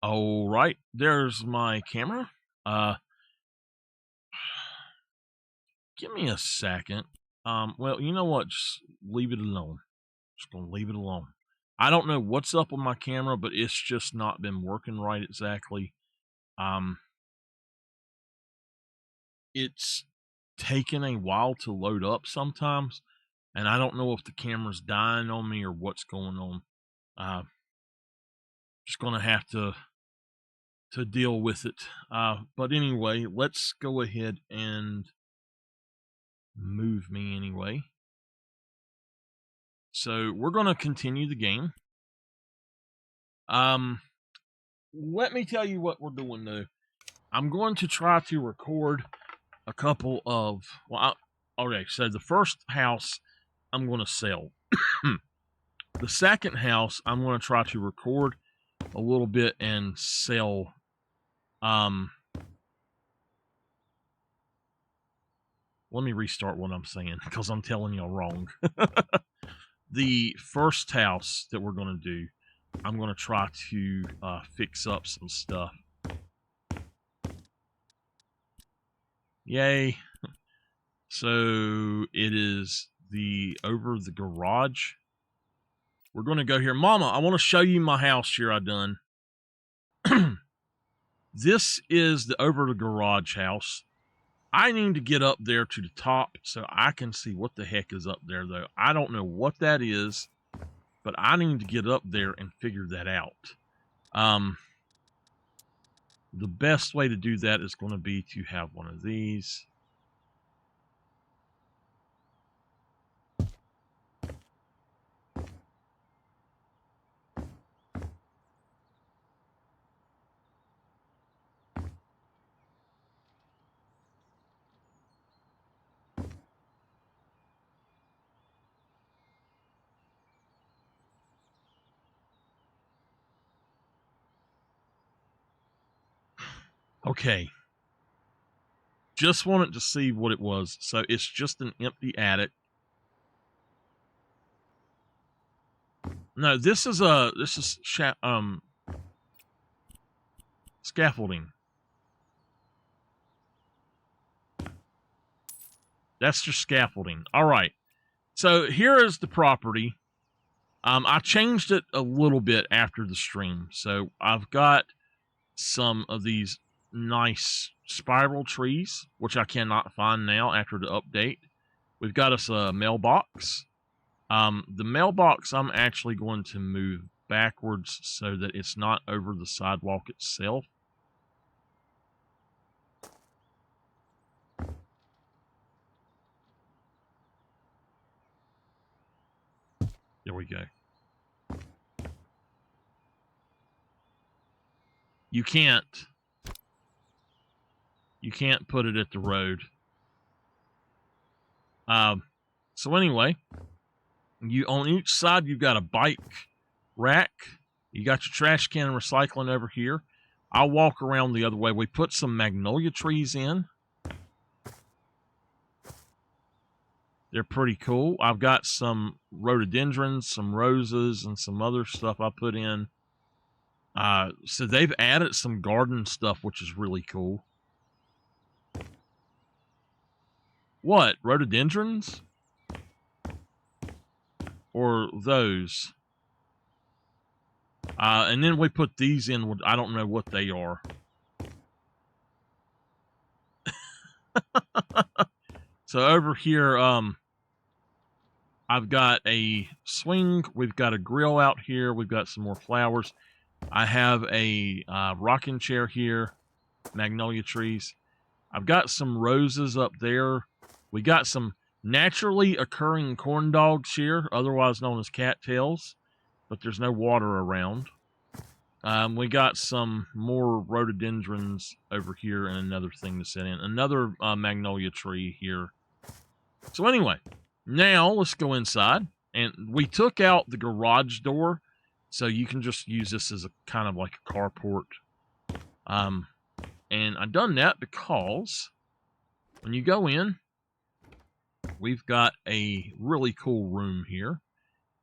All right, there's my camera. Uh, give me a second. Well, you know what? Just leave it alone. Just gonna leave it alone. I don't know what's up with my camera, but it's just not been working right exactly. Um, it's taken a while to load up sometimes, and I don't know if the camera's dying on me or what's going on. Just gonna have to deal with it. But anyway, let's go ahead and move me anyway. So we're going to continue the game. Let me tell you what we're doing though. I'm going to try to record a couple of, okay, so the first house I'm going to sell. The second house I'm going to try to record a little bit and sell. Let me restart what I'm saying because I'm telling y'all wrong. The first house that we're going to do, I'm going to try to fix up some stuff. Yay. So it is over the garage. We're going to go here. Mama, I want to show you my house here I done. This is the over the garage house. I need to get up there to the top so I can see what the heck is up there, though. I don't know what that is, but I need to get up there and figure that out. The best way to do that is going to be to have one of these. Okay. Just wanted to see what it was. So it's just an empty attic. No, this is scaffolding. That's just scaffolding. All right. So here is the property. I changed it a little bit after the stream. So I've got some of these nice spiral trees, which I cannot find now after the update. We've got us a mailbox. The mailbox I'm actually going to move backwards so that it's not over the sidewalk itself. There we go. You can't put it at the road. So anyway, on each side you've got a bike rack. You got your trash can and recycling over here. I'll walk around the other way. We put some magnolia trees in. They're pretty cool. I've got some rhododendrons, some roses, and some other stuff I put in. So they've added some garden stuff, which is really cool. What? Rhododendrons? Or those? And then we put these in. I don't know what they are. So over here, I've got a swing. We've got a grill out here. We've got some more flowers. I have a rocking chair here. Magnolia trees. I've got some roses up there. We got some naturally occurring corn dogs here, otherwise known as cattails, but there's no water around. We got some more rhododendrons over here and another thing to set in. Another magnolia tree here. So anyway, now let's go inside. And we took out the garage door, so you can just use this as a kind of like a carport. And I've done that because when you go in, we've got a really cool room here.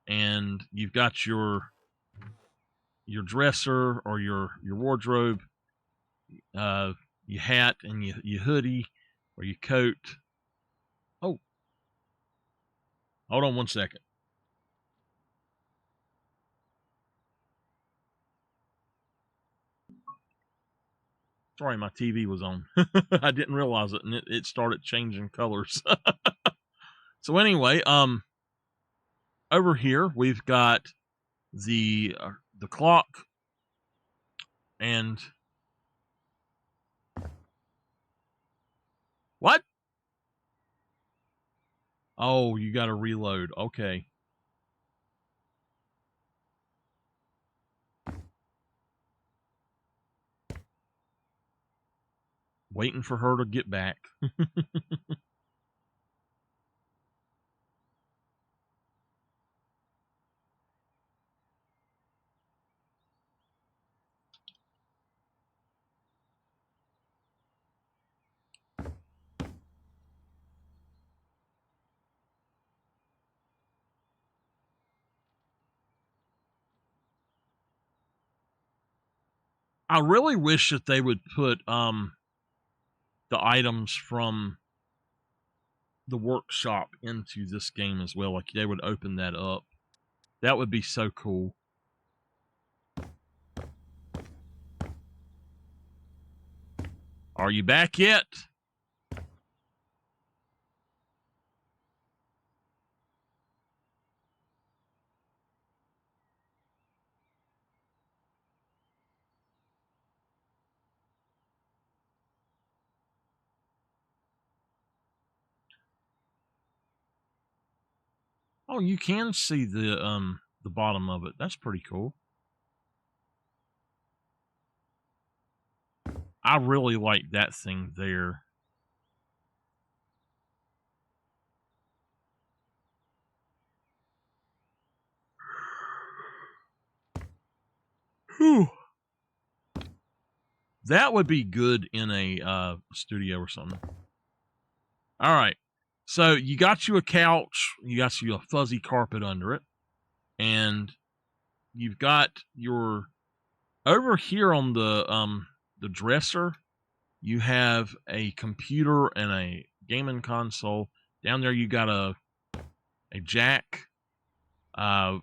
And you've got your your dresser or your wardrobe, your hat and your hoodie or your coat. Oh, hold on one second. Sorry, my TV was on. I didn't realize it, and it started changing colors. So anyway, over here we've got the clock, and what? Oh, you got to reload. Okay. Waiting for her to get back. I really wish that they would put the items from the workshop into this game as well. Like they would open that up. That would be so cool. Are you back yet? Oh, you can see the bottom of it. That's pretty cool. I really like that thing there. Whew. That would be good in a studio or something. All right. So you got you a couch, you got you a fuzzy carpet under it, and you've got your over here on the dresser, you have a computer and a gaming console. Down there you got a jack, an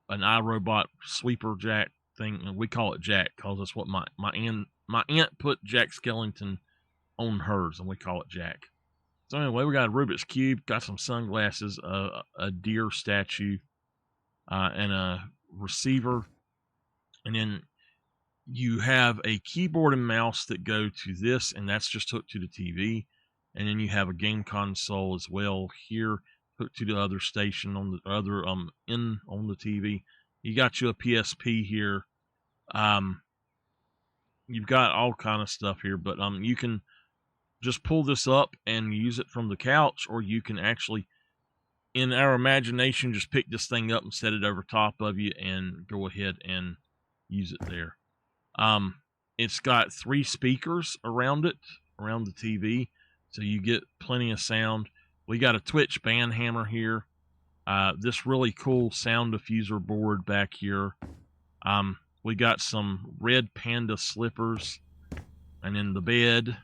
iRobot sweeper jack thing, and we call it Jack because that's what my aunt put Jack Skellington on hers, and we call it Jack. So anyway, we got a Rubik's Cube, got some sunglasses, a deer statue, and a receiver. And then you have a keyboard and mouse that go to this, and that's just hooked to the TV. And then you have a game console as well here, hooked to the other station on the other in on the TV. You got you a PSP here. You've got all kind of stuff here, but you can just pull this up and use it from the couch, or you can actually, in our imagination, just pick this thing up and set it over top of you and go ahead and use it there. It's got 3 speakers around it, around the TV, so you get plenty of sound. We got a Twitch band hammer here. This really cool sound diffuser board back here. We got some red panda slippers, and then the bed,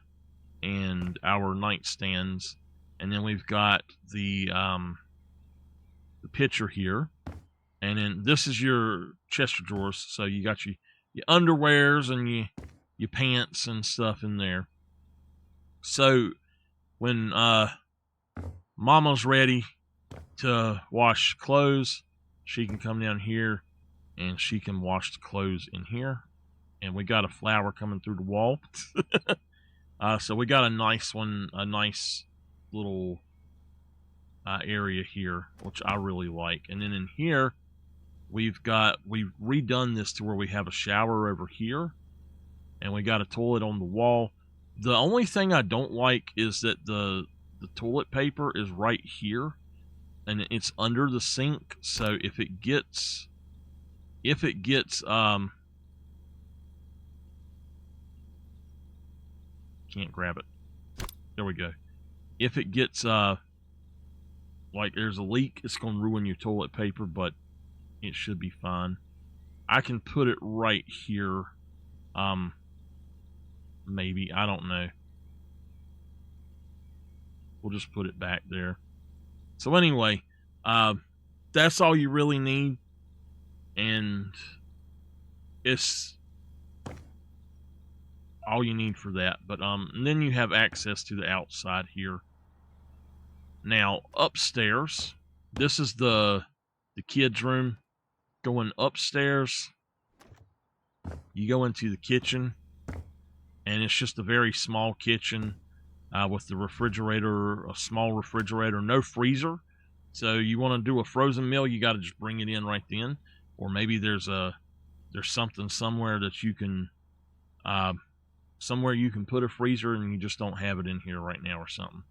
and our nightstands, and then we've got the picture here, and then this is your chest of drawers. So you got your underwears and your pants and stuff in there. So when Mama's ready to wash clothes, she can come down here and she can wash the clothes in here. And we got a flower coming through the wall. So we got a nice one, a nice little area here, which I really like. And then in here, we've redone this to where we have a shower over here, and we got a toilet on the wall. The only thing I don't like is that the toilet paper is right here, and it's under the sink. So if it gets can't grab it. There we go. If it gets like there's a leak, it's going to ruin your toilet paper, but it should be fine. I can put it right here. Maybe, I don't know. We'll just put it back there. So anyway, that's all you really need, and it's all you need for that. But and then you have access to the outside here. Now upstairs, this is the kids' room. Going upstairs, you go into the kitchen, and it's just a very small kitchen with the refrigerator, a small refrigerator, no freezer. So you want to do a frozen meal, you got to just bring it in right then, or maybe there's something somewhere that you can somewhere you can put a freezer and you just don't have it in here right now or something.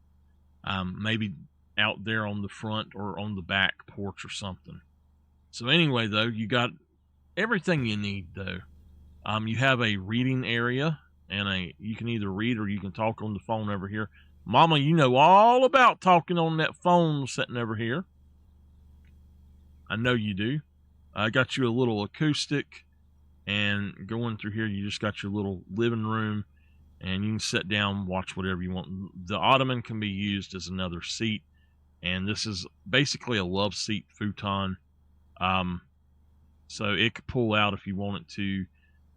Maybe out there on the front or on the back porch or something. So anyway, though, you got everything you need, though. You have a reading area, and you can either read or you can talk on the phone over here. Mama, you know all about talking on that phone sitting over here. I know you do. I got you a little acoustic, and going through here, you just got your little living room, and you can sit down, watch whatever you want. The ottoman can be used as another seat, and this is basically a love seat futon. So it could pull out if you want it to,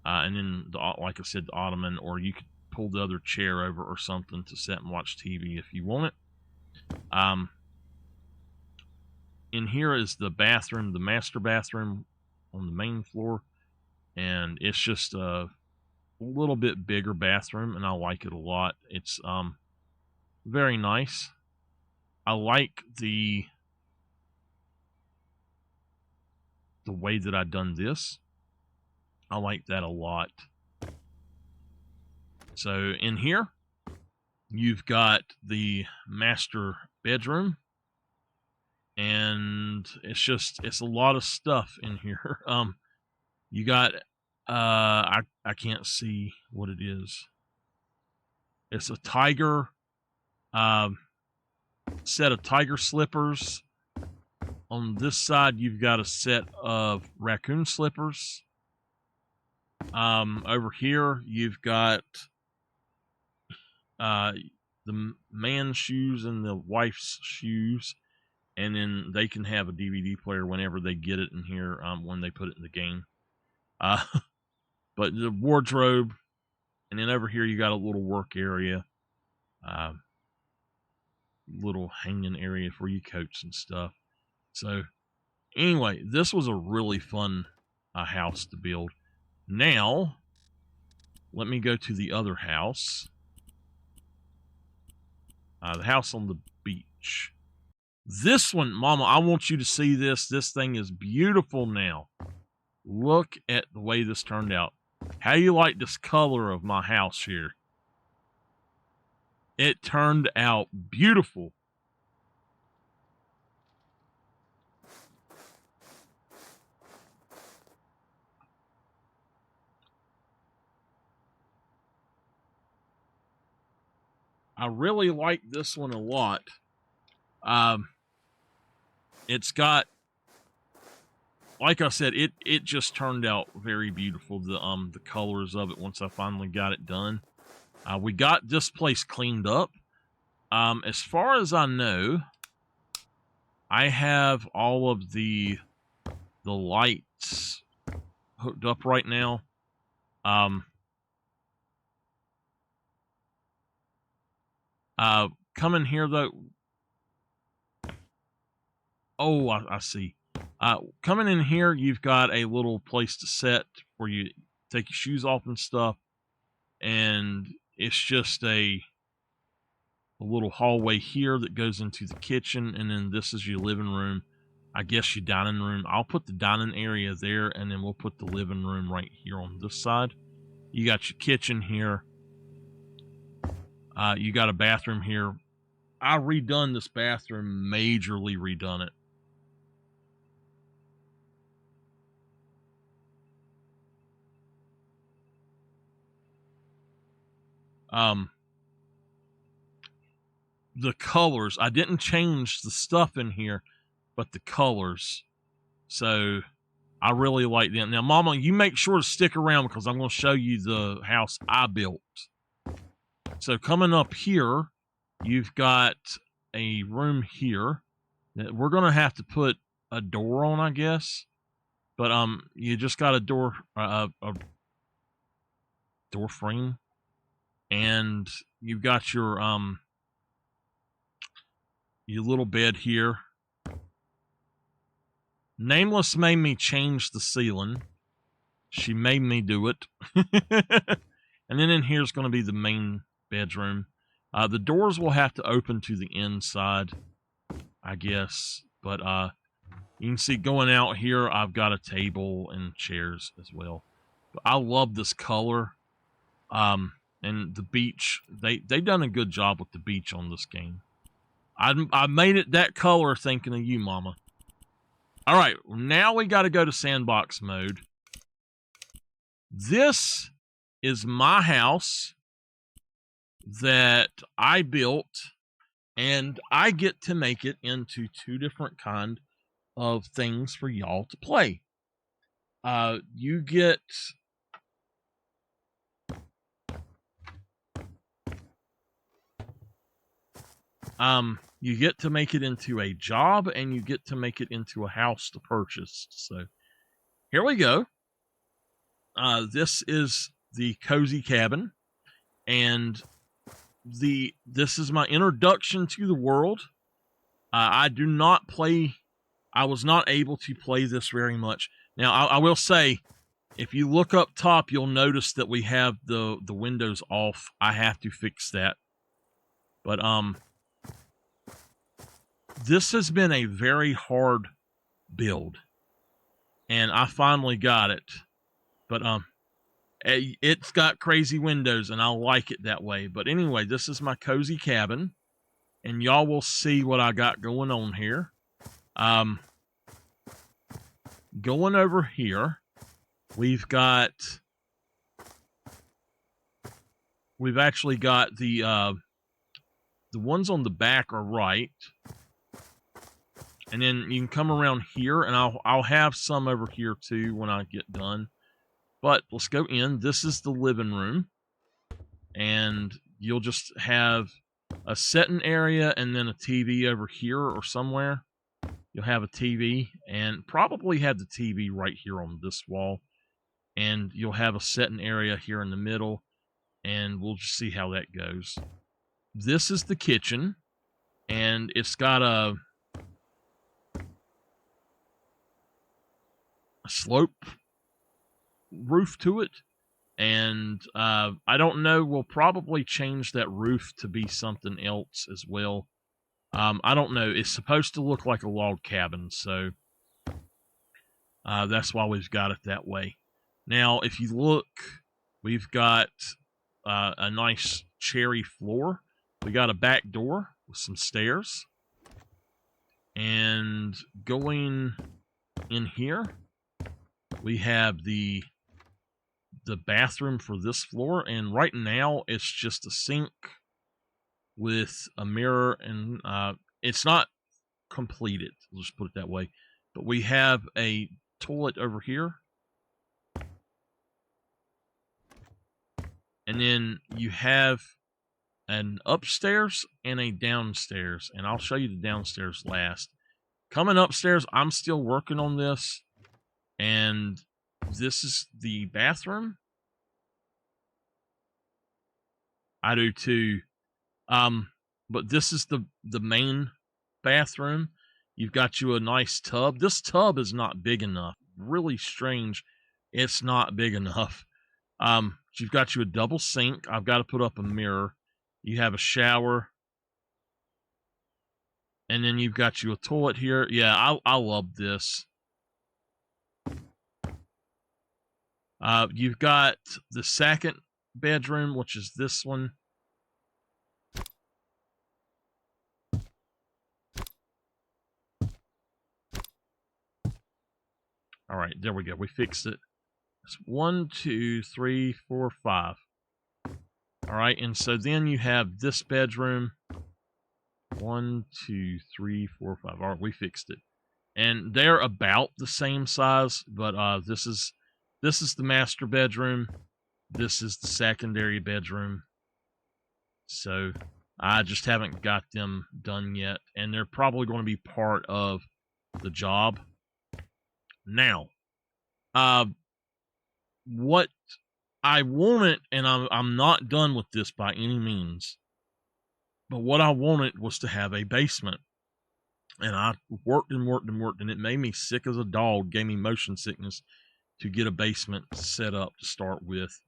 and then, like I said, the ottoman, or you could pull the other chair over or something to sit and watch TV if you want it. In here is the bathroom, the master bathroom on the main floor, and it's just a little bit bigger bathroom, and I like it a lot. It's very nice. I like the way that I've done this. I like that a lot. So in here, you've got the master bedroom, and it's a lot of stuff in here. You got I can't see what it is. It's a tiger set of tiger slippers. On this side, you've got a set of raccoon slippers. Over here, you've got the man's shoes and the wife's shoes, and then they can have a DVD player whenever they get it in here, when they put it in the game. But the wardrobe, and then over here you got a little work area, little hanging area for your coats and stuff. So anyway, this was a really fun house to build. Now, let me go to the other house. The house on the beach. This one, Mama, I want you to see this. This thing is beautiful now. Look at the way this turned out. How do you like this color of my house here? It turned out beautiful. I really like this one a lot. It's got, like I said, it just turned out very beautiful. The colors of it once I finally got it done. We got this place cleaned up. As far as I know, I have all of the lights hooked up right now. Come in here though. Oh, I see. Coming in here, you've got a little place to sit where you take your shoes off and stuff, and it's just a little hallway here that goes into the kitchen, and then this is your living room. I guess your dining room. I'll put the dining area there, and then we'll put the living room right here on this side. You got your kitchen here. You got a bathroom here. I redone this bathroom, majorly redone it. The colors, I didn't change the stuff in here, but the colors. So I really like them. Now, Mama, you make sure to stick around because I'm going to show you the house I built. So coming up here, you've got a room here that we're going to have to put a door on, I guess. But you just got a door frame, and you've got your little bed here. Nameless made me change the ceiling. She made me do it. And then in here's going to be the main bedroom. The doors will have to open to the inside, I guess. But you can see going out here, I've got a table and chairs as well. But I love this color. And the beach, they done a good job with the beach on this game. I made it that color thinking of you, Mama. All right, now we got to go to sandbox mode. This is my house that I built, and I get to make it into 2 different kind of things for y'all to play. You get to make it into a job, and you get to make it into a house to purchase. So here we go. This is the cozy cabin, and this is my introduction to the world. I was not able to play this very much. Now, I will say, if you look up top, you'll notice that we have the windows off. I have to fix that. But this has been a very hard build, and I finally got it. But it's got crazy windows, and I like it that way. But anyway, this is my cozy cabin, and y'all will see what I got going on here. Going over here, we've actually got the ones on the back are right. And then you can come around here, and I'll have some over here too when I get done. But let's go in. This is the living room, and you'll just have a setting area and then a TV over here or somewhere. You'll have a TV, and probably have the TV right here on this wall, and you'll have a setting area here in the middle, and we'll just see how that goes. This is the kitchen, and it's got a slope roof to it, and I don't know, we'll probably change that roof to be something else as well. I don't know, it's supposed to look like a log cabin, so that's why we've got it that way. Now, if you look, we've got a nice cherry floor. We got a back door with some stairs, and going in here, we have the bathroom for this floor, and right now it's just a sink with a mirror, and it's not completed, let's just put it that way. But we have a toilet over here, and then you have an upstairs and a downstairs, and I'll show you the downstairs last. Coming upstairs, I'm still working on this, and this is the bathroom. I do too. But this is the main bathroom. You've got you a nice tub. This tub is not big enough. Really strange. It's not big enough. You've got you a double sink. I've got to put up a mirror. You have a shower. And then you've got you a toilet here. Yeah, I love this. You've got the second bedroom, which is this one. All right, there we go. We fixed it. It's 1, 2, 3, 4, 5. All right, and so then you have this bedroom. 1, 2, 3, 4, 5. All right, we fixed it. and they're about the same size, but this is the master bedroom. This is the secondary bedroom. So I just haven't got them done yet, and they're probably going to be part of the job. Now, what I wanted, and I'm not done with this by any means, but what I wanted was to have a basement. And I worked and worked and worked, and it made me sick as a dog, gave me motion sickness to get a basement set up to start with.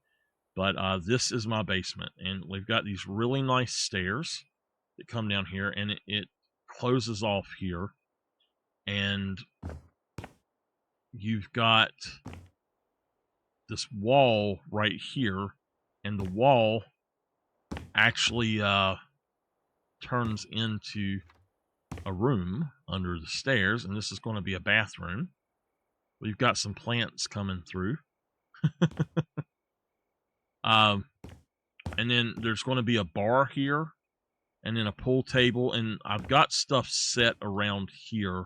But this is my basement, and we've got these really nice stairs that come down here, and it closes off here. And you've got this wall right here, and the wall actually turns into a room under the stairs, and this is going to be a bathroom. We've got some plants coming through. And then there's going to be a bar here, and then a pool table, and I've got stuff set around here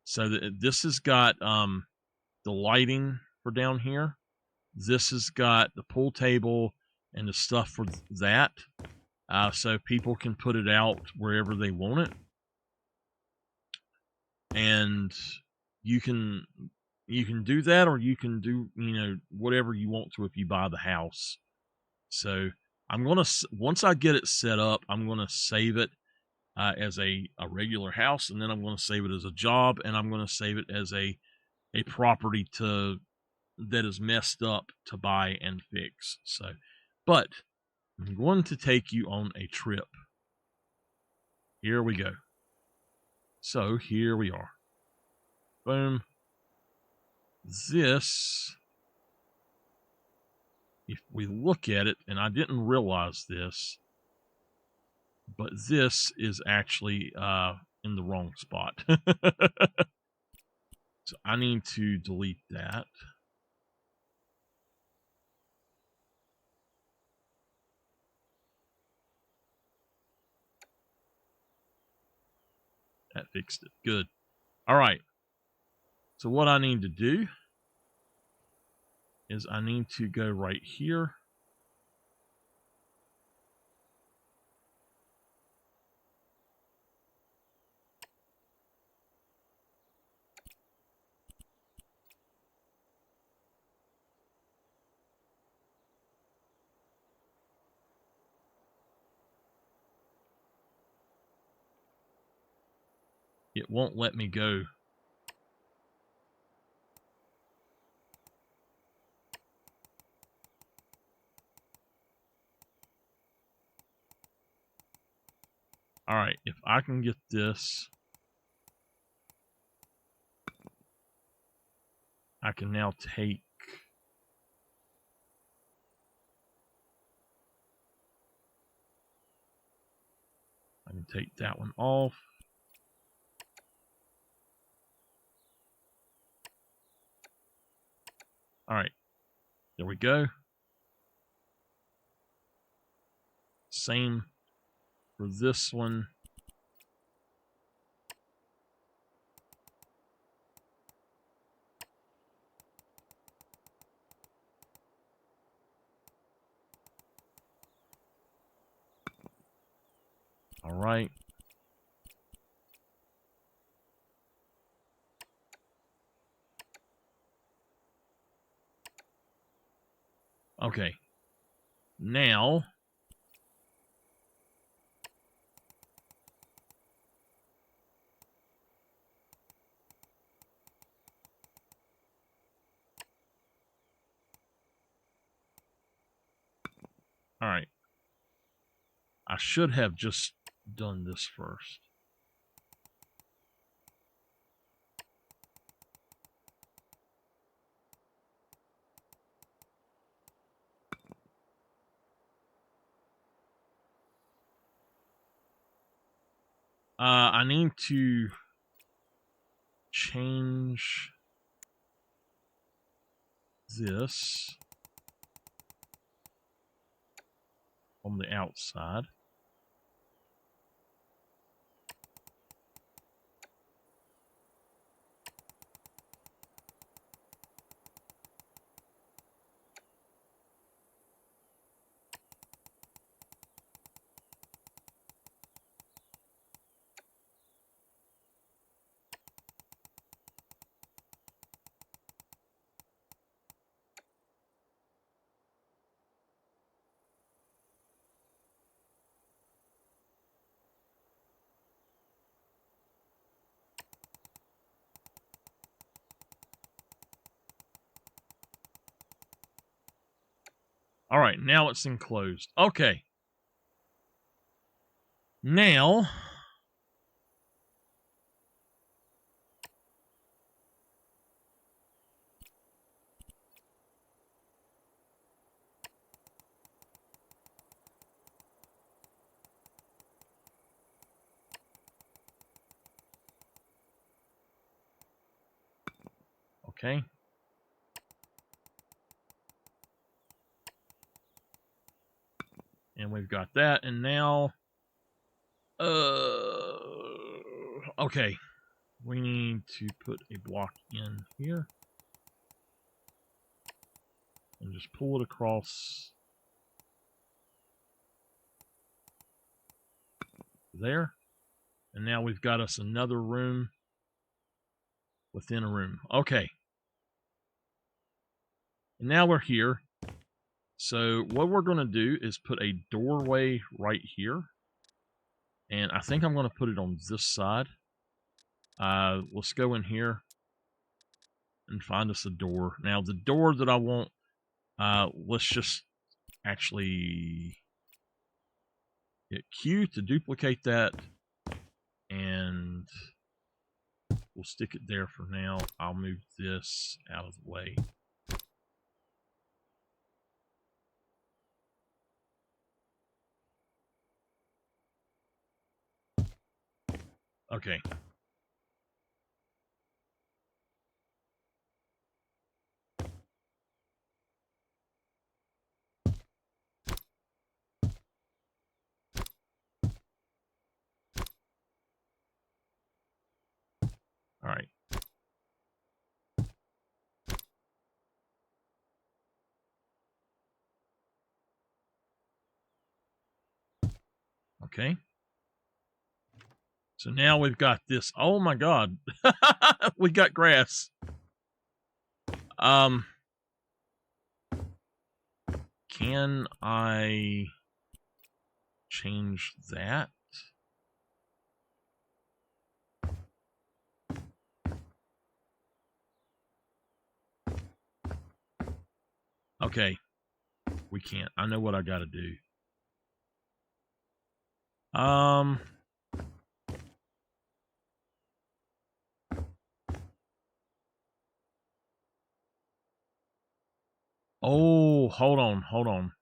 so that this has got the lighting for down here. This has got the pool table and the stuff for that, so people can put it out wherever they want it. And you can do that, or you can do, whatever you want to if you buy the house. So I'm gonna, once I get it set up, I'm gonna save it as a regular house, and then I'm gonna save it as a job, and I'm gonna save it as a property that is messed up to buy and fix. So, but I'm going to take you on a trip. Here we go. So here we are. Boom. This, if we look at it, and I didn't realize this, but this is actually in the wrong spot. So I need to delete that. That fixed it. Good. All right. So what I need to do is I need to go right here. It won't let me go. All right, if I can get this, I can now take that one off. All right, there we go. Same for this one. All right. Okay. Now, all right. I should have just done this first. I need to change this on the outside. All right, now it's enclosed. Okay. Now, okay. And we've got that, and now, okay. We need to put a block in here. And just pull it across there. And now we've got us another room within a room. Okay. And now we're here. So what we're going to do is put a doorway right here. And I think I'm going to put it on this side. Let's go in here and find us a door. Now, the door that I want, let's just actually hit Q to duplicate that. And we'll stick it there for now. I'll move this out of the way. Okay. All right. Okay. So now we've got this. Oh my God. We got grass. Can I change that? Okay. We can't. I know what I got to do. Oh, hold on. Hold on.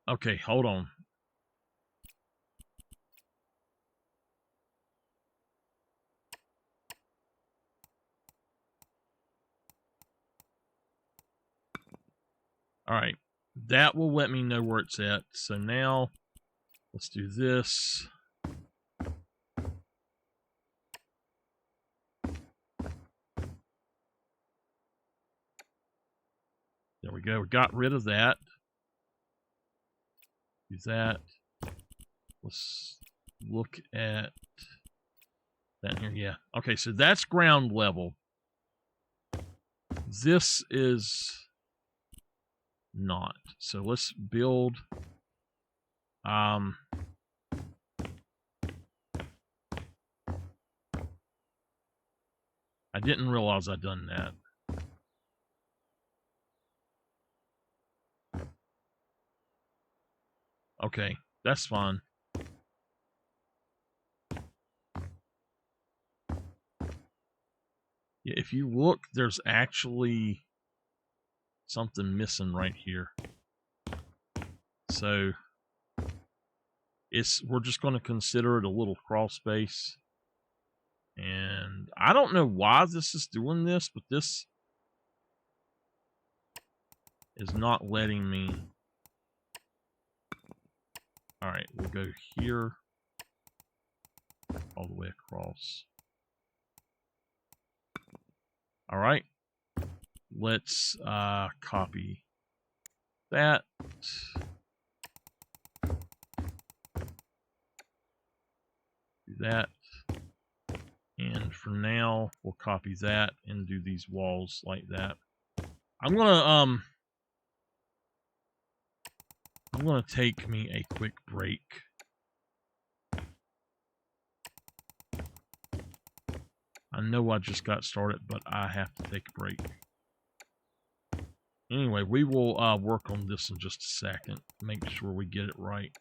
Okay, hold on. All right. That will let me know where it's at. So now let's do this. There we go. We got rid of that. Do that. Let's look at that here. Yeah. Okay, so that's ground level. This is not. So let's build. I didn't realize I'd done that. Okay, that's fine. Yeah, if you look, there's actually something missing right here. So we're just going to consider it a little crawl space. And I don't know why this is doing this, but this is not letting me. All right, we'll go here all the way across. All right, let's copy that. Do that. And for now, we'll copy that and do these walls like that. I'm gonna I'm going to take me a quick break. I know I just got started, but I have to take a break. Anyway, we will work on this in just a second. Make sure we get it right.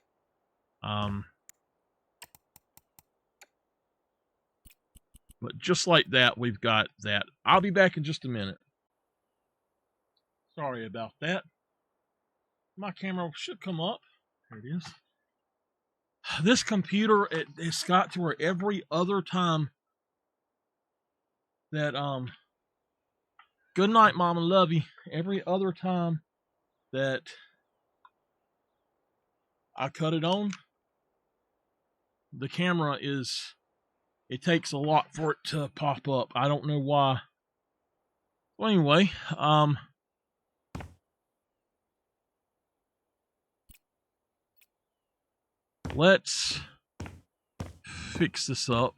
But just like that, we've got that. I'll be back in just a minute. Sorry about that. My camera should come up. There it is. This computer, it's got to where every other time that, good night, Mama, love you. Every other time that I cut it on, the camera it takes a lot for it to pop up. I don't know why. Well, anyway, let's fix this up.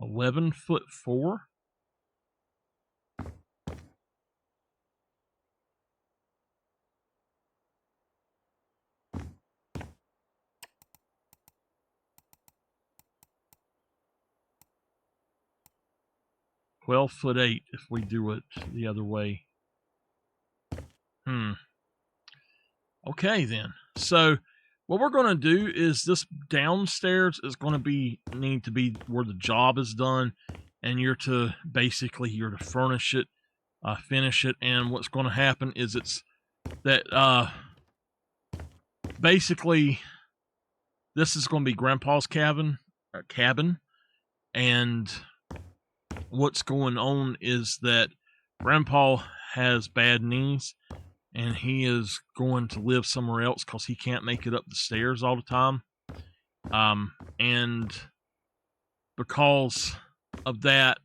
11'4". (12'8" if we do it the other way. Okay then. So what we're going to do is this downstairs is going to need to be where the job is done, and you're to furnish it, finish it, and what's going to happen is basically this is going to be Grandpa's cabin, and what's going on is that Grandpa has bad knees, and he is going to live somewhere else because he can't make it up the stairs all the time. And because of that,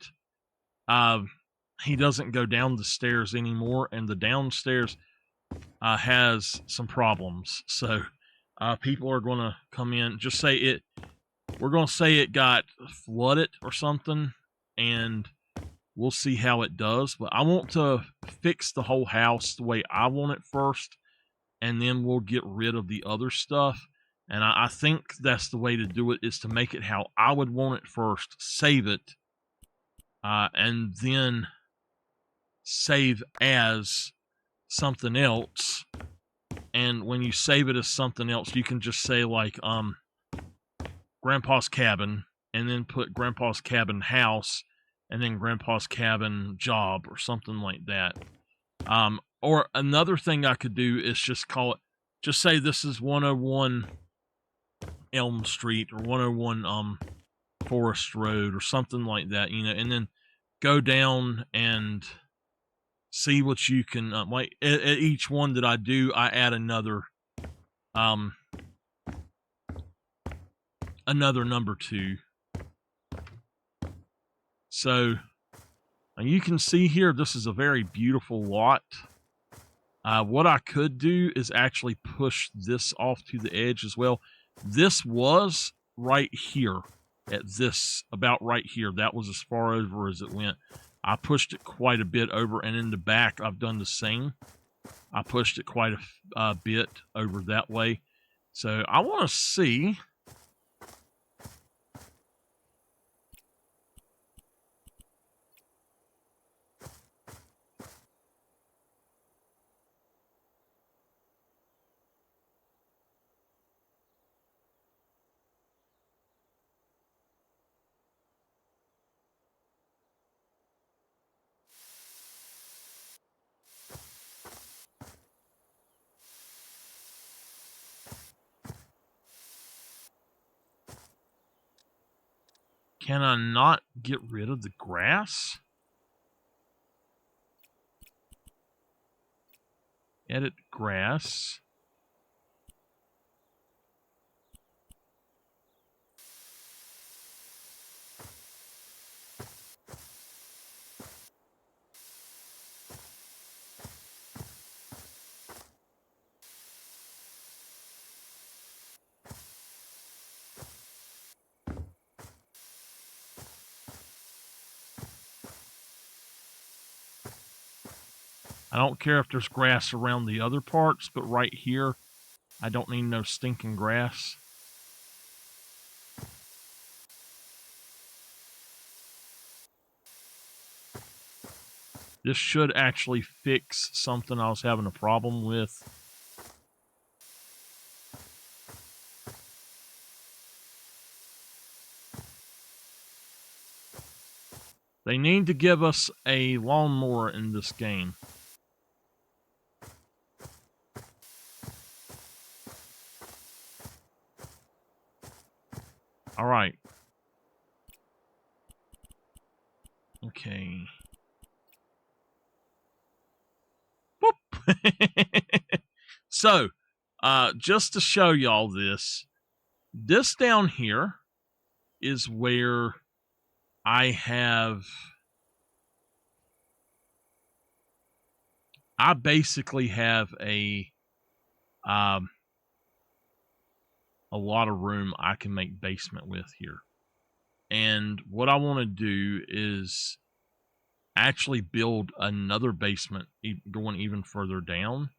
he doesn't go down the stairs anymore, and the downstairs has some problems. So people are going to come in, we're going to say it got flooded or something, and we'll see how it does. But I want to fix the whole house the way I want it first, and then we'll get rid of the other stuff. And I think that's the way to do it, is to make it how I would want it first, save it, and then save as something else. And when you save it as something else, you can just say like Grandpa's cabin, and then put Grandpa's cabin house, and then Grandpa's cabin job, or something like that. Or another thing I could do is just say this is 101 Elm Street, or 101 Forest Road, or something like that, and then go down and see what you can, like at each one that I do, I add another number 2. So you can see here, this is a very beautiful lot. What I could do is actually push this off to the edge as well. This was right here, about right here. That was as far over as it went. I pushed it quite a bit over, and in the back, I've done the same. I pushed it quite a bit over that way. So I want to see. Can I not get rid of the grass? Edit grass. I don't care if there's grass around the other parts, but right here, I don't need no stinking grass. This should actually fix something I was having a problem with. They need to give us a lawnmower in this game. All right. Okay. Boop. So, just to show y'all this down here is where I basically have a lot of room I can make basement with here. And what I want to do is actually build another basement going even further down.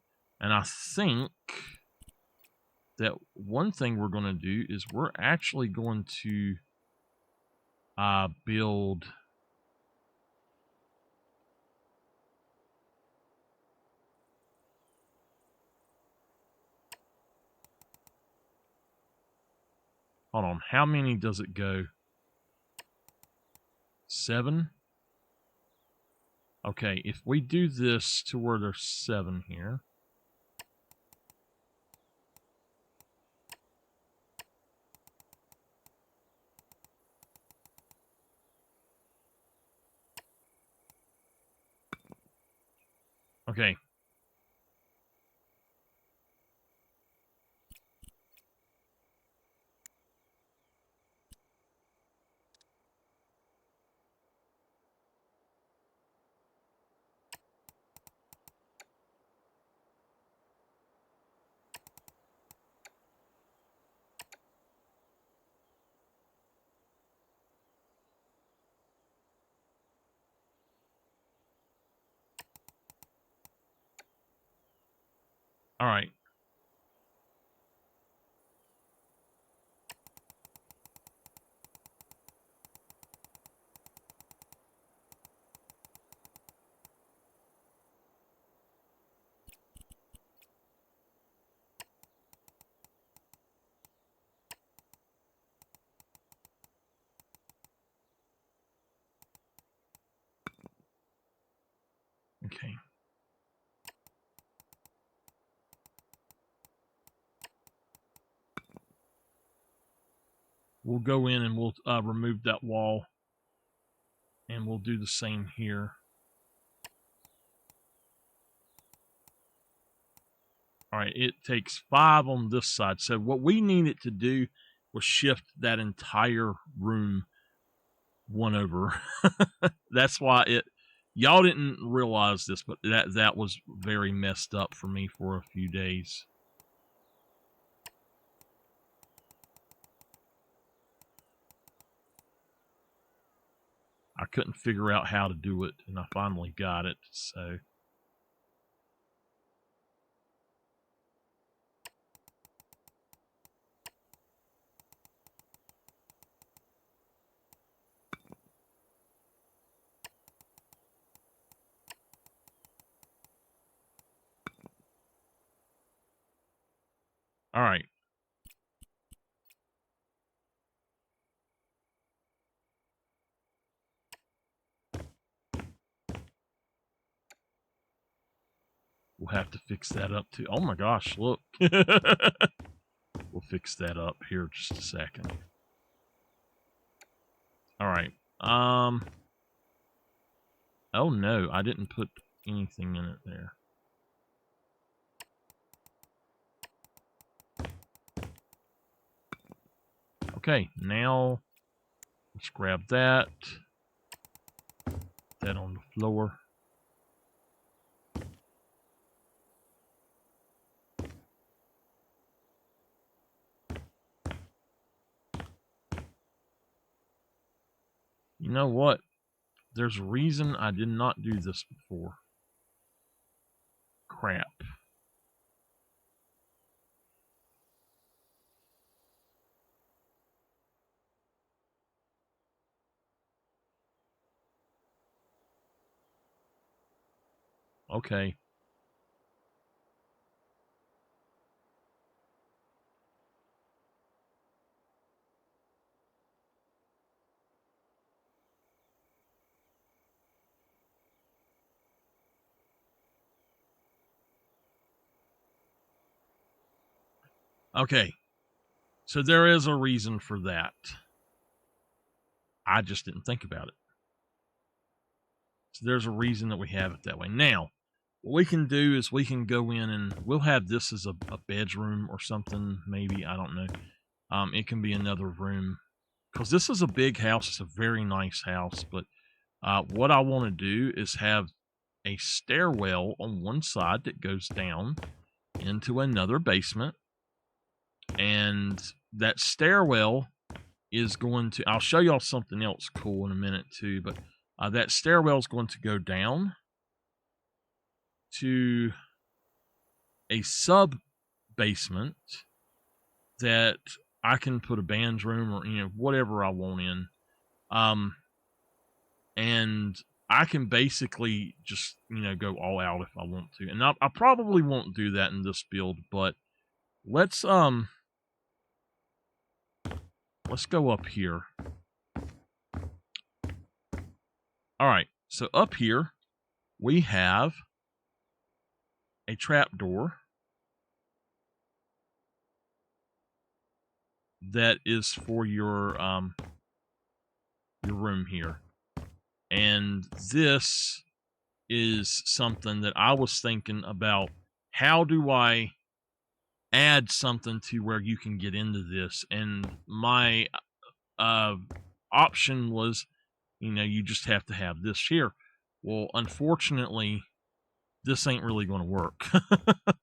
And I think that one thing we're going to do is we're actually going to build hold on, how many does it go? 7? Okay, if we do this to where there's 7 here. Okay. All right. Okay. We'll go in and we'll remove that wall. And we'll do the same here. All right, it takes 5 on this side. So what we needed to do was shift that entire room 1 over. That's why y'all didn't realize this, but that was very messed up for me for a few days. I couldn't figure out how to do it, and I finally got it, so. All right. We'll have to fix that up too. Oh my gosh, look. We'll fix that up here just a second. All right. Oh no, I didn't put anything in it there. Okay, now let's grab that. Put that on the floor. You know what? There's a reason I did not do this before. Crap. Okay. Okay. So there is a reason for that. I just didn't think about it. So there's a reason that we have it that way. Now, what we can do is we can go in and we'll have this as a bedroom or something, maybe. I don't know. It can be another room. Because this is a big house. It's a very nice house. But what I want to do is have a stairwell on one side that goes down into another basement. And that stairwell is going to, I'll show y'all something else cool in a minute too, but that stairwell is going to go down to a sub basement that I can put a band room or, whatever I want in. And I can basically just, go all out if I want to. And I probably won't do that in this build, but let's go up here. All right, so up here we have a trapdoor that is for your room here. And this is something that I was thinking about. How do I add something to where you can get into this? And my option was, you just have to have this here. Well, unfortunately, this ain't really going to work.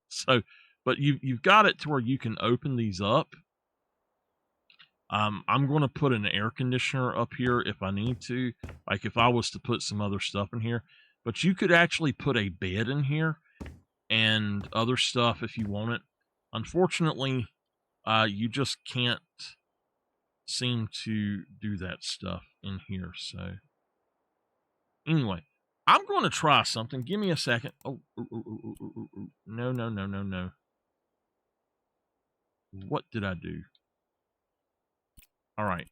So, but you've got it to where you can open these up. I'm going to put an air conditioner up here if I need to, like if I was to put some other stuff in here. But you could actually put a bed in here and other stuff if you want it. Unfortunately, you just can't seem to do that stuff in here. So anyway, I'm going to try something. Give me a second. Oh, no, no, no, no, no. What did I do? All right.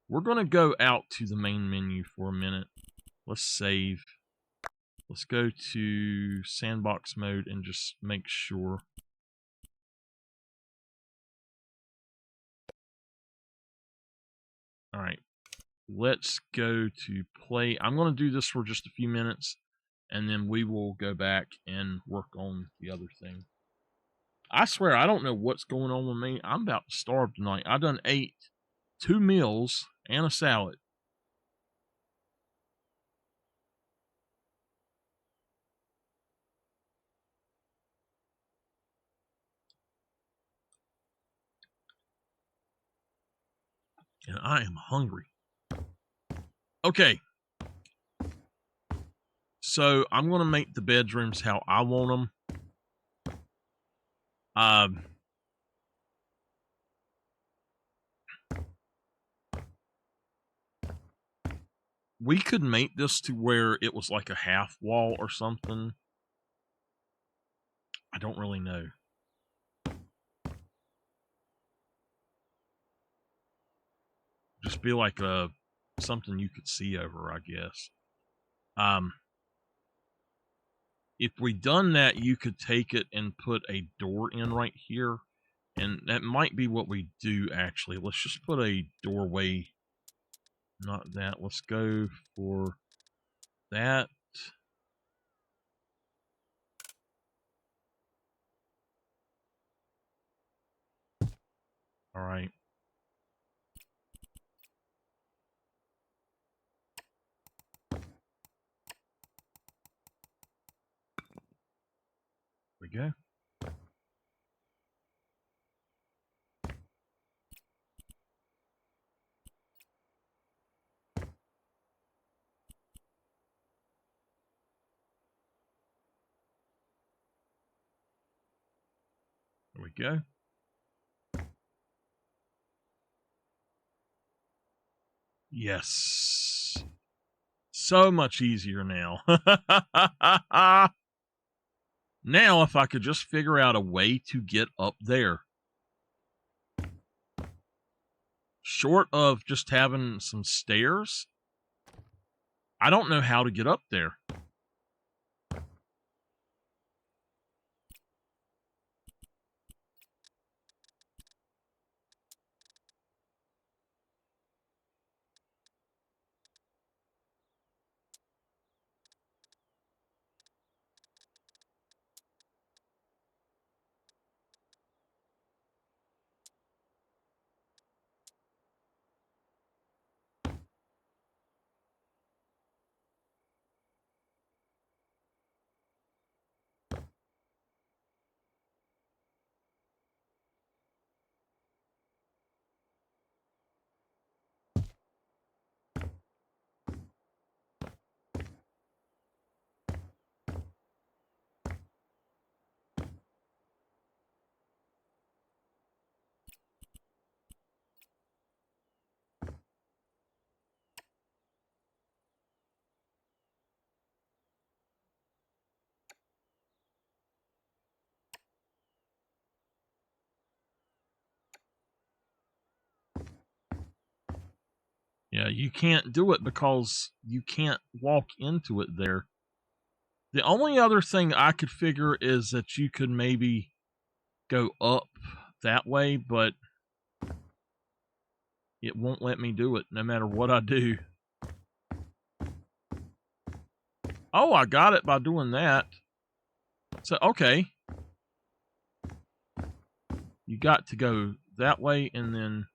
We're going to go out to the main menu for a minute. Let's save. Let's go to sandbox mode and just make sure. All right. Let's go to play. I'm going to do this for just a few minutes, and then we will go back and work on the other thing. I swear, I don't know what's going on with me. I'm about to starve tonight. I done ate 2 meals and a salad. And I am hungry. Okay. So I'm going to make the bedrooms how I want them. We could make this to where it was like a half wall or something. I don't really know. Just be like something you could see over, I guess. If we done that, you could take it and put a door in right here. And that might be what we do, actually. Let's just put a doorway. Not that. Let's go for that. All right. There we go. we go. Yes. So much easier now. Now, if I could just figure out a way to get up there. Short of just having some stairs, I don't know how to get up there. Yeah, you can't do it because you can't walk into it there. The only other thing I could figure is that you could maybe go up that way, but it won't let me do it no matter what I do. Oh, I got it by doing that. So, okay. You got to go that way and then...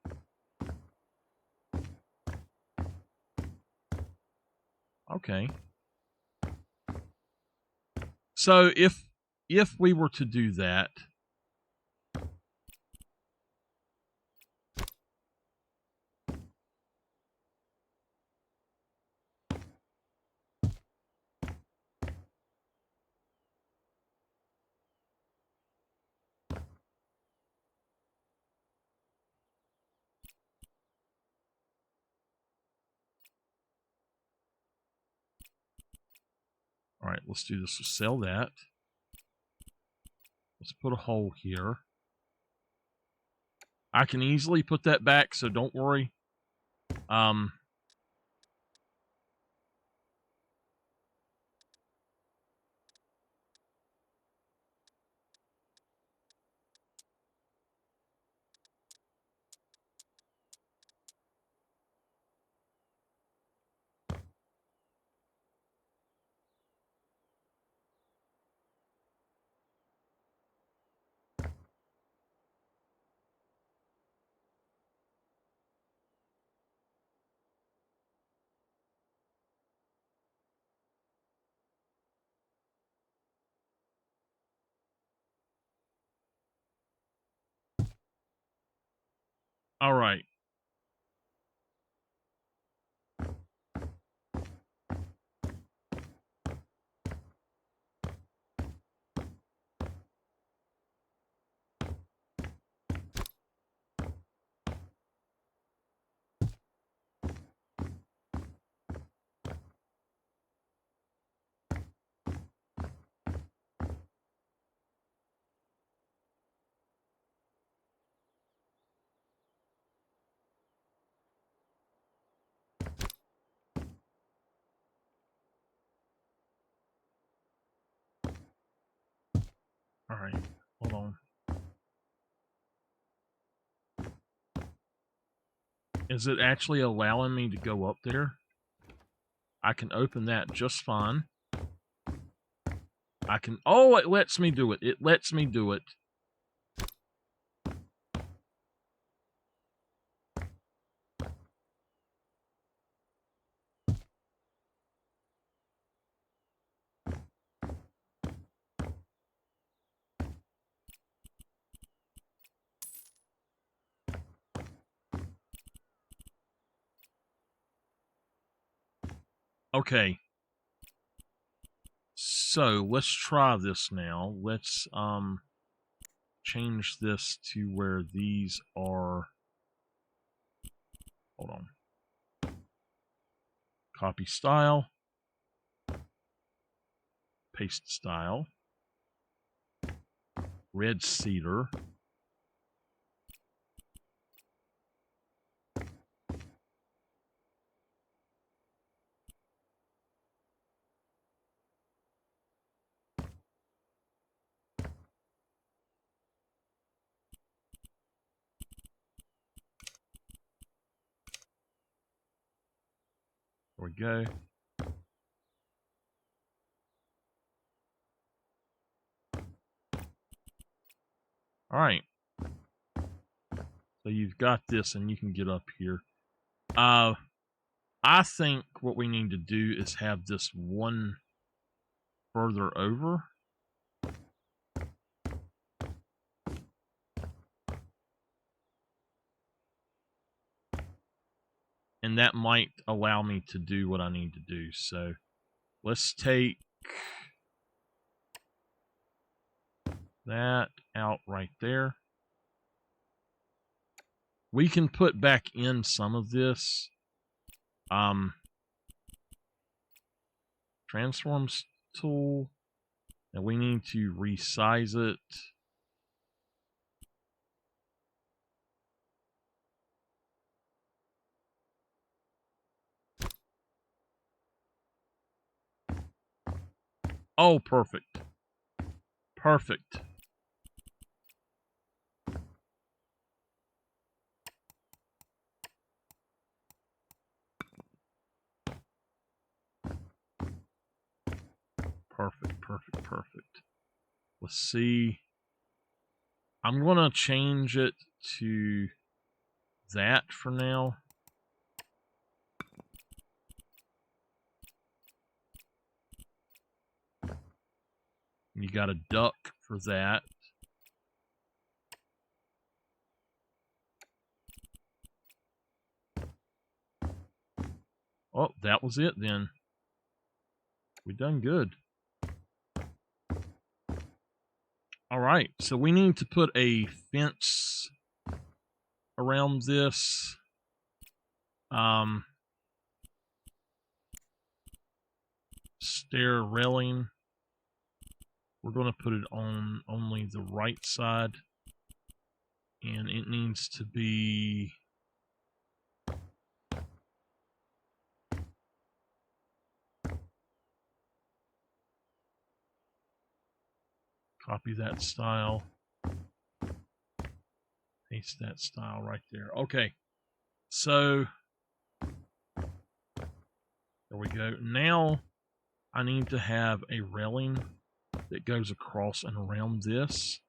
Okay. So, if we were to do that... All right, let's do this. Let's sell that. Let's put a hole here. I can easily put that back, so don't worry. All right. All right. Hold on. Is it actually allowing me to go up there? I can open that just fine. I can... Oh, it lets me do it. It lets me do it. Okay. So, let's try this now. Let's change this to where these are. Hold on. Copy style. Paste style. Red cedar. There we go. All right. So you've got this, and you can get up here. I think what we need to do is have this one further over. And that might allow me to do what I need to do. So let's take that out right there. We can put back in some of this. Transforms tool. And we need to resize it. Oh, perfect. Perfect. Perfect, perfect, perfect. Let's see. I'm going to change it to that for now. You got a duck for that. Oh, that was it then. We done good. All right, so we need to put a fence around this. Stair railing. We're going to put it on only the right side. And it needs to be... Copy that style. Paste that style right there. Okay. So, there we go. Now, I need to have a railing that goes across and around this.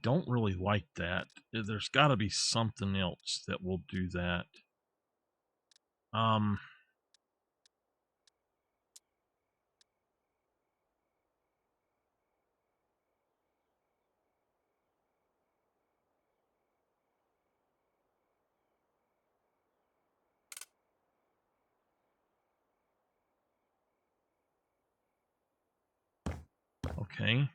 don't really like that. There's got to be something else that will do that. Okay.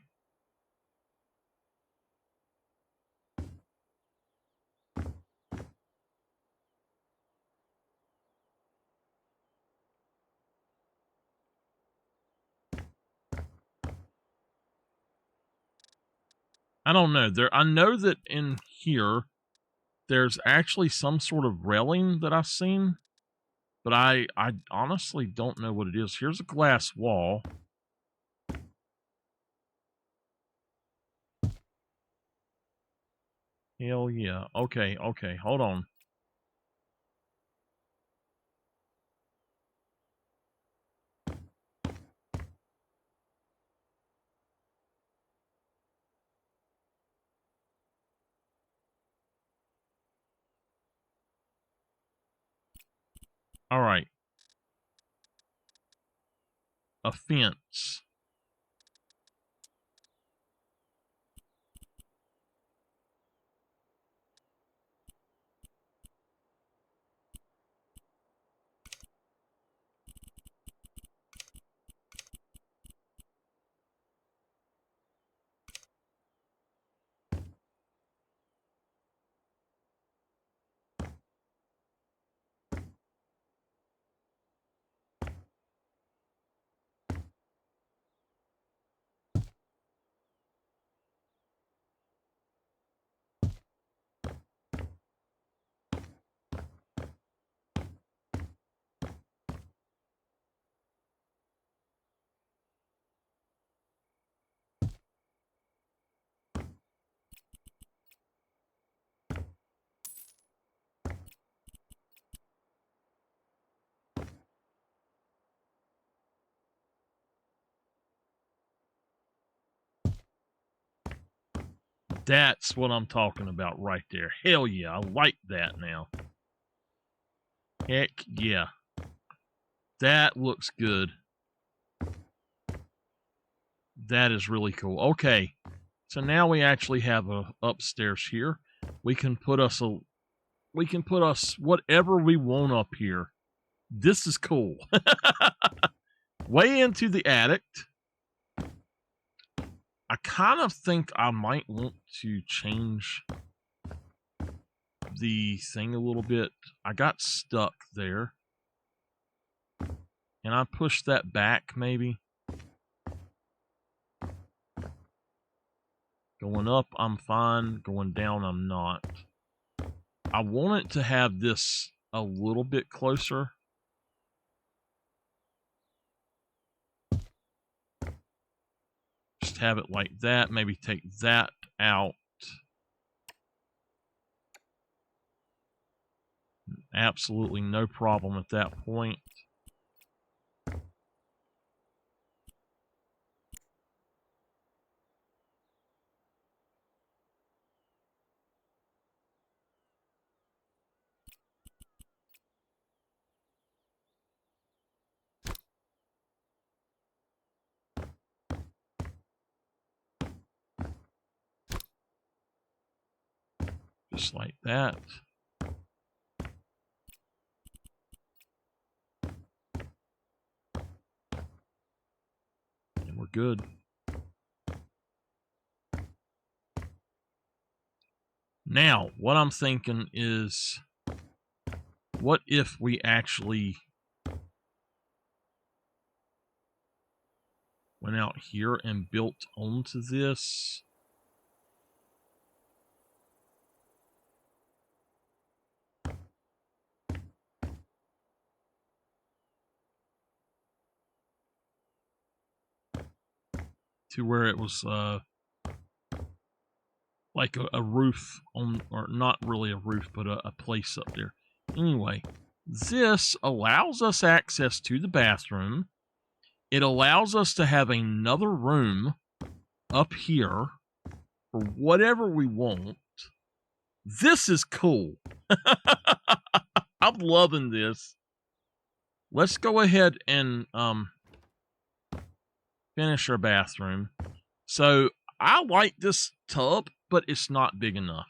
I don't know. I know that in here there's actually some sort of railing that I've seen, but I honestly don't know what it is. Here's a glass wall. Hell yeah. Okay, hold on. All right. A fence. That's what I'm talking about right there. Hell yeah, I like that now. Heck yeah. That looks good. That is really cool. Okay, so now we actually have a upstairs here. We can put us whatever we want up here. This is cool. Way into the attic. I kind of think I might want to change the thing a little bit. I got stuck there. And I pushed that back maybe. Going up, I'm fine. Going down, I'm not. I want it to have this a little bit closer. Just have it like that. Maybe take that out. Absolutely no problem at that point. Just like that. And we're good. Now, what I'm thinking is, what if we actually went out here and built onto this? To where it was like a roof on, or not really a roof, but a place up there. Anyway, this allows us access to the bathroom. It allows us to have another room up here. for whatever we want. This is cool. I'm loving this. Let's go ahead and finish our bathroom. So I like this tub, but it's not big enough.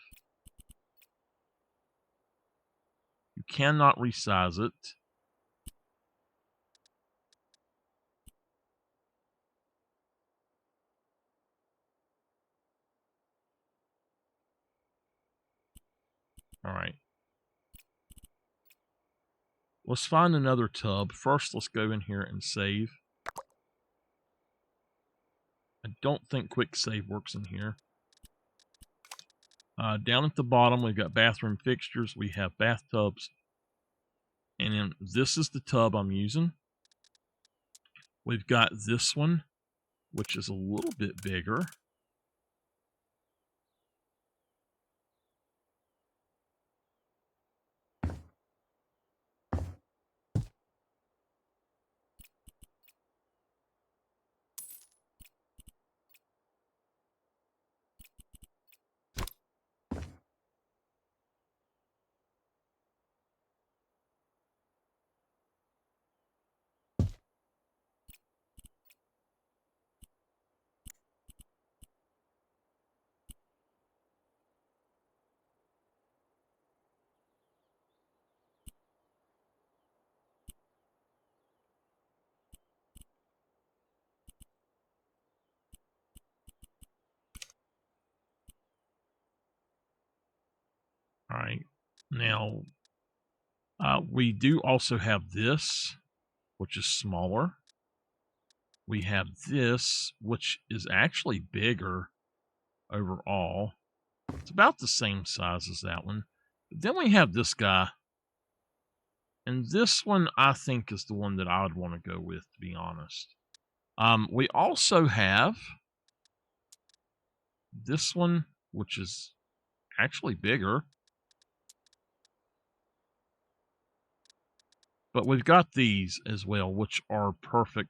You cannot resize it. All right. Let's find another tub. First, let's go in here and save. I don't think quick save works in here. Down at the bottom, we've got bathroom fixtures. We have bathtubs. And then this is the tub I'm using. We've got this one, which is a little bit bigger. All right. Now, we do also have this, which is smaller. We have this, which is actually bigger overall. It's about the same size as that one. But then we have this guy. And this one, I think, is the one that I would want to go with, to be honest. We also have this one, which is actually bigger. But we've got these as well, which are perfect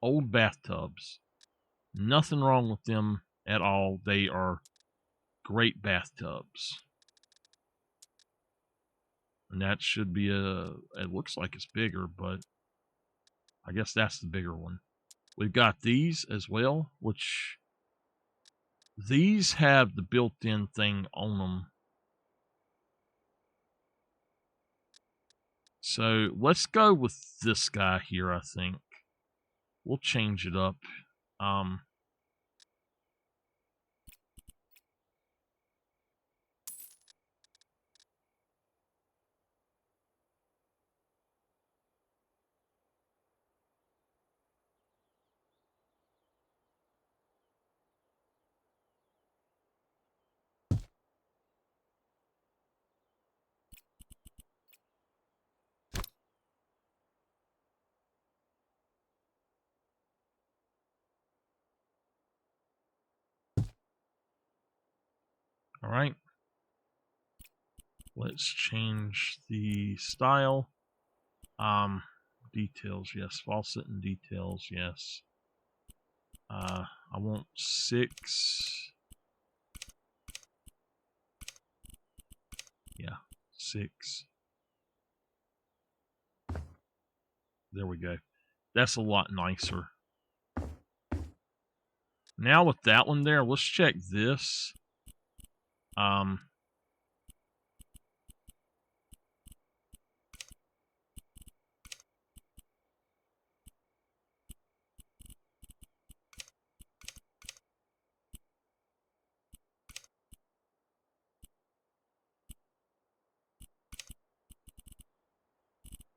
old bathtubs. Nothing wrong with them at all. They are great bathtubs. And that should be it looks like it's bigger, but I guess that's the bigger one. We've got these as well, which these have the built-in thing on them. So let's go with this guy here, I think. We'll change it up. All right. Let's change the style. Details, yes. Faucet and details, yes. I want 6. Yeah, 6. There we go. That's a lot nicer. Now with that one there, let's check this.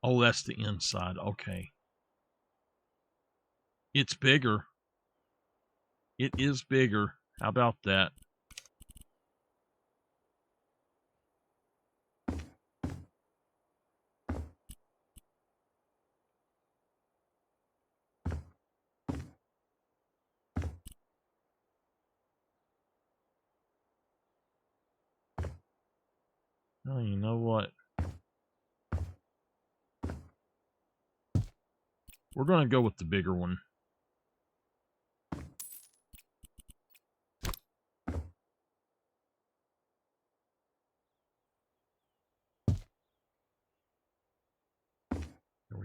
Oh, that's the inside. Okay. It's bigger. It is bigger. How about that? Oh, you know what? We're going to go with the bigger one.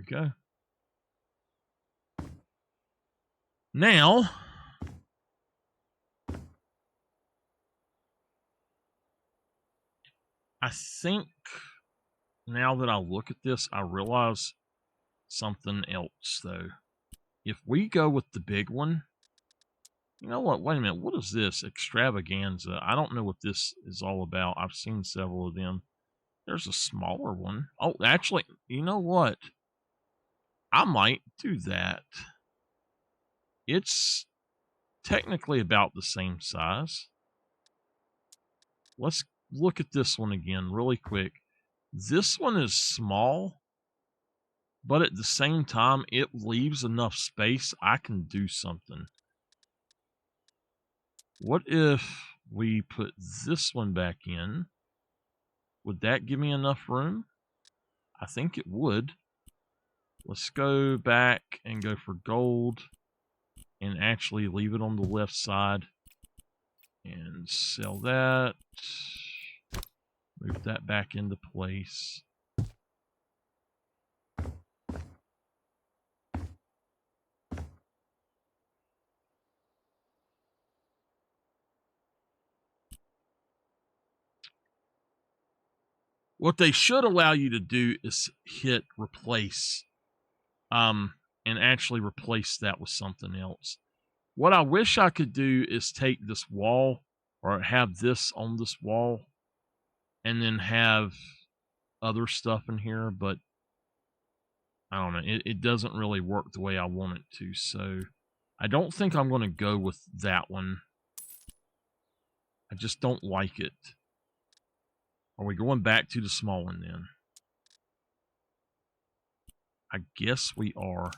go. Now, I think now that I look at this, I realize something else, though. If we go with the big one, you know what? Wait a minute. What is this? Extravaganza. I don't know what this is all about. I've seen several of them. There's a smaller one. Oh, actually, you know what? I might do that. It's technically about the same size. Let's look at this one again really quick. This one is small, but at the same time, it leaves enough space I can do something. What if we put this one back in? Would that give me enough room? I think it would. Let's go back and go for gold and actually leave it on the left side and sell that. Move that back into place. What they should allow you to do is hit replace, and actually replace that with something else. What I wish I could do is take this wall, or have this on this wall, and then have other stuff in here, but I don't know. It doesn't really work the way I want it to, so I don't think I'm going to go with that one. I just don't like it. Are we going back to the small one then? I guess we are.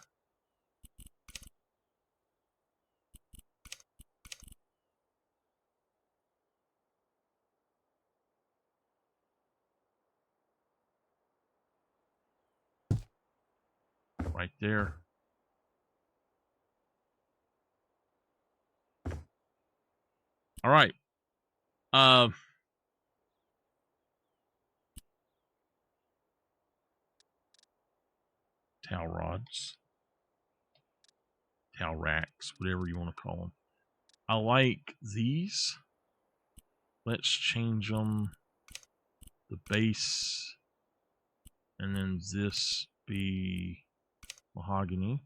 Right there. All right. Towel rods. Towel racks, whatever you want to call them. I like these. Let's change them. The base. And then this be mahogany.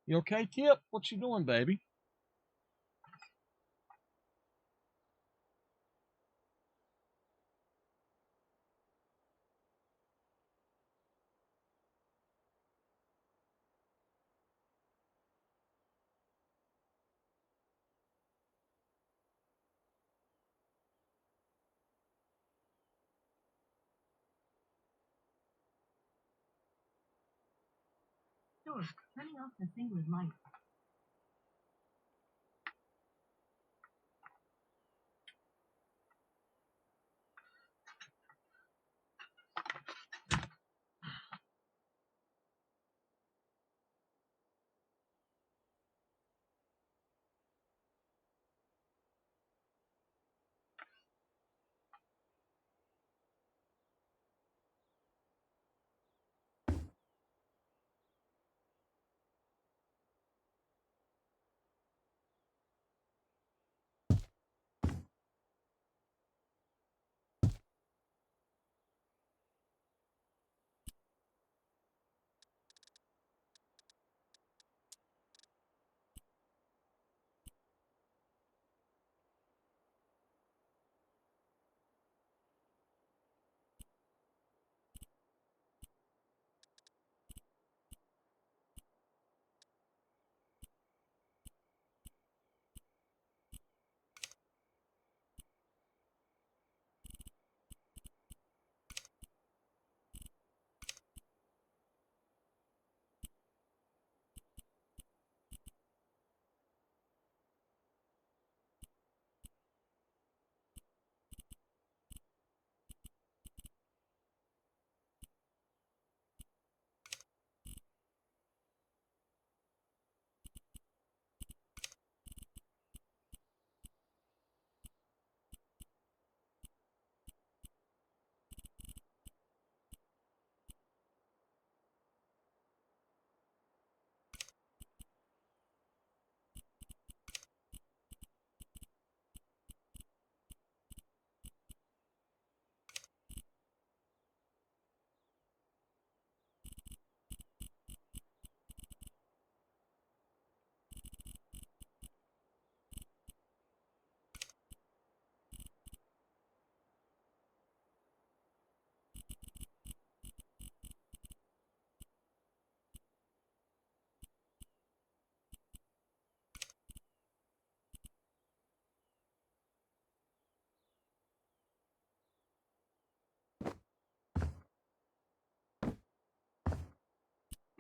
You okay, Kip? What you doing, baby? Sure, turning off the single light.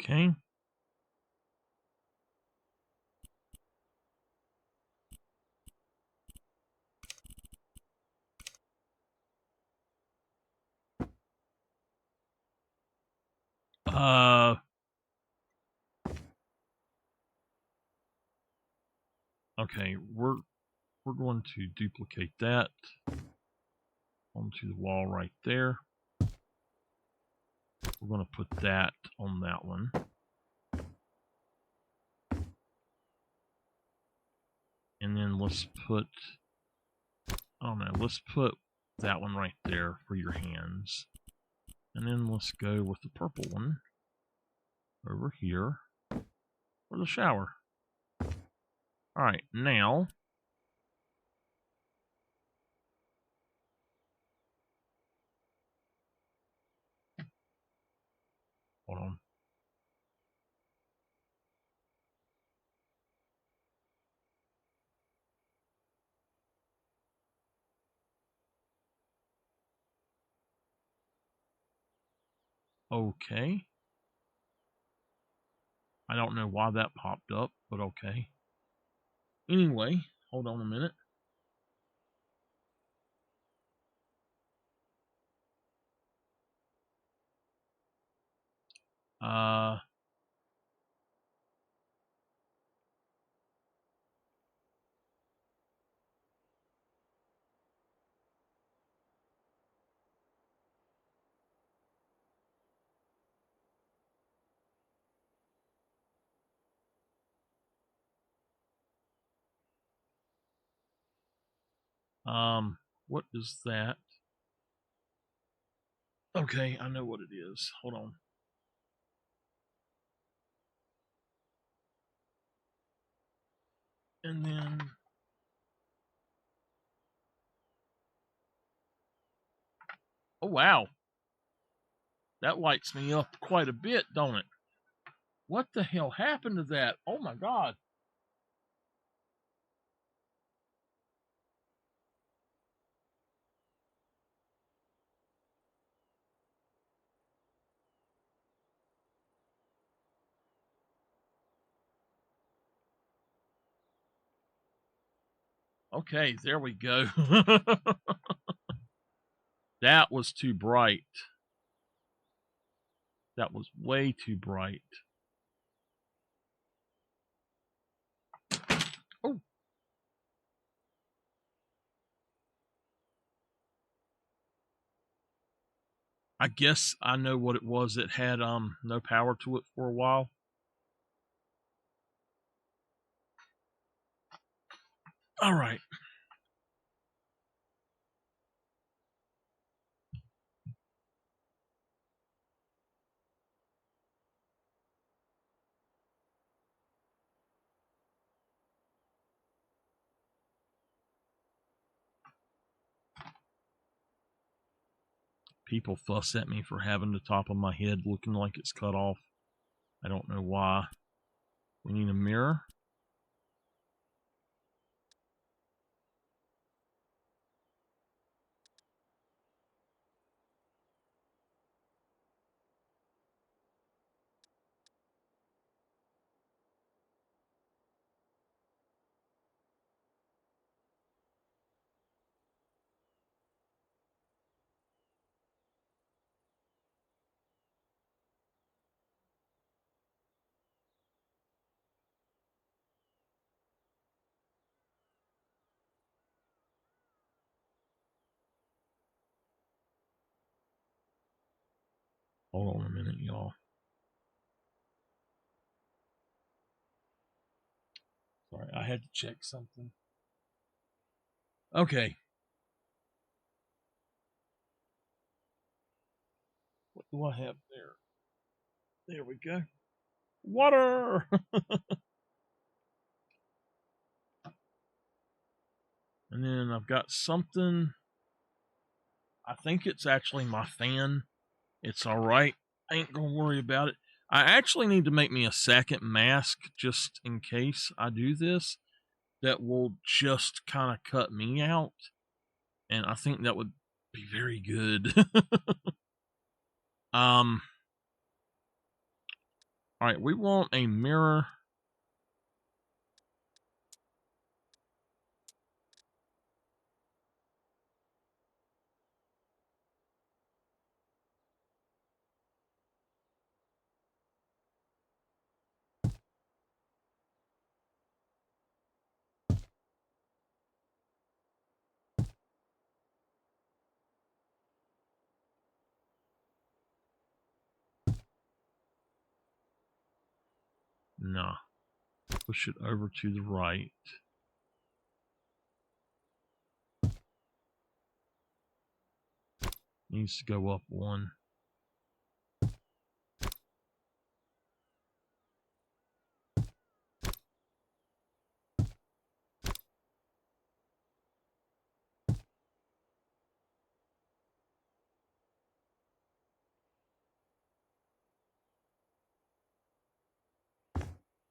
Okay. Okay, we're going to duplicate that onto the wall right there. We're going to put that on that one. And then let's put, I don't know, let's put that one right there for your hands. And then let's go with the purple one over here for the shower. All right, now hold on. Okay. I don't know why that popped up, but okay. Anyway, hold on a minute. What is that? Okay, I know what it is. Hold on. And then oh wow. That lights me up quite a bit, don't it? What the hell happened to that? Oh my god. Okay, there we go. That was too bright. That was way too bright. Oh. I guess I know what it was. It had no power to it for a while. All right. People fuss at me for having the top of my head looking like it's cut off. I don't know why. We need a mirror. Hold on a minute, y'all. Sorry, I had to check something. Okay. What do I have there? There we go. Water! And then I've got something. I think it's actually my fan. It's all right. I ain't gonna worry about it. I actually need to make me a second mask just in case I do this. That will just kind of cut me out. And I think that would be very good. um All right, we want a mirror. No. Push it over to the right. Needs to go up one.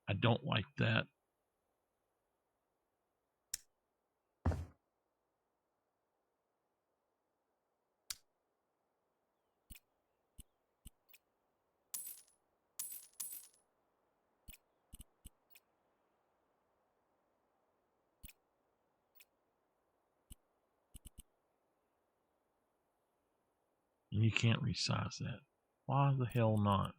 I don't like that. And you can't resize that. Why the hell not?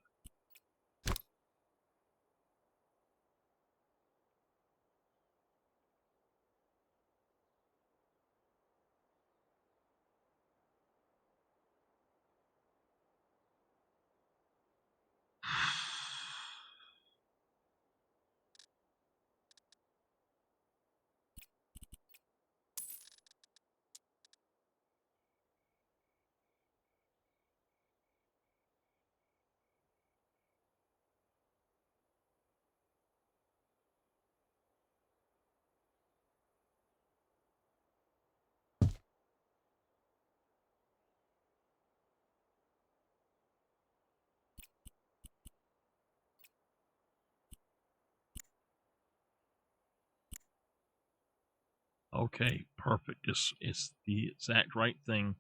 Okay, perfect. It's the exact right thing.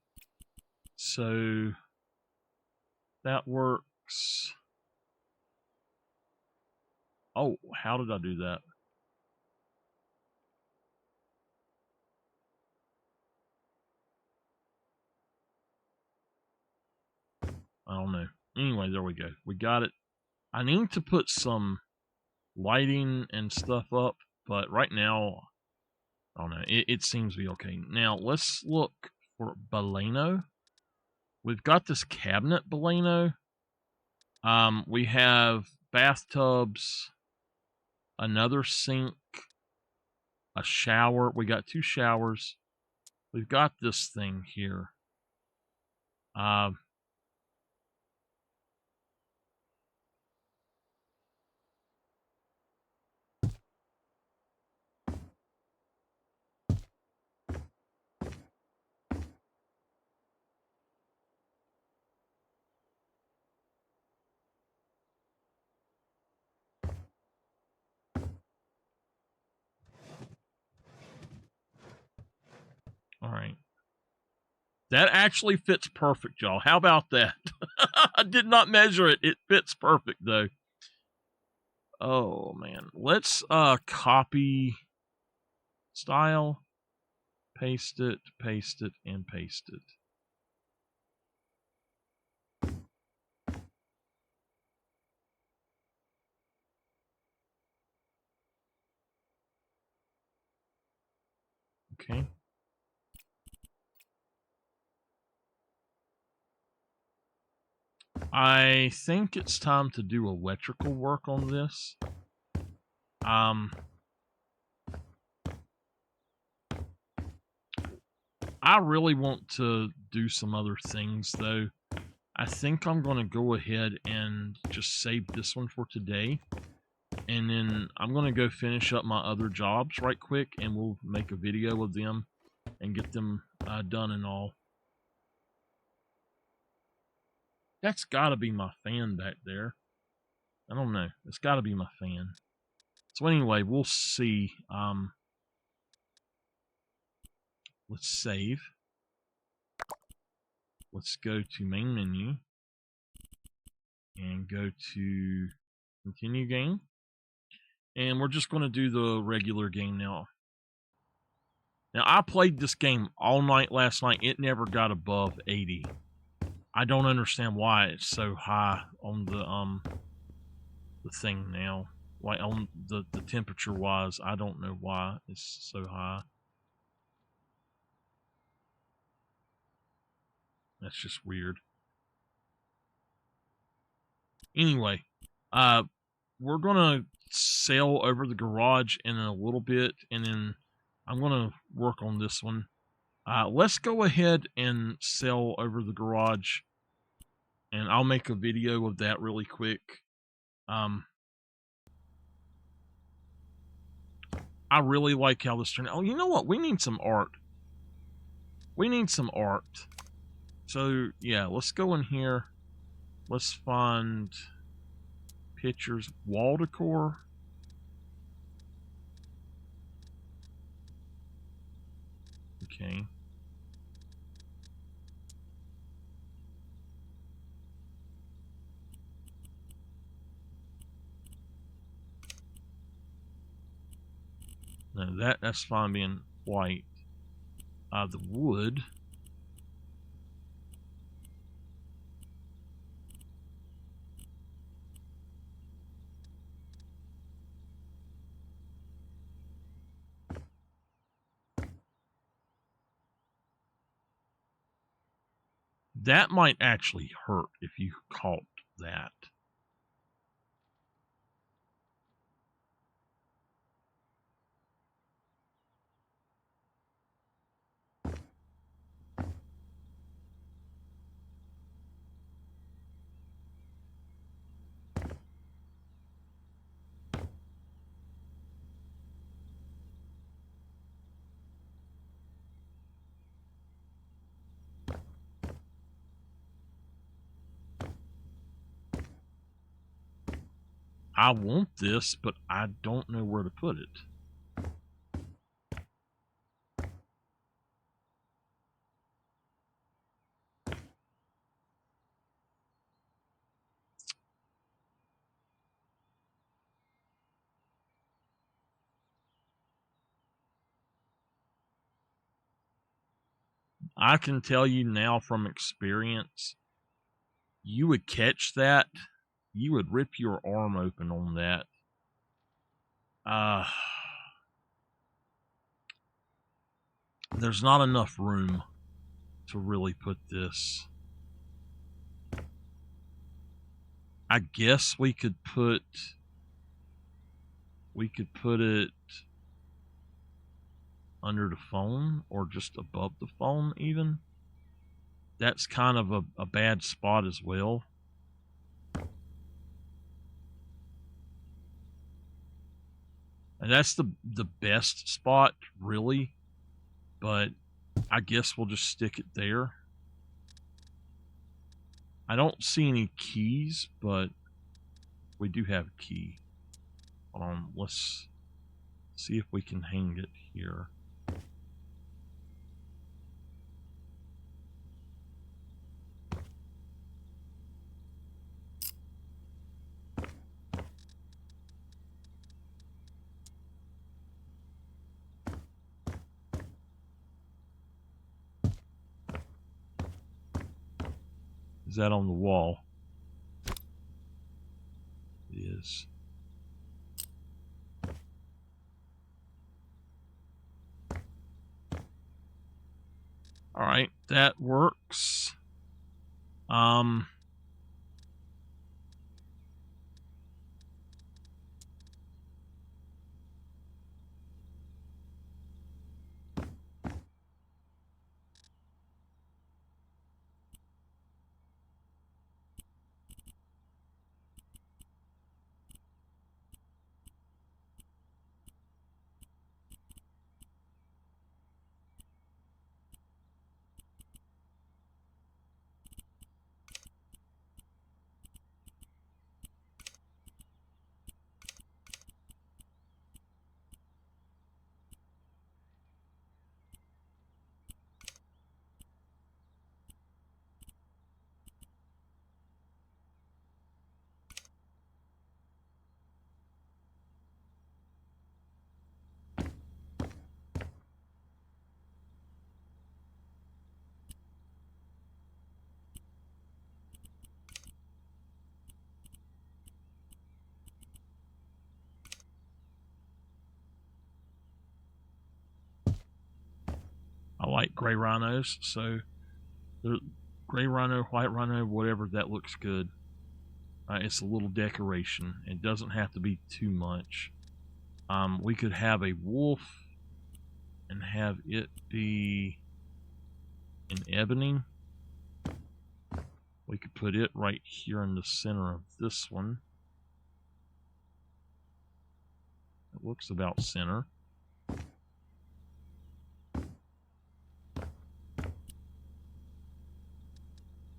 So that works. Oh, how did I do that? I don't know. Anyway, there we go. We got it. I need to put some lighting and stuff up, but right now, I don't know. It seems to be okay. Now, let's look for Baleno. We've got this cabinet Baleno. We have bathtubs, another sink, a shower. We got 2 showers. We've got this thing here. All right. That actually fits perfect, y'all. How about that? I did not measure it. It fits perfect, though. Oh, man. Let's copy style, paste it, and paste it. Okay. I think it's time to do electrical work on this. I really want to do some other things, though. I think I'm going to go ahead and just save this one for today. And then I'm going to go finish up my other jobs right quick, and we'll make a video of them and get them done and all. That's got to be my fan back there. I don't know. It's got to be my fan. So anyway, we'll see. Let's save. Let's go to main menu and go to Continue game. And we're just going to do the regular game now. Now, I played this game all night last night. It never got above 80. I don't understand why it's so high on the thing now. Like on the temperature wise, I don't know why it's so high. That's just weird. Anyway, we're gonna sail over the garage in a little bit, and then I'm gonna work on this one. Let's go ahead and sail over the garage, and I'll make a video of that really quick. I really like how this turned out. Oh, you know what? We need some art. We need some art. So, yeah, let's go in here. Let's find pictures. Wall decor. Okay. No, that's fine being white. The wood. That might actually hurt if you caught that. I want this, but I don't know where to put it. I can tell you now from experience, you would catch that, you would rip your arm open on that. There's not enough room to really put this. I guess we could put it under the phone or just above the phone even. That's kind of a bad spot as well. And that's the best spot, really. But I guess we'll just stick it there. I don't see any keys, but we do have a key. Let's see if we can hang it here. Is that on the wall? It is. All right, that works. I like gray rhinos, so the gray rhino, white rhino, whatever, that looks good. It's a little decoration. It doesn't have to be too much. We could have a wolf and have it be an ebony. We could put it right here in the center of this one. It looks about center.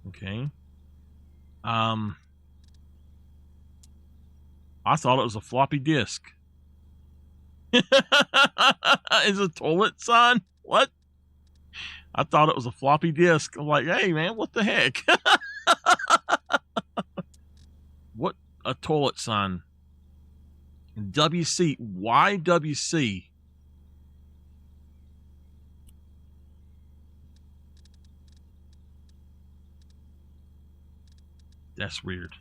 Okay. I thought it was a floppy disk. Is a toilet sign? What? I thought it was a floppy disk. I'm like, hey man, what the heck? What a toilet sign. WC. Why WC? That's weird.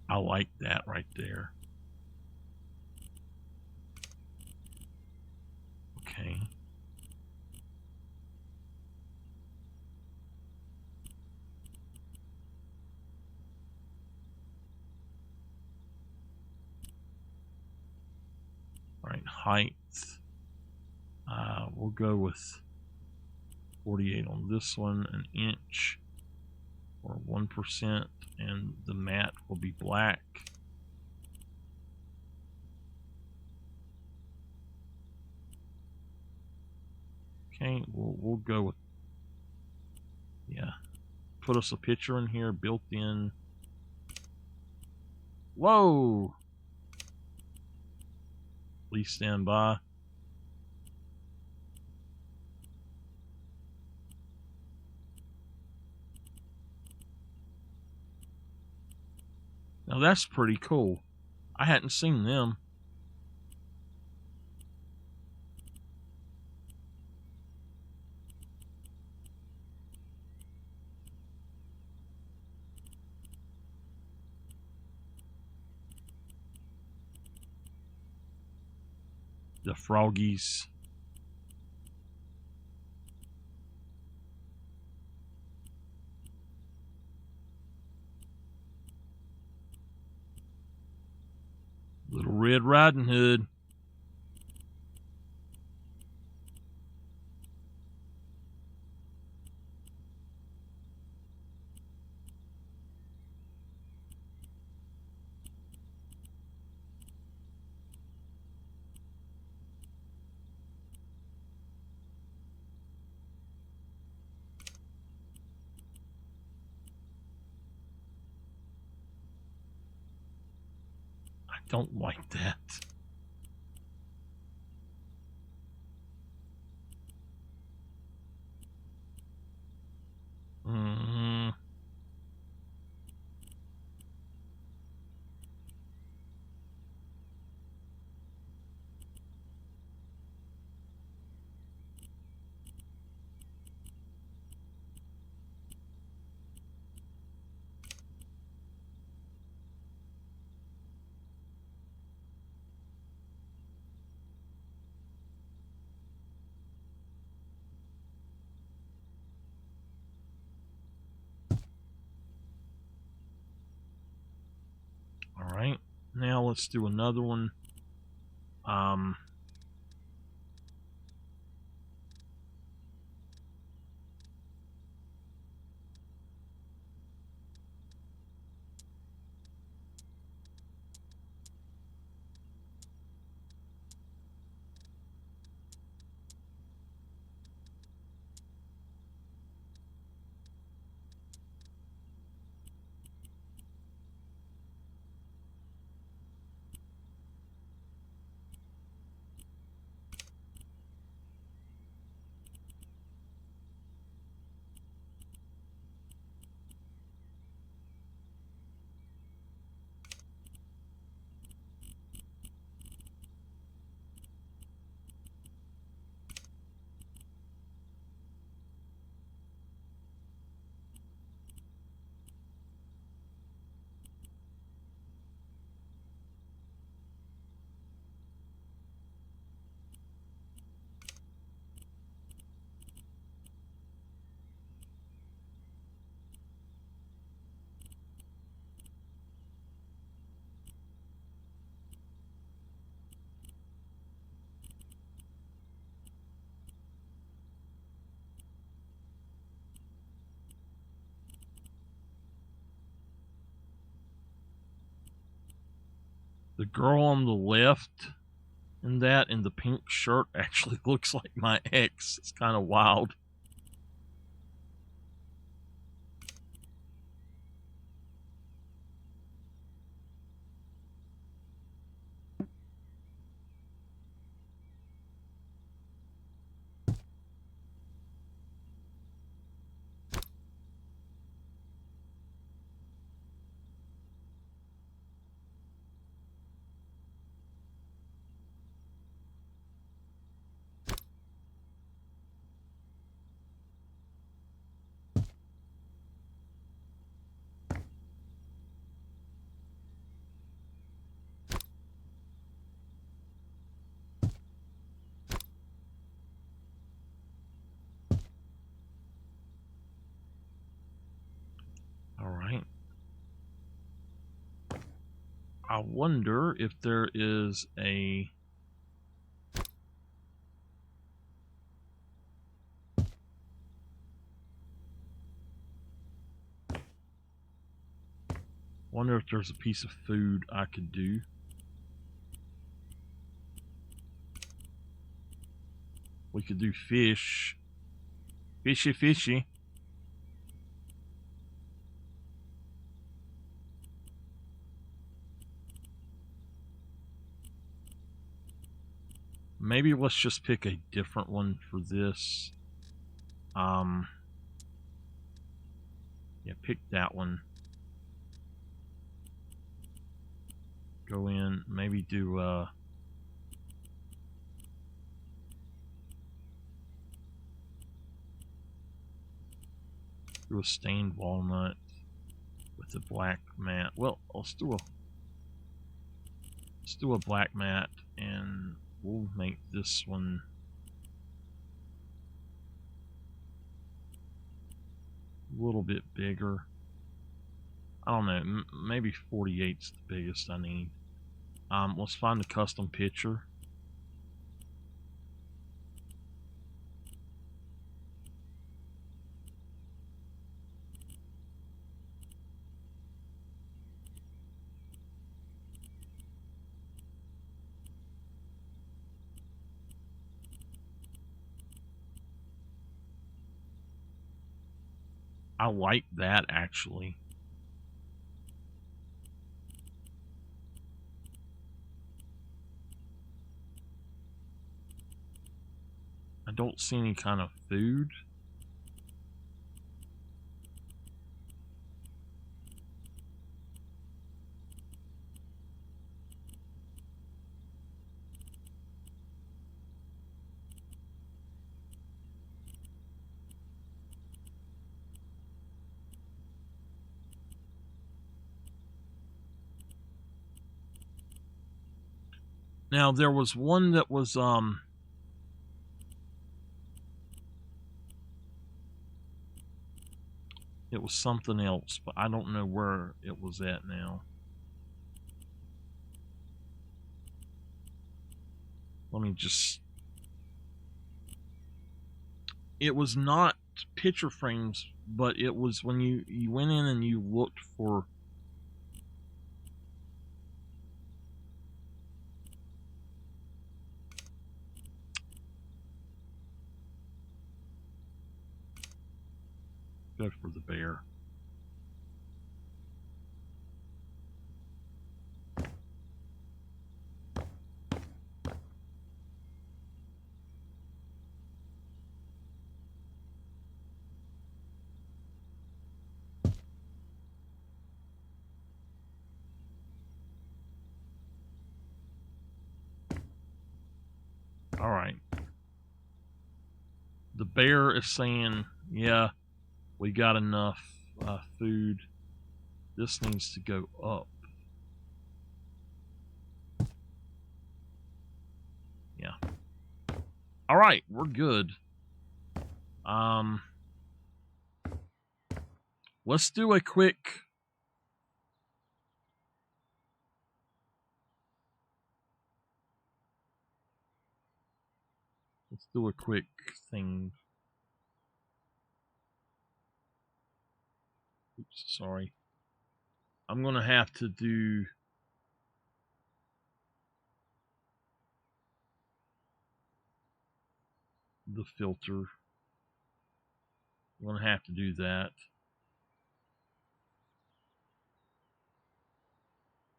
I like that right there. Okay. All right, height. We'll go with 48 on this one, an inch or 1%, and the mat will be black. Okay, we'll go with, yeah. Put us a picture in here, built in. Whoa! Please stand by. Now that's pretty cool. I hadn't seen them. The froggies. Little Red Riding Hood. I don't like that. All right, now let's do another one. The girl on the left in the pink shirt actually looks like my ex. It's kind of wild. All right. I wonder if there is a... Wonder if there's a piece of food I could do. We could do fish. Fishy, fishy. Maybe let's just pick a different one for this. Yeah, pick that one. Go in, maybe do a stained walnut with a black mat. Well, let's do a black mat, and we'll make this one a little bit bigger. I don't know, maybe 48's the biggest I need. Let's find a custom picture. I like that, actually. I don't see any kind of food. Now, there was one that was, it was something else, but I don't know where it was at now. Let me just... It was not picture frames, but it was when you went in and you looked for... Go for the bear. All right. The bear is saying, yeah, we got enough food. This needs to go up. Yeah. All right, we're good. Let's do a quick... Let's do a quick thing. Oops, sorry. I'm going to have to do... the filter. I'm going to have to do that.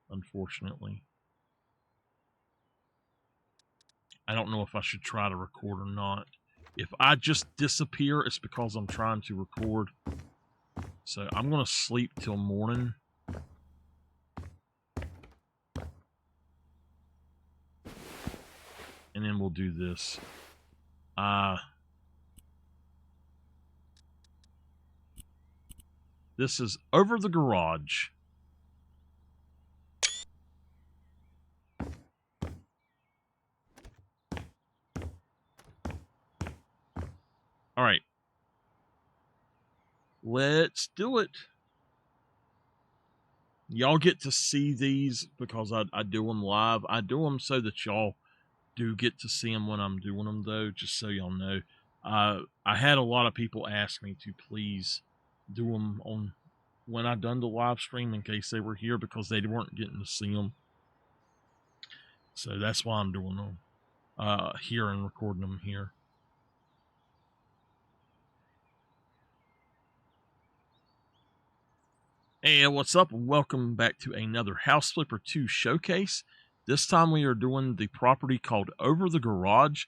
Unfortunately. I don't know if I should try to record or not. If I just disappear, it's because I'm trying to record. So I'm going to sleep till morning. And then we'll do this. This is Over the Garage. All right. Let's do it. Y'all get to see these because I do them live. I do them so that y'all do get to see them when I'm doing them, though, just so y'all know. I had a lot of people ask me to please do them on when I done the live stream in case they were here because they weren't getting to see them. So that's why I'm doing them here and recording them here. Hey, what's up? Welcome back to another House Flipper 2 showcase. This time we are doing the property called Over the Garage,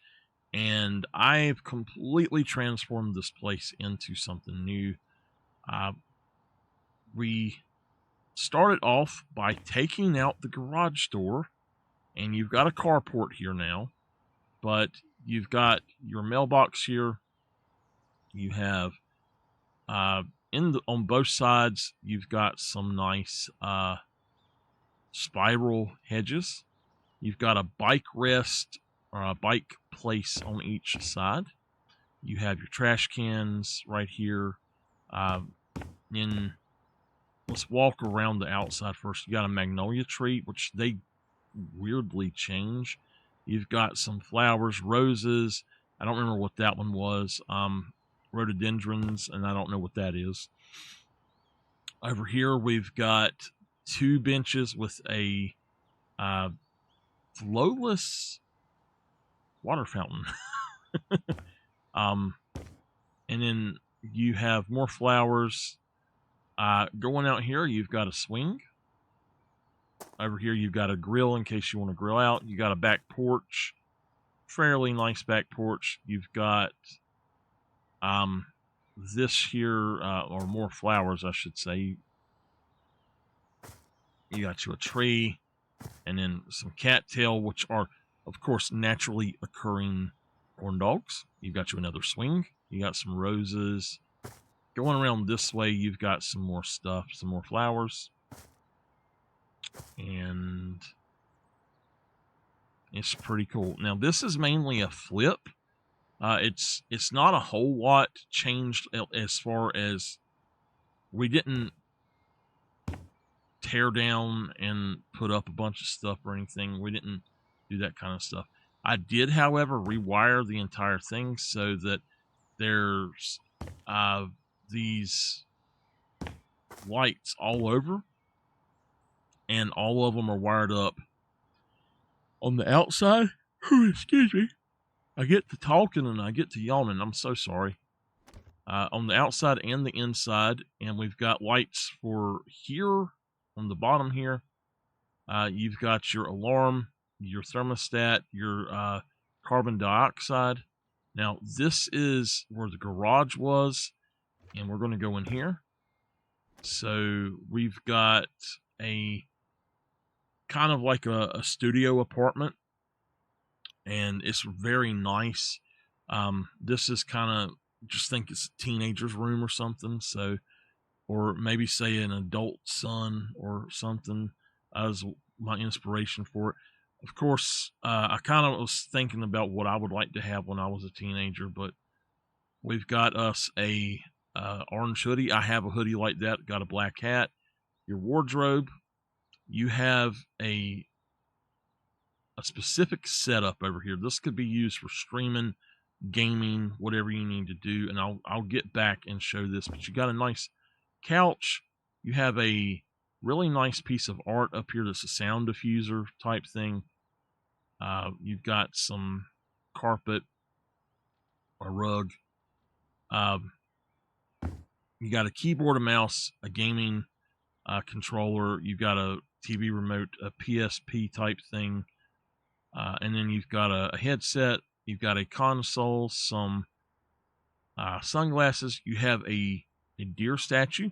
and I've completely transformed this place into something new. We started off by taking out the garage door, and you've got a carport here now, but you've got your mailbox here. You have on both sides, you've got some nice spiral hedges. You've got a bike rest or a bike place on each side. You have your trash cans right here. Then let's walk around the outside first. You got a magnolia tree, which they weirdly change. You've got some flowers, roses. I don't remember what that one was. Rhododendrons, and I don't know what that is. Over here, we've got 2 benches with a flowless water fountain. And then you have more flowers. Going out here, you've got a swing. Over here, you've got a grill in case you want to grill out. You got a back porch, fairly nice back porch. You've got this here, or more flowers, I should say. You got you a tree, and then some cattail, which are, of course, naturally occurring corn dogs. You've got you another swing. You got some roses. Going around this way, you've got some more stuff, some more flowers. And it's pretty cool. Now, this is mainly a flip. It's not a whole lot changed as far as we didn't tear down and put up a bunch of stuff or anything. We didn't do that kind of stuff. I did, however, rewire the entire thing so that there's these lights all over, and all of them are wired up on the outside. Excuse me. I get to talking and I get to yawning. I'm so sorry. On the outside and the inside, and we've got lights for here on the bottom here. You've got your alarm, your thermostat, your carbon dioxide. Now, this is where the garage was, and we're going to go in here. So we've got a kind of like a studio apartment, and it's very nice. This is kind of, just think it's a teenager's room or something. So, or maybe say an adult son or something as my inspiration for it. Of course, I kind of was thinking about what I would like to have when I was a teenager, but we've got us a orange hoodie. I have a hoodie like that, got a black hat. Your wardrobe, you have a specific setup over here. This could be used for streaming, gaming, whatever you need to do, and I'll get back and show this. But you got a nice couch. You have a really nice piece of art up here that's a sound diffuser type thing. You've got some carpet. a rug. You got a keyboard, a mouse, a gaming controller. You've got a TV remote, a PSP type thing, and then you've got a headset. You've got a console, some sunglasses. You have a deer statue.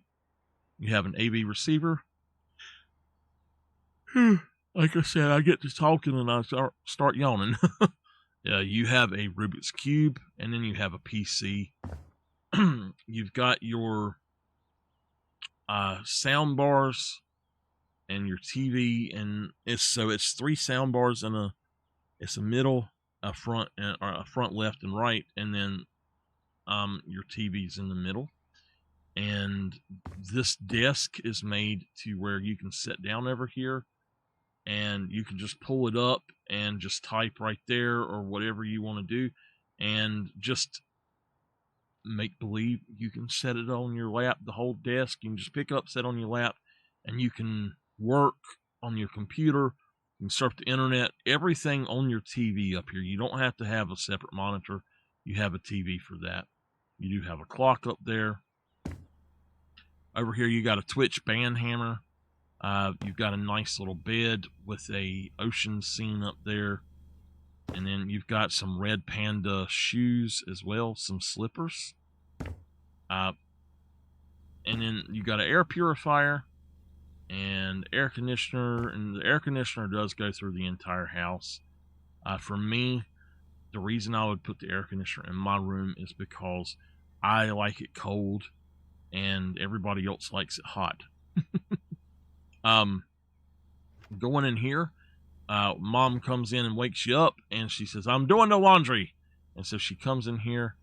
You have an AV receiver. Like I said, I get to talking and I start yawning. You have a Rubik's Cube, and then you have a PC. You've got your sound bars and your TV, and it's 3 sound bars and it's a middle, a front, and or a front, left, and right, and then your TV's in the middle. And this desk is made to where you can sit down over here, and you can just pull it up and just type right there or whatever you want to do, and just make believe you can set it on your lap. The whole desk you can just pick up, set on your lap, and you can work on your computer. You can surf the internet, everything on your TV up here. You don't have to have a separate monitor. You have a TV for that. You do have a clock up there. Over here you got a Twitch band hammer. You've got a nice little bed with a ocean scene up there. And then you've got some Red Panda shoes as well, some slippers. And then you got an air purifier and air conditioner. And the air conditioner does go through the entire house. For me, the reason I would put the air conditioner in my room is because I like it cold and everybody else likes it hot. Going in here, Mom comes in and wakes you up, and she says, "I'm doing the laundry." And so she comes in here,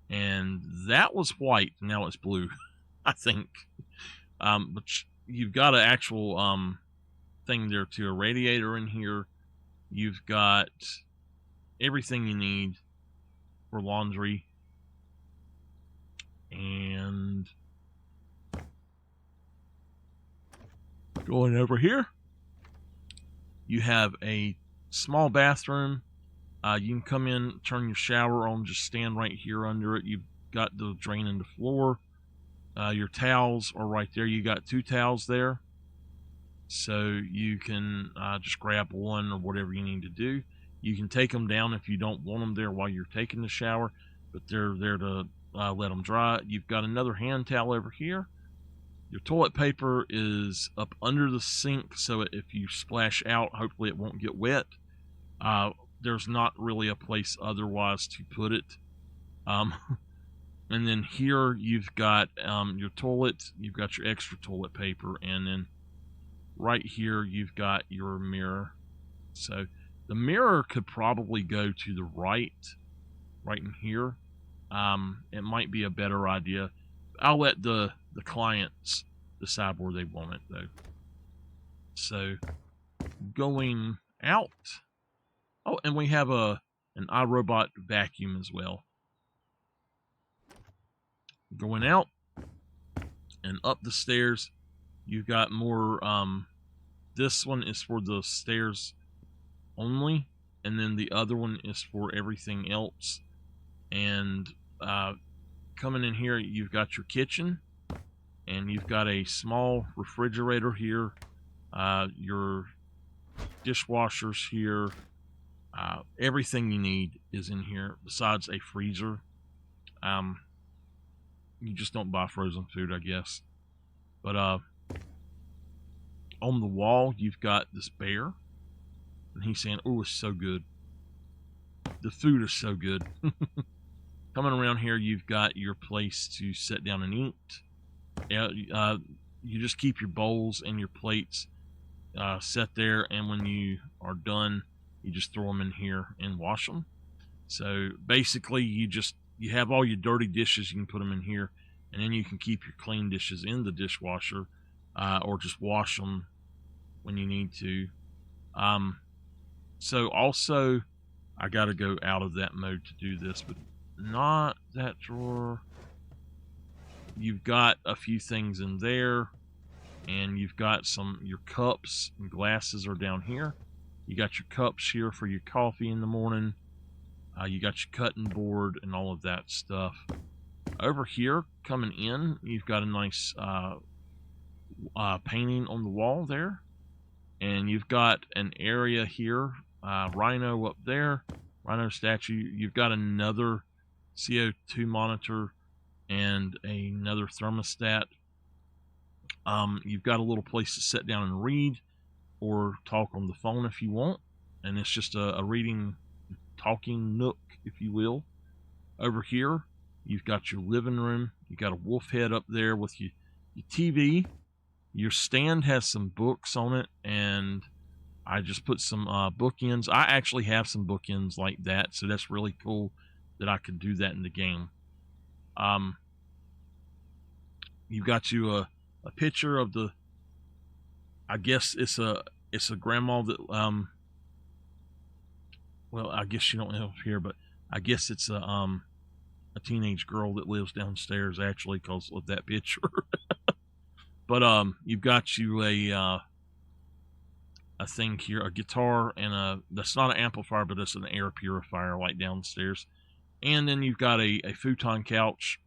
and that was white, now it's blue, I think. But you've got an actual thing there too, a radiator in here. You've got everything you need for laundry. And going over here, you have a small bathroom. You can come in, turn your shower on, just stand right here under it. You've got the drain in the floor. Your towels are right there. You got 2 towels there. So you can just grab one or whatever you need to do. You can take them down if you don't want them there while you're taking the shower, but they're there to let them dry. You've got another hand towel over here. Your toilet paper is up under the sink, so if you splash out, hopefully it won't get wet. There's not really a place otherwise to put it. And then here you've got your toilet, you've got your extra toilet paper, and then right here you've got your mirror. So the mirror could probably go to the right in here. It might be a better idea. I'll let the clients decide where they want it though. So going out. Oh, and we have an iRobot vacuum as well. Going out and up the stairs, you've got more. This one is for the stairs only, and then the other one is for everything else. And coming in here, you've got your kitchen, and you've got a small refrigerator here, your dishwashers here. Everything you need is in here besides a freezer. You just don't buy frozen food, I guess. But on the wall, you've got this bear, and he's saying, "Oh, it's so good. The food is so good." Coming around here, you've got your place to sit down and eat. You just keep your bowls and your plates set there, and when you are done, you just throw them in here and wash them. So basically, you have all your dirty dishes, you can put them in here, and then you can keep your clean dishes in the dishwasher, or just wash them when you need to. So also, I got to go out of that mode to do this, but not that drawer. You've got a few things in there, and you've got your cups and glasses are down here. You got your cups here for your coffee in the morning. You got your cutting board and all of that stuff. Over here, coming in, you've got a nice painting on the wall there. And you've got an area here, rhino up there, rhino statue. You've got another CO2 monitor and another thermostat. You've got a little place to sit down and read or talk on the phone if you want. And it's just a reading, talking nook, if you will. Over here, you've got your living room. You've got a wolf head up there with your TV. Your stand has some books on it, and I just put some bookends. I actually have some bookends like that, so that's really cool that I could do that in the game. You've got you a picture of the, I guess it's a grandma that well, I guess you don't have here, but I guess it's a teenage girl that lives downstairs actually because of that picture. But you've got you a thing here, a guitar, and that's not an amplifier, but it's an air purifier like downstairs. And then you've got a futon couch,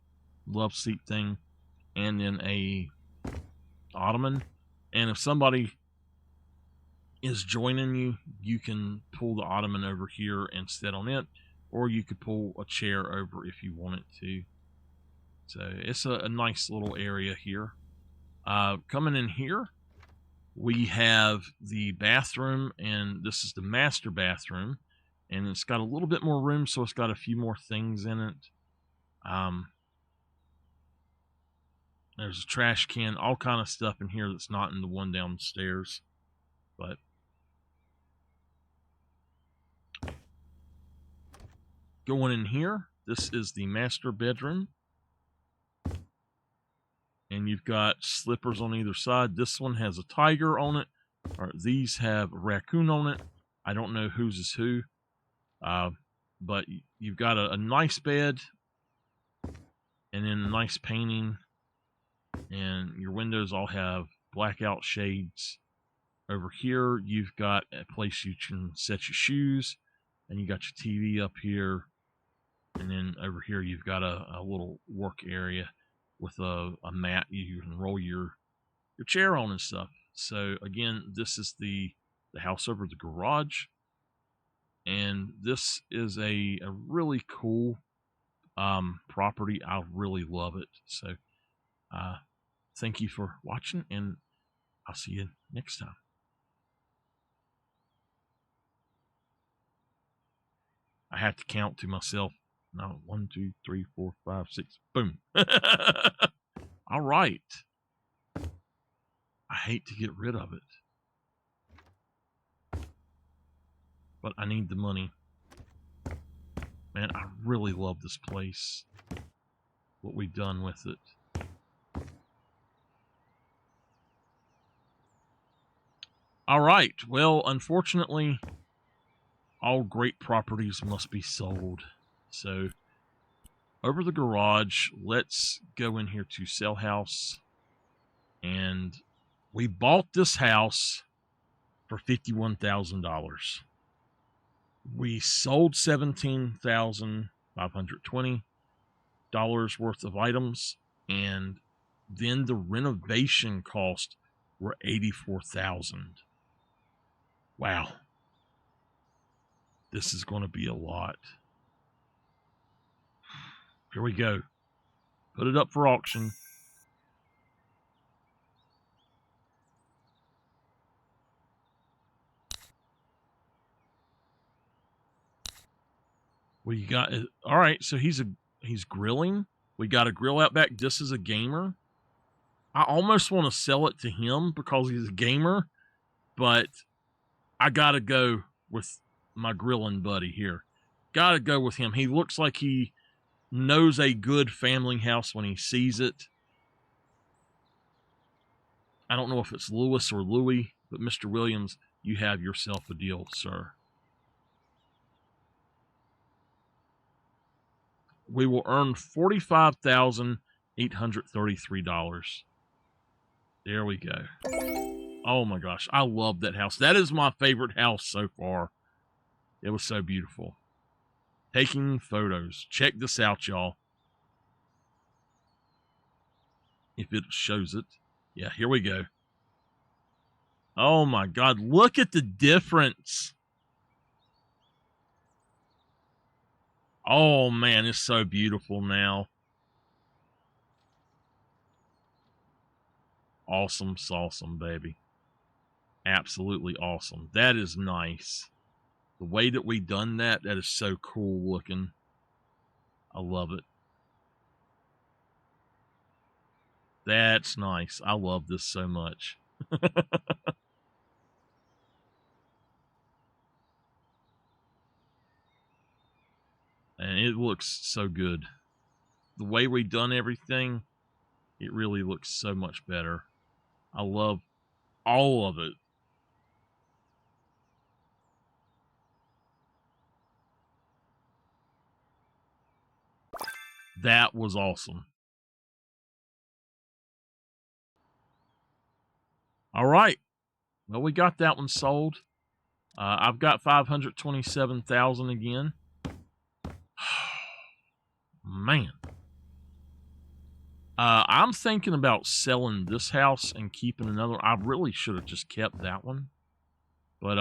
love seat thing, and then a ottoman. And if somebody is joining you, you can pull the ottoman over here and sit on it, or you could pull a chair over if you wanted to. So it's a nice little area here. Coming in here, we have the bathroom, and this is the master bathroom, and it's got a little bit more room, so it's got a few more things in it. There's a trash can, all kind of stuff in here that's not in the one downstairs. But going in here, this is the master bedroom. And you've got slippers on either side. This one has a tiger on it. Or these have a raccoon on it. I don't know whose is who. But you've got a nice bed. And then a nice painting. And your windows all have blackout shades. Over here, you've got a place you can set your shoes. And you got your TV up here. And then over here, you've got a little work area with a mat you can roll your chair on and stuff. So again, this is the house over the garage, and this is a really cool property. I really love it. So thank you for watching, and I'll see you next time. I have to count to myself. No, 1, 2, 3, 4, 5, 6. Boom. All right. I hate to get rid of it, but I need the money. Man, I really love this place. What we've done with it. All right. Well, unfortunately, all great properties must be sold. So, over the garage, let's go in here to sell house. And we bought this house for $51,000. We sold $17,520 worth of items, and then the renovation cost were $84,000. Wow. This is going to be a lot. Here we go. Put it up for auction. We got, all right, so he's grilling. We got a grill out back. This is a gamer. I almost want to sell it to him because he's a gamer, but I got to go with my grilling buddy here. Got to go with him. He looks like he knows a good family house when he sees it. I don't know if it's Lewis or Louie, but Mr. Williams, you have yourself a deal, sir. We will earn $45,833. There we go. Oh my gosh, I love that house. That is my favorite house so far. It was so beautiful. Taking photos. Check this out, y'all. If it shows it. Yeah, here we go. Oh my God, look at the difference. Oh man, it's so beautiful now. Awesome sauceum, baby. Absolutely awesome. That is nice. The way that we done that, that is so cool looking. I love it. That's nice. I love this so much. And it looks so good. The way we done everything, it really looks so much better. I love all of it. That was awesome. All right. Well, we got that one sold. I've got 527,000 again. Man. I'm thinking about selling this house and keeping another. I really should have just kept that one. But,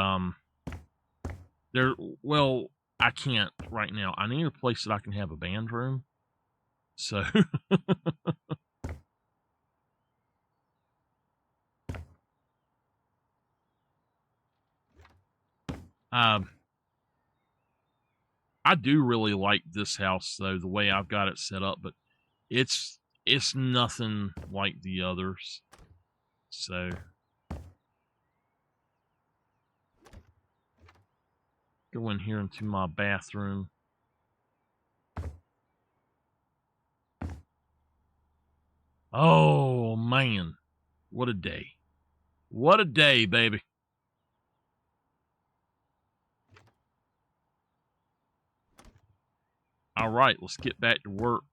well, I can't right now. I need a place that I can have a band room. So, I do really like this house though, the way I've got it set up, but it's nothing like the others. So go in here into my bathroom. Oh man, what a day. What a day, baby. All right, let's get back to work.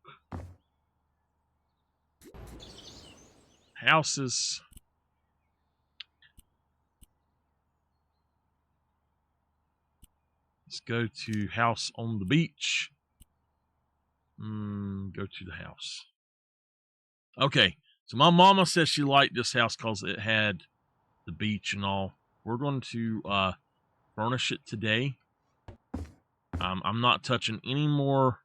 Houses. Let's go to house on the beach. Go to the house. Okay, so my mama said she liked this house because it had the beach and all. We're going to furnish it today. I'm not touching any more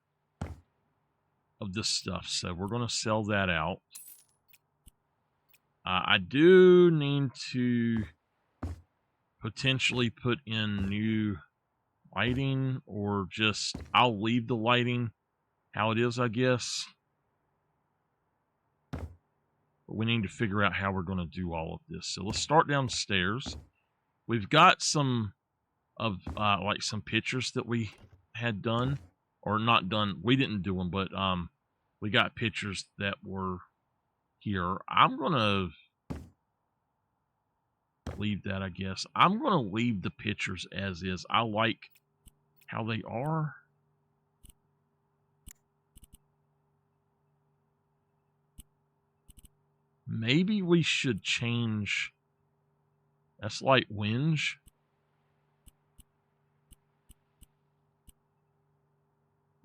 of this stuff, so we're going to sell that out. I do need to potentially put in new lighting, or just I'll leave the lighting how it is, I guess. But we need to figure out how we're going to do all of this. So let's start downstairs. We've got some of like some pictures that we had done, or not done. We didn't do them, but we got pictures that were here. I'm gonna leave that, I guess. I'm gonna leave the pictures as is. I like how they are. Maybe we should change. That's light whinge.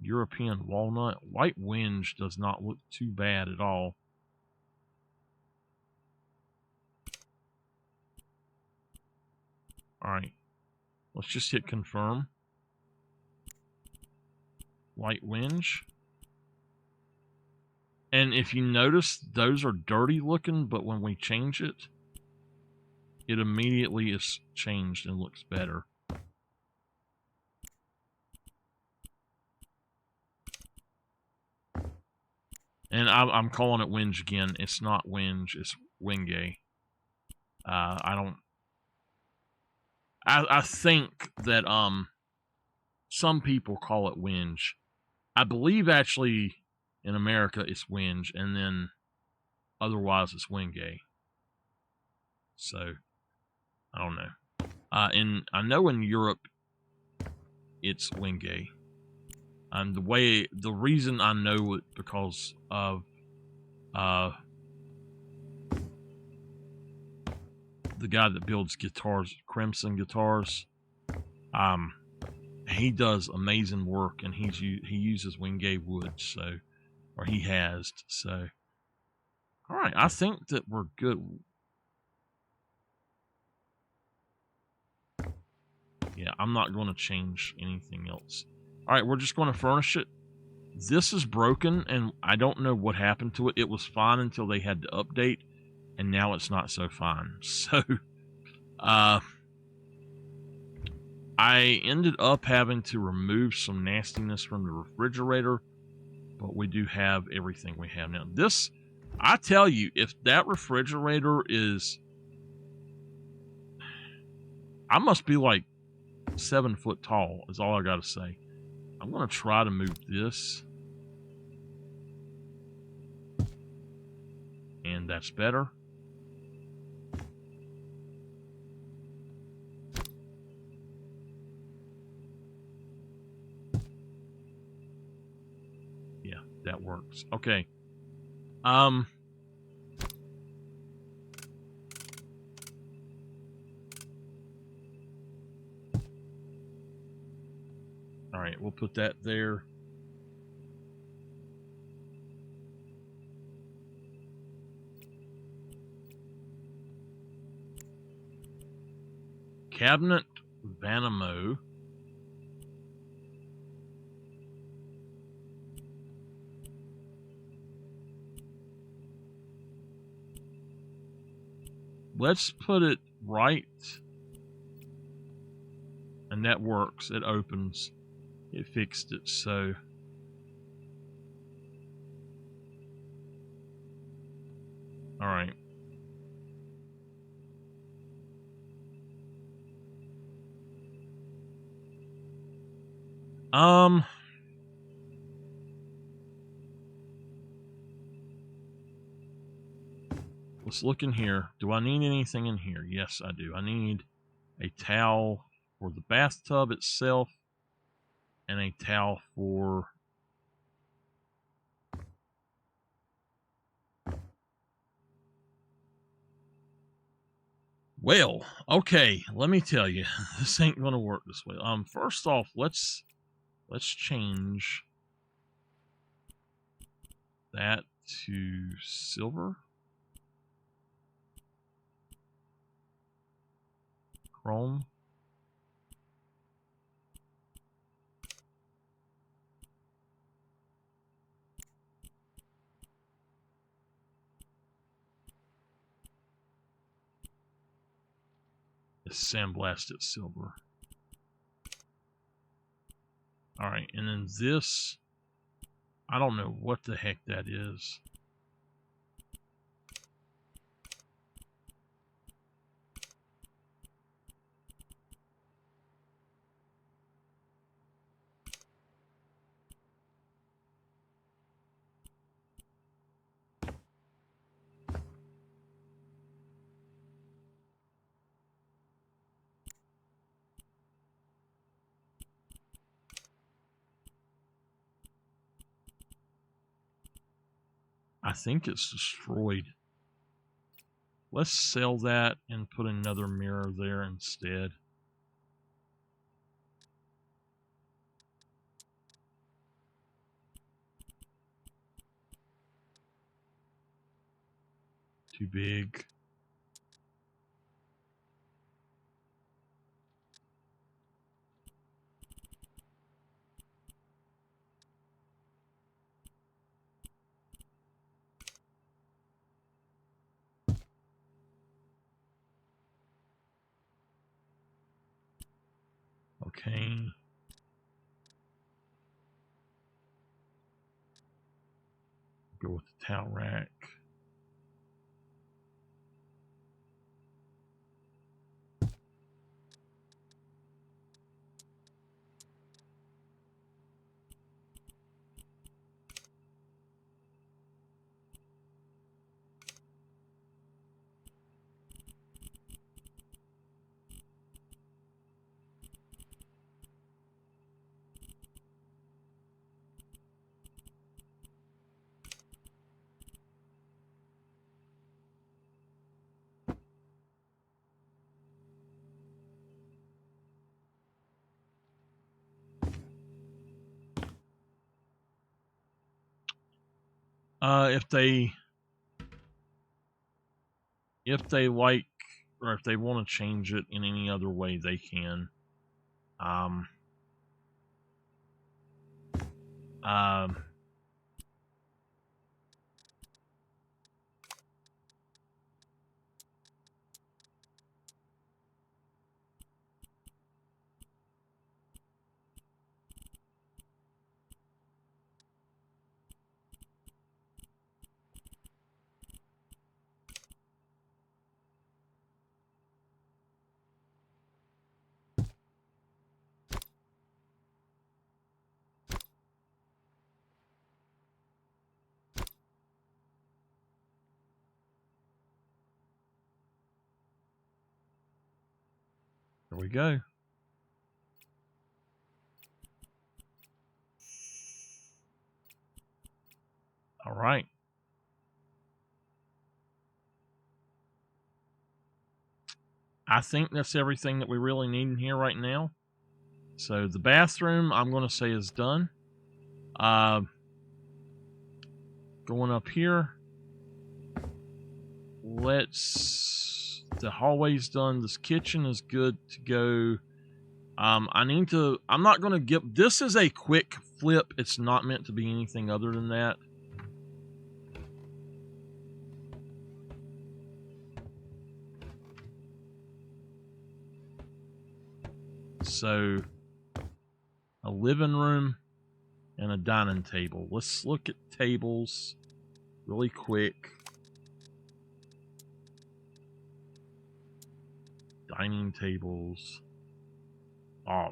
European walnut. White whinge does not look too bad at all. Alright. Let's just hit confirm. White whinge. And if you notice, those are dirty looking, but when we change it, it immediately is changed and looks better. And I'm calling it whinge again. It's not whinge, it's wingay. I think that some people call it whinge. I believe actually in America it's whinge, and then otherwise it's wingay. So I don't know. I know in Europe it's wingay. And the reason I know it because of the guy that builds guitars, Crimson Guitars. he does amazing work, and he uses Wingate wood, so, or he has, so. All right, I think that we're good. Yeah, I'm not going to change anything else. All right, we're just going to furnish it. This is broken, and I don't know what happened to it. It was fine until they had to update, and now it's not so fine. So, I ended up having to remove some nastiness from the refrigerator, but we do have everything we have now. This, I tell you, if that refrigerator is, I must be like 7 foot tall, is all I got to say. I'm going to try to move this. And that's better. Yeah, that works. Okay. All right, we'll put that there. Cabinet Vanamo. Let's put it right. And that works. It opens. It fixed it, so. All right. Let's look in here. Do I need anything in here? Yes, I do. I need a towel for the bathtub itself and a towel for well, okay, let me tell you, this ain't gonna work this way. First off, let's change that to silver. Chrome. It's sandblasted silver. Alright, and then this, I don't know what the heck that is. I think it's destroyed. Let's sell that and put another mirror there instead. Too big. Okay. Go with the towel rack. If they like, or if they want to change it in any other way, they can. Um, um, there we go. All right. I think that's everything that we really need in here right now. So the bathroom, I'm going to say, is done. Going up here. The hallway's done. This kitchen is good to go. I'm not going to get, this is a quick flip. It's not meant to be anything other than that. So, a living room and a dining table. Let's look at tables really quick. Dining tables. Oh.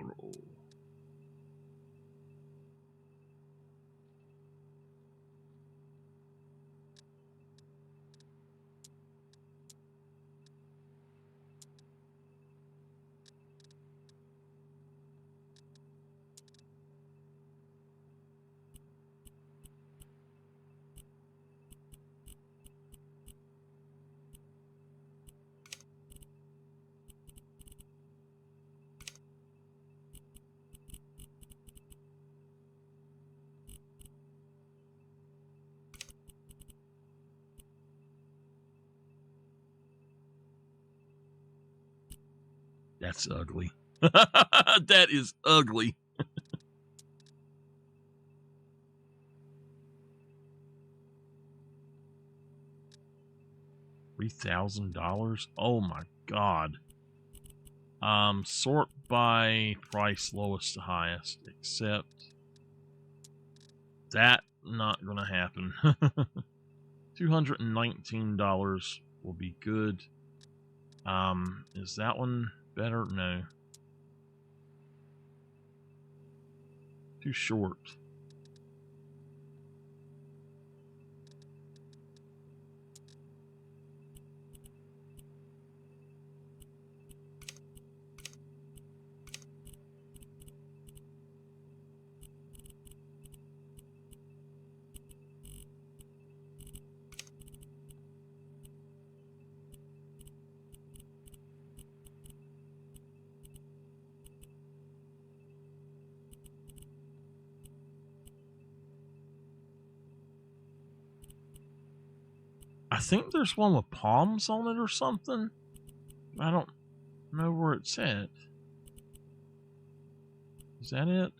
That's ugly. That is ugly. $3,000? Oh my god. Sort by price lowest to highest, except that not gonna happen. $219 will be good. Is that one better? No. Too short. I think there's one with palms on it or something. I don't know where it's at. Is that it?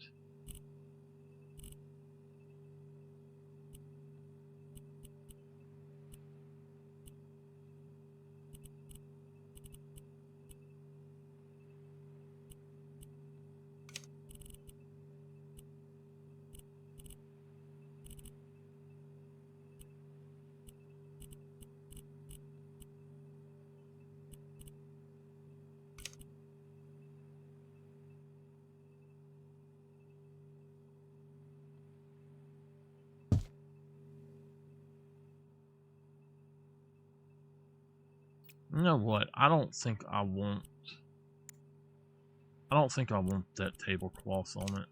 You know what? I don't think I want that tablecloth on it.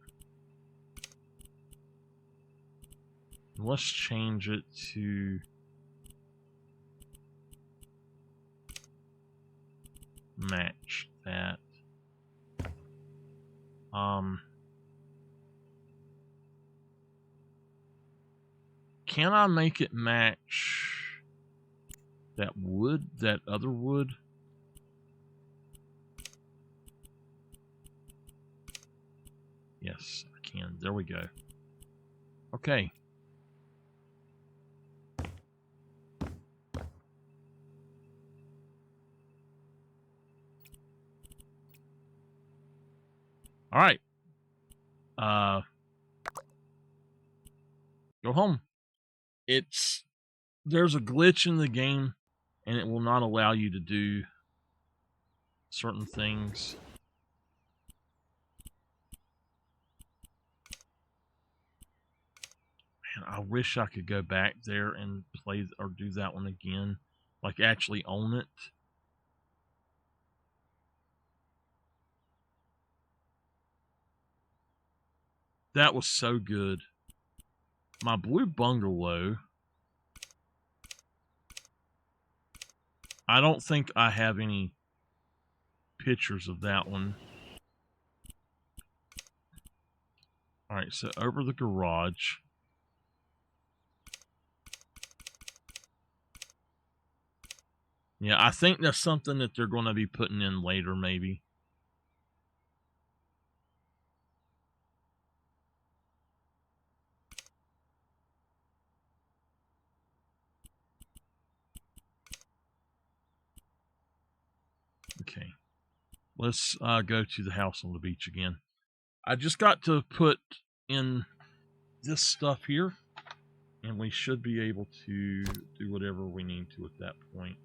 Let's change it to match that. can I make it match that wood, that other wood? Yes, I can. There we go. Okay. All right. Go home. There's a glitch in the game, and it will not allow you to do certain things. Man, I wish I could go back there and play or do that one again, like actually own it. That was so good. My blue bungalow, I don't think I have any pictures of that one. All right, so over the garage. Yeah, I think that's something that they're going to be putting in later, maybe. Okay. Let's go to the house on the beach again. I just got to put in this stuff here, and we should be able to do whatever we need to at that point.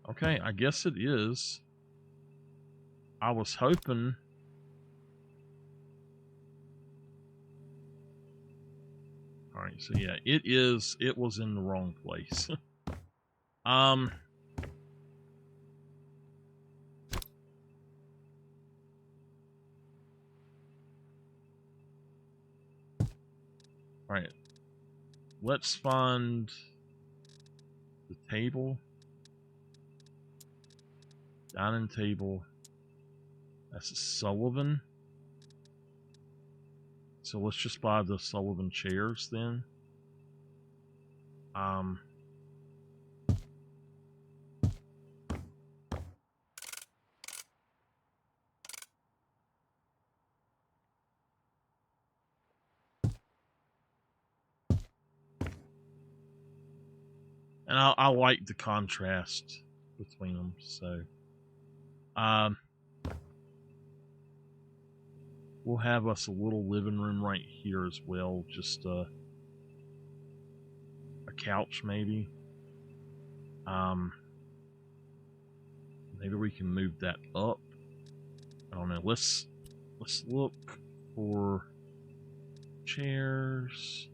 Okay, I guess it is. I was hoping. Alright, so yeah, it is. It was in the wrong place. Alright. Let's find the table. Dining table. That's a Sullivan. So let's just buy the Sullivan chairs then. And I like the contrast between them, so we'll have us a little living room right here as well, just a couch maybe. Maybe we can move that up. I don't know. Let's look for chairs,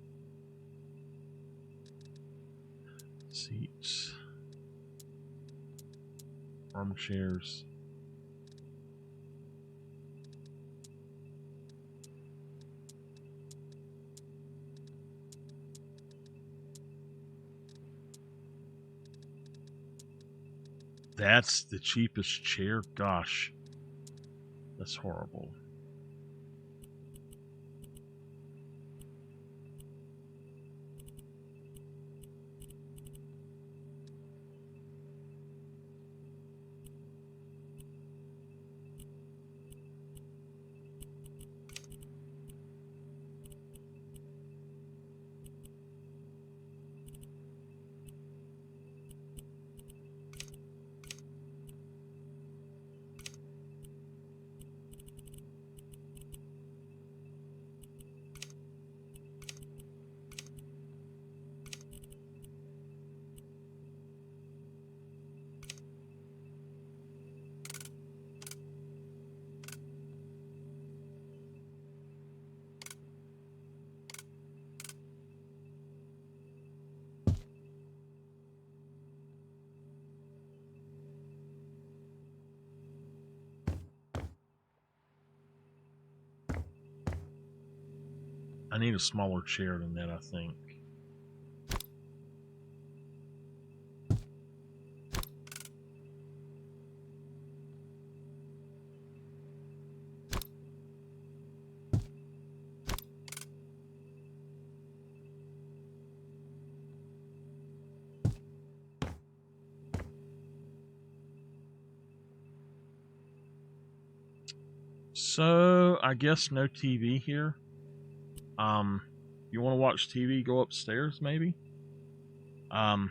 seats, armchairs. That's the cheapest chair? Gosh, that's horrible. I need a smaller chair than that, I think. So, I guess no TV here. You want to watch TV, go upstairs maybe? I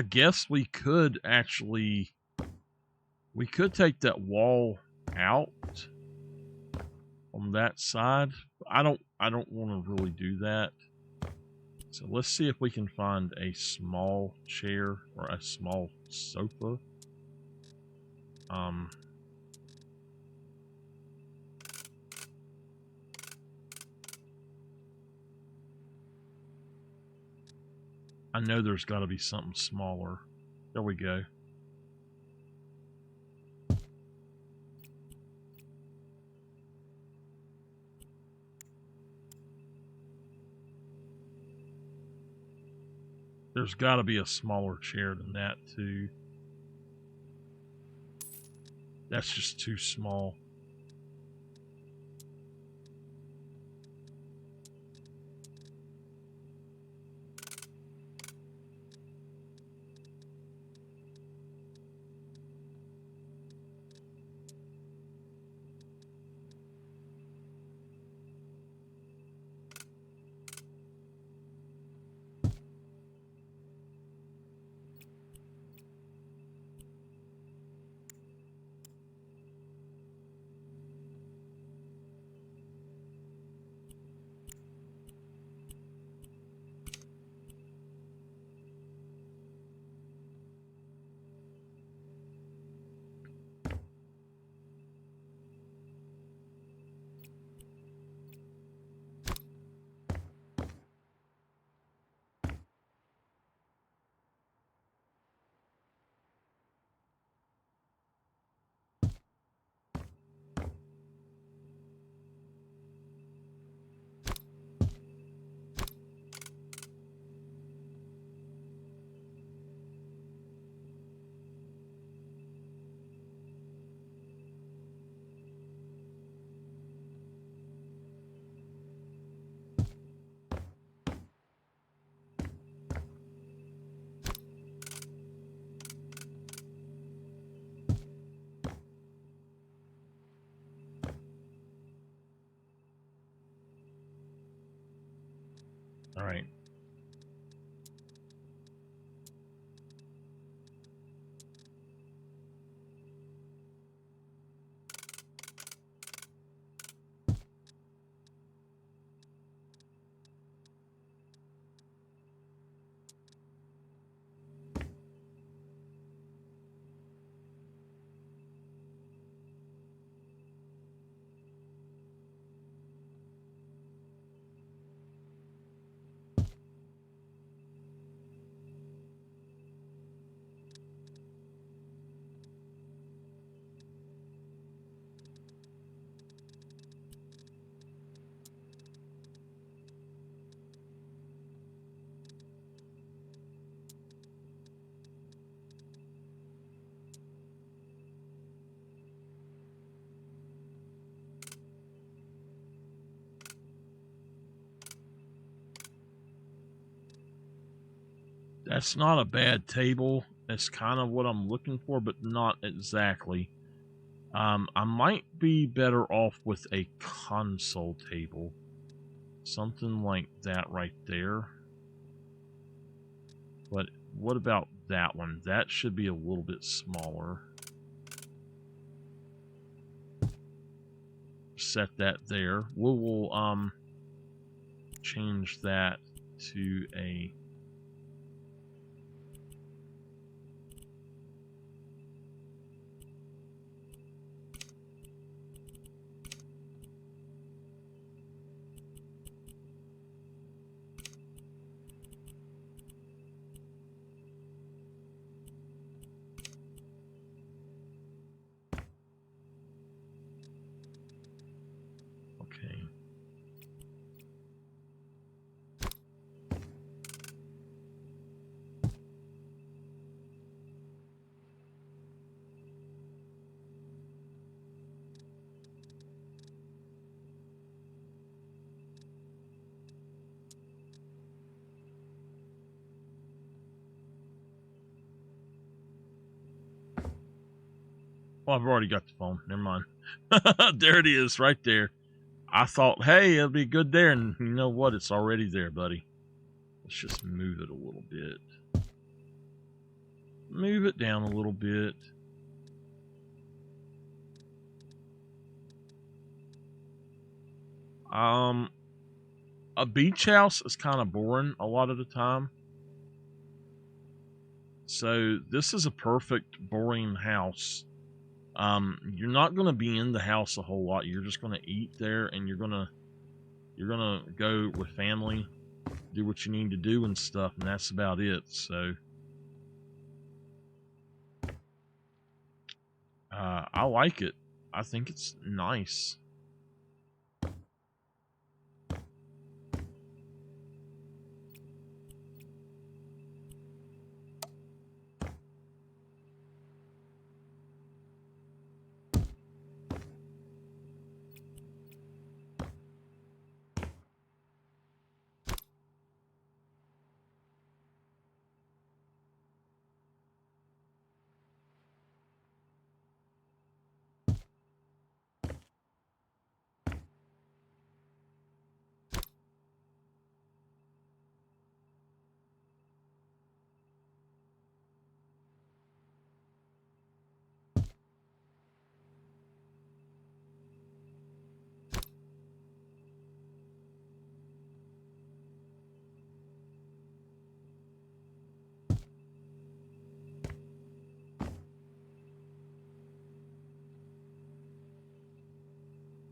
guess we could actually, we could take that wall out on that side. I don't want to really do that. So let's see if we can find a small chair or a small sofa. I know there's got to be something smaller. There we go. There's got to be a smaller chair than that too. That's just too small. All right. That's not a bad table. That's kind of what I'm looking for, but not exactly. I might be better off with a console table. Something like that right there. But what about that one? That should be a little bit smaller. Set that there. We'll change that to a Oh, I've already got the phone. Never mind. There it is, right there. I thought, hey, it'll be good there, and you know what? It's already there, buddy. Let's just move it a little bit. Move it down a little bit. A beach house is kind of boring a lot of the time. So this is a perfect boring house. You're not going to be in the house a whole lot. You're just going to eat there, and you're gonna go with family, do what you need to do and stuff, and that's about it. So I like it. I think it's nice.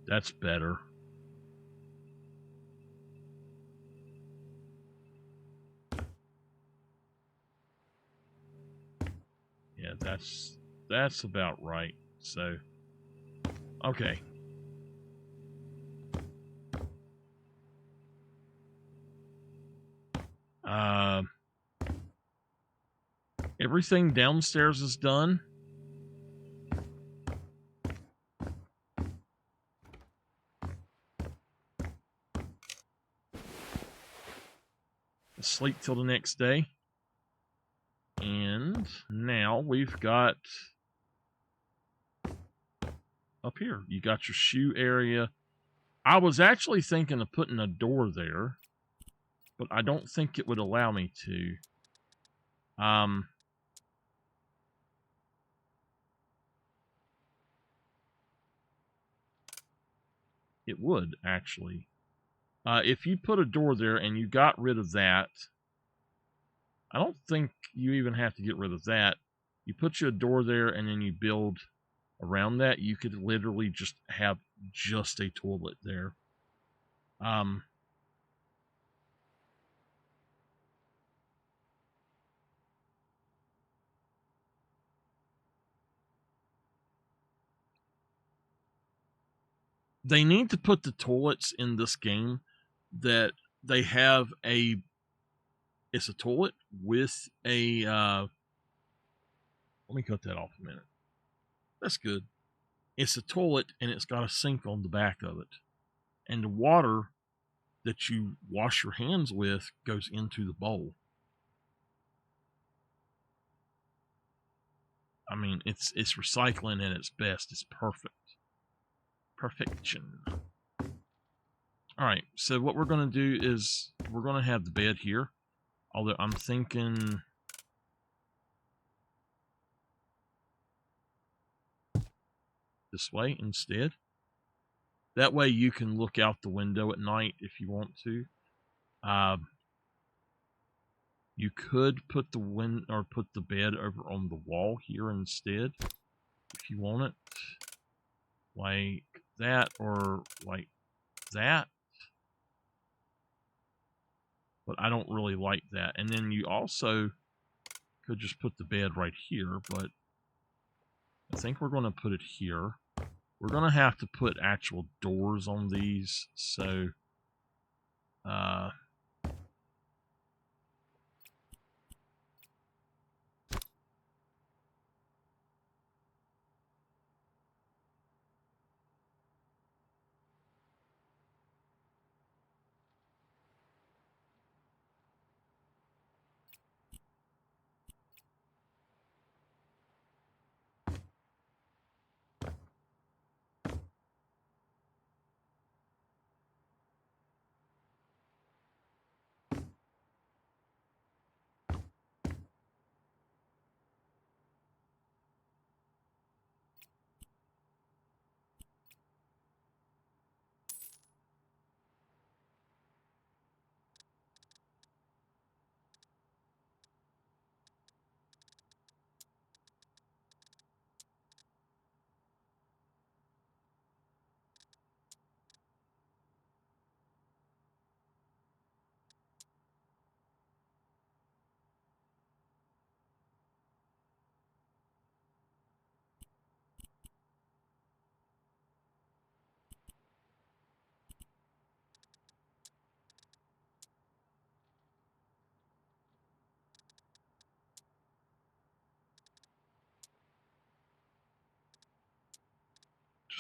That's better. Yeah, that's about right. So, okay. Uh, Everything downstairs is done. Sleep till the next day. And now we've got up here, you got your shoe area. I was actually thinking of putting a door there, but I don't think it would allow me to. It would actually. If you put a door there and you got rid of that, I don't think you even have to get rid of that. You put you a door there and then you build around that. You could literally just have just a toilet there. They need to put the toilets in this game that they have it's a toilet with a let me cut that off a minute. That's good. It's a toilet and it's got a sink on the back of it, and the water that you wash your hands with goes into the bowl. I mean, it's recycling at its best. It's perfect. Perfection. All right, so what we're going to do is we're going to have the bed here. Although I'm thinking this way instead. That way you can look out the window at night if you want to. You could put put the bed over on the wall here instead if you want it, like that or like that. But I don't really like that. And then you also could just put the bed right here, but I think we're going to put it here. We're going to have to put actual doors on these, so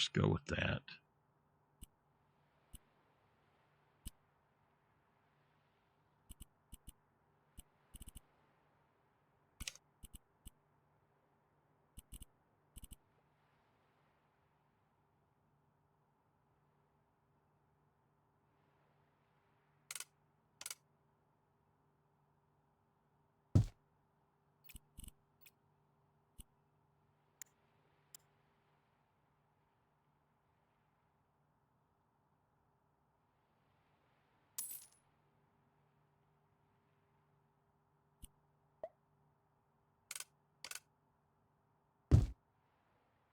just go with that.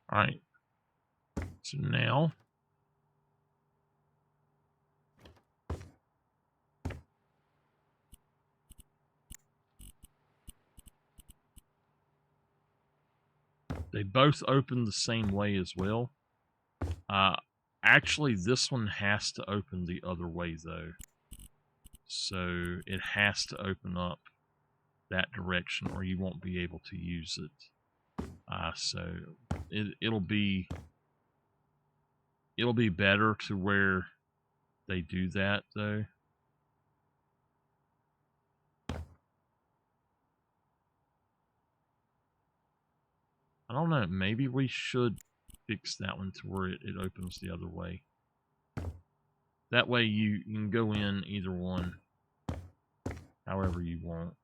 All right. So now they both open the same way as well. Actually, this one has to open the other way though. So it has to open up that direction or you won't be able to use it. So it'll be better to where they do that though. I don't know, maybe we should fix that one to where it opens the other way. That way you can go in either one however you want.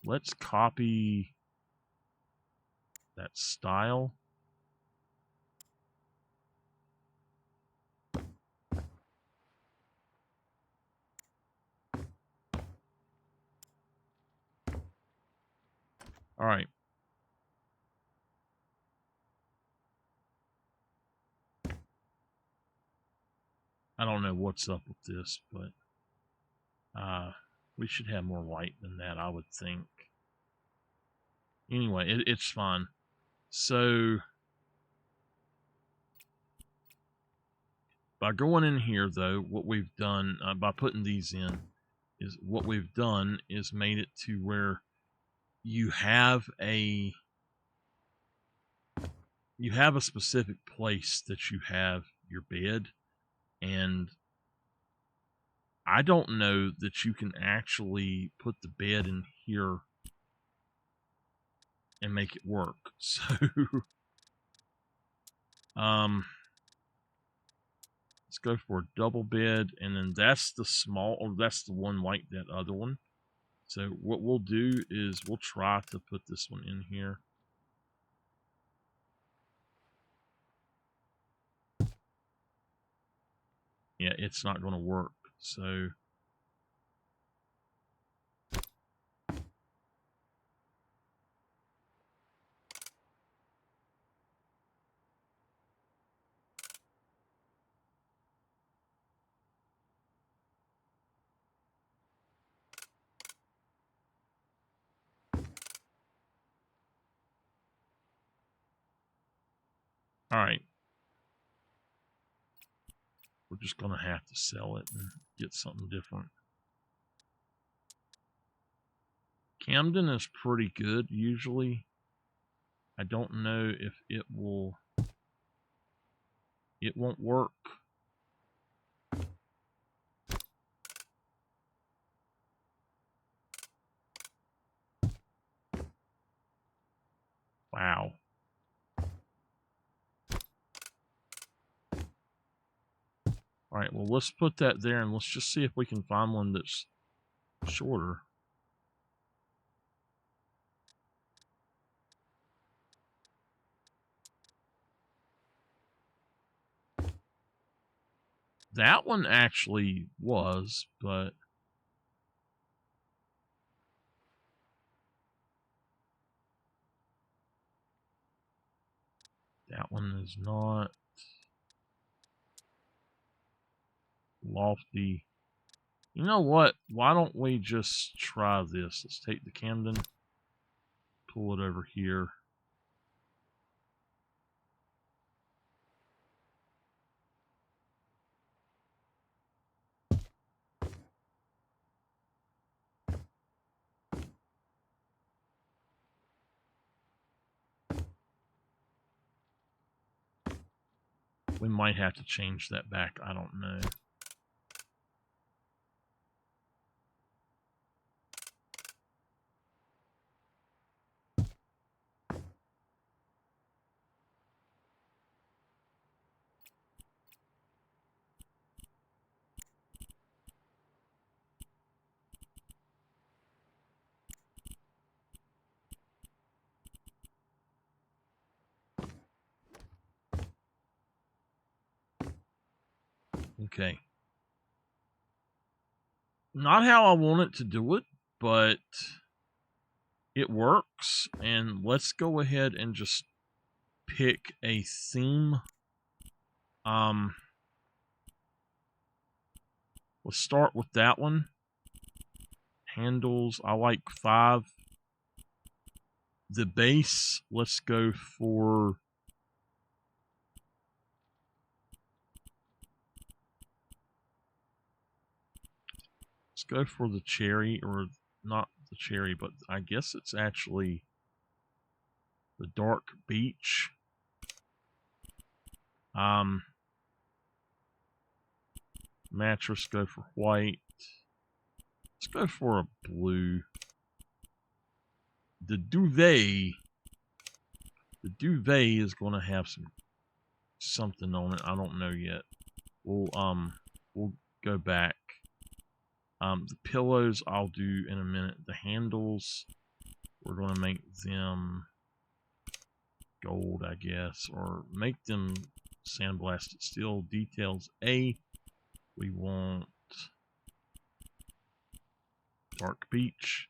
Let's copy that style. All right. I don't know what's up with this, but we should have more light than that, I would think. Anyway, it's fine. So by going in here, though, what we've done by putting these in is what we've done is made it to where you have a specific place that you have your bed, and I don't know that you can actually put the bed in here and make it work. So let's go for a double bed, and then that's the that's the one like that other one. So what we'll do is we'll try to put this one in here. Yeah, it's not going to work. So all right. We're just going to have to sell it and get something different. Camden is pretty good usually. I don't know if it won't work. Wow. All right, well, let's put that there and let's just see if we can find one that's shorter. That one actually was, but that one is not. Lofty. You know what? Why don't we just try this? Let's take the Camden, pull it over here. We might have to change that back. I don't know. Okay. Not how I want it to do it, but it works. And let's go ahead and just pick a theme. Let's start with that one. Handles, I like 5. The base, let's go for the cherry, or not the cherry, but I guess it's actually the dark beach. Mattress, go for white. Let's go for a blue. The duvet is going to have something on it. I don't know yet. We'll go back. The pillows I'll do in a minute. The handles, we're going to make them gold, I guess, or make them sandblasted steel. Details A, we want dark beach.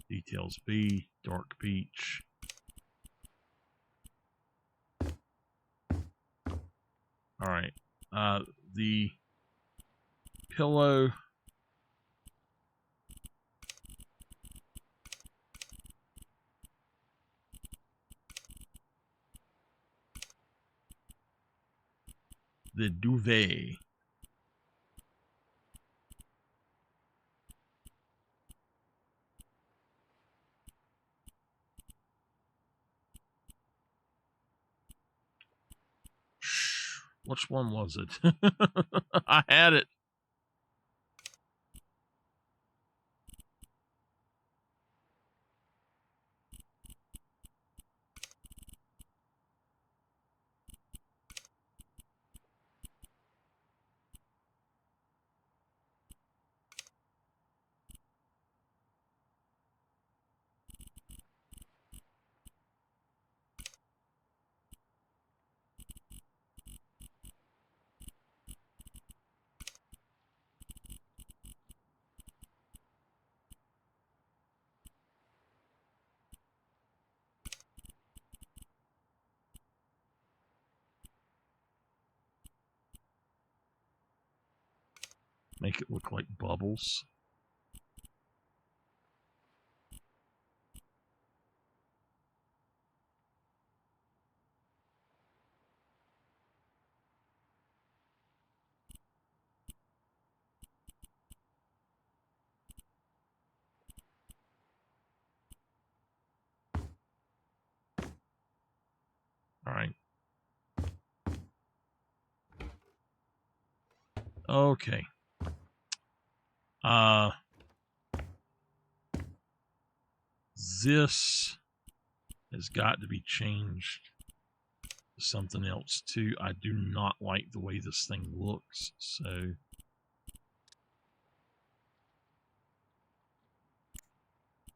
Details B, dark beach. All right. The pillow, the duvet. Which one was it? I had it. Make it look like bubbles. All right. Okay. This has got to be changed to something else too. I do not like the way this thing looks, so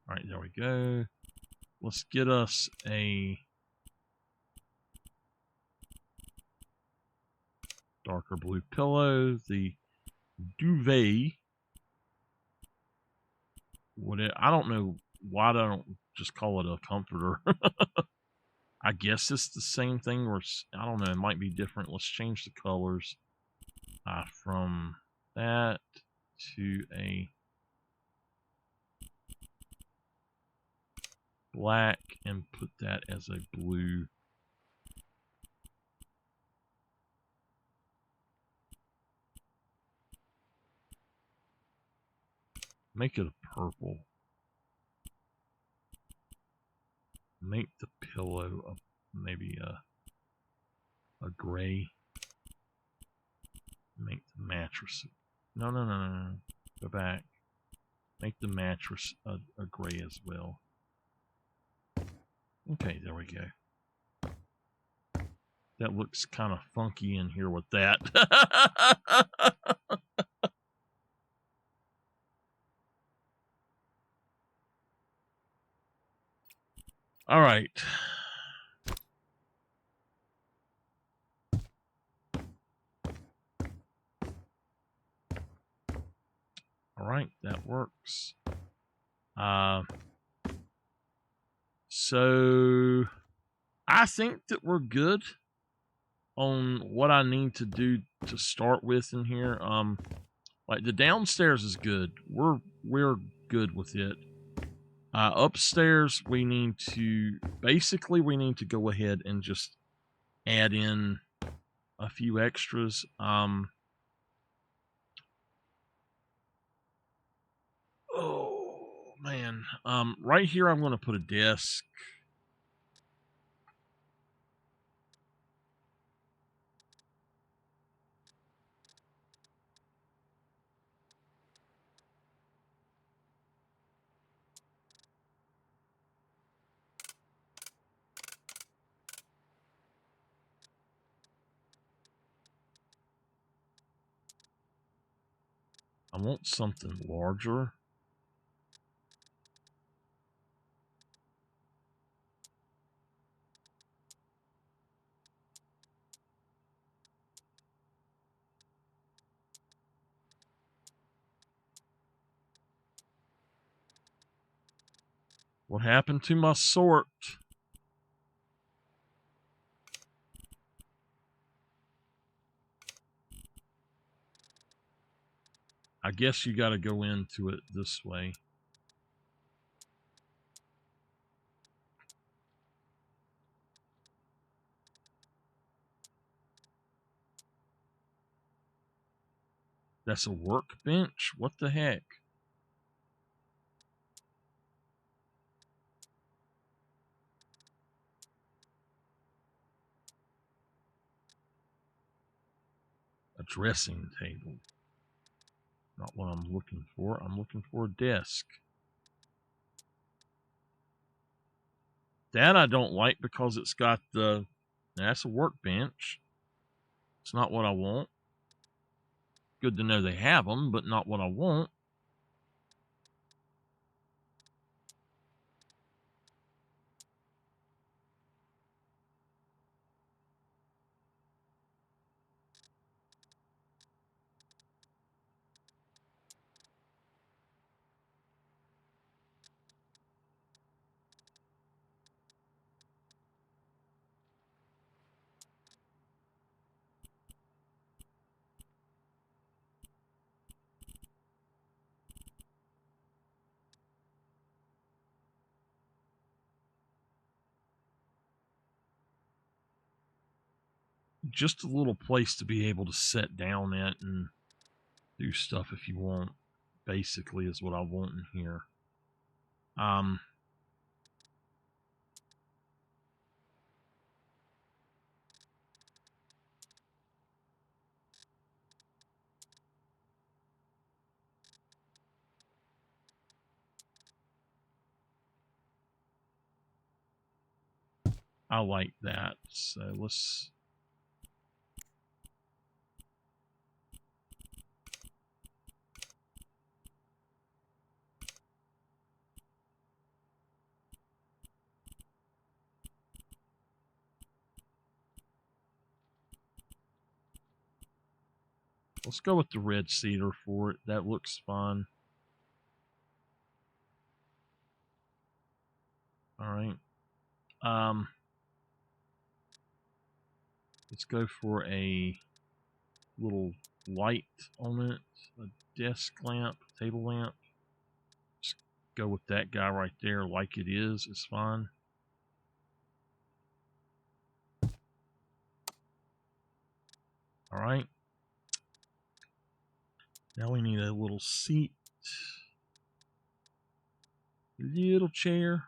all right, there we go. Let's get us a darker blue pillow. The duvet. I don't know why I don't just call it a comforter. I guess it's the same thing, or I don't know, it might be different. Let's change the colors from that to a black and put that as a blue. Make it a purple. Make the pillow maybe a gray. Make the mattress. No, no, no, no, no. Go back. Make the mattress a gray as well. Okay, there we go. That looks kind of funky in here with that. All right. All right, that works. So I think that we're good on what I need to do to start with in here. Like the downstairs is good. We're good with it. Upstairs we need to go ahead and just add in a few extras. Oh man. Right here I'm going to put a desk. I want something larger. What happened to my sort? I guess you got to go into it this way. That's a workbench? What the heck? A dressing table. Not what I'm looking for. I'm looking for a desk. That I don't like because it's got the... That's a workbench. It's not what I want. Good to know they have them, but not what I want. Just a little place to be able to sit down at and do stuff if you want. Basically is what I want in here. I like that. So let's... Let's go with the red cedar for it. That looks fun. All right. Let's go for a little light on it. A desk lamp, table lamp. Just go with that guy right there like it is. It's fine. All right. Now we need a little seat. Little chair.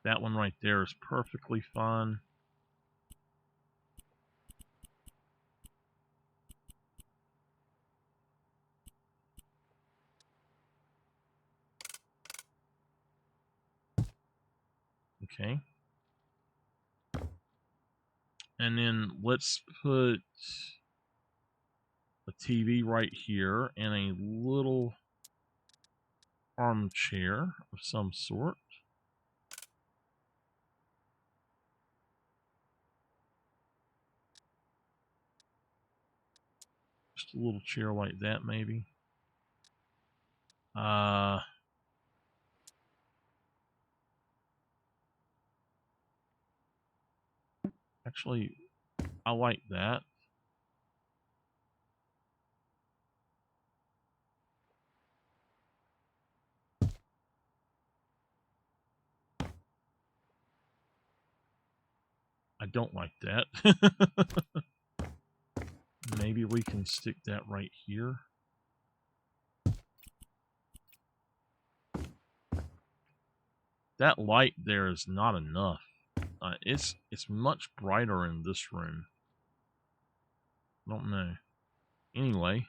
That one right there is perfectly fine. Okay. And then let's put a TV right here and a little armchair of some sort. Just a little chair like that, maybe. Actually, I like that. I don't like that. Maybe we can stick that right here. That light there is not enough. It's much brighter in this room. I don't know. Anyway,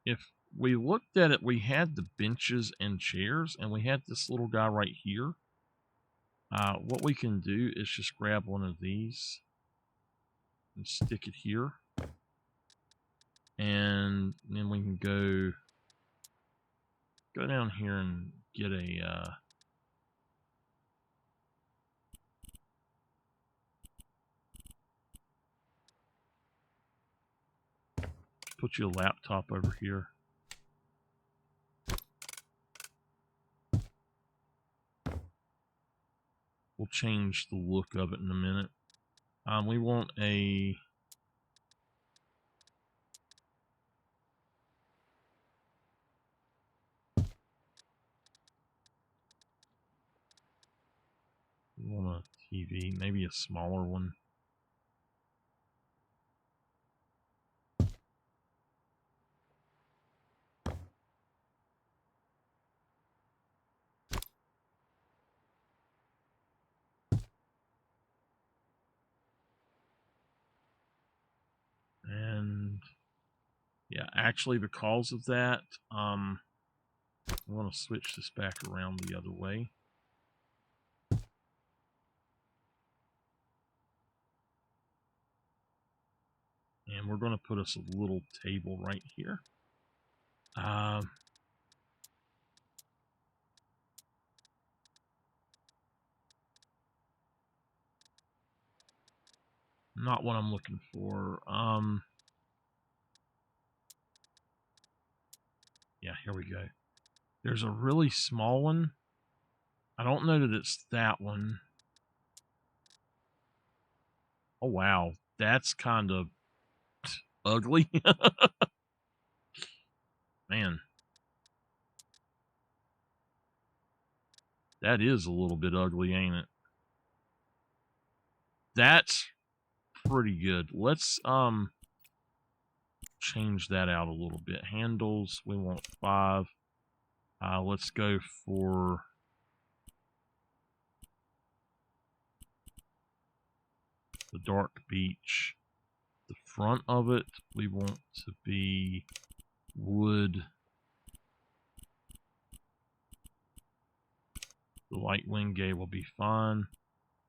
if we looked at it, we had the benches and chairs, and we had this little guy right here. What we can do is just grab one of these and stick it here. And then we can go down here and get a put your laptop over here. We'll change the look of it in a minute. We want a TV, maybe a smaller one. And yeah, actually because of that, I'm going to switch this back around the other way. And we're going to put us a little table right here. Not what I'm looking for. Yeah, here we go. There's a really small one. I don't know that it's that one. Oh, wow. That's kind of ugly. Man. That is a little bit ugly, ain't it? That's pretty good. Let's change that out a little bit. Handles, we want 5. Let's go for the dark beach. The front of it, we want to be wood. The light wingate will be fine.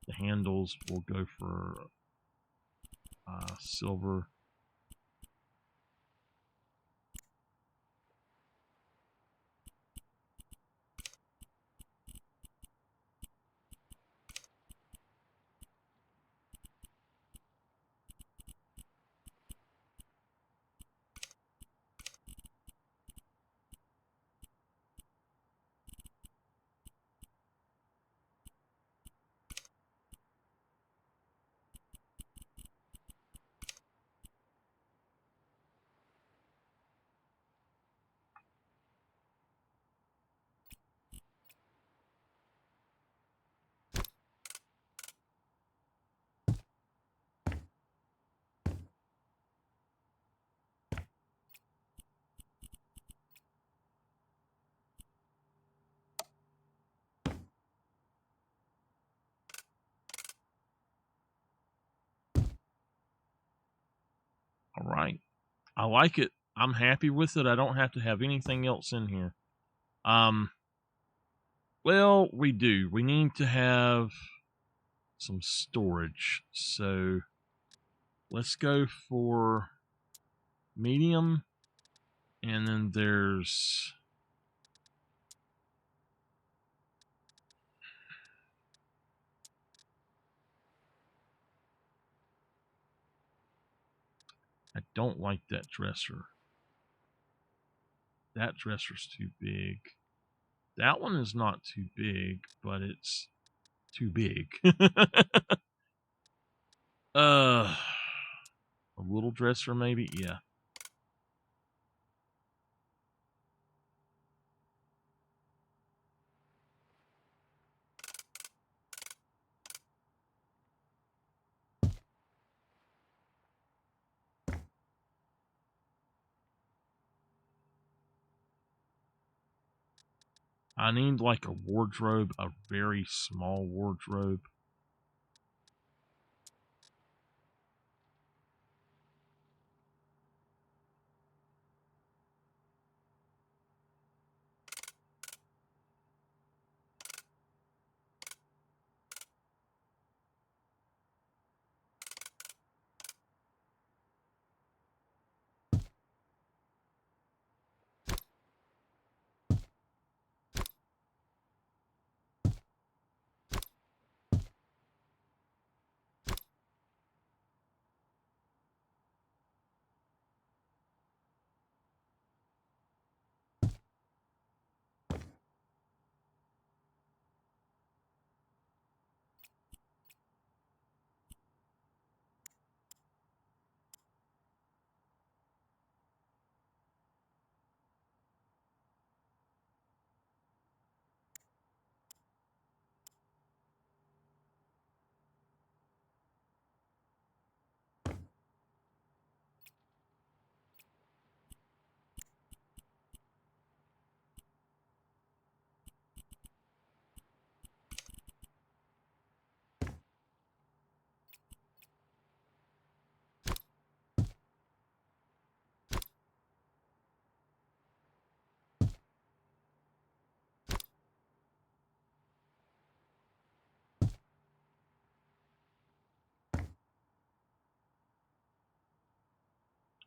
The handles will go for silver. I like it. I'm happy with it. I don't have to have anything else in here. Well, we do. We need to have some storage. So let's go for medium. And then there's I don't like that dresser. That dresser's too big. That one is not too big, but it's too big. A little dresser maybe? Yeah. I need like a wardrobe, a very small wardrobe.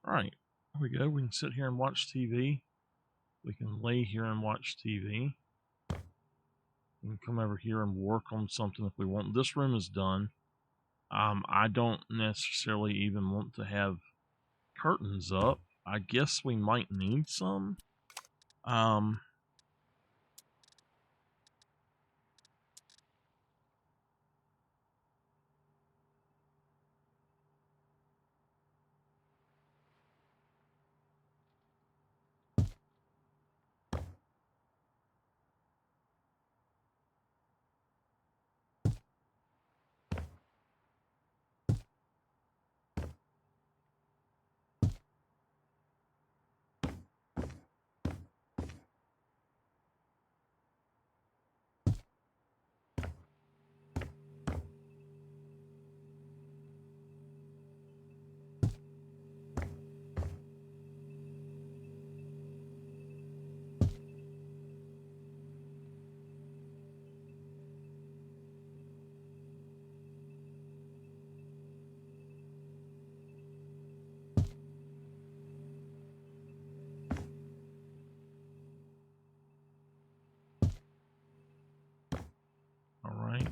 All right, here we go. We can sit here and watch TV. We can lay here and watch TV. We can come over here and work on something if we want. This room is done. I don't necessarily even want to have curtains up. I guess we might need some. All right.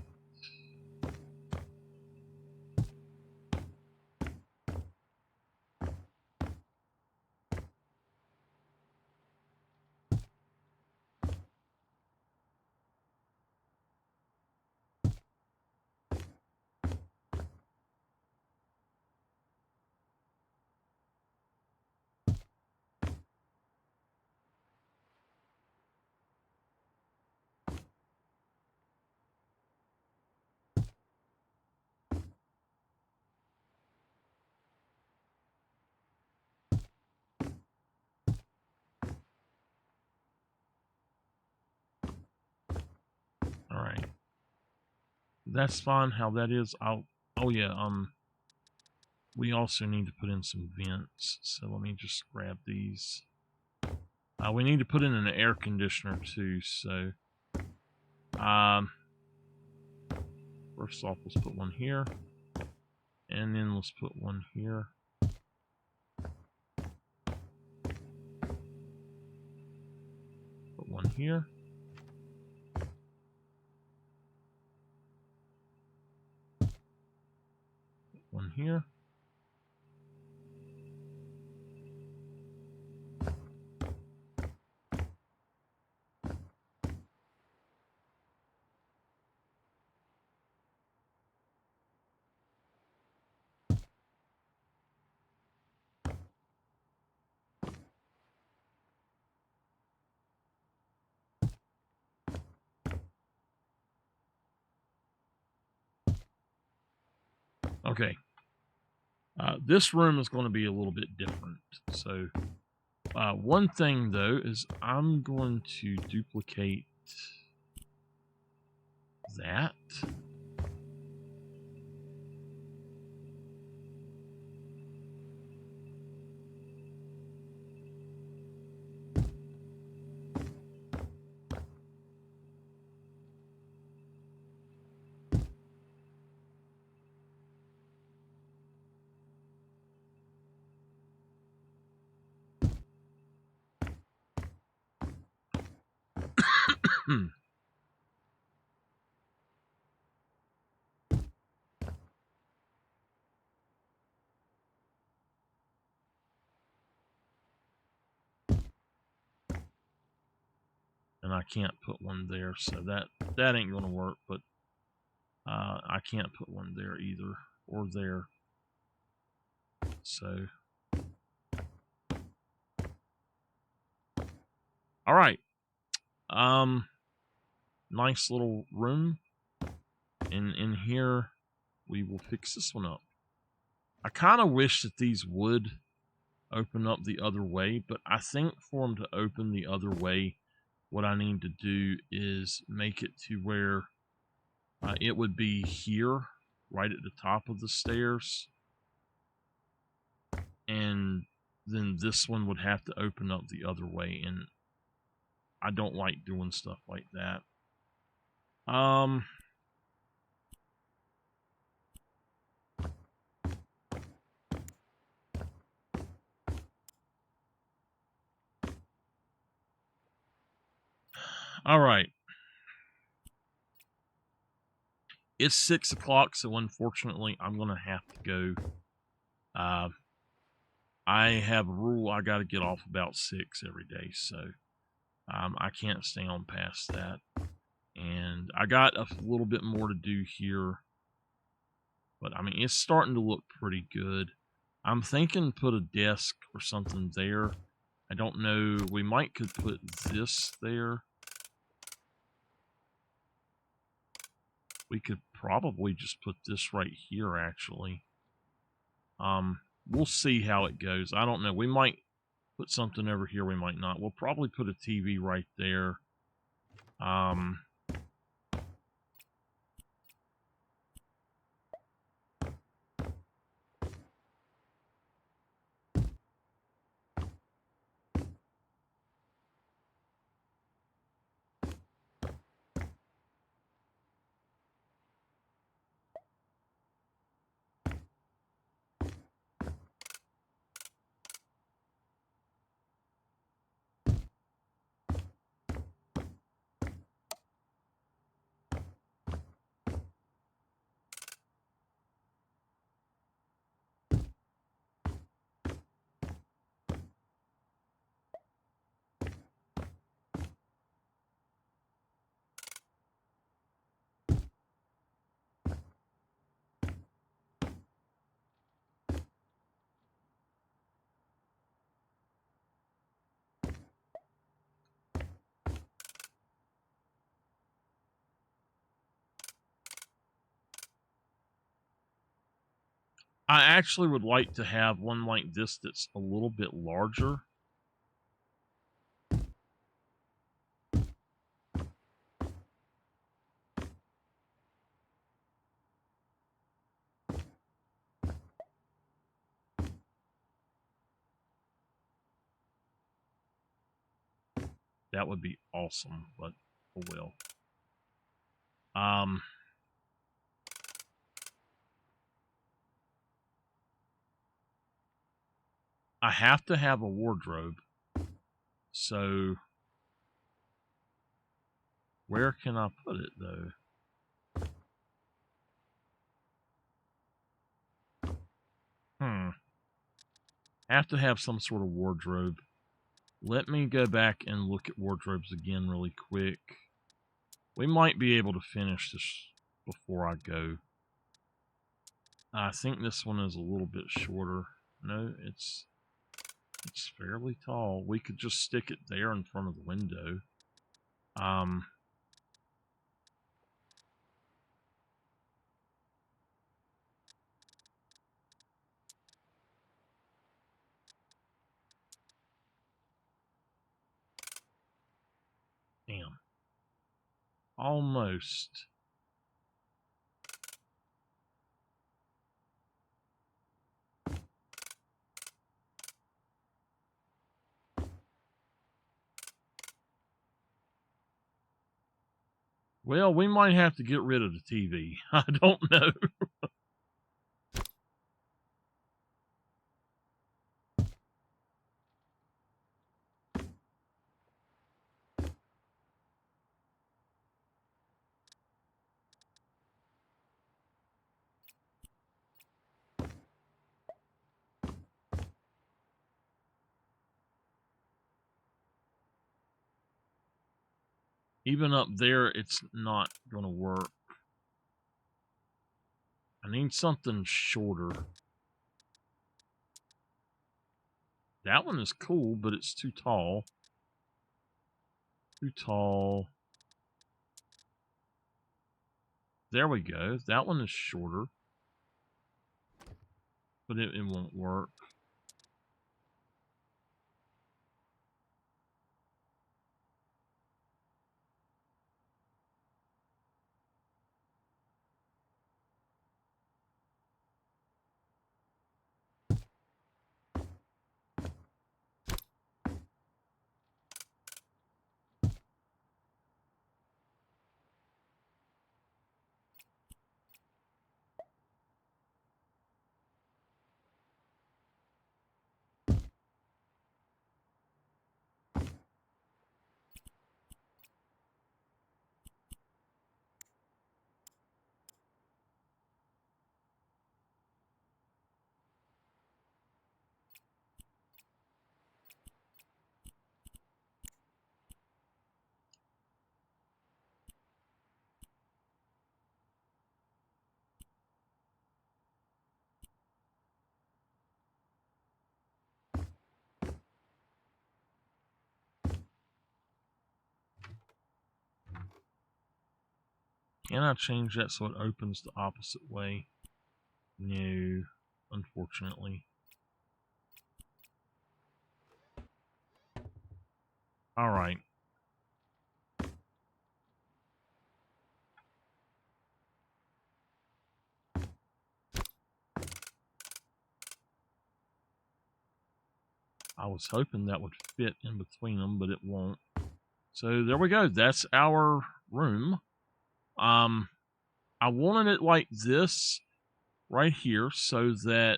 All right. That's fine how that is. Oh yeah, we also need to put in some vents. So let me just grab these. We need to put in an air conditioner too. So first off, let's put one here. And then let's put one here. Put one here. Put one here. Okay. This room is going to be a little bit different. So one thing though is I'm going to duplicate that. And I can't put one there, so that ain't going to work, but I can't put one there either, or there. So, all right. Nice little room. And in here, we will fix this one up. I kind of wish that these would open up the other way, but I think for them to open the other way, what I need to do is make it to where it would be here, right at the top of the stairs. And then this one would have to open up the other way, and I don't like doing stuff like that. All right. It's 6 o'clock, so unfortunately, I'm going to have to go. I have a rule I got to get off about 6 every day, so I can't stay on past that. And I got a little bit more to do here, but I mean, it's starting to look pretty good. I'm thinking put a desk or something there. I don't know. We might could put this there. We could probably just put this right here, actually. We'll see how it goes. I don't know. We might put something over here. We might not. We'll probably put a TV right there. I actually would like to have one like this that's a little bit larger. That would be awesome, but oh well. I have to have a wardrobe. So where can I put it though? Have to have some sort of wardrobe. Let me go back and look at wardrobes again really quick. We might be able to finish this before I go. I think this one is a little bit shorter. No, it's fairly tall. We could just stick it there in front of the window. Damn. Almost. Well, we might have to get rid of the TV. I don't know. Even up there, it's not going to work. I need something shorter. That one is cool, but it's too tall. Too tall. There we go. That one is shorter. But it won't work. Can I change that so it opens the opposite way? No, unfortunately. Alright. I was hoping that would fit in between them, but it won't. So there we go. That's our room. I wanted it like this right here so that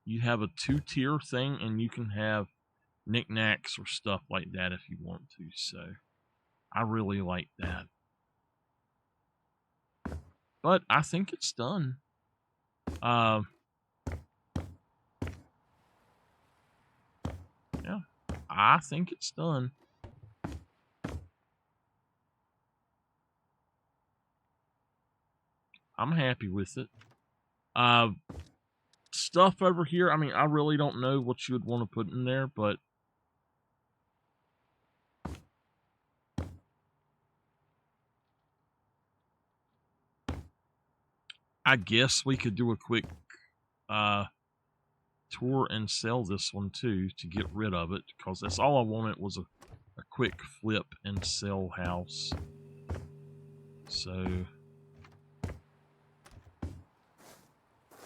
you have a two-tier thing and you can have knickknacks or stuff like that if you want to. So I really like that. But I think it's done. Yeah, I think it's done. I'm happy with it. Stuff over here, I mean, I really don't know what you would want to put in there, but I guess we could do a quick tour and sell this one too to get rid of it, because that's all I wanted was a quick flip and sell house. So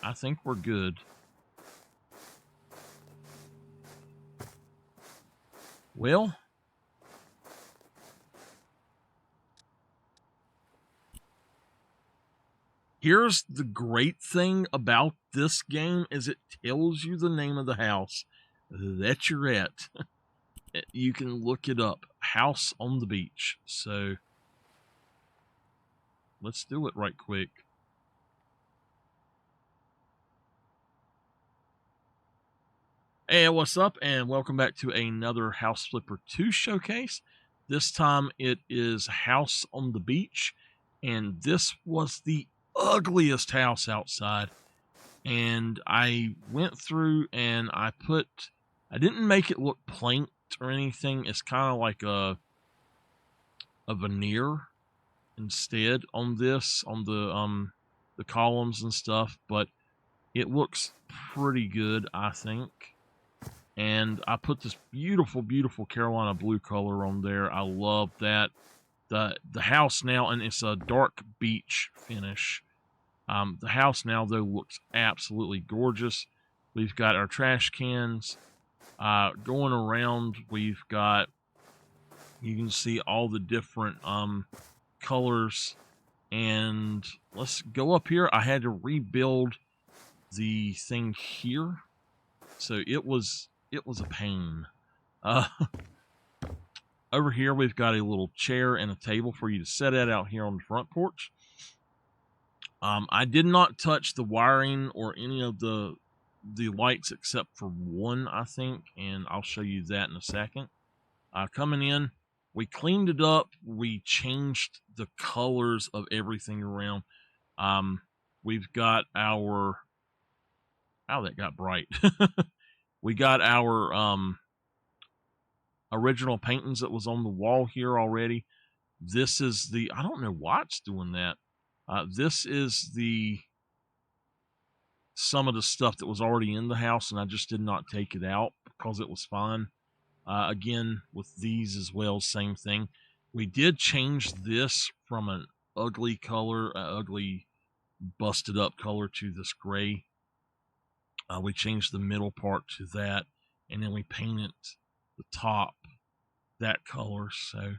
I think we're good. Well, Here's the great thing about this game is it tells you the name of the house that you're at. You can look it up. House on the beach. So let's do it right quick. Hey, what's up? And welcome back to another House Flipper 2 showcase. This time it is House on the Beach. And this was the ugliest house outside. And I went through and I didn't make it look planked or anything. It's kind of like a veneer instead on this, on the columns and stuff, but it looks pretty good, I think. And I put this beautiful, beautiful Carolina blue color on there. I love that. The house now, and it's a dark beach finish. The house now, though, looks absolutely gorgeous. We've got our trash cans going around. We've got, you can see all the different colors. And let's go up here. I had to rebuild the thing here, so it was a pain. Over here, we've got a little chair and a table for you to sit at out here on the front porch. I did not touch the wiring or any of the lights except for one, I think, and I'll show you that in a second. Coming in, we cleaned it up. We changed the colors of everything around. We've got our... Oh, that got bright. We got our original paintings that was on the wall here already. This is the... I don't know why it's doing that. This is some of the stuff that was already in the house, and I just did not take it out because it was fine. Again, with these as well, same thing. We did change this from an ugly color, ugly busted up color, to this gray. We changed the middle part to that, and then we painted the top that color. So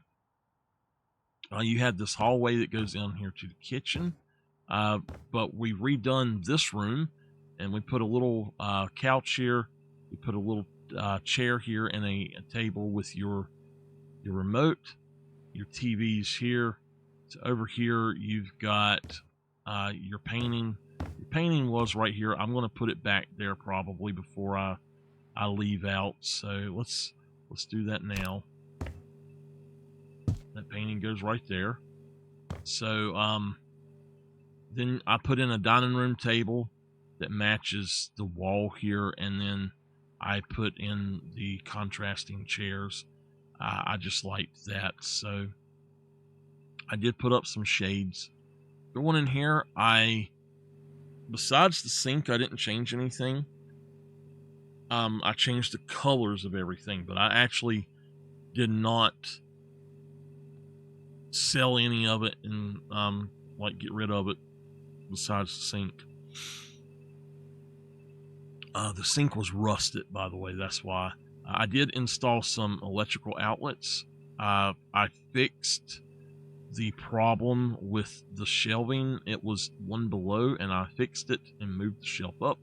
you had this hallway that goes down here to the kitchen, but we redone this room, and we put a little couch here. We put a little chair here and a table with your remote, your TVs here. So over here you've got your painting. Your painting was right here. I'm going to put it back there probably before I leave out. So let's do that now. That painting goes right there. So then I put in a dining room table that matches the wall here, and then I put in the contrasting chairs. I just liked that, so I did put up some shades. Going in here, besides the sink, I didn't change anything. I changed the colors of everything, but I actually did not sell any of it and like get rid of it besides the sink. The sink was rusted, by the way. That's why. I did install some electrical outlets. I fixed the problem with the shelving. It was one below, and I fixed it and moved the shelf up.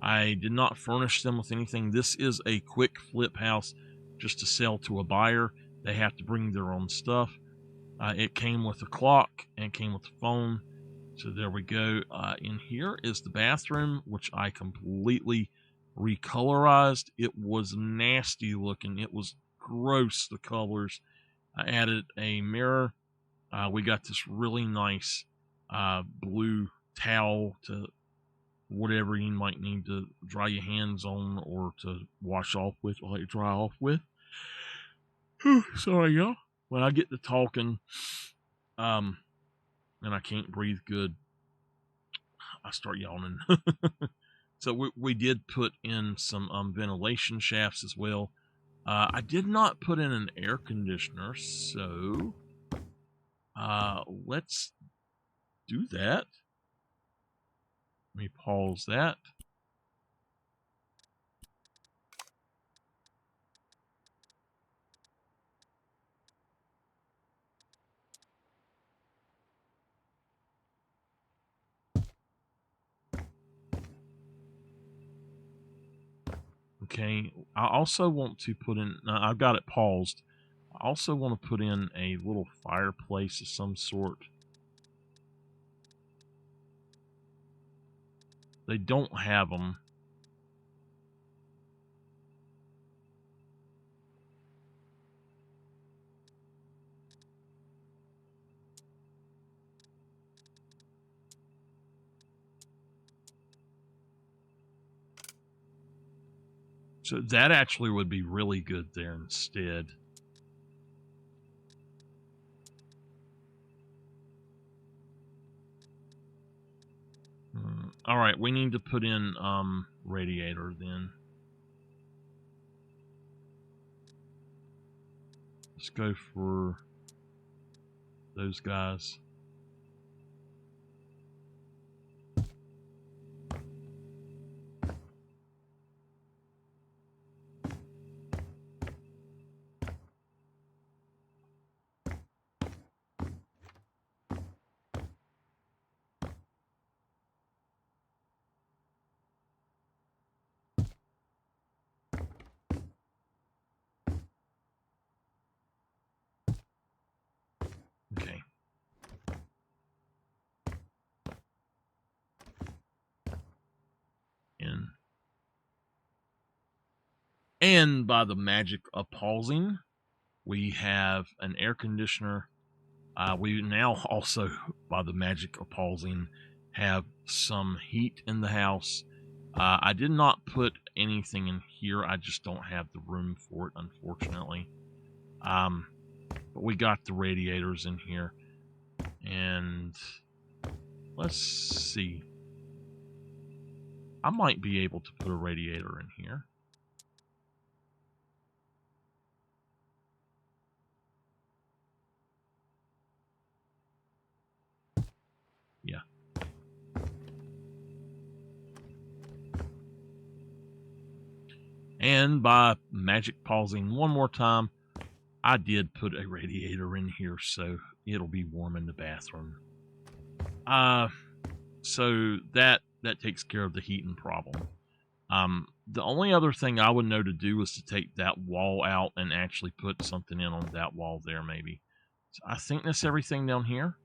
I did not furnish them with anything. This is a quick flip house just to sell to a buyer. They have to bring their own stuff. It came with a clock and came with a phone. So there we go. In here is the bathroom, which I completely recolorized. It was nasty looking. It was gross, the colors. I added a mirror. We got this really nice blue towel to whatever you might need to dry your hands on or to wash off with, or let you dry off with. Sorry, y'all. When I get to talking, and I can't breathe good, I start yawning. So we did put in some ventilation shafts as well. I did not put in an air conditioner, so let's do that. Let me pause that. Okay, I also want to put in, I've got it paused. I also want to put in a little fireplace of some sort. They don't have them. So that actually would be really good there instead. All right, we need to put in radiator then. Let's go for those guys. Okay. And by the magic of pausing, we have an air conditioner. We now also, by the magic of pausing, have some heat in the house. I did not put anything in here. I just don't have the room for it, unfortunately. But we got the radiators in here. And let's see. I might be able to put a radiator in here. Yeah. And by magic pausing one more time, I did put a radiator in here, so it'll be warm in the bathroom. So that takes care of the heating problem. The only other thing I would know to do is to take that wall out and actually put something in on that wall there, maybe. So I think that's everything down here.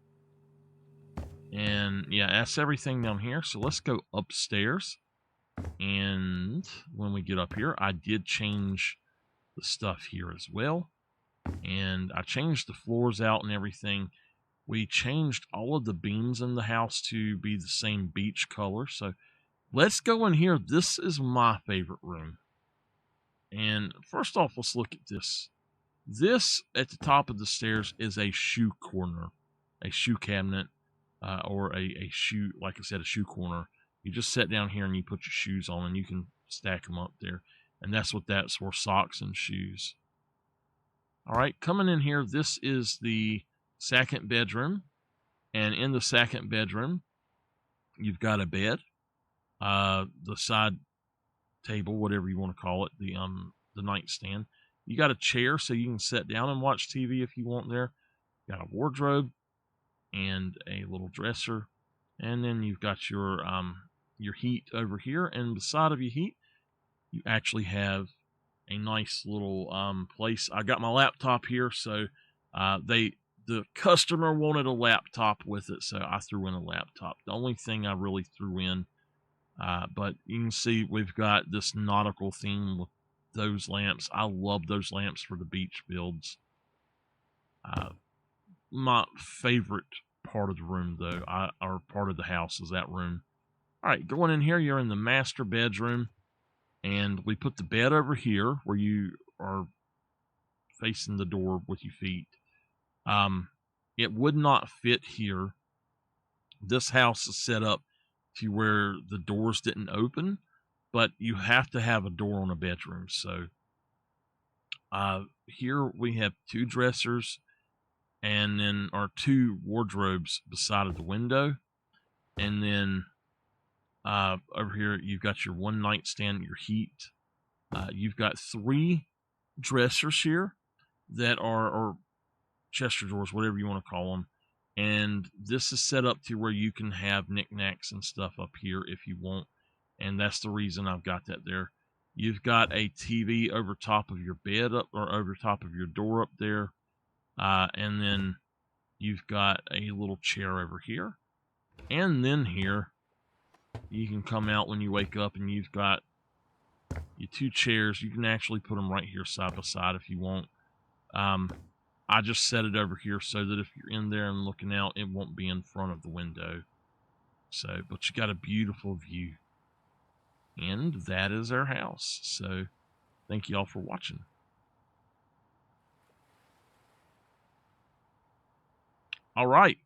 And yeah, that's everything down here. So let's go upstairs. And when we get up here, I did change the stuff here as well. And I changed the floors out and everything. We changed all of the beams in the house to be the same beach color. So let's go in here. This is my favorite room. And first off, let's look at this. This at the top of the stairs is a shoe corner, a shoe cabinet, or a shoe, like I said, a shoe corner. You just sit down here and you put your shoes on and you can stack them up there. And that's for, socks and shoes. All right, coming in here, this is the second bedroom. And in the second bedroom, you've got a bed, the side table, whatever you want to call it, the nightstand. You got a chair so you can sit down and watch TV if you want there. You got a wardrobe and a little dresser. And then you've got your heat over here, and beside of your heat, you actually have a nice little place. I got my laptop here, so the customer wanted a laptop with it, so I threw in a laptop. The only thing I really threw in, but you can see we've got this nautical theme with those lamps. I love those lamps for the beach builds. My favorite part of the room, though, or part of the house, is that room. All right, going in here, you're in the master bedroom. And we put the bed over here where you are facing the door with your feet. It would not fit here. This house is set up to where the doors didn't open, but you have to have a door on a bedroom. So here we have two dressers and then our two wardrobes beside of the window. And then over here, you've got your one nightstand, your heat. You've got three dressers here that are, or Chester drawers, whatever you want to call them. And this is set up to where you can have knickknacks and stuff up here if you want. And that's the reason I've got that there. You've got a TV over top of your bed up or over top of your door up there. And then you've got a little chair over here. And then here, you can come out when you wake up and you've got your 2 chairs. You can actually put them right here side by side if you want. I just set it over here so that if you're in there and looking out, it won't be in front of the window. So, but you got a beautiful view. And that is our house. So, thank you all for watching. All right.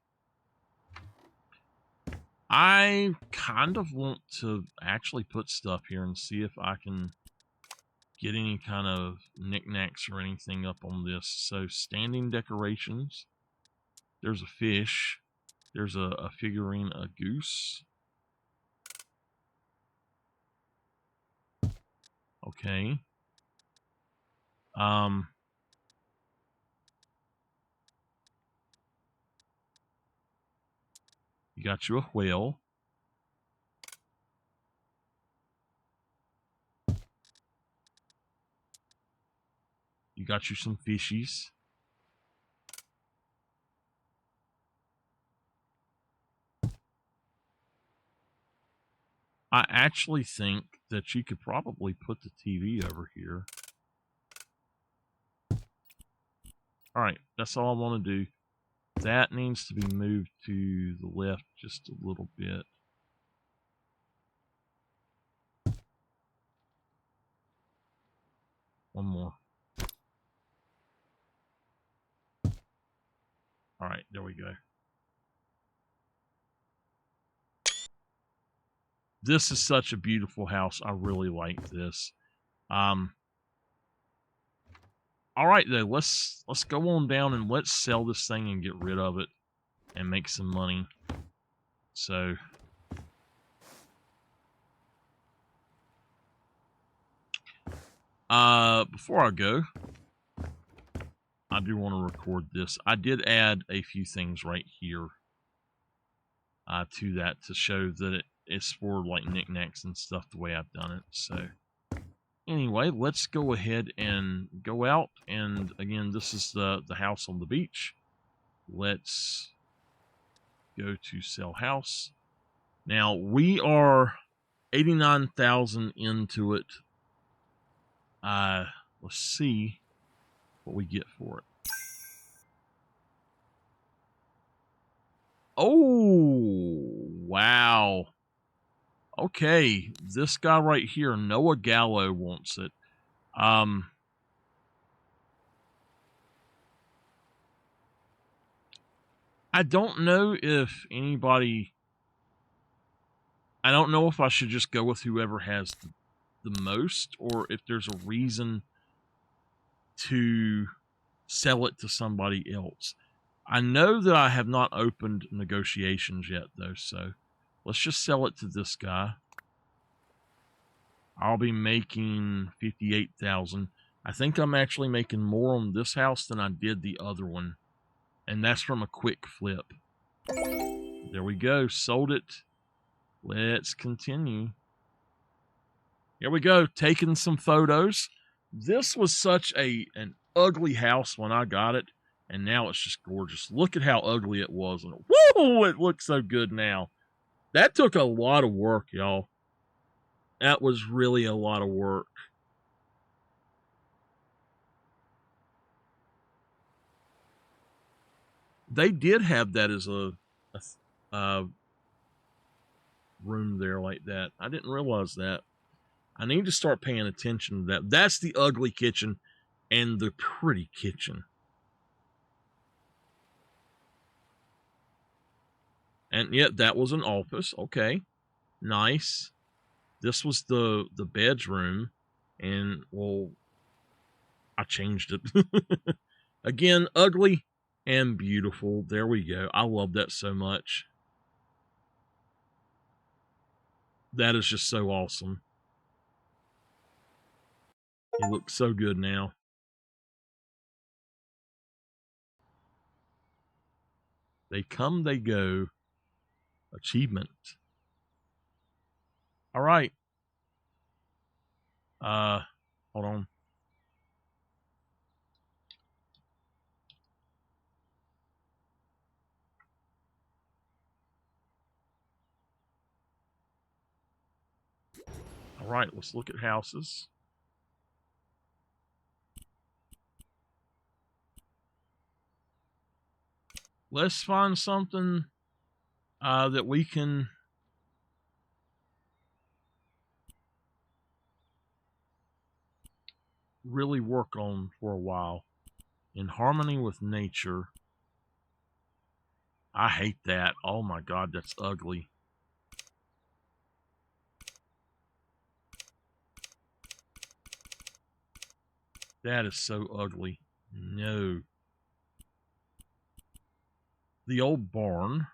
I kind of want to actually put stuff here and see if I can get any kind of knickknacks or anything up on this. So, standing decorations. There's a fish. There's a figurine, a goose. Okay. You got you a whale. You got you some fishies. I actually think that you could probably put the TV over here. Alright, that's all I want to do. That needs to be moved to the left just a little bit. One more. Alright, there we go. This is such a beautiful house. I really like this. Alright though, let's go on down and let's sell this thing and get rid of it and make some money. So before I go, I do want to record this. I did add a few things right here to that to show that it's for like knickknacks and stuff the way I've done it. So anyway, let's go ahead and go out. And again, this is the house on the beach. Let's go to sell house. Now we are 89,000 into it. Let's see what we get for it. Oh, wow. Okay, this guy right here, Noah Gallo, wants it. I don't know if anybody... I don't know if I should just go with whoever has the most, or if there's a reason to sell it to somebody else. I know that I have not opened negotiations yet, though, so let's just sell it to this guy. I'll be making 58,000. I think I'm actually making more on this house than I did the other one, and that's from a quick flip. There we go, sold it. Let's continue. Here we go, taking some photos. This was such an ugly house when I got it, and now it's just gorgeous. Look at how ugly it was. And woo, it looks so good now. That took a lot of work, y'all. That was really a lot of work. They did have that as a room there like that. I didn't realize that. I need to start paying attention to that. That's the ugly kitchen and the pretty kitchen. And yet that was an office. Okay. Nice. This was the bedroom. And, well, I changed it. Again, ugly and beautiful. There we go. I love that so much. That is just so awesome. It looks so good now. They come, they go. Achievement. All right. Hold on. All right, let's look at houses. Let's find something that we can really work on for a while. In harmony with nature. I hate that. Oh my God, that's ugly. That is so ugly. No. The old barn.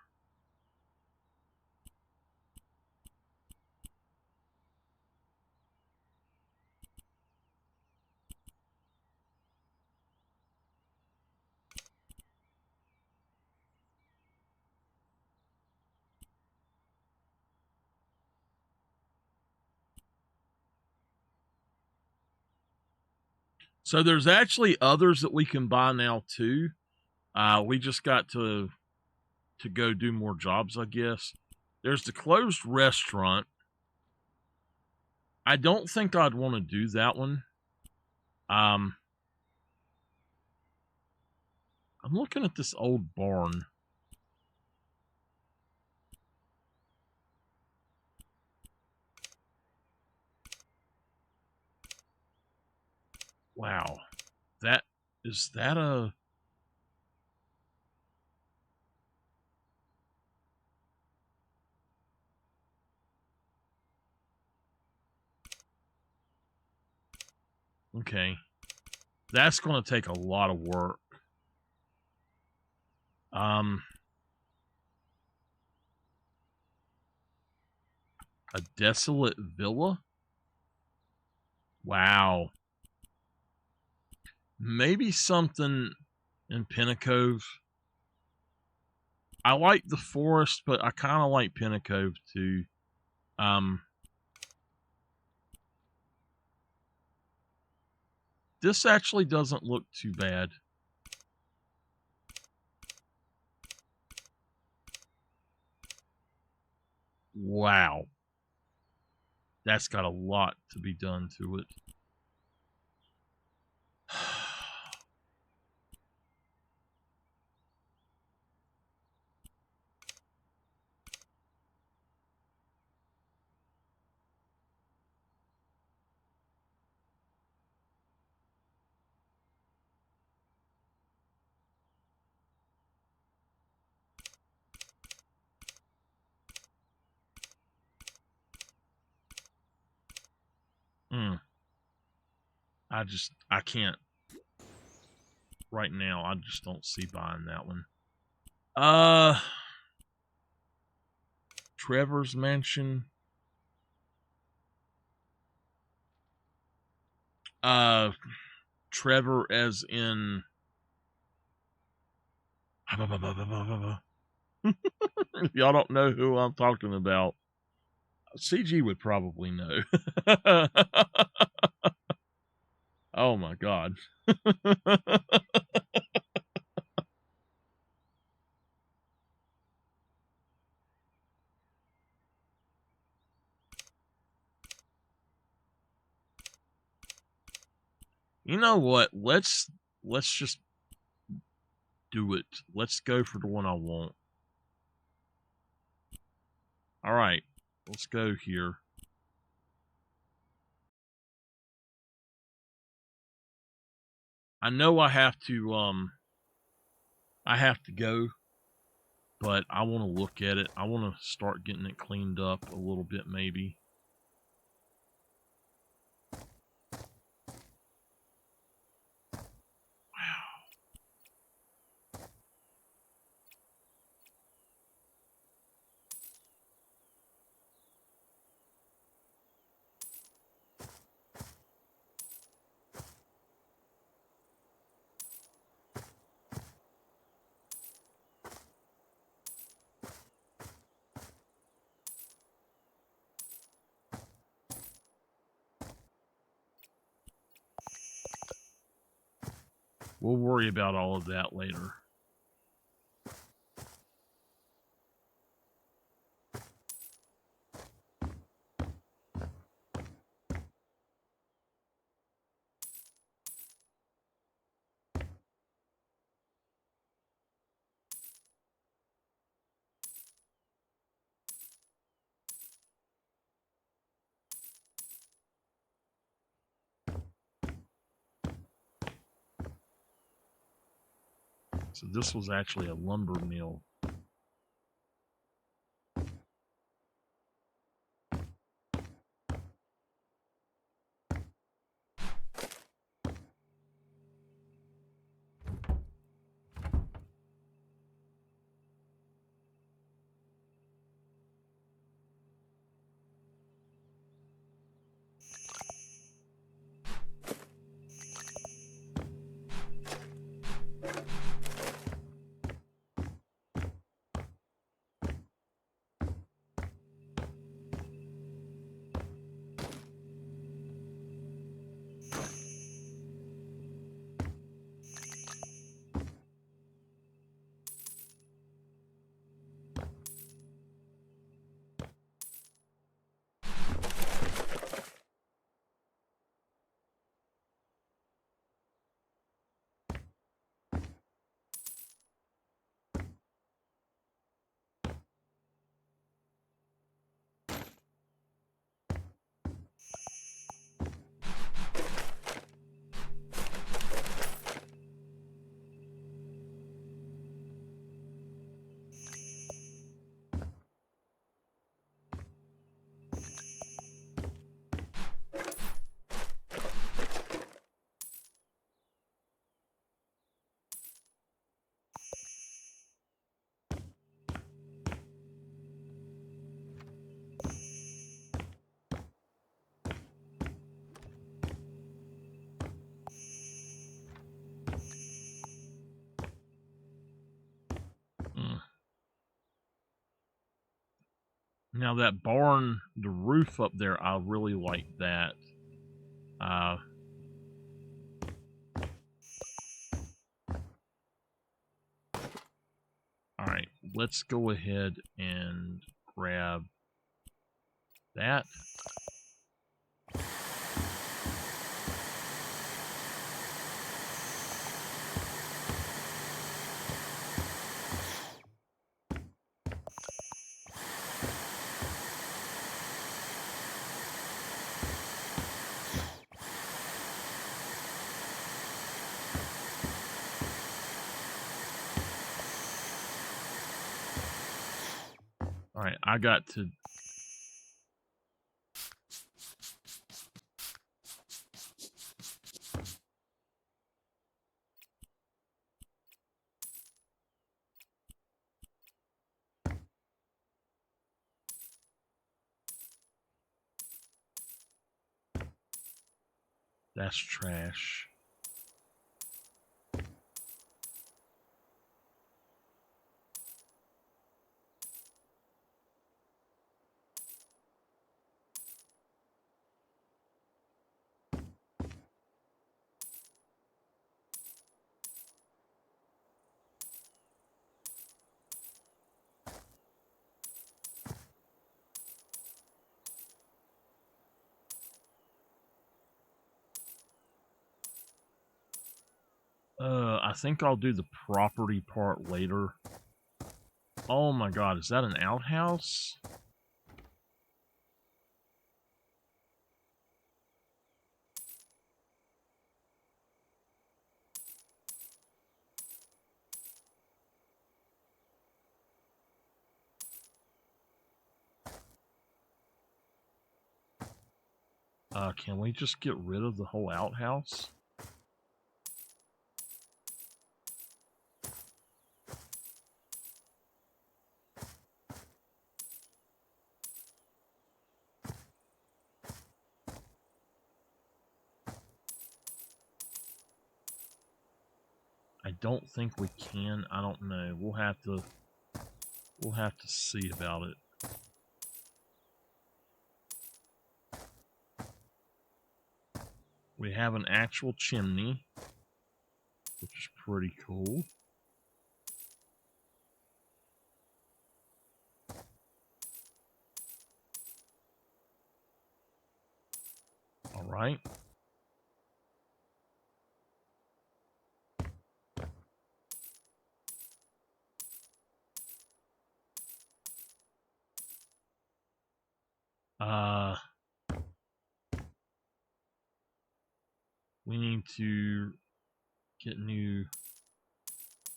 So there's actually others that we can buy now too. We just got to go do more jobs, I guess. There's the closed restaurant. I don't think I'd want to do that one. I'm looking at this old barn. Wow. Is that a... Okay. That's going to take a lot of work. A desolate villa? Wow. Maybe something in Pinnacove. I like the forest, but I kind of like Pinnacove too. This actually doesn't look too bad. Wow. That's got a lot to be done to it. I can't. Right now, I just don't see buying that one. Trevor's Mansion. Trevor as in... Y'all don't know who I'm talking about. CG would probably know. Oh my God. You know what? Let's just do it. Let's go for the one I want. All right. Let's go here. I know I have to go, but I want to look at it. I want to start getting it cleaned up a little bit maybe. We'll worry about all of that later. So this was actually a lumber mill. Now that barn, the roof up there, I really like that. Alright, let's go ahead and grab that. Alright, I got to... That's trash. I think I'll do the property part later. Oh my god, is that an outhouse? Can we just get rid of the whole outhouse? I don't think we can. I don't know. We'll have to see about it. We have an actual chimney. which is pretty cool. All right. We need to get new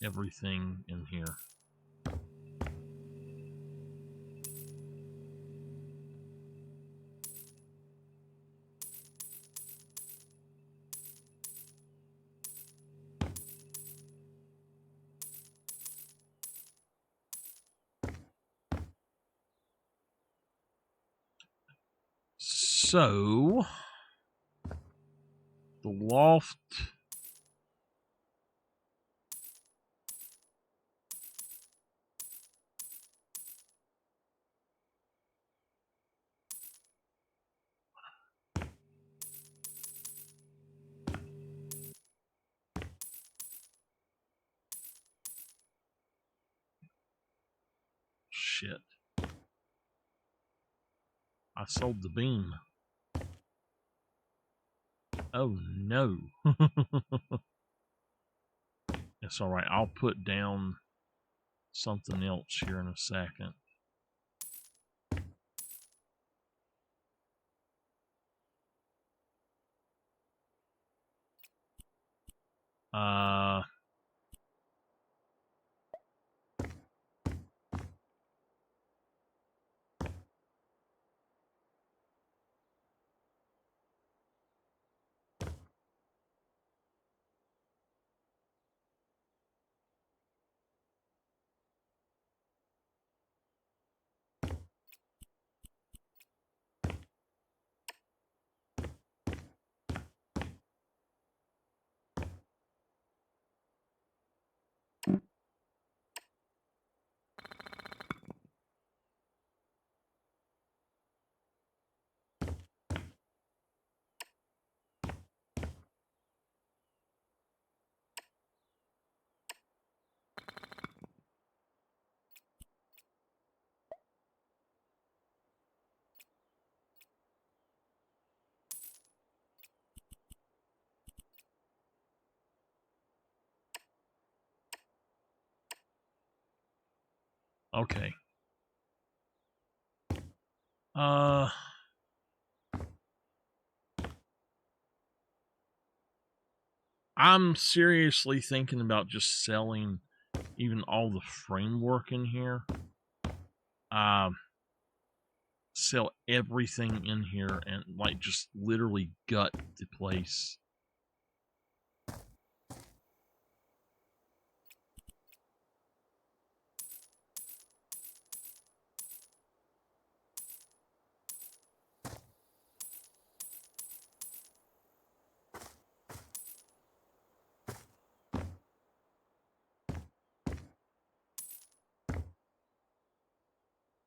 everything in here. So, the loft. Shit. I sold the beam. Oh no. It's alright. I'll put down something else here in a second. Okay. I'm seriously thinking about just selling even all the framework in here. Sell everything in here and like just literally gut the place.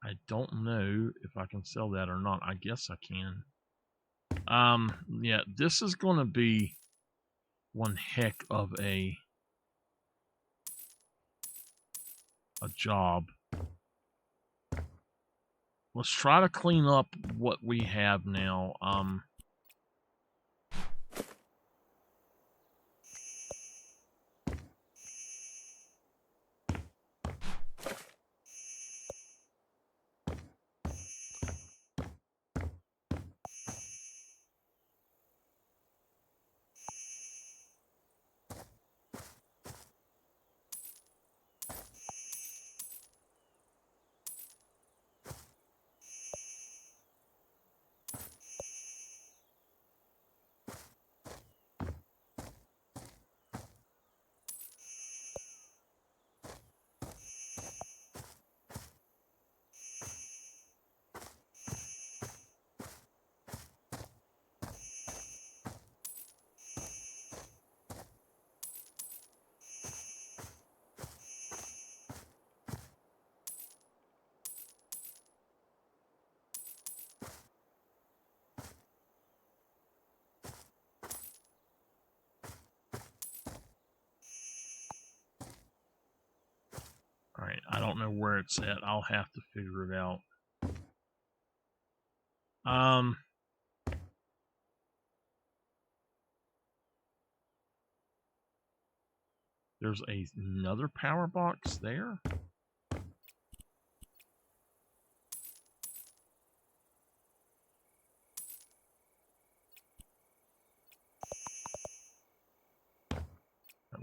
I don't know if I can sell that or not. I guess I can. Yeah, this is going to be one heck of a job. Let's try to clean up what we have now. don't know where it's at. I'll have to figure it out. There's another power box there.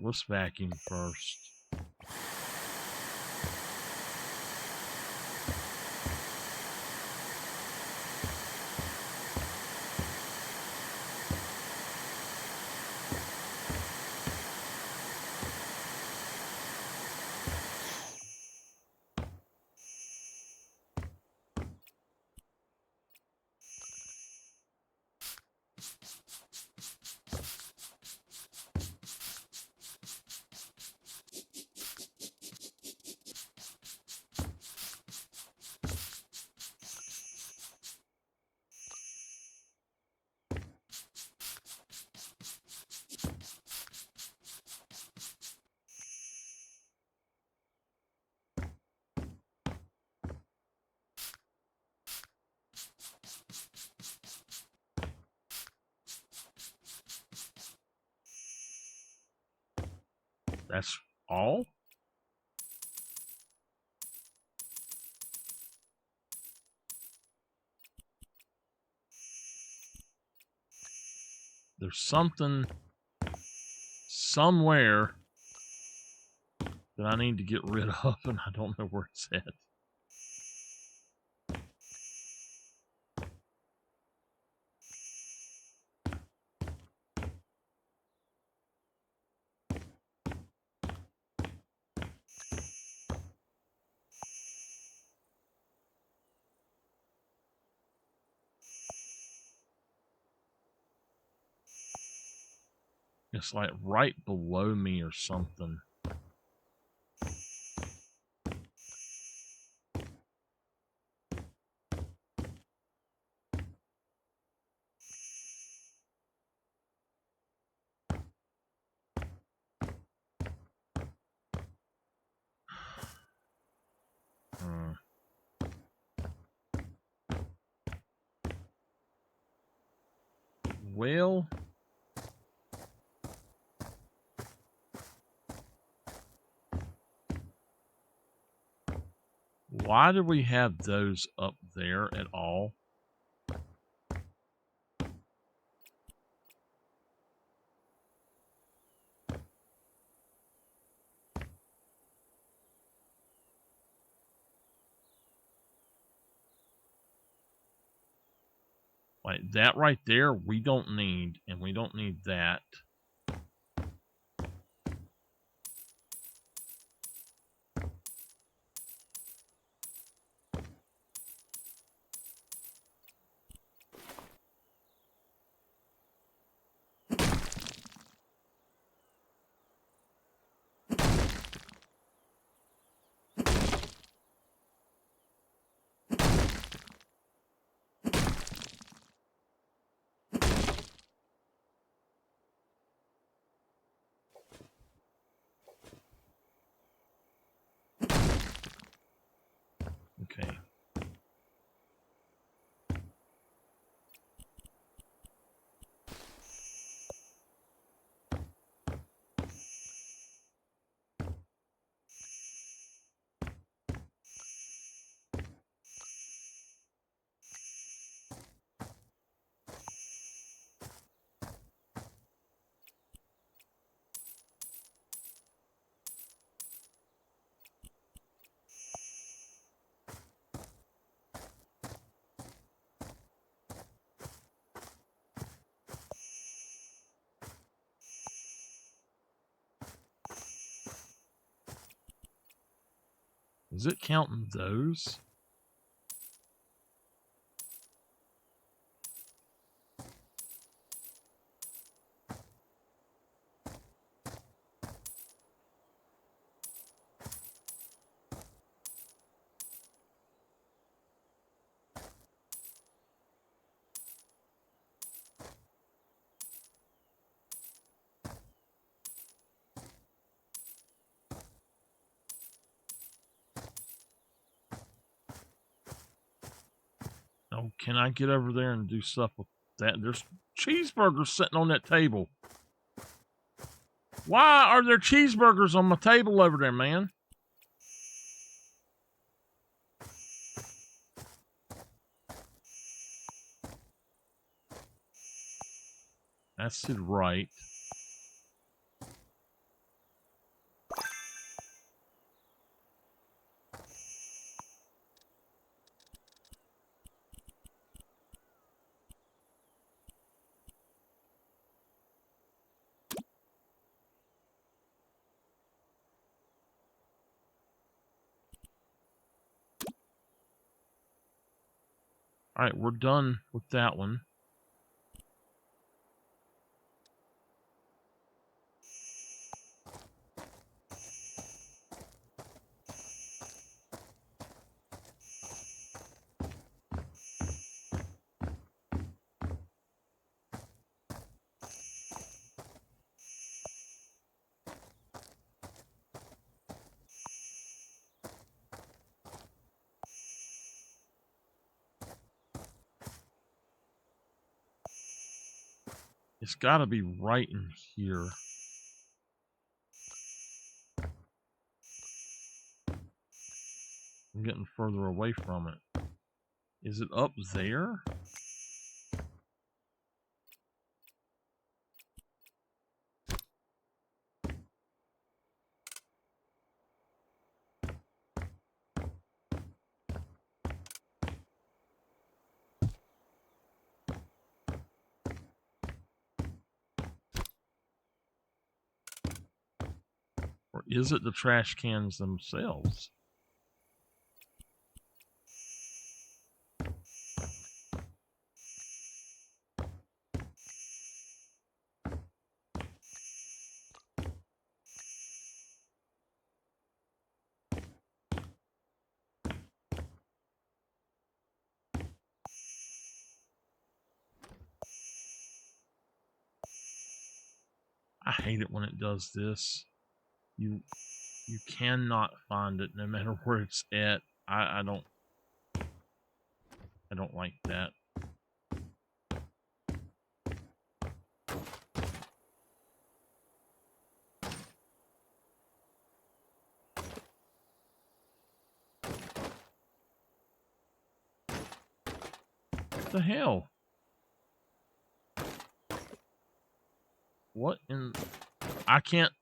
Let's vacuum first. That's all? There's something somewhere that I need to get rid of, and I don't know where it's at. It's like right below me or something. Well, why do we have those up there at all? Like that right there, we don't need, and we don't need that. Okay. Is it counting those? Oh, can I get over there and do stuff with that? There's cheeseburgers sitting on that table. Why are there cheeseburgers on my table over there, man? That's to the right. All right, we're done with that one. It's got to be right in here. I'm getting further away from it. Is it up there? Or is it the trash cans themselves? I hate it when it does this. You cannot find it no matter where it's at. I don't like that. What the hell? What in... I can't...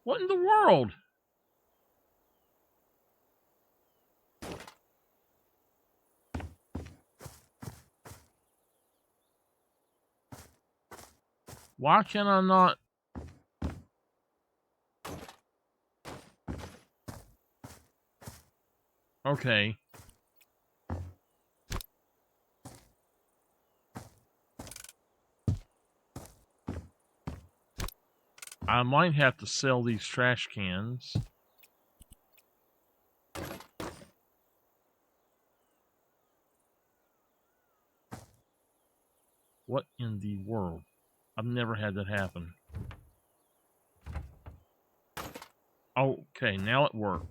What in the world? Why can I not... Okay. I might have to sell these trash cans. What in the world? I've never had that happen. Okay, now it worked.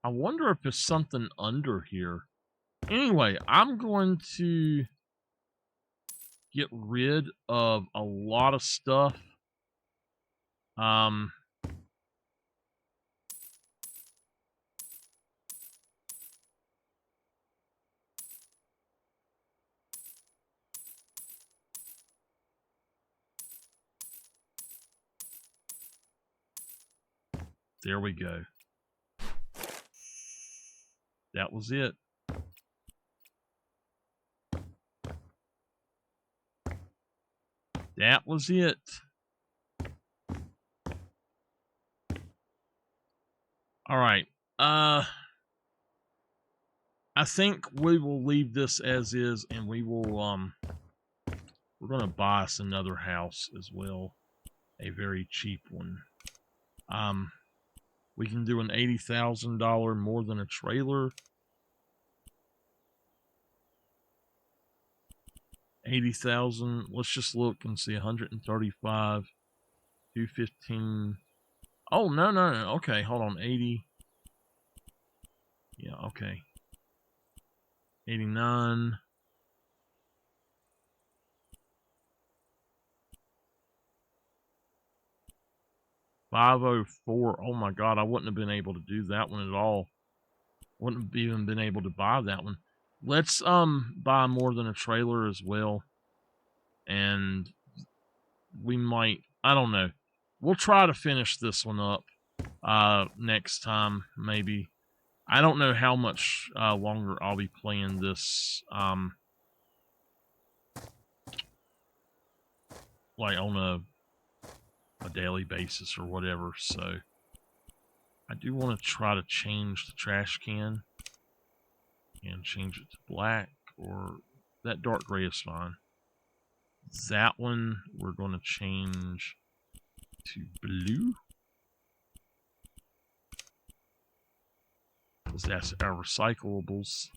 I wonder if there's something under here. Anyway, I'm going to get rid of a lot of stuff. There we go. That was it. That was it. All right. I think we will leave this as is, and we will we're gonna buy us another house as well, a very cheap one. We can do an $80,000 more than a trailer. 80,000. Let's just look and see. 135, 215. Oh, no. Okay, hold on. 80. Yeah, okay. 89. 504. Oh my God, I wouldn't have been able to do that one at all. Wouldn't have even been able to buy that one. Let's buy more than a trailer as well. And we might, I don't know. We'll try to finish this one up next time, maybe. I don't know how much longer I'll be playing this like on a daily basis or whatever. So I do want to try to change the trash can and change it to black, or that dark gray is fine. That one we're going to change to blue, because that's our recyclables.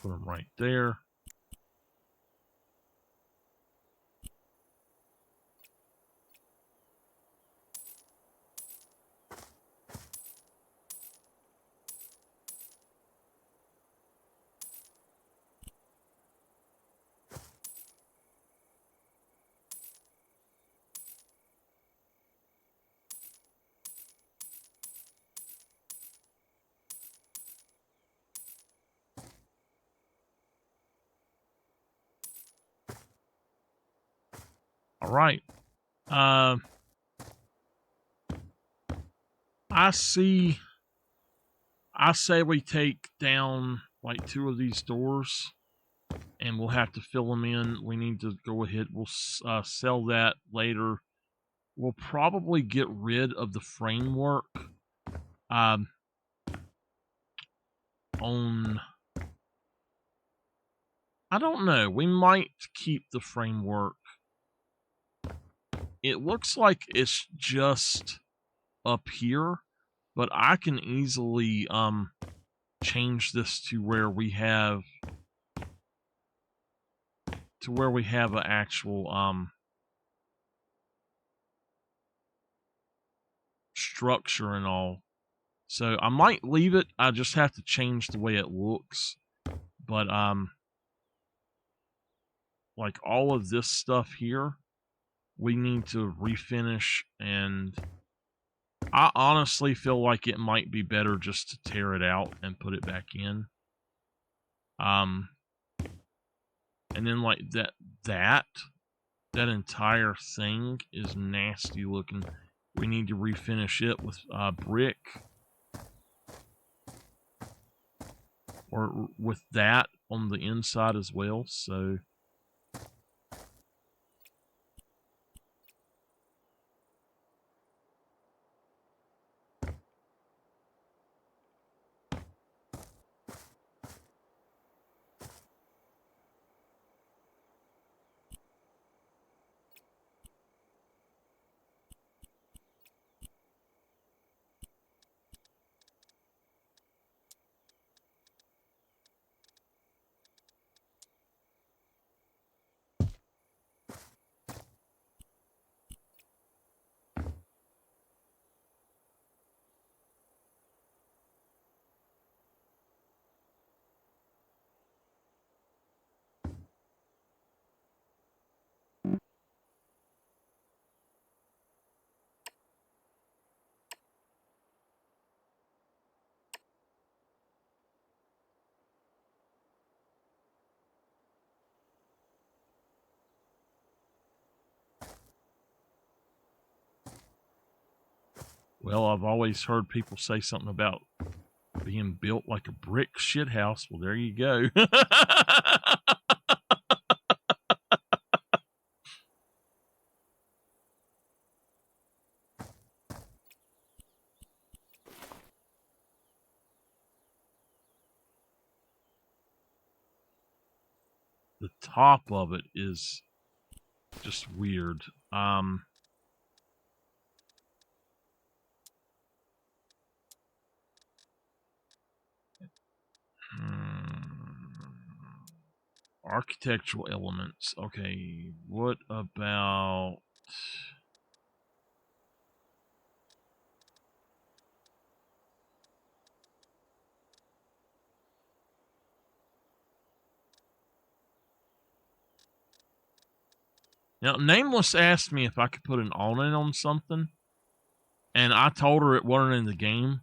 Put them right there. All right. I say we take down like 2 of these doors, and we'll have to fill them in. We need to go ahead. We'll sell that later. We'll probably get rid of the framework on, I don't know. We might keep the framework. It looks like it's just up here, but I can easily change this to where we have an actual structure and all. So I might leave it. I just have to change the way it looks. But like all of this stuff here, we need to refinish, and I honestly feel like it might be better just to tear it out and put it back in. And then like that entire thing is nasty looking. We need to refinish it with brick, or with that on the inside as well. So well, I've always heard people say something about being built like a brick shithouse. Well, there you go. the top of it is just weird. Architectural elements. Okay, what about... Now, Nameless asked me if I could put an awning on something, and I told her it wasn't in the game,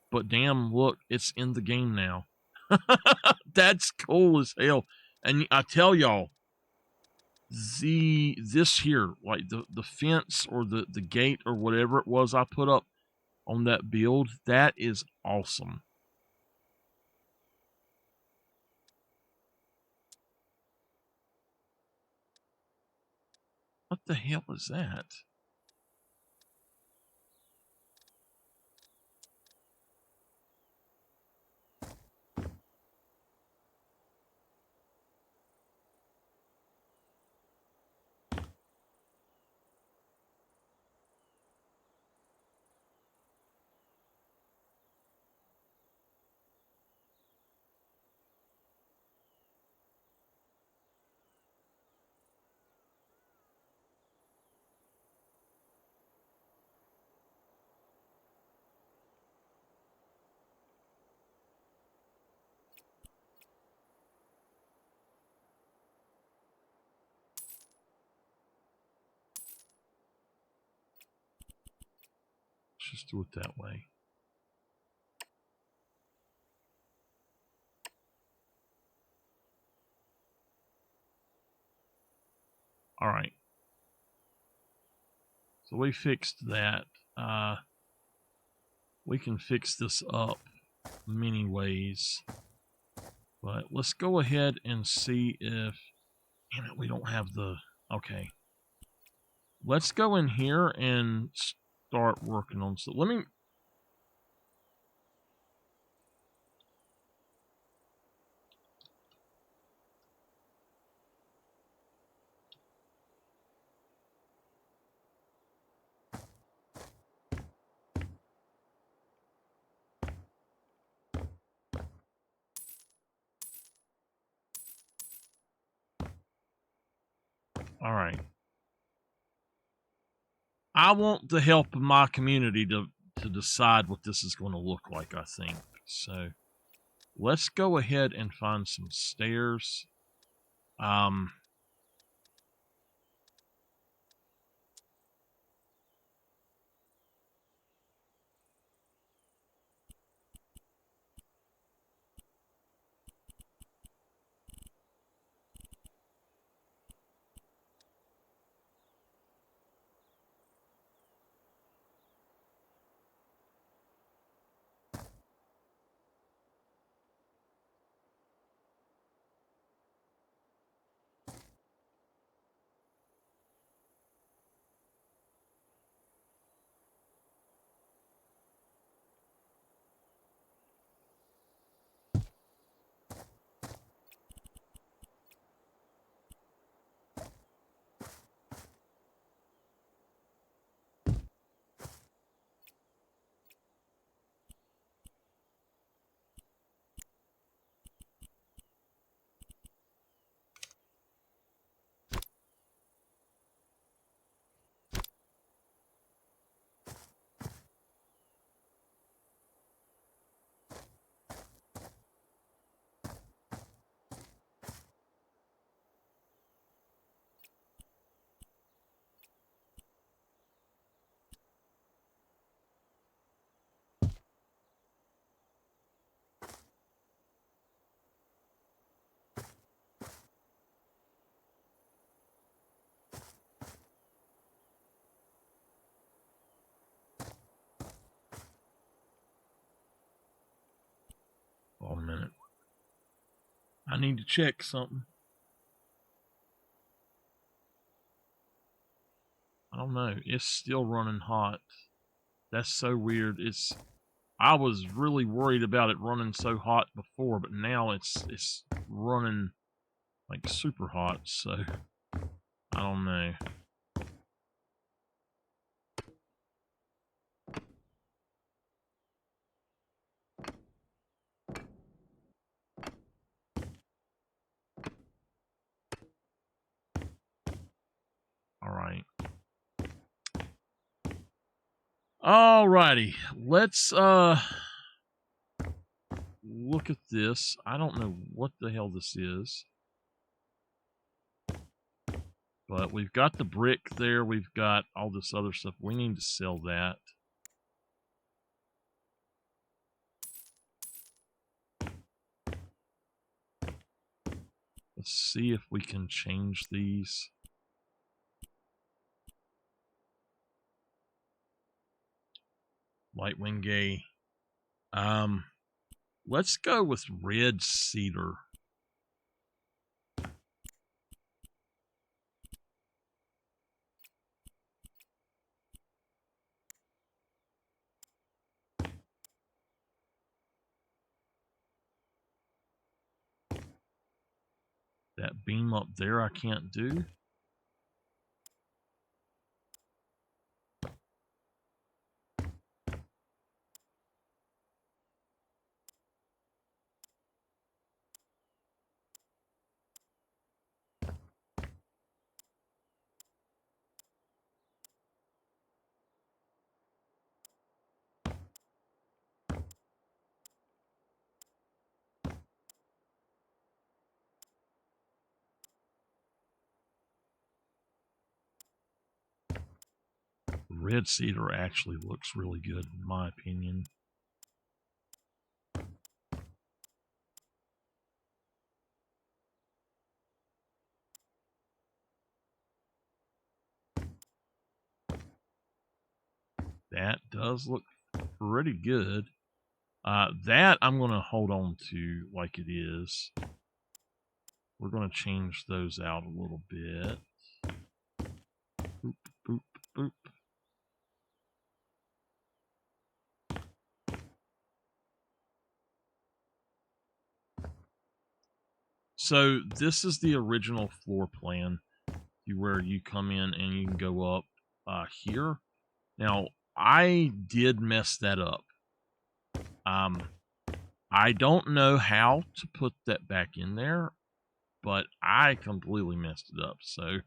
but damn, look, it's in the game now. That's cool as hell. And I tell y'all, this here, like the fence or the gate or whatever it was I put up on that build, that is awesome. What the hell is that? Let's just do it that way. All right. So we fixed that. We can fix this up many ways. But let's go ahead and see if... Damn it, we don't have the... Okay. Let's go in here and start working on... So let me... All right. I want the help of my community to decide what this is going to look like, I think. So let's go ahead and find some stairs. Oh, a minute. I need to check something. I don't know. It's still running hot. That's so weird. I was really worried about it running so hot before, but now it's running like super hot, so I don't know. Alright. Alrighty. Let's look at this. I don't know what the hell this is. But we've got the brick there. We've got all this other stuff. We need to sell that. Let's see if we can change these. Light Wingay. Let's go with red cedar. That beam up there I can't do. Red cedar actually looks really good in my opinion. That does look pretty good. That I'm going to hold on to like it is. We're going to change those out a little bit. Boop, boop, boop. So this is the original floor plan where you come in and you can go up here. Now, I did mess that up. I don't know how to put that back in there, but I completely messed it up. So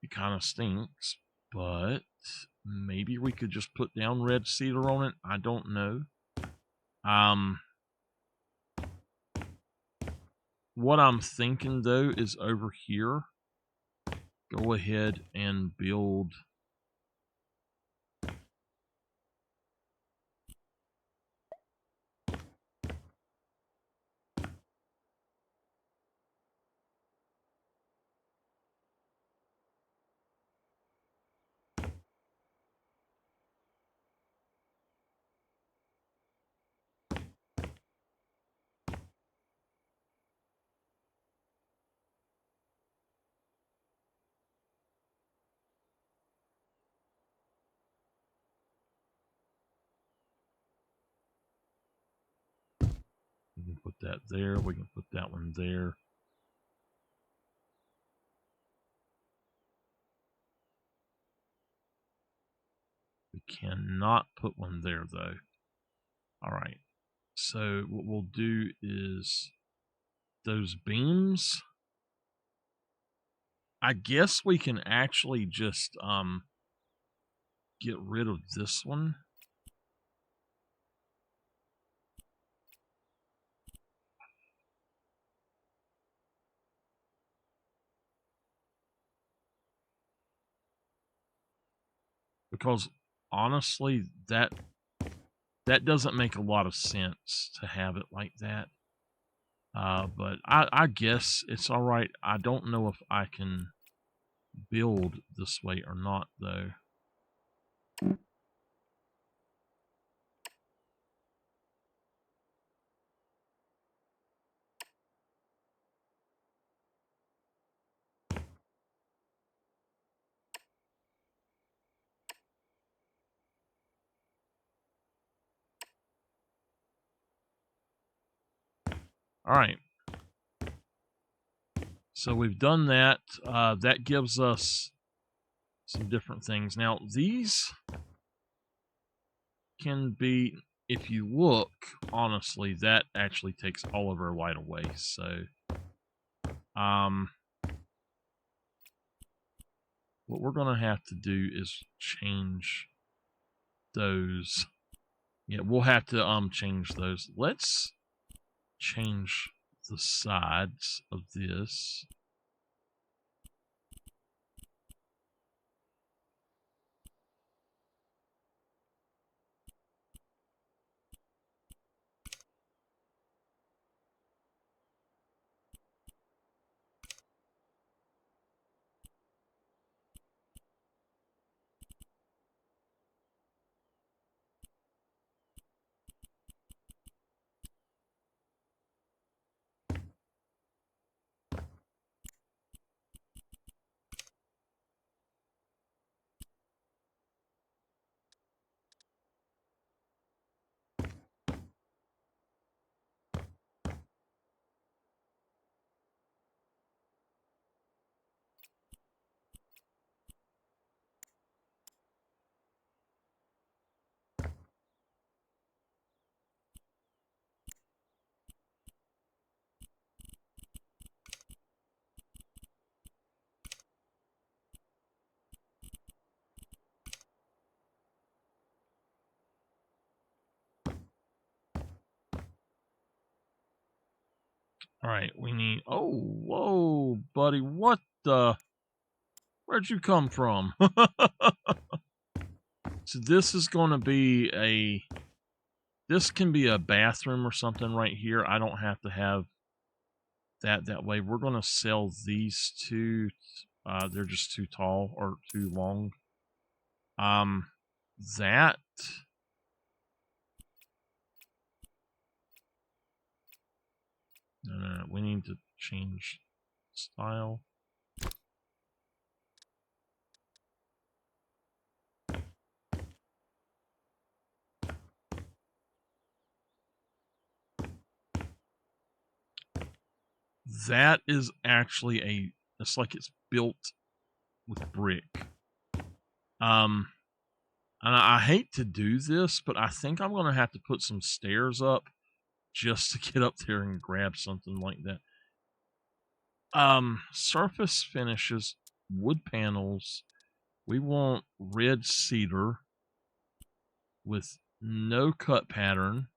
it kind of stinks, but maybe we could just put down red cedar on it. I don't know. What I'm thinking though is over here, go ahead and build we can put that there. We can put that one there. We cannot put one there, though. All right. So what we'll do is those beams. I guess we can actually just get rid of this one. Because honestly, that doesn't make a lot of sense to have it like that. But I guess it's all right. I don't know if I can build this way or not, though. All right. So we've done that. That gives us some different things. Now, these can be, if you look, honestly, that actually takes all of our light away. So, what we're going to have to do is change those. Yeah, we'll have to change those. Let's change the sides of this. All right, we need. Oh, whoa, buddy, what the? Where'd you come from? So this is going to be a. This can be a bathroom or something right here. I don't have to have that way. We're going to sell these two. They're just too tall or too long. That. No, we need to change style. That is actually it's like it's built with brick. And I hate to do this, but I think I'm going to have to put some stairs up just to get up there and grab something like that. Surface finishes, wood panels. We want red cedar with no cut pattern.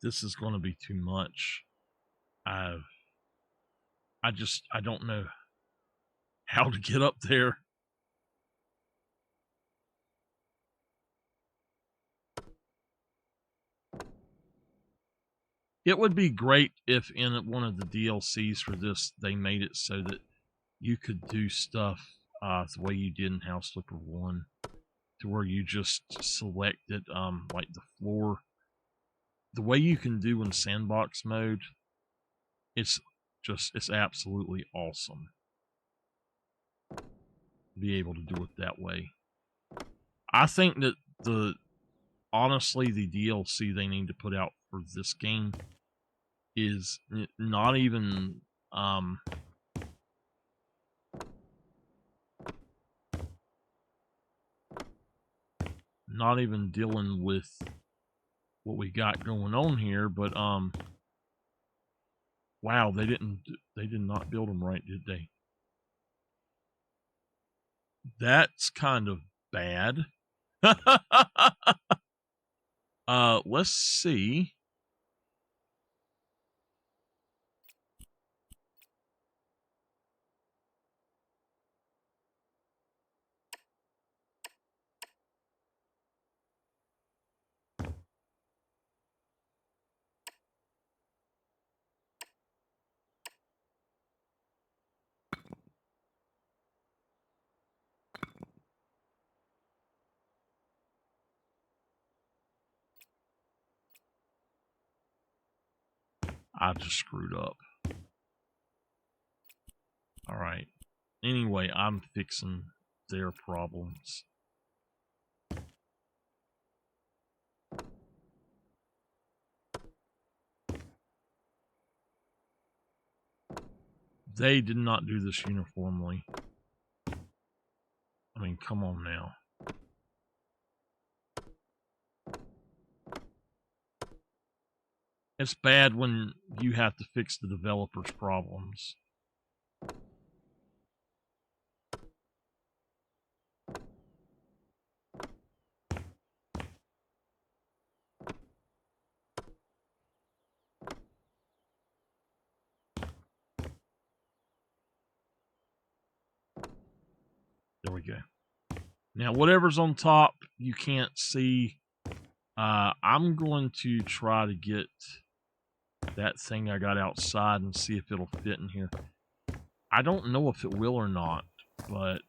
This is going to be too much. I don't know how to get up there. It would be great if in one of the DLCs for this, they made it so that you could do stuff the way you did in House Flipper 1, to where you just selected like the floor. The way you can do in sandbox mode, it's absolutely awesome. Be able to do it that way. I think that honestly, the DLC they need to put out for this game is not even not even dealing with what we got going on here, but wow, they did not build them right, did they? That's kind of bad. Let's see. I just screwed up. Alright. Anyway, I'm fixing their problems. They did not do this uniformly. I mean, come on now. It's bad when you have to fix the developer's problems. There we go. Now, whatever's on top, you can't see. I'm going to try to get that thing I got outside and see if it'll fit in here. I don't know if it will or not, but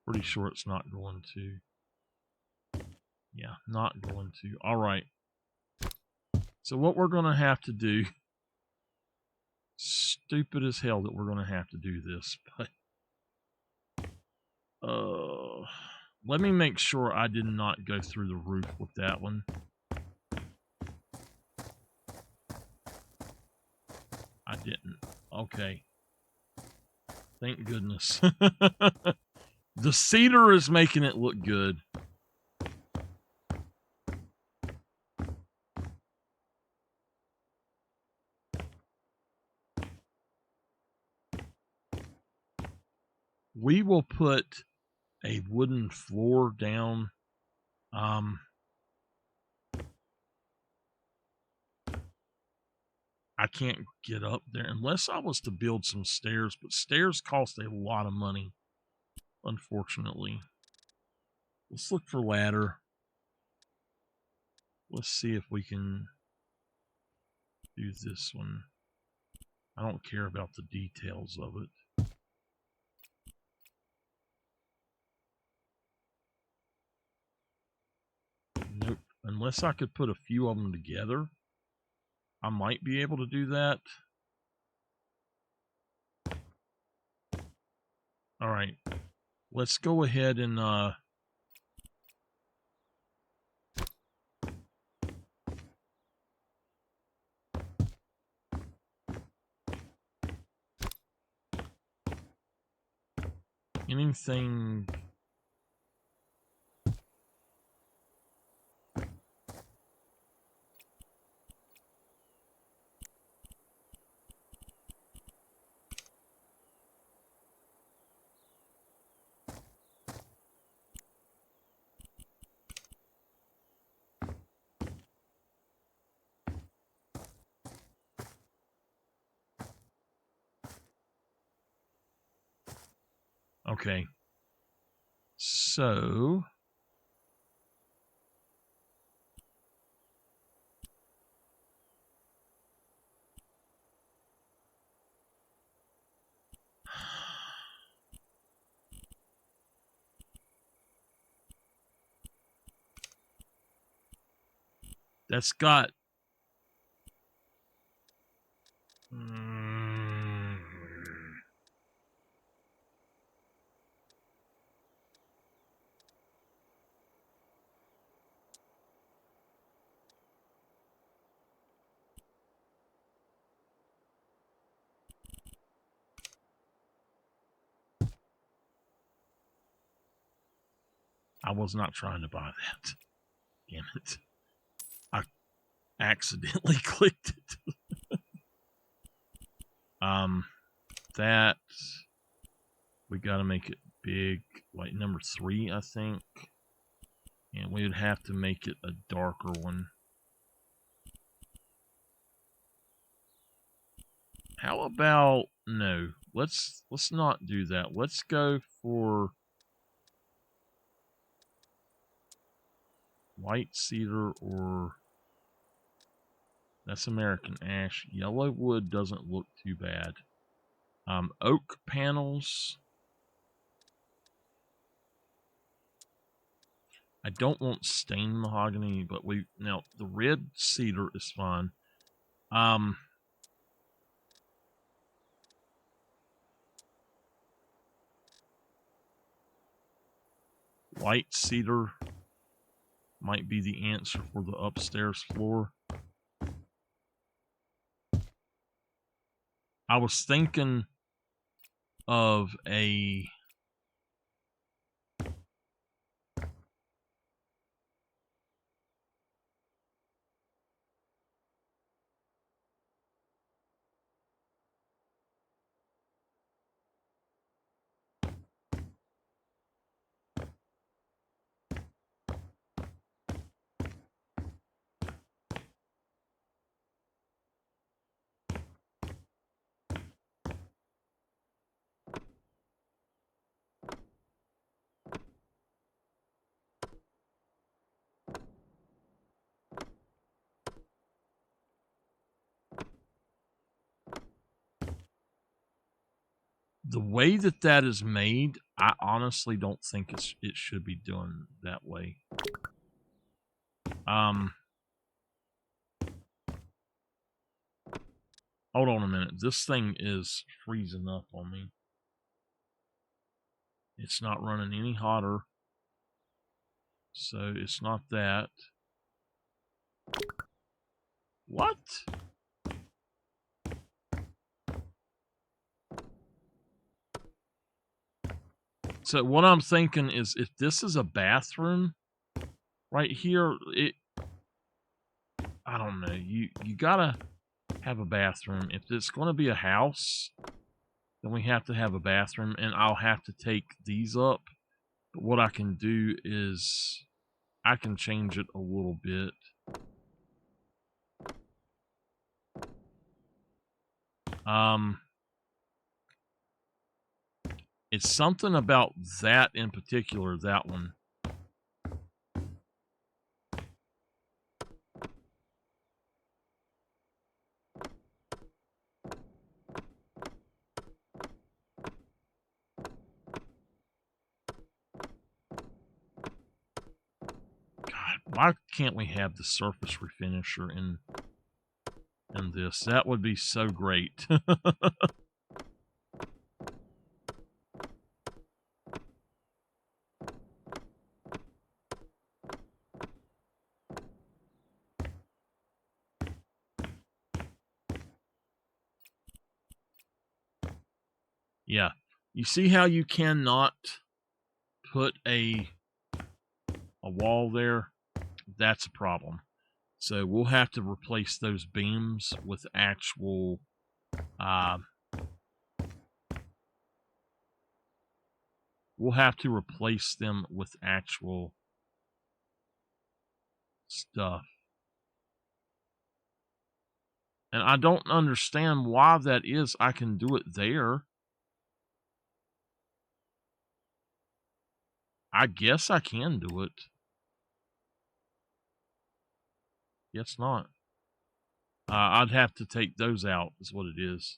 pretty sure it's not going to. Yeah, not going to. All right. So what we're going to have to do, stupid as hell that we're going to have to do this, but let me make sure I did not go through the roof with that one. I didn't. Okay. Thank goodness. The cedar is making it look good. We will put a wooden floor down. I can't get up there unless I was to build some stairs, but stairs cost a lot of money, unfortunately. Let's look for ladder. Let's see if we can do this one. I don't care about the details of it. Nope. Unless I could put a few of them together, I might be able to do that. All right. Let's go ahead and anything. Okay. So that's got I was not trying to buy that. Damn it. I accidentally clicked it. That we got to make it big, like number 3, I think. And we would have to make it a darker one. How about no? Let's not do that. Let's go for white cedar, or that's American ash. Yellow wood doesn't look too bad. Oak panels. I don't want stained mahogany, but now the red cedar is fine. White cedar might be the answer for the upstairs floor. I was thinking of a the way that is made, I honestly don't think it should be done that way. Hold on a minute. This thing is freezing up on me. It's not running any hotter. So it's not that. What? So what I'm thinking is, if this is a bathroom right here, I don't know. You gotta have a bathroom. If it's going to be a house, then we have to have a bathroom, and I'll have to take these up. But what I can do is I can change it a little bit. It's something about that in particular, that one. God, why can't we have the surface refinisher in this? That would be so great. Yeah. You see how you cannot put a wall there? That's a problem. So we'll have to replace those beams with actual we'll have to replace them with actual stuff. And I don't understand why that is. I can do it there. I guess I can do it. Guess not. I'd have to take those out, is what it is.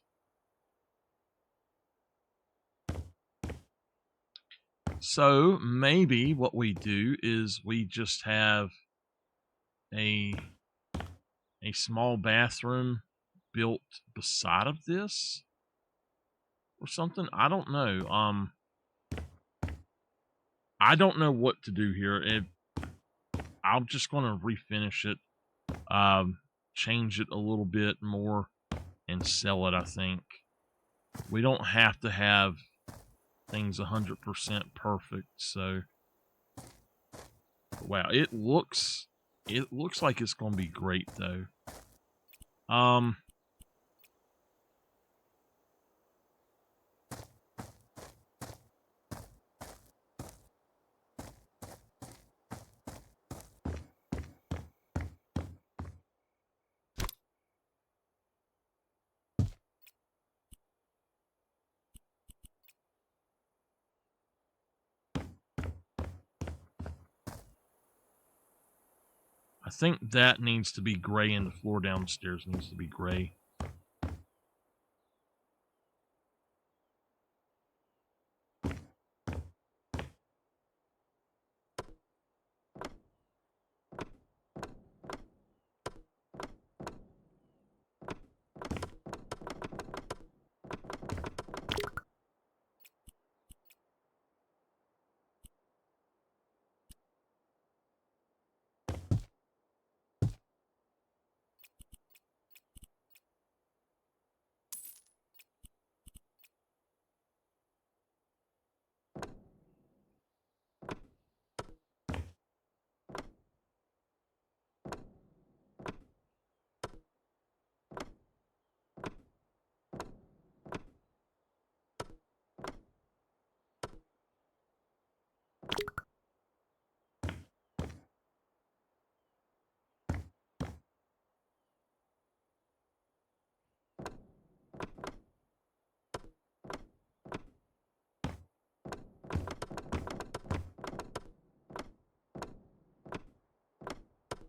So maybe what we do is we just have a small bathroom built beside of this or something. I don't know. I don't know what to do here. I'm just going to refinish it, change it a little bit more, and sell it, I think. We don't have to have things 100% perfect, so... Wow, it looks like it's going to be great, though. I think that needs to be gray, and the floor downstairs needs to be gray.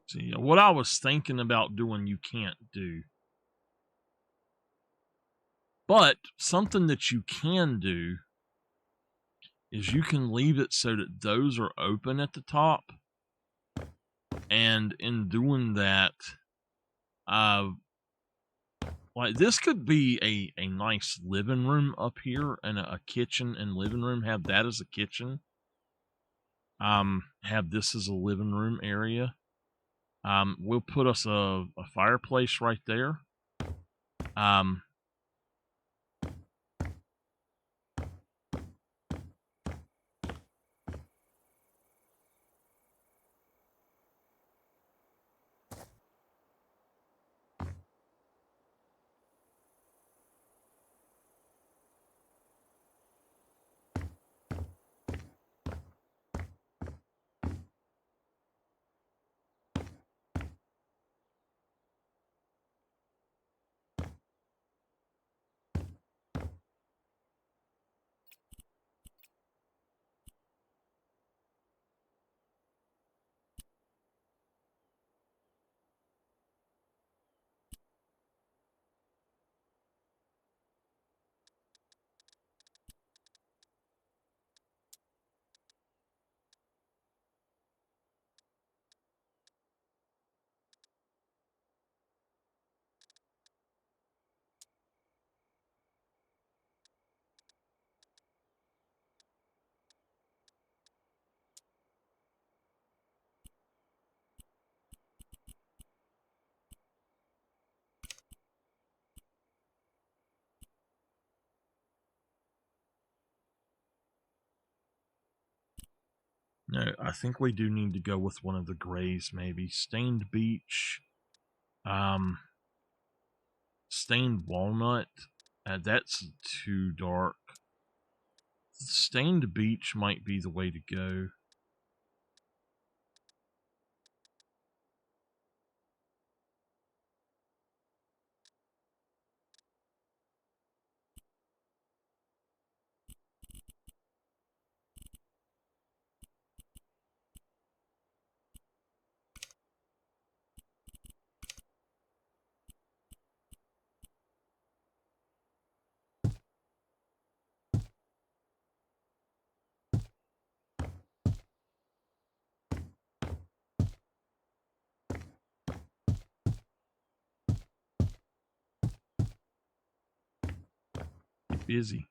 See, what I was thinking about doing, you can't do. But something that you can do is you can leave it so that those are open at the top. And in doing that, like this could be a nice living room up here, and a kitchen and living room. Have that as a kitchen. Have this as a living room area. We'll put us a fireplace right there. No, I think we do need to go with one of the grays, maybe. Stained beach. Stained walnut. That's too dark. Stained beach might be the way to go. Get busy.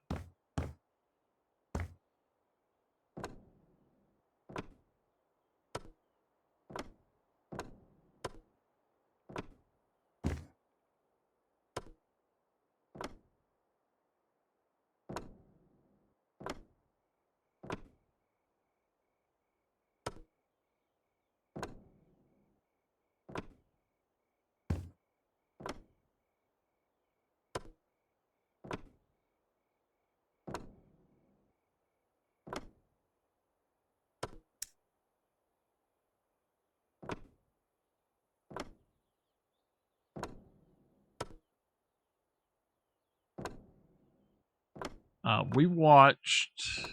We watched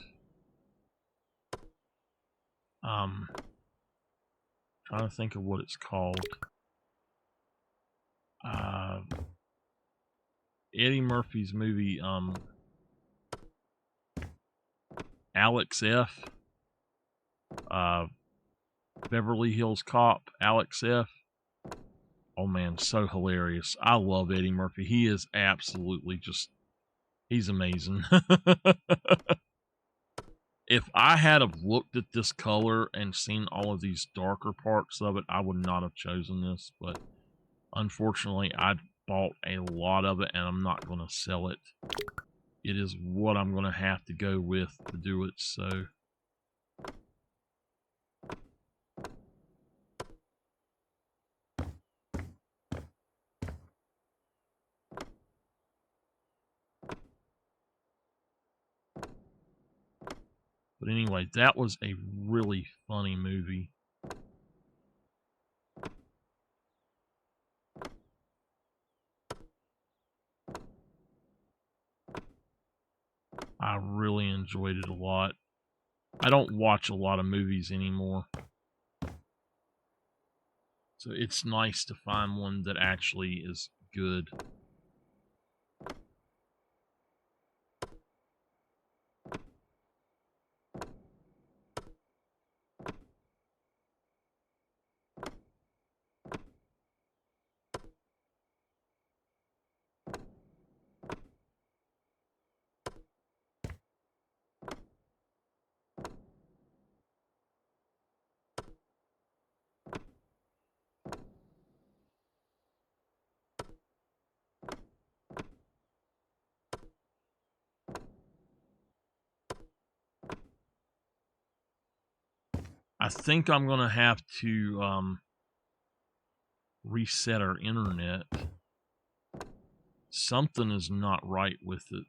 trying to think of what it's called. Eddie Murphy's movie, Alex F. Beverly Hills Cop, Alex F. Oh man, so hilarious. I love Eddie Murphy. He is absolutely just, he's amazing. If I had have looked at this color and seen all of these darker parts of it, I would not have chosen this, but unfortunately I bought a lot of it and I'm not going to sell it. It is what I'm going to have to go with to do it, so. But anyway, that was a really funny movie. I really enjoyed it a lot. I don't watch a lot of movies anymore. So it's nice to find one that actually is good. I think I'm going to have to reset our internet. Something is not right with it.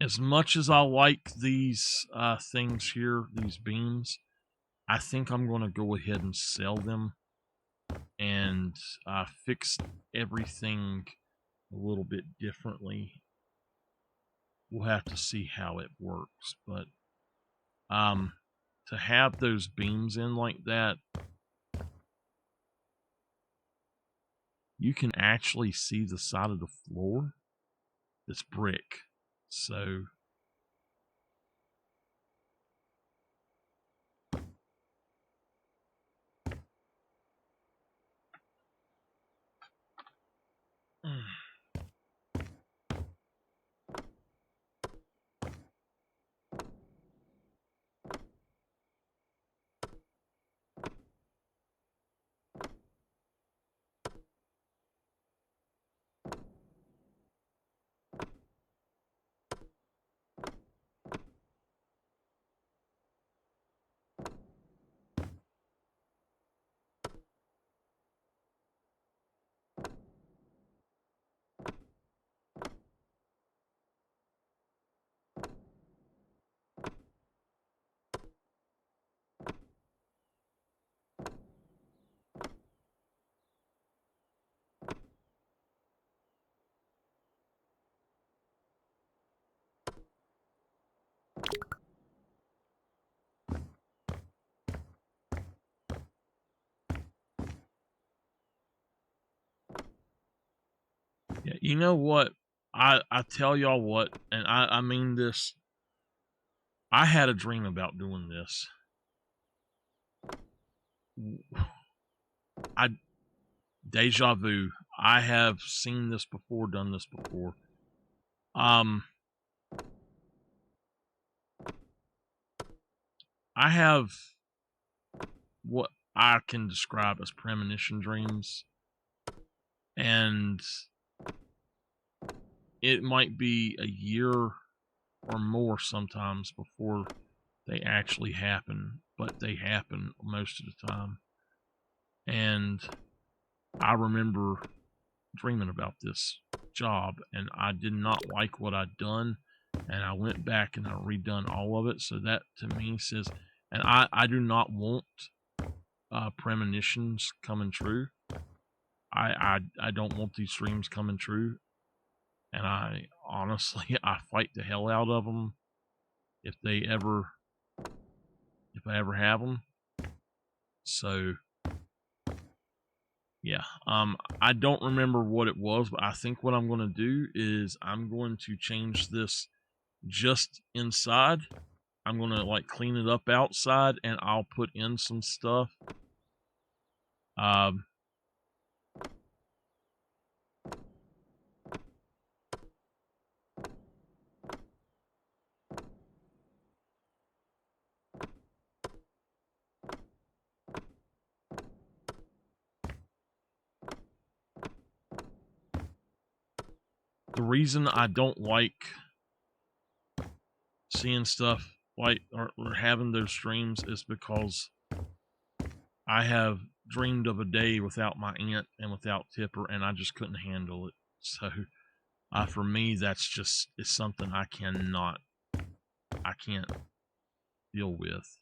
As much as I like these things here, these beams, I think I'm going to go ahead and sell them and fix everything a little bit differently. We'll have to see how it works, but to have those beams in like that, you can actually see the side of the floor. It's brick, so yeah, you know what? I tell y'all what, and I mean this. I had a dream about doing this. I deja vu. I have seen this before, done this before. I have what I can describe as premonition dreams, and it might be a year or more sometimes before they actually happen, but they happen most of the time. And I remember dreaming about this job, and I did not like what I'd done, and I went back and I redone all of it. So that to me says, and I do not want premonitions coming true. I don't want these dreams coming true, and I honestly I fight the hell out of them if I ever have them. So yeah, I don't remember what it was, but I think what I'm going to do is I'm going to change this just inside. I'm going to like clean it up outside, and I'll put in some stuff. The reason I don't like seeing stuff like or having those dreams is because I have dreamed of a day without my aunt and without Tipper, and I just couldn't handle it. So for me, that's just it's something I can't deal with.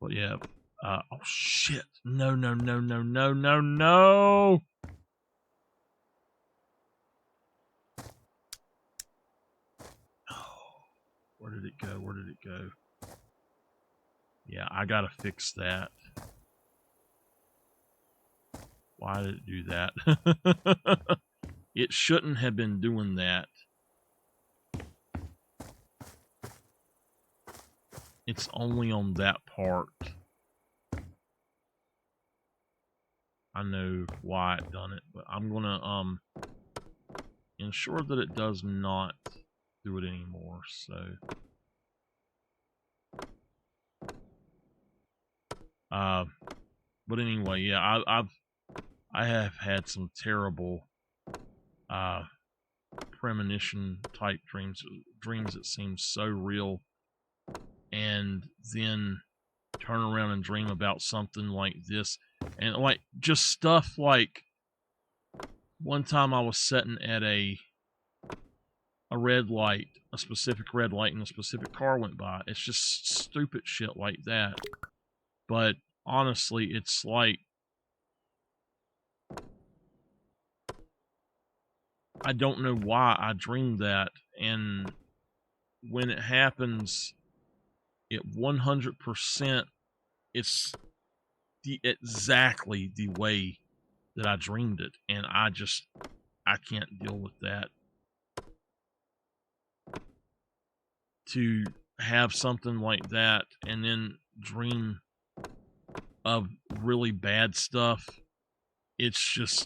But yeah, oh shit! No! Oh, where did it go? Where did it go? Yeah, I gotta fix that. Why did it do that? It shouldn't have been doing that. It's only on that part. I know why it done it, but I'm gonna ensure that it does not do it anymore. So but anyway, yeah, I have had some terrible premonition type dreams that seem so real, and then turn around and dream about something like this, and like just stuff like one time I was sitting at a red light, a specific red light, and a specific car went by. It's just stupid shit like that. But honestly, it's like I don't know why I dreamed that, and when it happens, it 100% it's exactly the way that I dreamed it, and I can't deal with that. To have something like that and then dream of really bad stuff, it's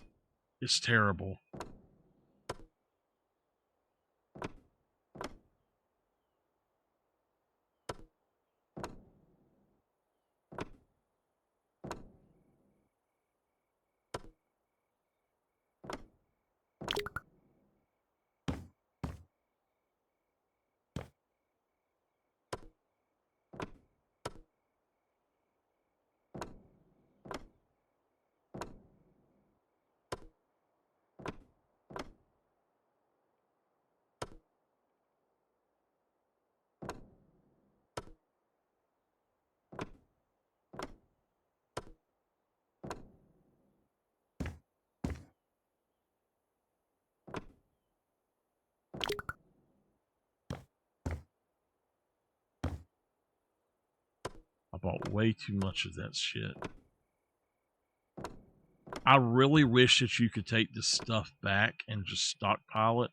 terrible. I bought way too much of that shit. I really wish that you could take this stuff back and just stockpile it.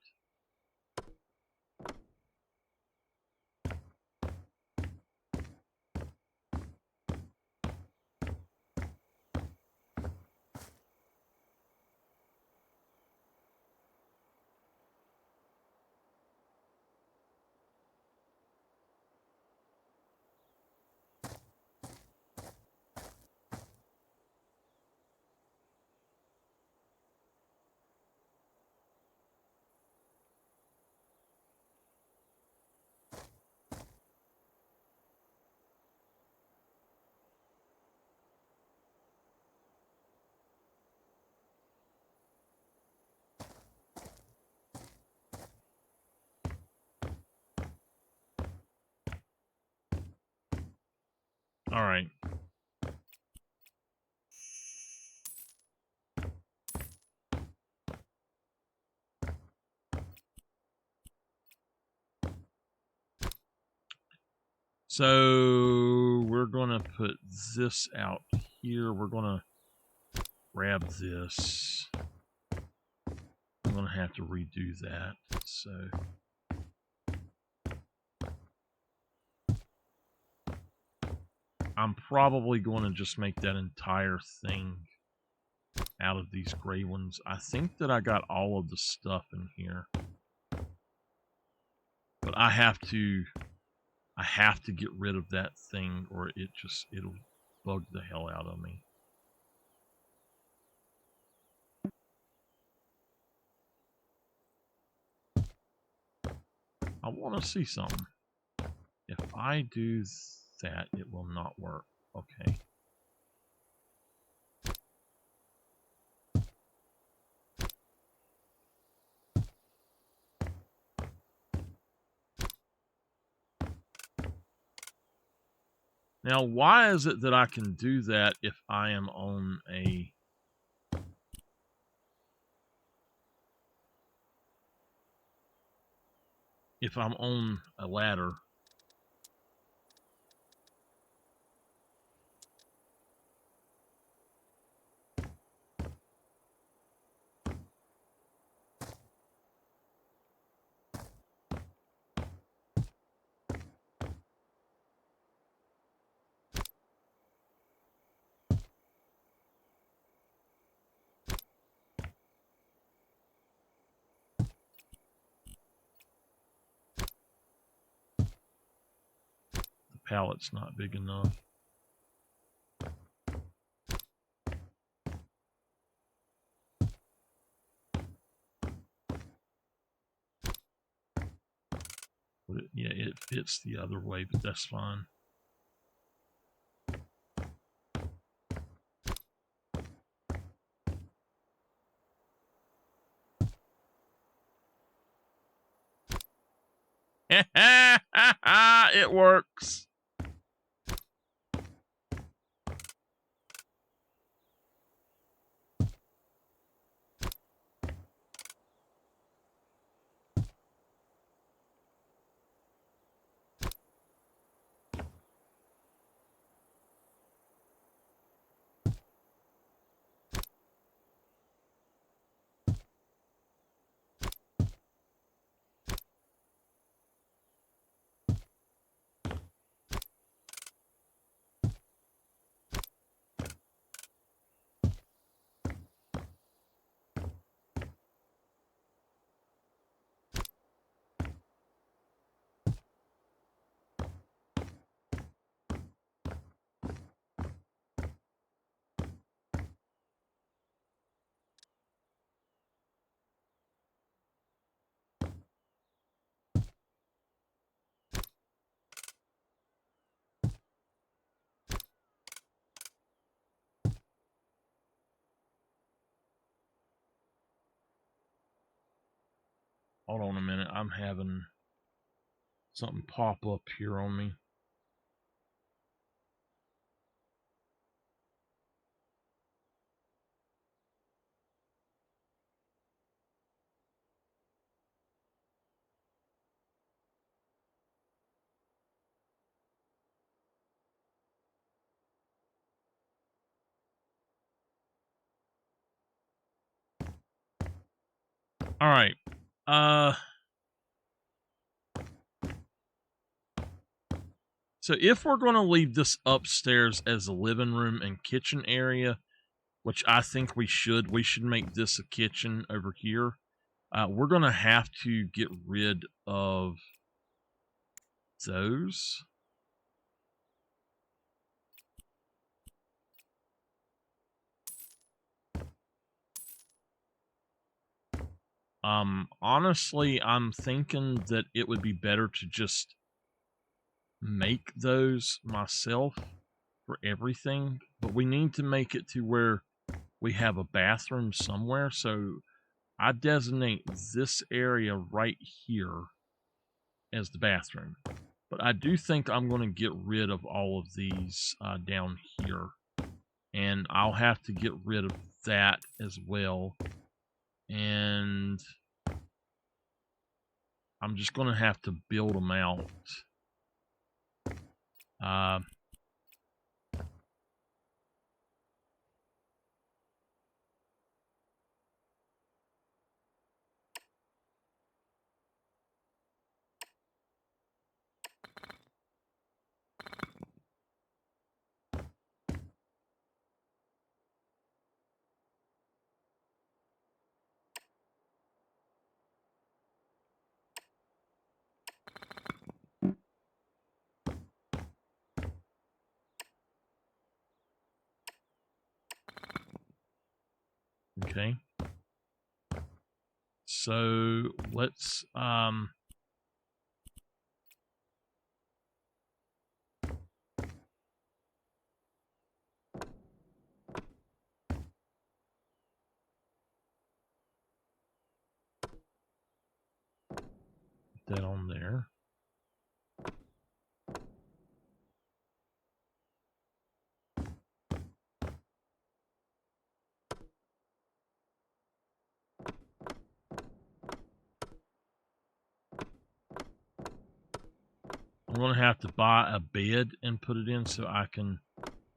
All right. So we're gonna put this out here. We're gonna grab this. I'm gonna have to redo that. So I'm probably going to just make that entire thing out of these gray ones. I think that I got all of the stuff in here. But I have to get rid of that thing or it'll bug the hell out of me. I want to see something. If I do that, it will not work. Okay. Now, why is it that I can do that if I am on a... if I'm on a ladder? The pallet's not big enough. But yeah, it fits the other way, but that's fine. It works. Hold on a minute. I'm having something pop up here on me. All right. So if we're going to leave this upstairs as a living room and kitchen area, which I think we should make this a kitchen over here. We're going to have to get rid of those. Honestly, I'm thinking that it would be better to just make those myself for everything, but we need to make it to where we have a bathroom somewhere. So I designate this area right here as the bathroom. But I do think I'm going to get rid of all of these down here. And I'll have to get rid of that as well. And I'm just going to have to build them out. Okay. So let's put that on there. I'm going to have to buy a bed and put it in so I can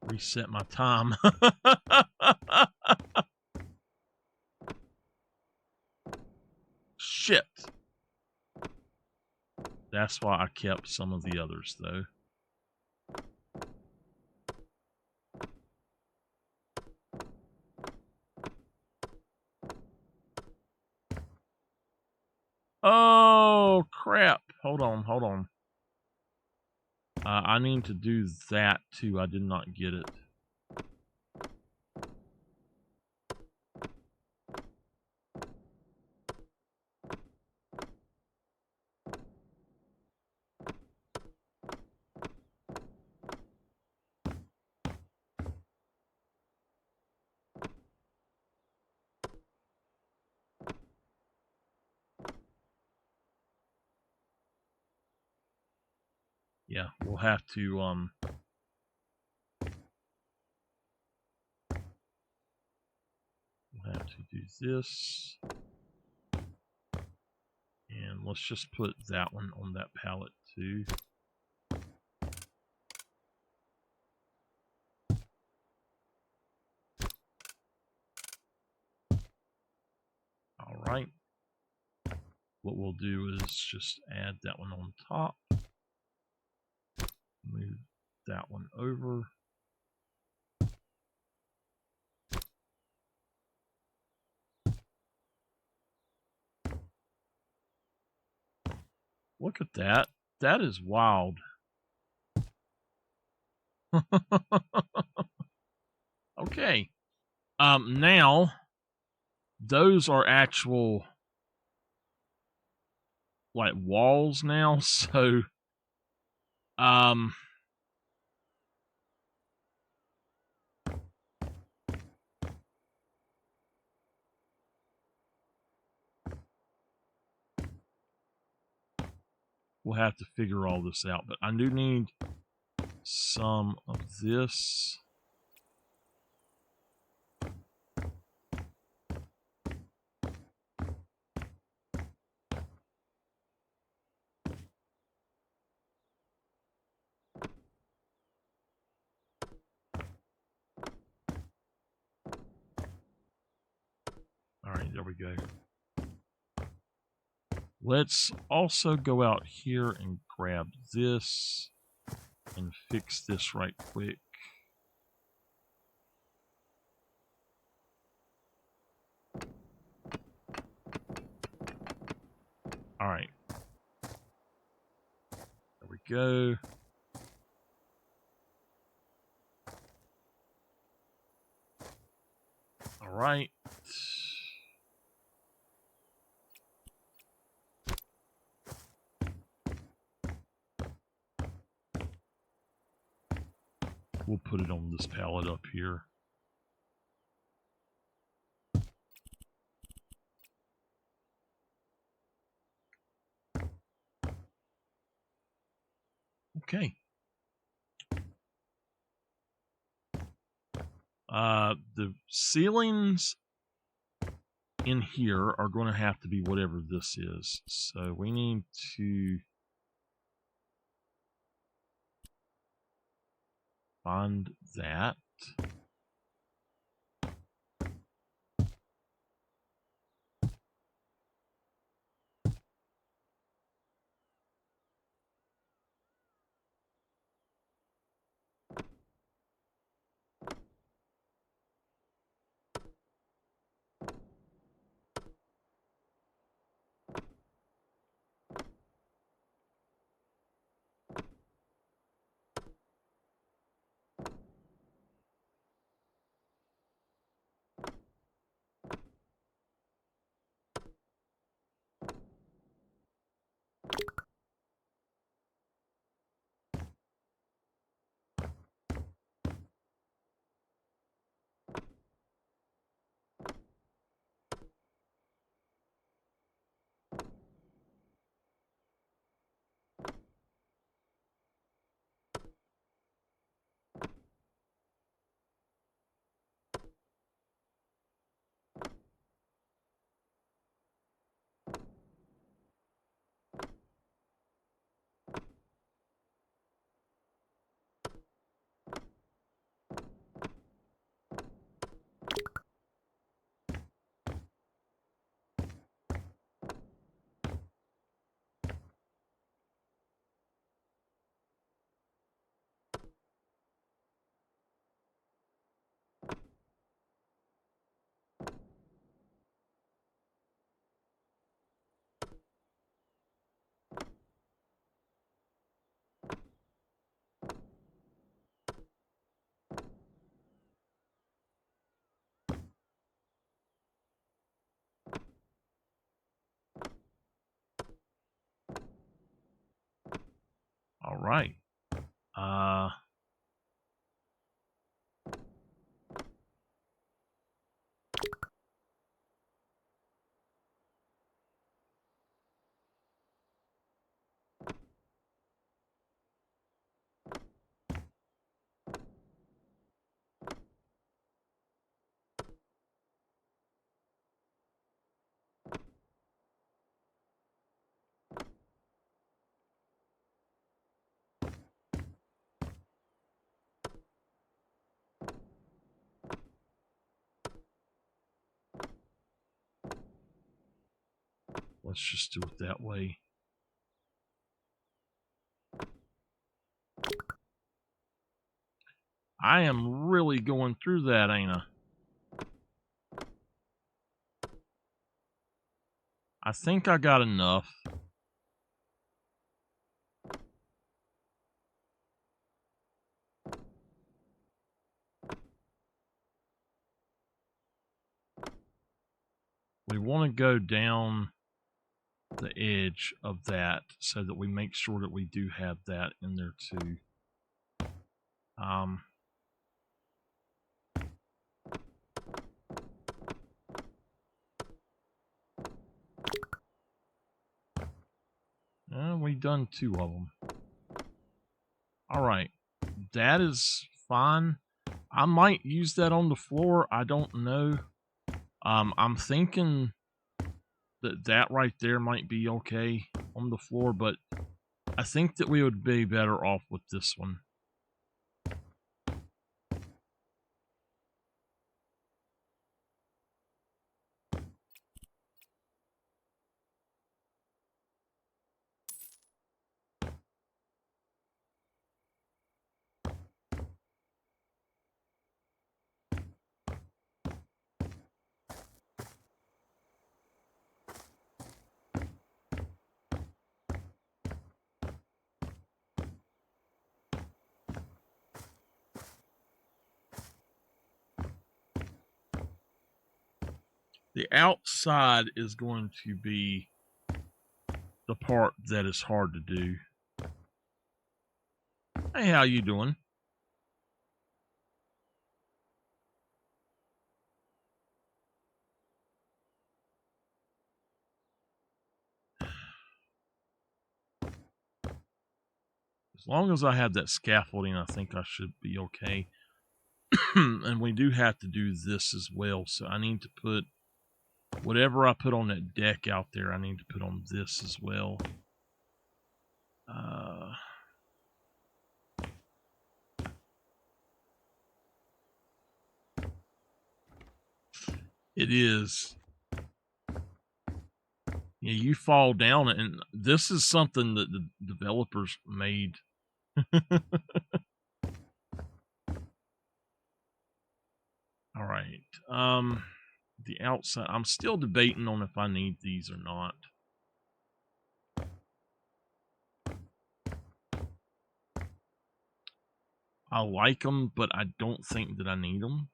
reset my time. Shit. That's why I kept some of the others, though. Oh, crap. Hold on. I need to do that, too. I did not get it. Yeah, we'll have to do this. And let's just put that one on that pallet too. All right. What we'll do is just add that one on top. Move that one over. Look at that. That is wild. Okay. Now those are actual like walls now, so we'll have to figure all this out, but I do need some of this. All right, there we go. Let's also go out here and grab this and fix this right quick. All right. There we go. All right. We'll put it on this pallet up here. Okay. The ceilings in here are going to have to be whatever this is. So we need to find that. right. Let's just do it that way. I am really going through that, ain't I? I think I got enough. We want to go down the edge of that so that we make sure that we do have that in there too. We done 2 of them. All right, that is fine. I might use that on the floor. I don't know. I'm thinking that right there might be okay on the floor, but I think that we would be better off with this one. The outside is going to be the part that is hard to do. Hey, how you doing? As long as I have that scaffolding, I think I should be okay. And we do have to do this as well, so I need to put whatever I put on that deck out there, I need to put on this as well. It is. Yeah, you fall down, and this is something that the developers made. All right. The outside, I'm still debating on if I need these or not. I like them, but I don't think that I need them.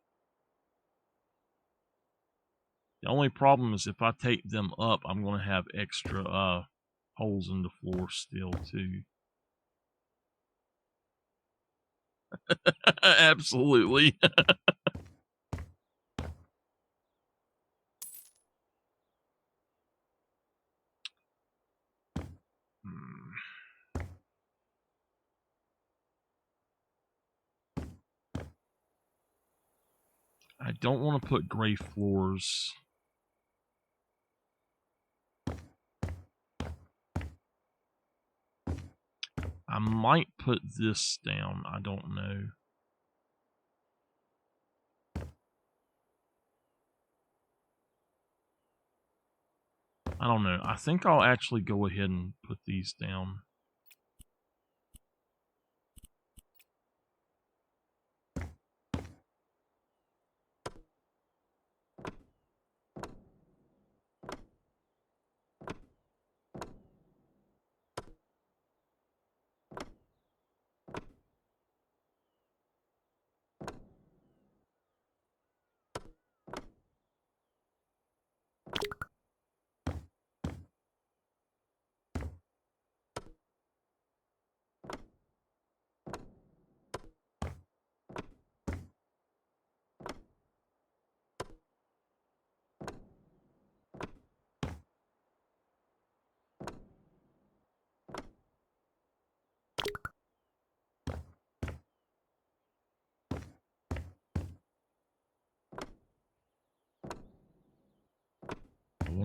The only problem is if I take them up, I'm going to have extra holes in the floor still too. Absolutely. I don't want to put gray floors. I might put this down. I don't know. I don't know. I think I'll actually go ahead and put these down.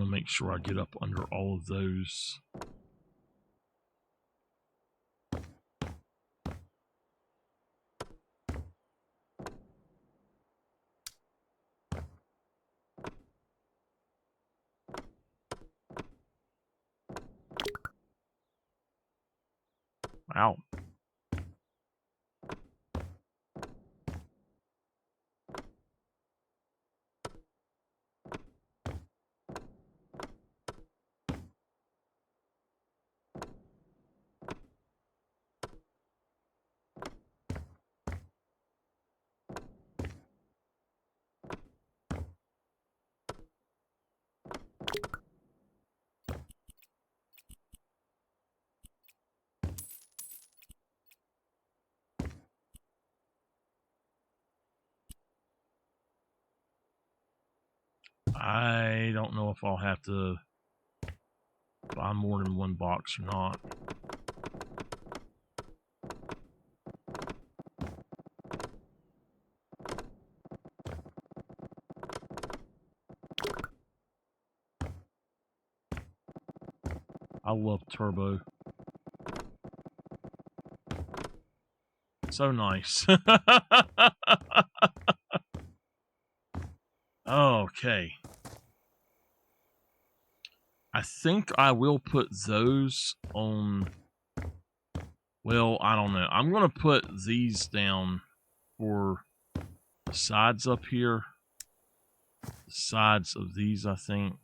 want to make sure I get up under all of those. Wow. I don't know if I'll have to buy more than one box or not. I love turbo. So nice. Okay. I think I will put those on... Well, I don't know. I'm going to put these down for the sides up here. The sides of these, I think.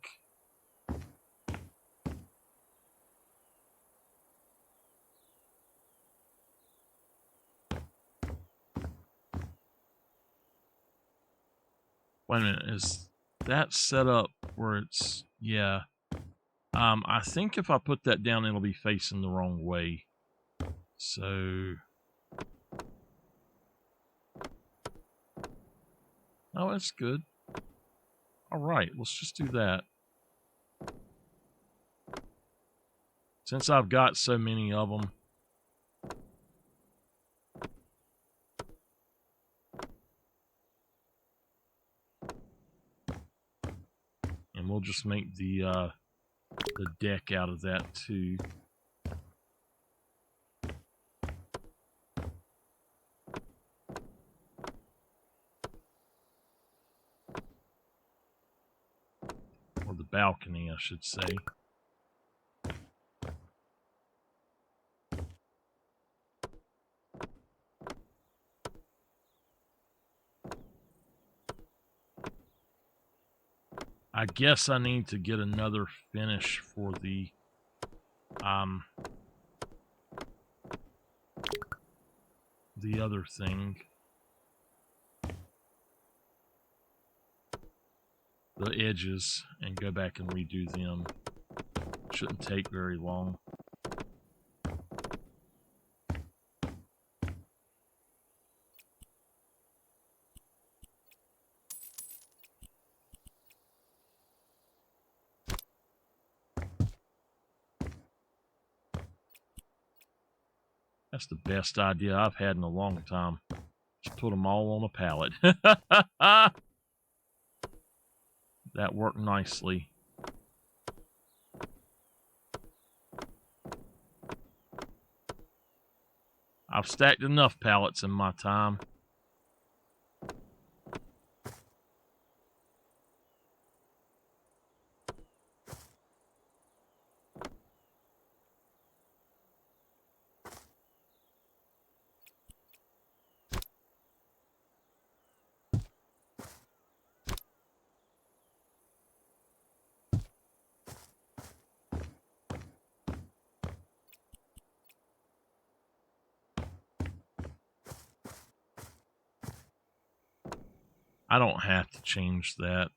Wait a minute, is that set up where it's... Yeah. I think if I put that down, it'll be facing the wrong way. So... Oh, that's good. Alright, let's just do that. Since I've got so many of them. And we'll just make the deck out of that too. Or the balcony, I should say. I guess I need to get another finish for the other thing. The edges, and go back and redo them. Shouldn't take very long. That's the best idea I've had in a long time. Just put them all on a pallet. That worked nicely. I've stacked enough pallets in my time. I don't have to change that.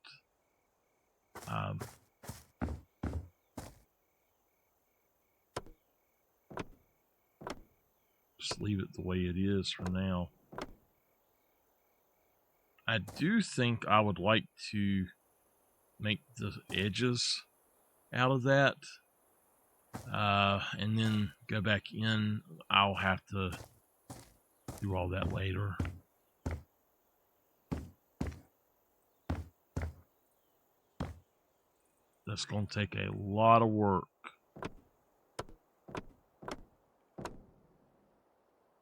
Just leave it the way it is for now. I do think I would like to make the edges out of that. And then go back in. I'll have to do all that later. That's going to take a lot of work.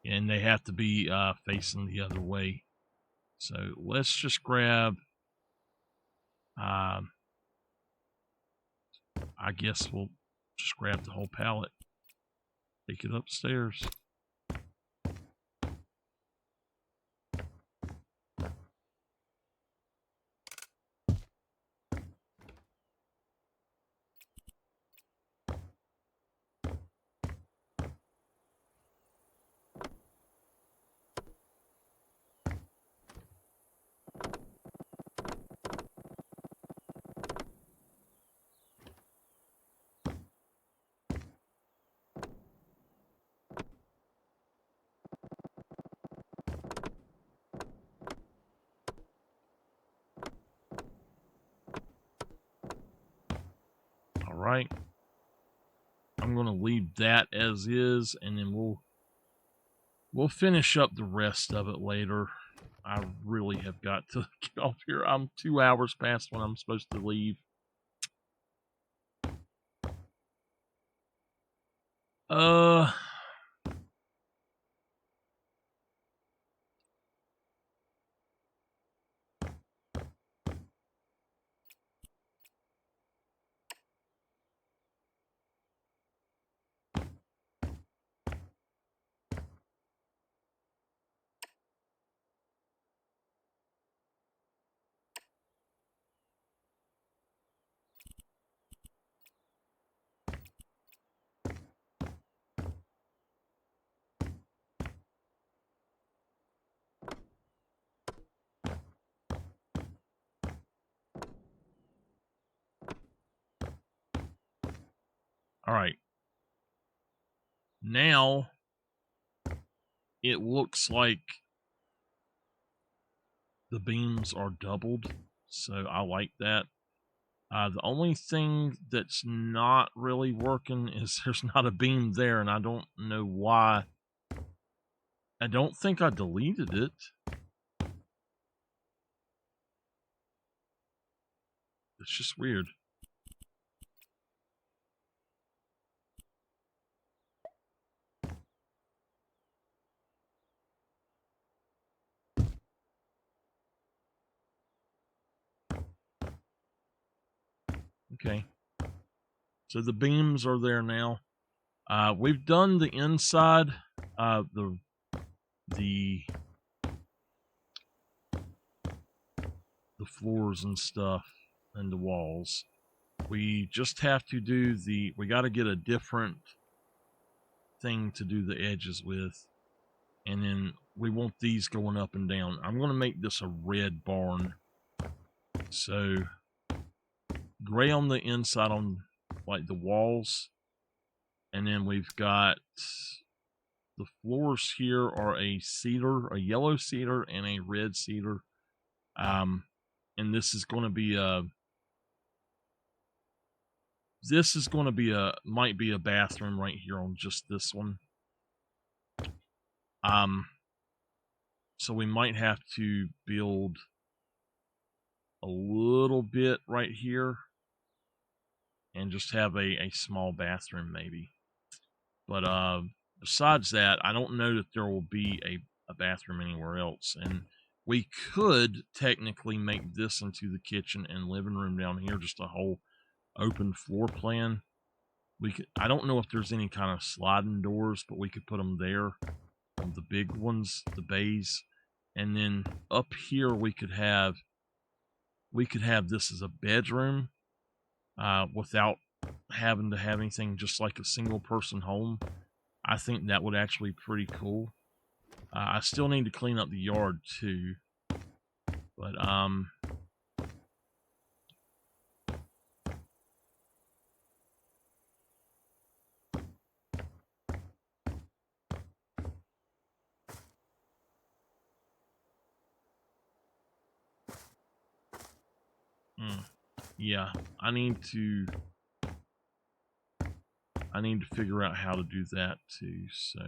And they have to be facing the other way. So let's just grab, I guess we'll just grab the whole pallet, take it upstairs. All right. I'm going to leave that as is, and then we'll finish up the rest of it later. I really have got to get off here. I'm 2 hours past when I'm supposed to leave. All right. Now it looks like the beams are doubled, so I like that. The only thing that's not really working is there's not a beam there, and I don't know why. I don't think I deleted it. It's just weird. Okay. So the beams are there now. We've done the inside, the floors and stuff, and the walls. We just have to do we got to get a different thing to do the edges with, and then we want these going up and down. I'm going to make this a red barn. So gray on the inside on like the walls, and then we've got the floors here are a cedar, a yellow cedar, and a red cedar. And this is going to be might be a bathroom right here on just this one. So we might have to build a little bit right here and just have a small bathroom maybe. But besides that, I don't know that there will be a bathroom anywhere else. And we could technically make this into the kitchen and living room down here, just a whole open floor plan. I don't know if there's any kind of sliding doors, but we could put them there, the big ones, the bays. And then up here we could have this as a bedroom, without having to have anything, just like a single person home. I think that would actually be pretty cool. I still need to clean up the yard too, but yeah, I need to figure out how to do that too. So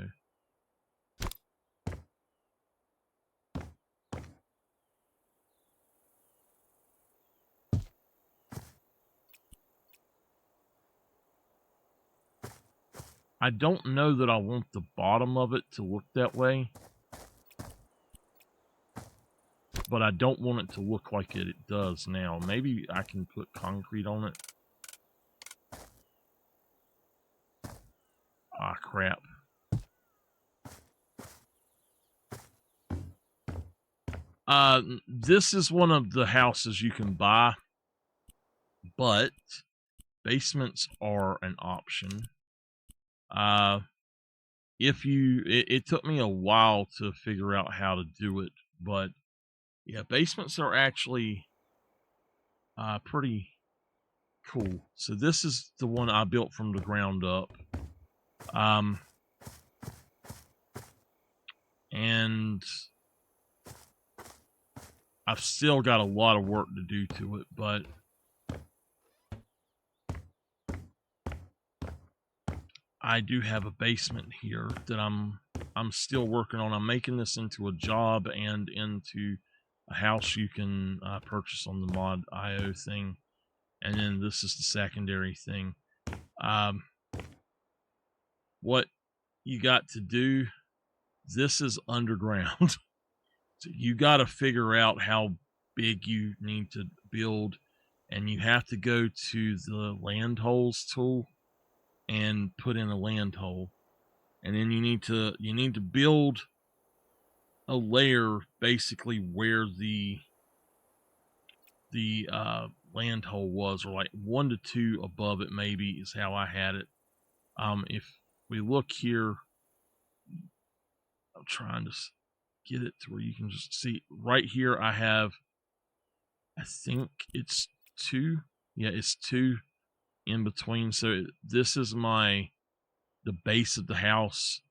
I don't know that I want the bottom of it to look that way, but I don't want it to look like it does now. Maybe I can put concrete on it. Ah, crap. This is one of the houses you can buy, but basements are an option. It took me a while to figure out how to do it, but yeah, basements are actually pretty cool. So this is the one I built from the ground up. And I've still got a lot of work to do to it, but I do have a basement here that I'm still working on. I'm making this into a job and into a house you can purchase on the mod.io thing. And then this is the secondary thing. What you got to do, this is underground. So you got to figure out how big you need to build, and you have to go to the land holes tool and put in a land hole, and then you need to build a layer basically where the land hole was, or like 1 to 2 above it maybe is how I had it. If we look here, I'm trying to get it to where you can just see right here. I have, I think it's 2. Yeah, it's 2 in between. So this is the base of the house,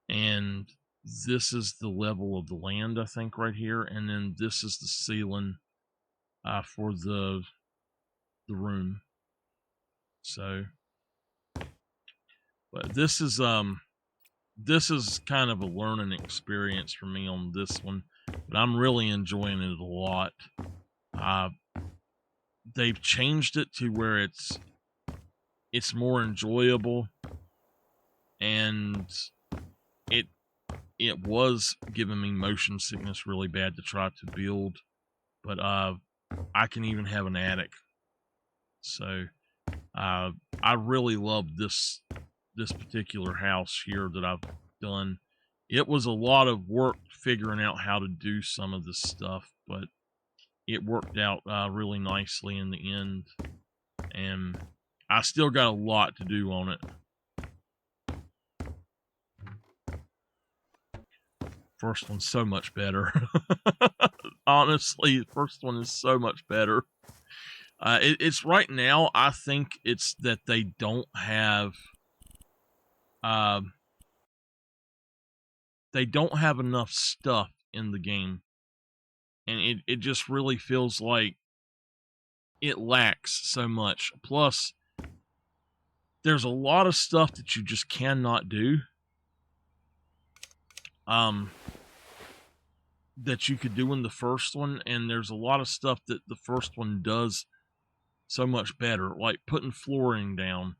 and this is the level of the land, I think, right here, and then this is the ceiling for the room. So, but this is kind of a learning experience for me on this one, but I'm really enjoying it a lot. They've changed it to where it's more enjoyable, and it was giving me motion sickness really bad to try to build, but I can even have an attic. So I really love this particular house here that I've done. It was a lot of work figuring out how to do some of this stuff, but it worked out really nicely in the end, and I still got a lot to do on it. First one's so much better. Honestly, the first one is so much better. It's right now, I think it's that they don't have enough stuff in the game, and it just really feels like it lacks so much. Plus, there's a lot of stuff that you just cannot do that you could do in the first one, and there's a lot of stuff that the first one does so much better, like putting flooring down.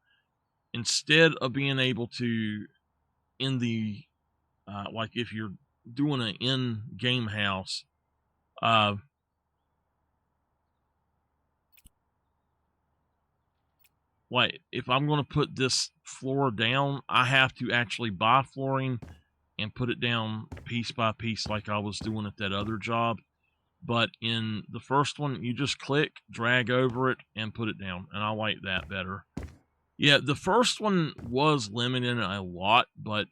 Instead of being able to, in the like if you're doing an in-game house, like if I'm going to put this floor down, I have to actually buy flooring and put it down piece by piece like I was doing at that other job. But in the first one, you just click, drag over it, and put it down, and I like that better. Yeah, the first one was limited a lot, but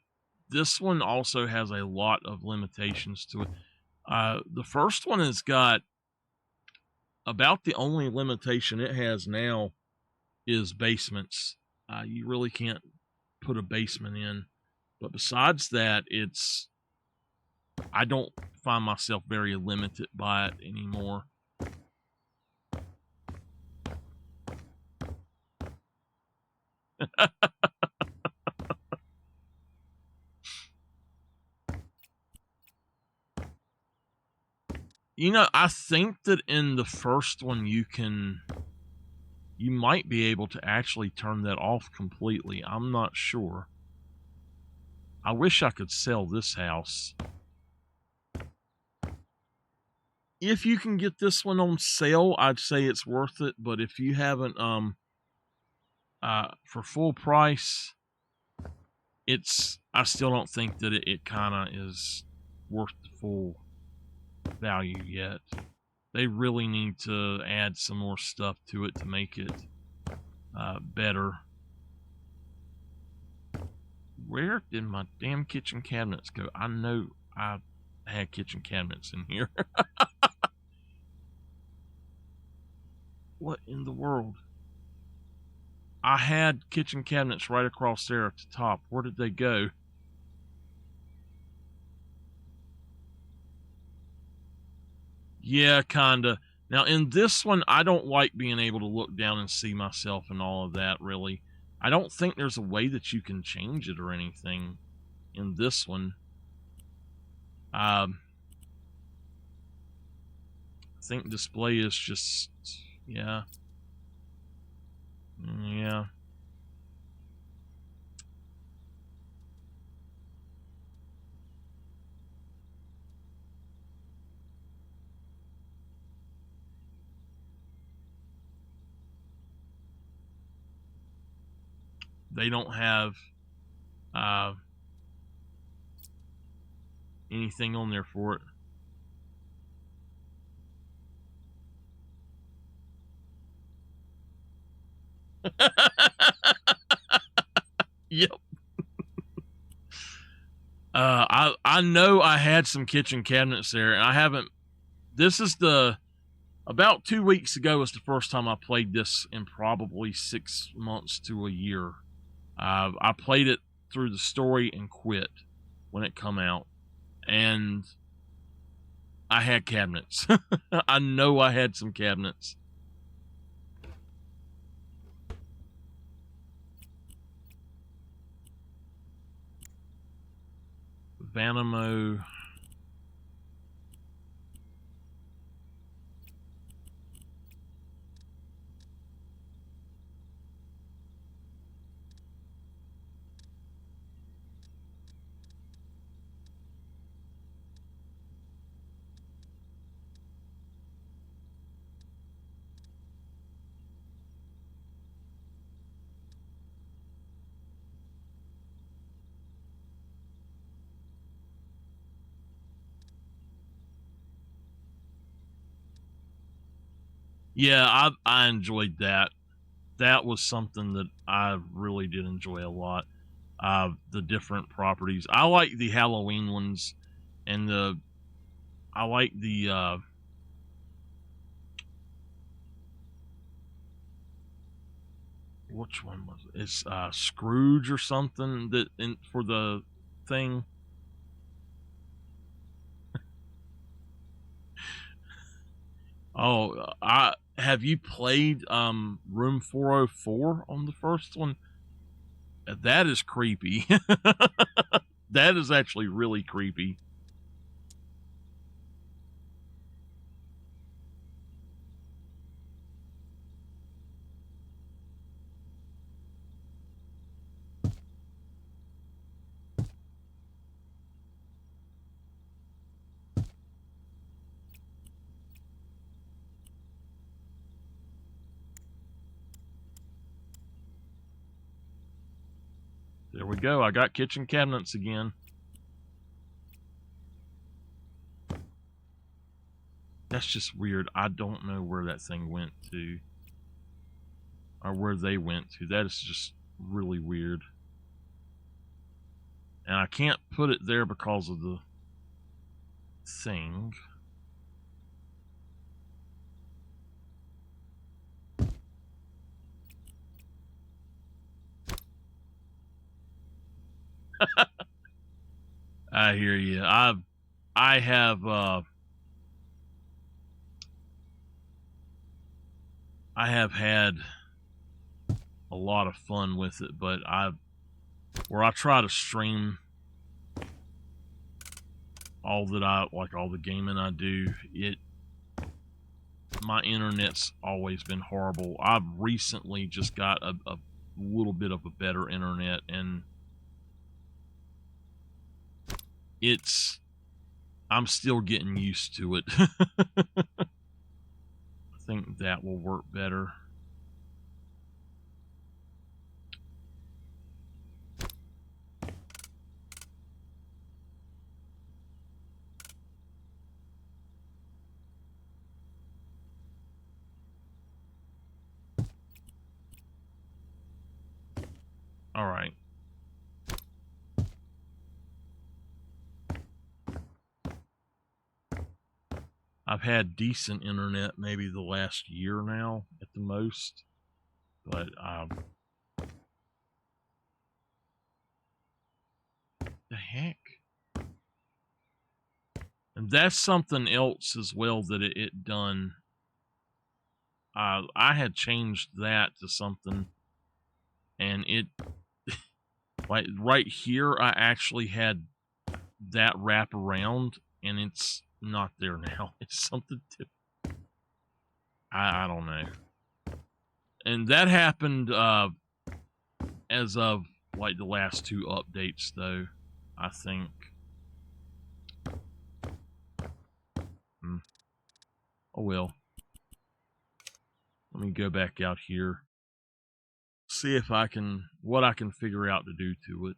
this one also has a lot of limitations to it. The first one has got about the only limitation it has now is basements. You really can't put a basement in, but besides that, I don't find myself very limited by it anymore. You know, I think that in the first one you can you might be able to actually turn that off completely. I'm not sure. I wish I could sell this house. If you can get this one on sale, I'd say it's worth it. But if you haven't, for full price, I still don't think that it kind of is worth the full value yet. They really need to add some more stuff to it to make it better. Where did my damn kitchen cabinets go? I know I had kitchen cabinets in here. What in the world? I had kitchen cabinets right across there at the top. Where did they go? Yeah, kinda. Now in this one, I don't like being able to look down and see myself and all of that, really. I don't think there's a way that you can change it or anything in this one. I think display is just, yeah. Yeah. They don't have anything on there for it. Yep. I know I had some kitchen cabinets there, and I haven't. This is about 2 weeks ago was the first time I played this in probably 6 months to a year. I played it through the story and quit when it come out, and I had cabinets. I know I had some cabinets. Vanamo. Yeah, I enjoyed that. That was something that I really did enjoy a lot. The different properties. I like the Halloween ones, and I like the which one was it? It's Scrooge or something for the thing. Oh, have you played Room 404 on the first one? That is creepy. That is actually really creepy. There we go. I got kitchen cabinets again. That's just weird. I don't know where that thing went to. Or where they went to. That is just really weird. And I can't put it there because of the thing. I hear you. I have had a lot of fun with it, but where I try to stream all that all the gaming I do, my internet's always been horrible. I've recently just got a little bit of a better internet, and I'm still getting used to it. I think that will work better. All right. I've had decent internet maybe the last year now at the most, but the heck? And that's something else as well that it done. I had changed that to something, and it like right here I actually had that wrap around, and it's not there now. It's something I don't know. And that happened as of like the last 2 updates though, I think. Oh well. Let me go back out here. See if what I can figure out to do to it.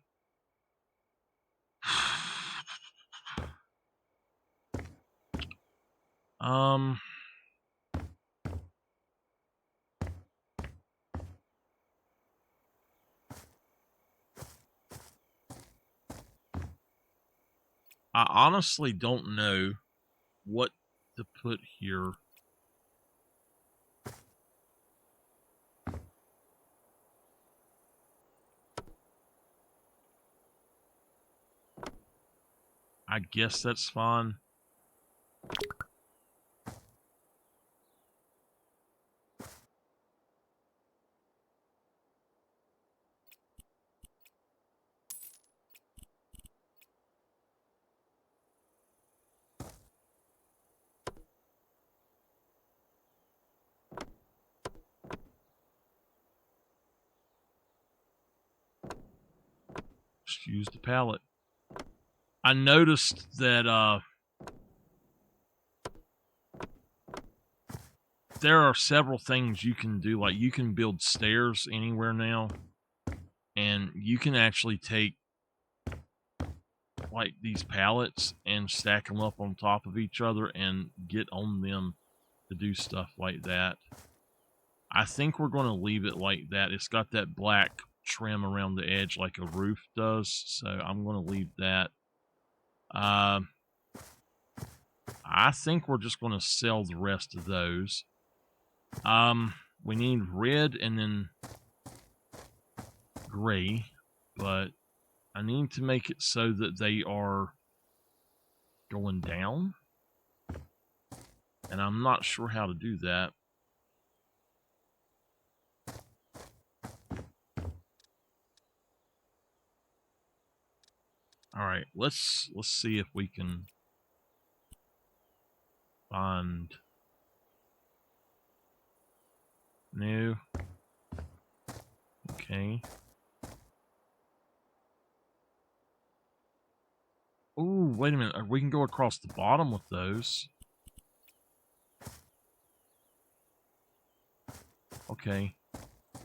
I honestly don't know what to put here. I guess that's fine. Just use the pallet. I noticed that there are several things you can do. Like you can build stairs anywhere now, and you can actually take like these pallets and stack them up on top of each other and get on them to do stuff like that. I think we're going to leave it like that. It's got that black trim around the edge like a roof does, so I'm going to leave that. I think we're just going to sell the rest of those. We need red and then gray, but I need to make it so that they are going down, and I'm not sure how to do that. All right, let's see if we can find new. Okay. Ooh, wait a minute. We can go across the bottom with those. Okay.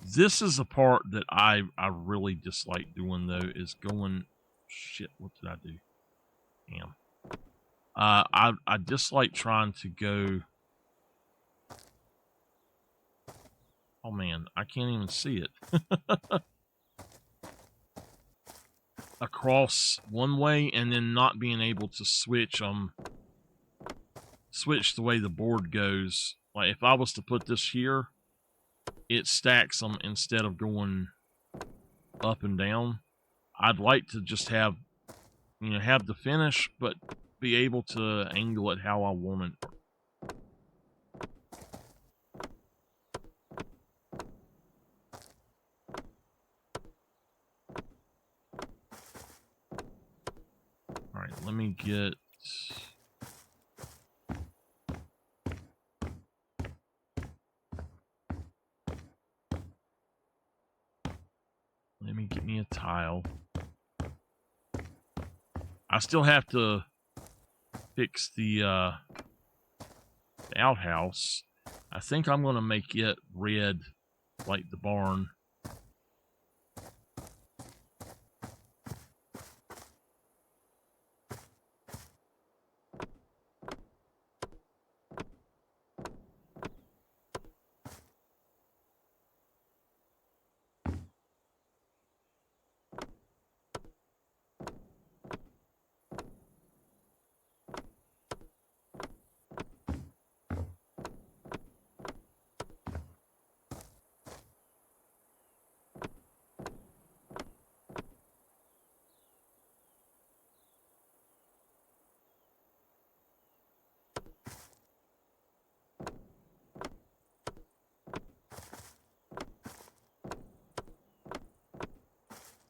This is a part that I really dislike doing though, is going... Shit, what did I do? Damn. I dislike trying to go... Oh man, I can't even see it. Across one way and then not being able to switch the way the board goes. Like if I was to put this here, it stacks them instead of going up and down. I'd like to just have the finish, but be able to angle it how I want it. All right, let me get... I still have to fix the outhouse. I think I'm going to make it red like the barn.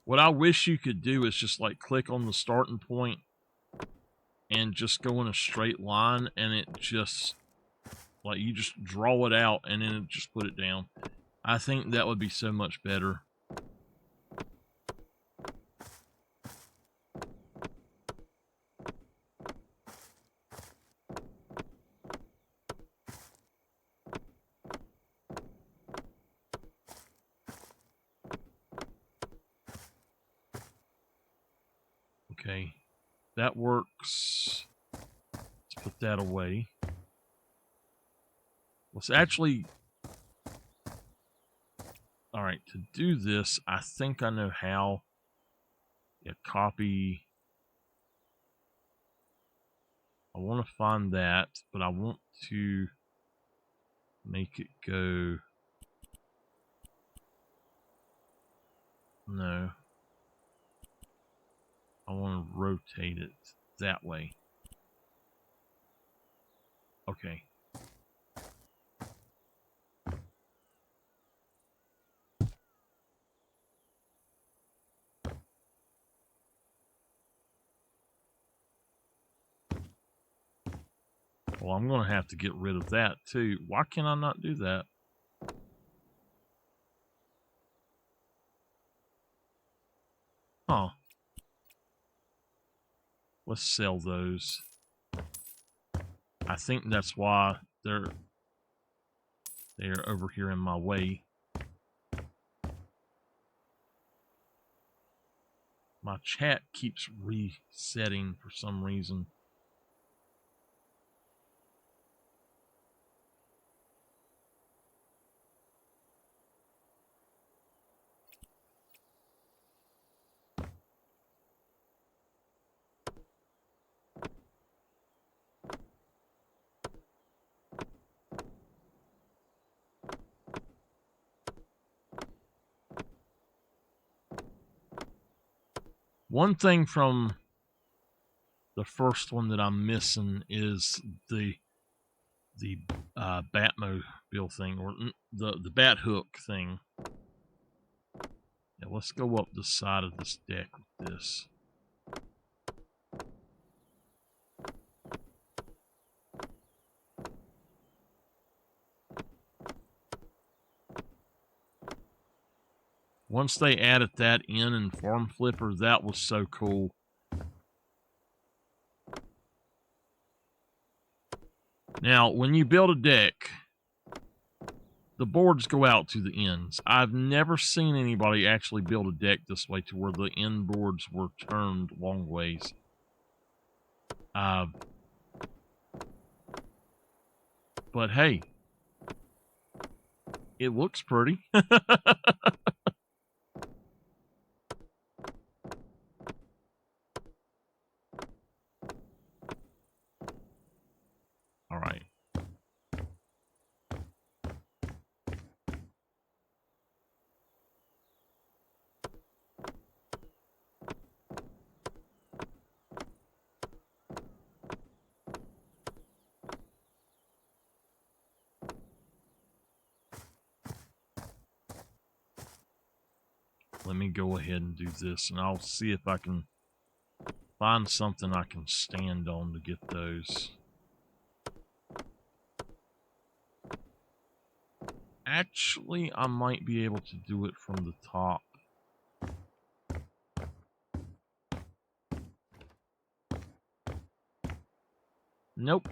What I wish you could do is just like click on the starting point and just go in a straight line, and it just, like, you just draw it out and then just put it down. I think that would be so much better. Okay, that works. Let's put that away. Let's actually... Alright, to do this, I think I know how. Yeah, copy. I want to find that, but I want to make it go... No. I want to rotate it that way. Okay. Well, I'm going to have to get rid of that too. Why can I not do that? Huh. Let's sell those. I think that's why they're over here in my way. My chat keeps resetting for some reason. One thing from the first one that I'm missing is the Batmobile thing, or the Bat Hook thing. Yeah, let's go up the side of this deck with this. Once they added that in Farm Flipper, that was so cool. Now, when you build a deck, the boards go out to the ends. I've never seen anybody actually build a deck this way to where the end boards were turned long ways. But hey, it looks pretty. All right. Let me go ahead and do this, and I'll see if I can find something I can stand on to get those. Actually, I might be able to do it from the top. Nope.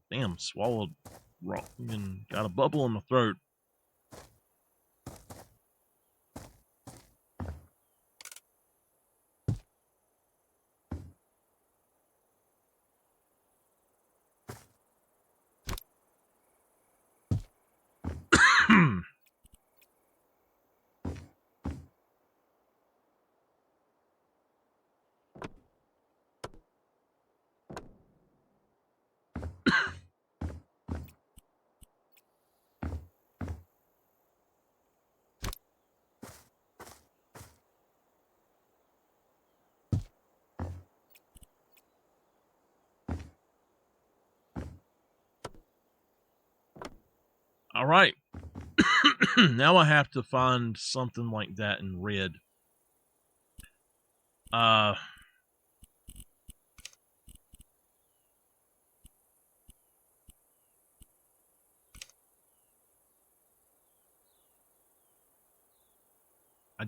Damn, swallowed raw and got a bubble in my throat. All right. Now I have to find something like that in red. I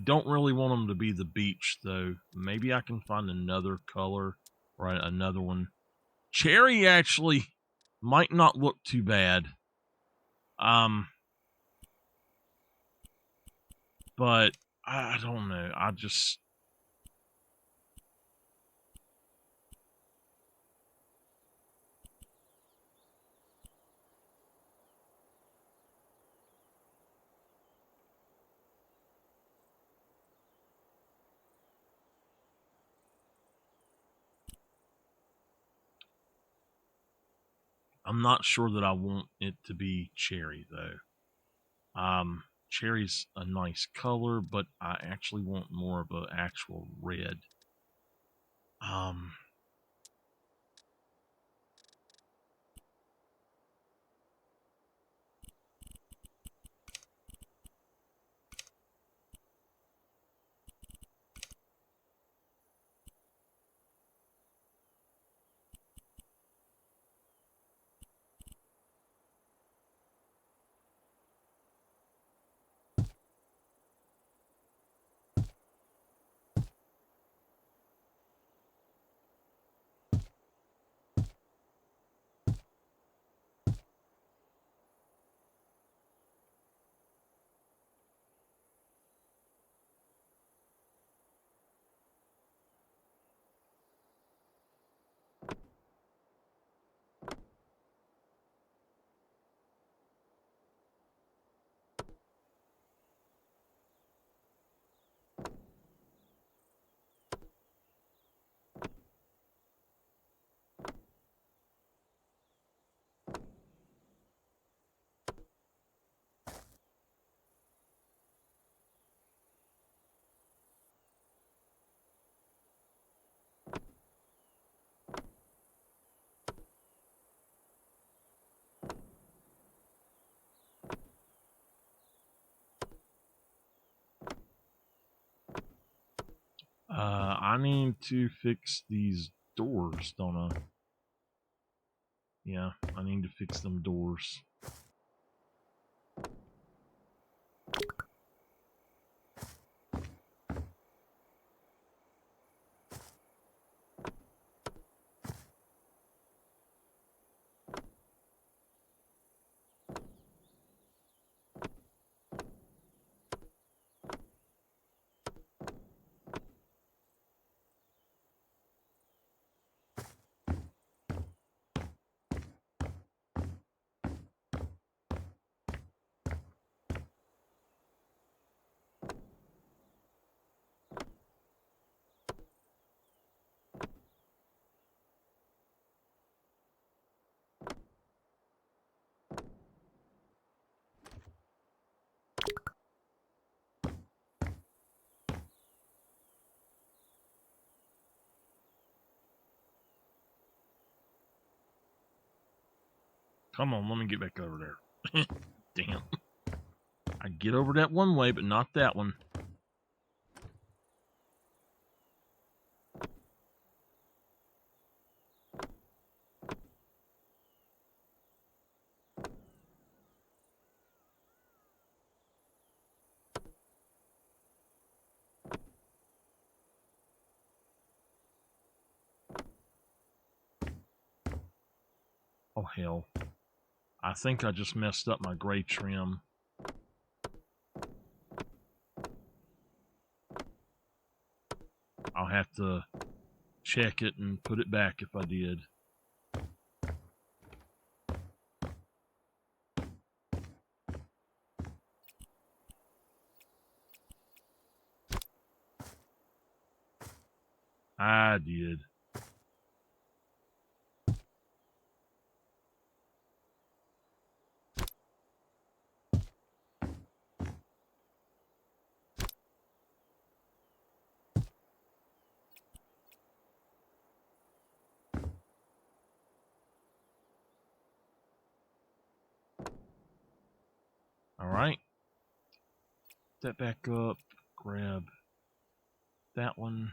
don't really want them to be the beach, though. Maybe I can find another color or another one. Cherry actually might not look too bad. But I don't know. I'm not sure that I want it to be cherry, though. Cherry's a nice color, but I actually want more of an actual red. I need to fix these doors, don't I? Yeah, I need to fix them doors. Come on, let me get back over there. Damn. I get over that one way, but not that one. Oh, hell. I think I just messed up my gray trim. I'll have to check it and put it back if I did. I did. All right. That back up. Grab that one.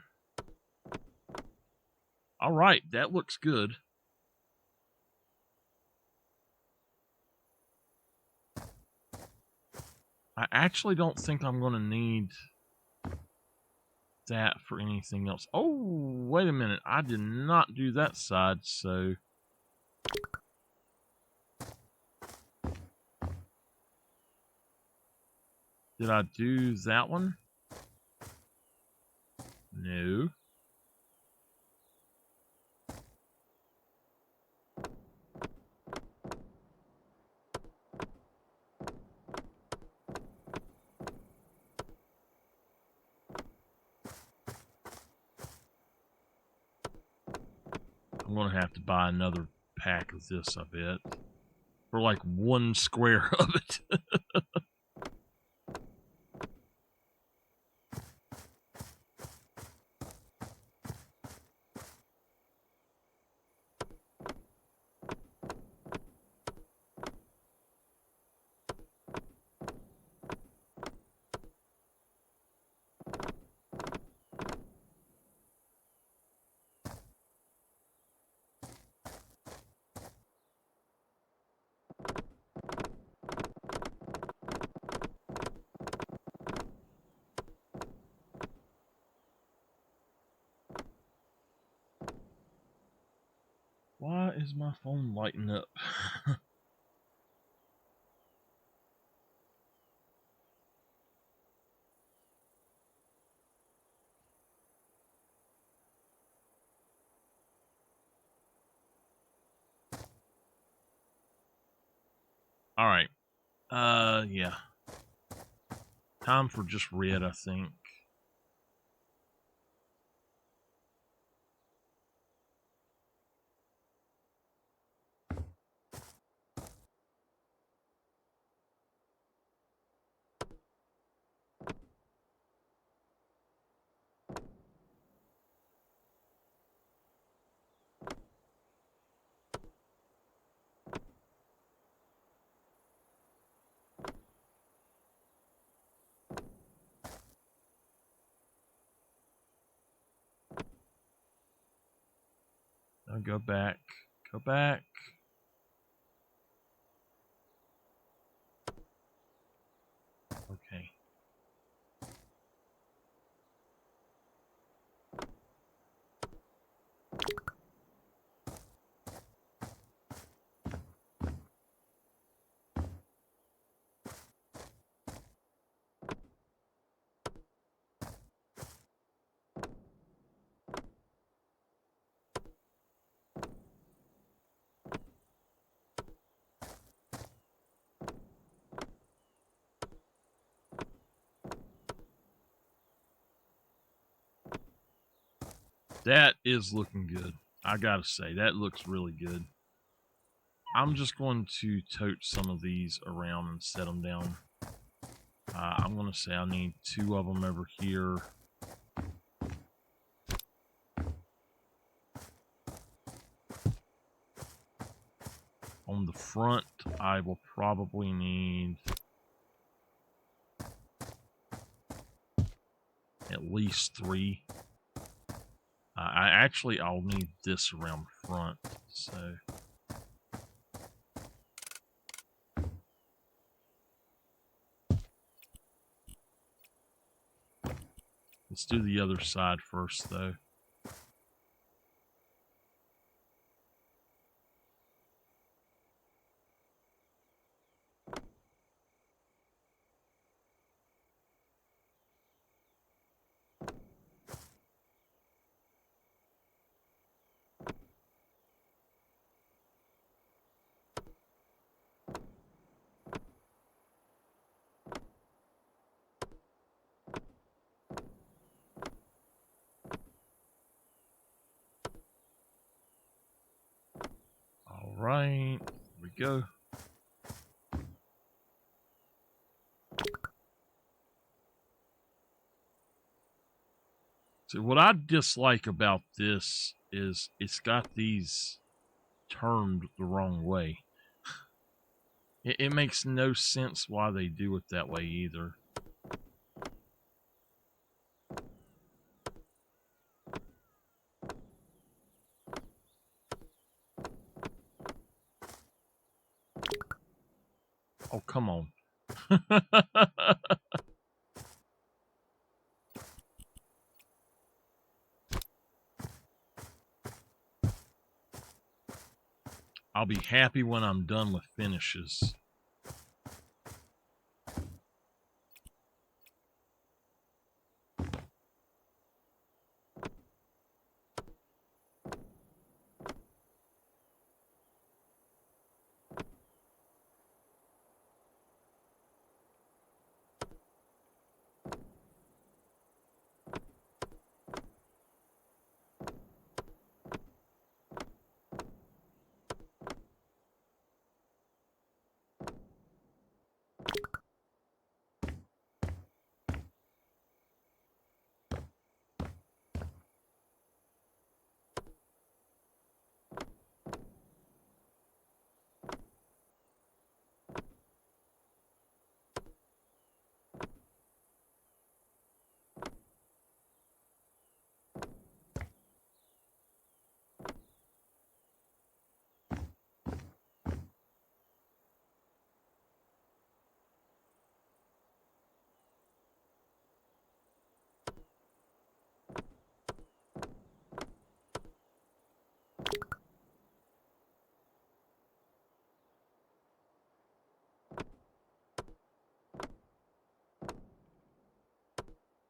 All right, that looks good. I actually don't think I'm going to need that for anything else. Oh, wait a minute. I did not do that side, so... Did I do that one? No. I'm going to have to buy another pack of this, I bet. For like 1 square of it. Why is my phone lighting up? Alright. Yeah. Time for just red, I think. Now go back. Go back. Okay. That is looking good. I gotta say, that looks really good. I'm just going to tote some of these around and set them down. I'm going to say I need 2 of them over here. On the front, I will probably need at least 3. I'll need this around the front, so... Let's do the other side first, though. right, there we go. So what I dislike about this is it's got these turned the wrong way. It makes no sense why they do it that way either. Oh, come on. I'll be happy when I'm done with finishes.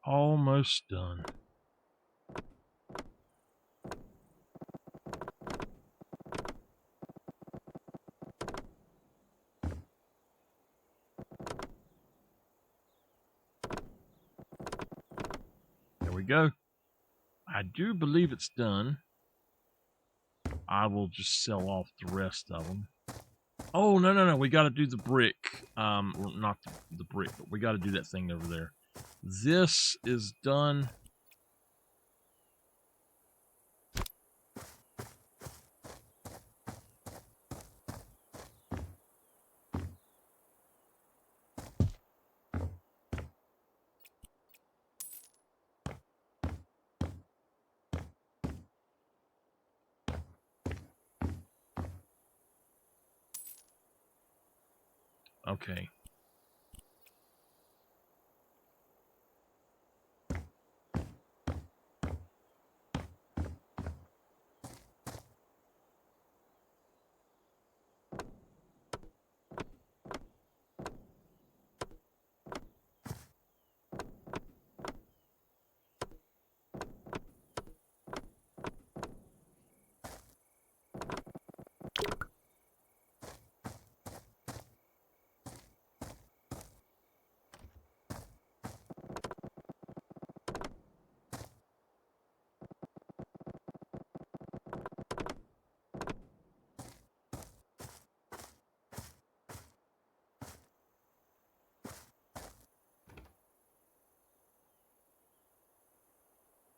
Almost done. There we go. I do believe it's done. I will just sell off the rest of them. Oh, no. We got to do the brick. Well, not the brick, but we got to do that thing over there. This is done. Okay.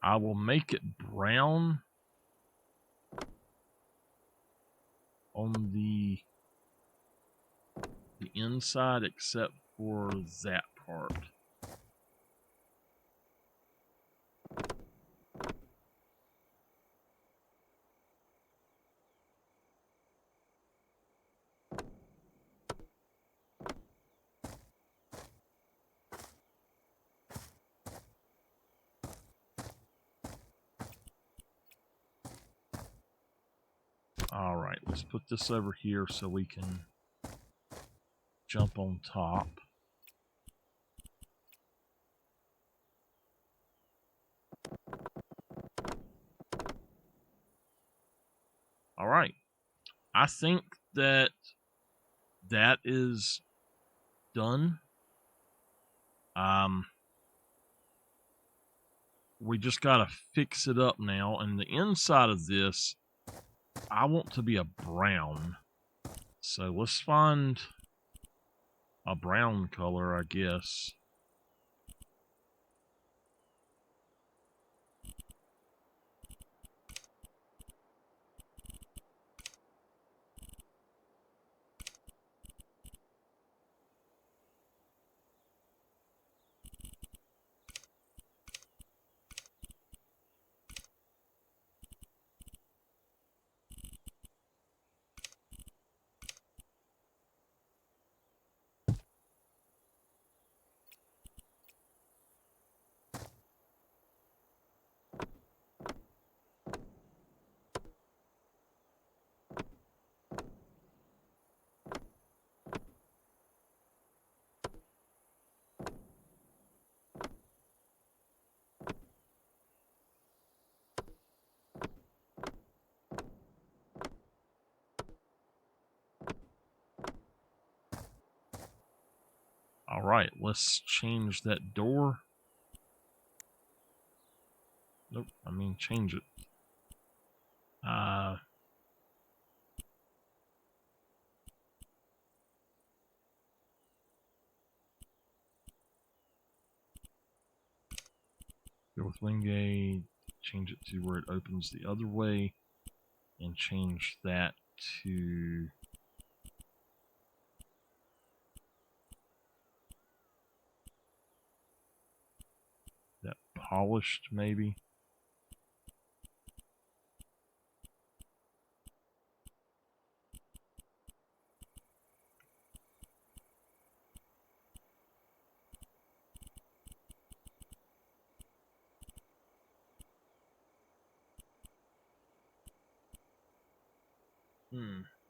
I will make it brown on the inside except for that part. All right, let's put this over here so we can jump on top. All right. I think that is done. We just got to fix it up now. And the inside of this, I want to be a brown. So let's find a brown color, I guess. All right, let's change that door. Nope, I mean change it. Go with Wingate, change it to where it opens the other way, and change that to that polished, maybe.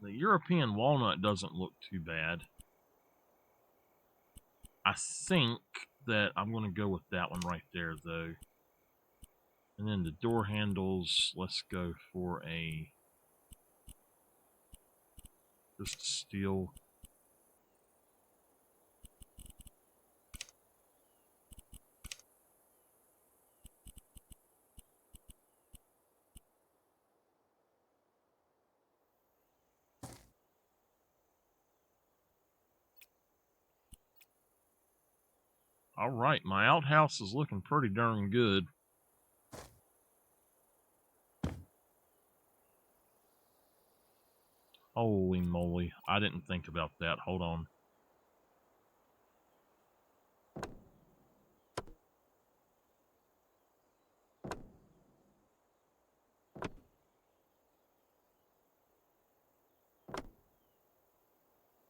The European walnut doesn't look too bad. I think that I'm going to go with that one right there, though. And then the door handles, let's go for just steel. All right, my outhouse is looking pretty darn good. Holy moly, I didn't think about that. Hold on.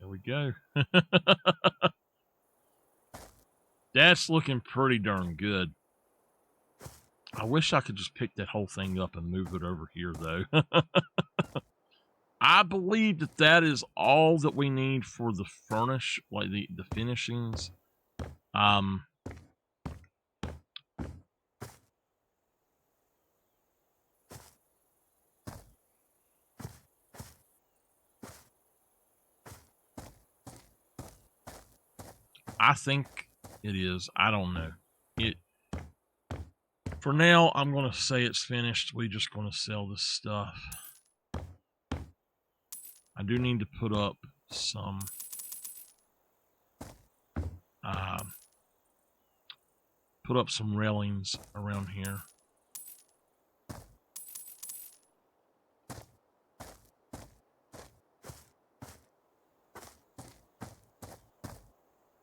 There we go. That's looking pretty darn good. I wish I could just pick that whole thing up and move it over here, though. I believe that that is all that we need for the furnish, like the finishings. I think it is. I don't know. For now, I'm going to say it's finished. We're just going to sell this stuff. I do need to put up some railings around here.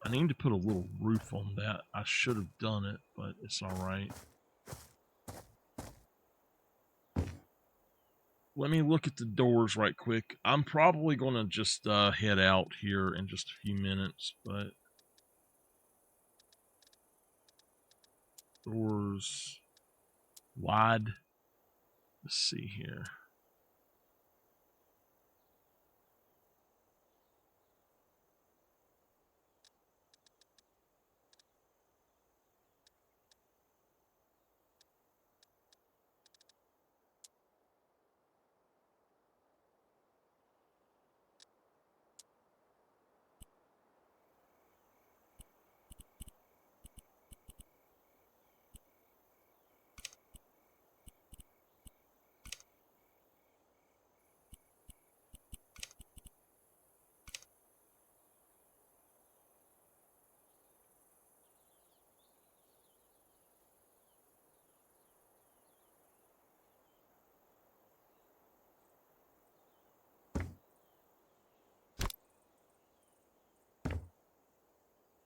I need to put a little roof on that. I should have done it, but it's all right. Let me look at the doors right quick. I'm probably going to just head out here in just a few minutes, but doors wide. Let's see here.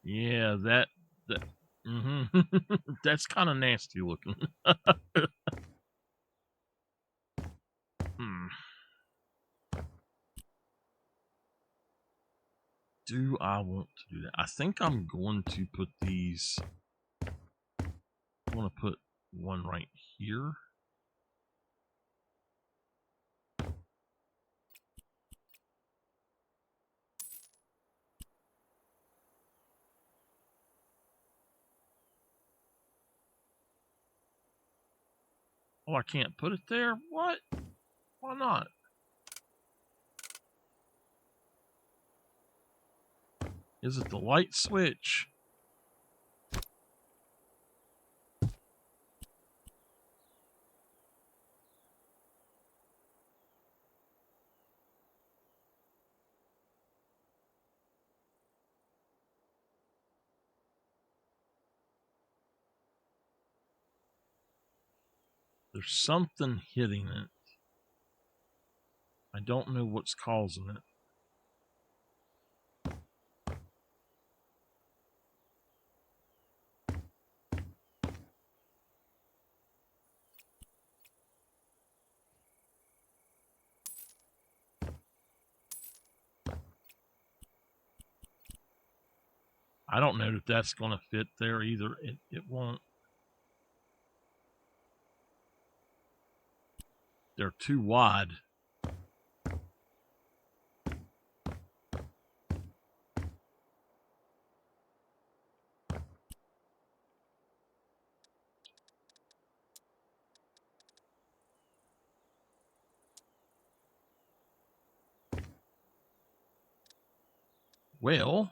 Yeah, that that's kind of nasty looking. Hmm. Do I want to do that? I think I'm going to put these. I want to put one right here. Oh, I can't put it there? What? Why not? Is it the light switch? There's something hitting it. I don't know what's causing it. I don't know that that's going to fit there either. It won't. They're too wide. Well,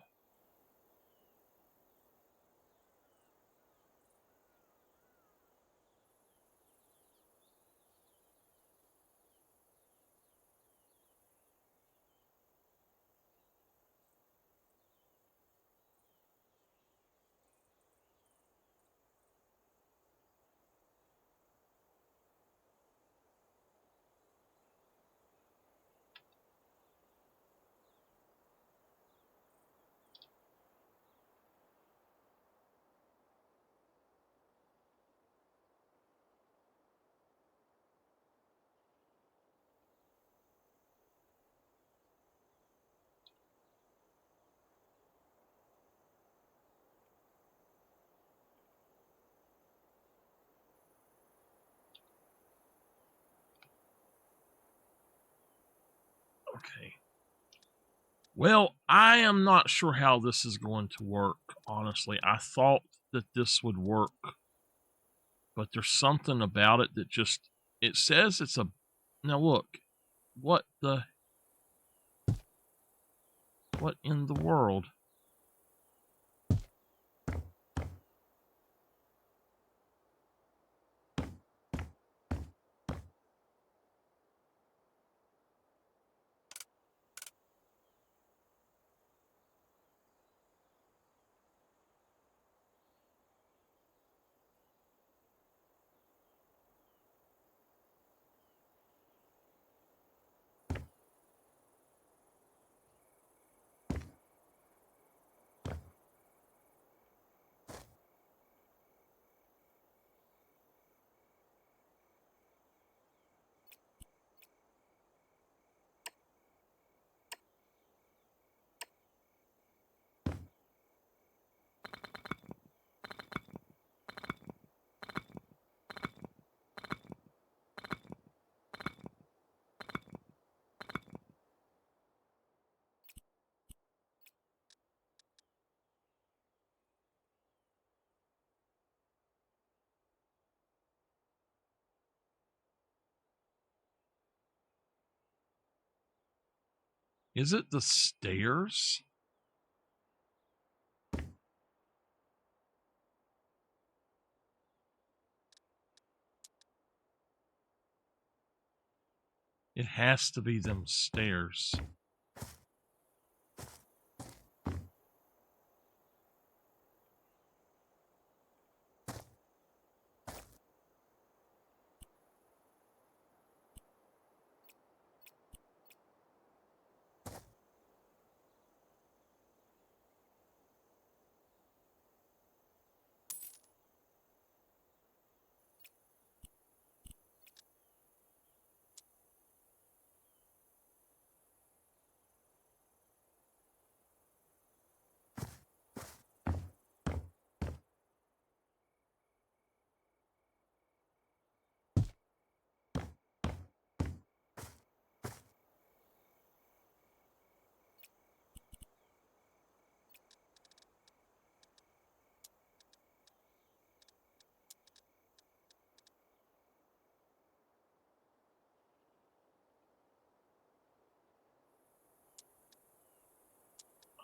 okay. Well, I am not sure how this is going to work, honestly. I thought that this would work, but there's something about it that just, it says it's a, now look, what in the world? Is it the stairs? It has to be them stairs.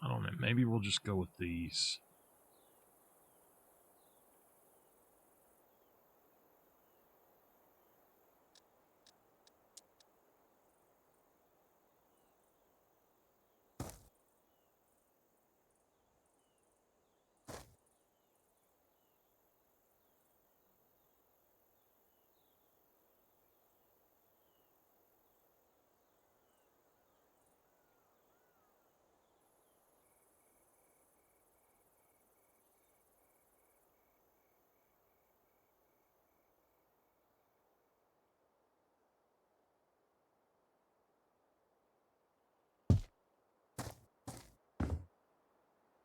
I don't know. Maybe we'll just go with these.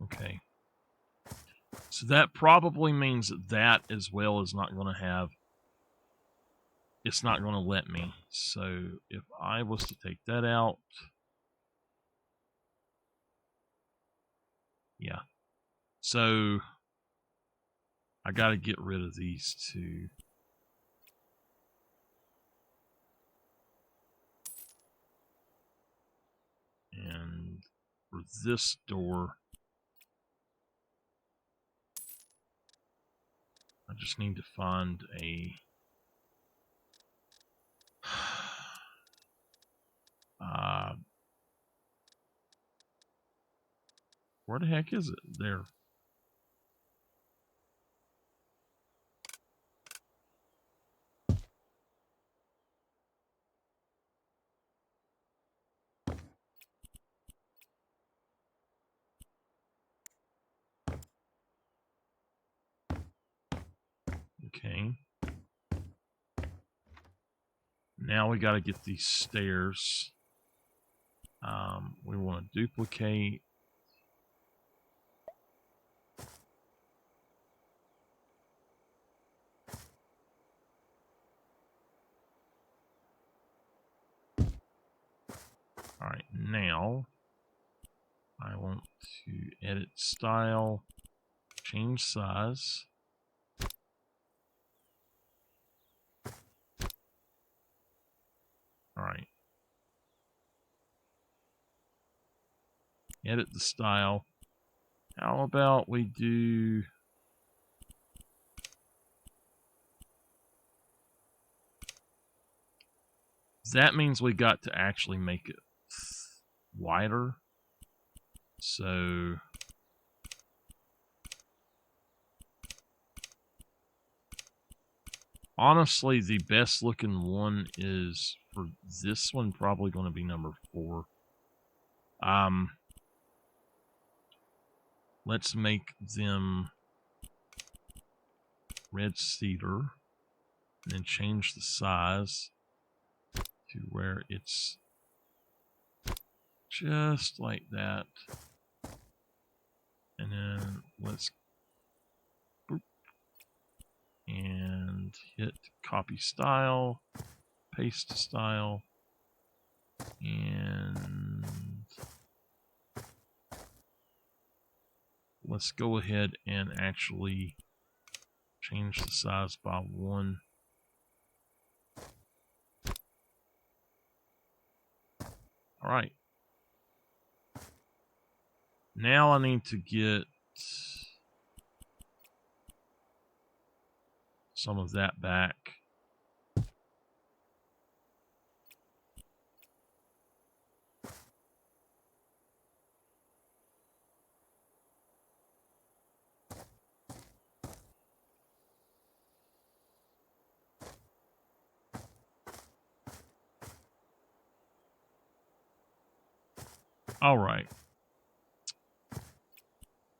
Okay. So that probably means that that as well is not going to have, it's not going to let me. So if I was to take that out, yeah. So I got to get rid of these two. And for this door, I just need to find a where the heck is it? There. Okay. Now we got to get these stairs. We want to duplicate. All right, now I want to edit style, change size. All right. Edit the style. How about we do... That means we got to actually make it wider. So... honestly, the best looking one is for this one, probably going to be number 4. Let's make them red cedar, and then change the size to where it's just like that. And then let's boop, and hit copy style, paste style, and let's go ahead and actually change the size by 1. All right. Now I need to get some of that back. All right.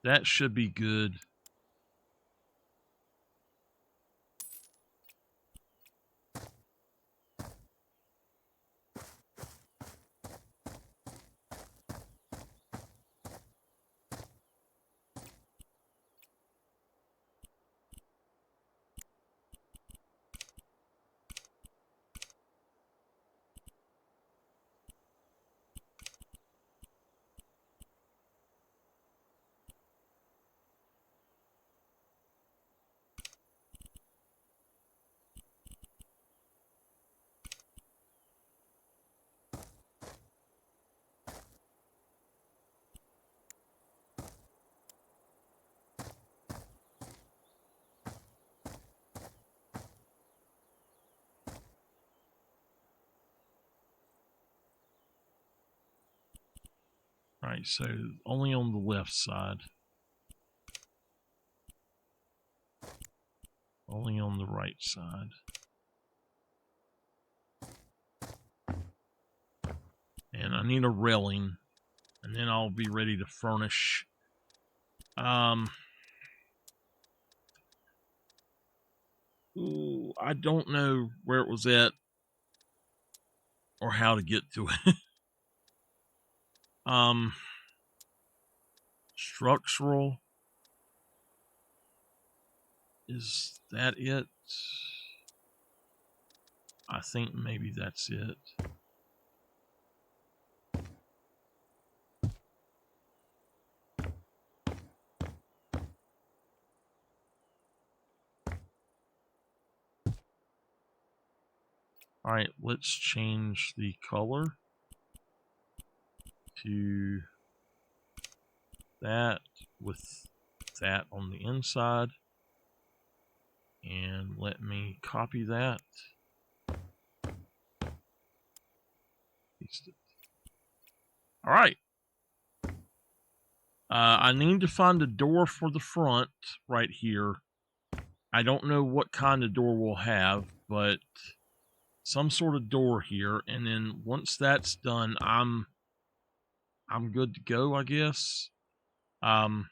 That should be good. Alright, so only on the left side. Only on the right side. And I need a railing, and then I'll be ready to furnish. Ooh, I don't know where it was at or how to get to it. Structural. Is that it? I think maybe that's it. Alright, let's change the color to that with that on the inside. And let me copy that. Paste it. Alright. I need to find a door for the front right here. I don't know what kind of door we'll have, but some sort of door here, and then once that's done, I'm good to go, I guess. I'm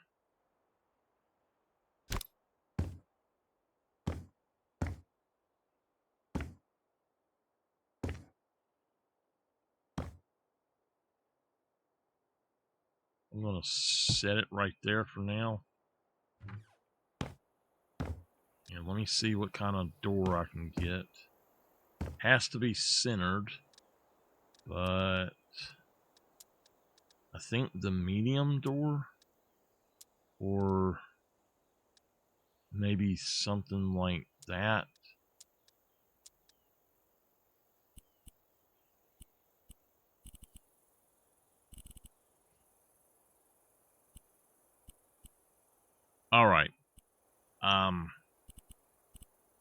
gonna set it right there for now. And let me see what kind of door I can get. Has to be centered, but I think the medium door, or maybe something like that. All right.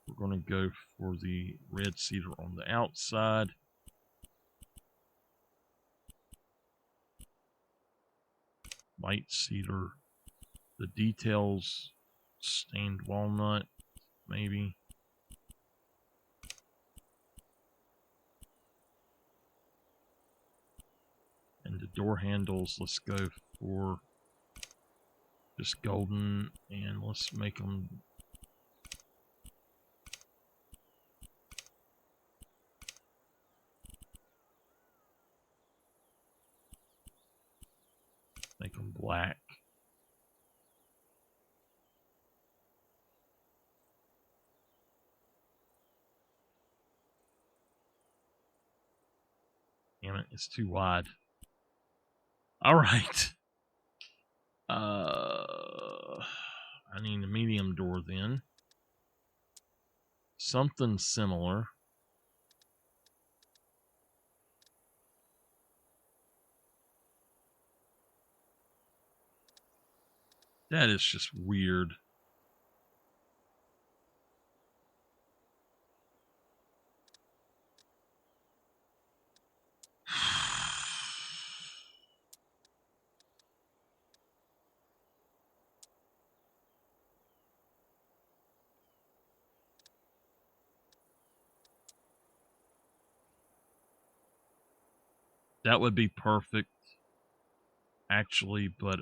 We're going to go for the red cedar on the outside. White cedar. The details, stained walnut, maybe. And the door handles, let's go for just golden, and let's make them black. Damn it, it's too wide. All right. I need a medium door then. Something similar. That is just weird. That would be perfect, actually, but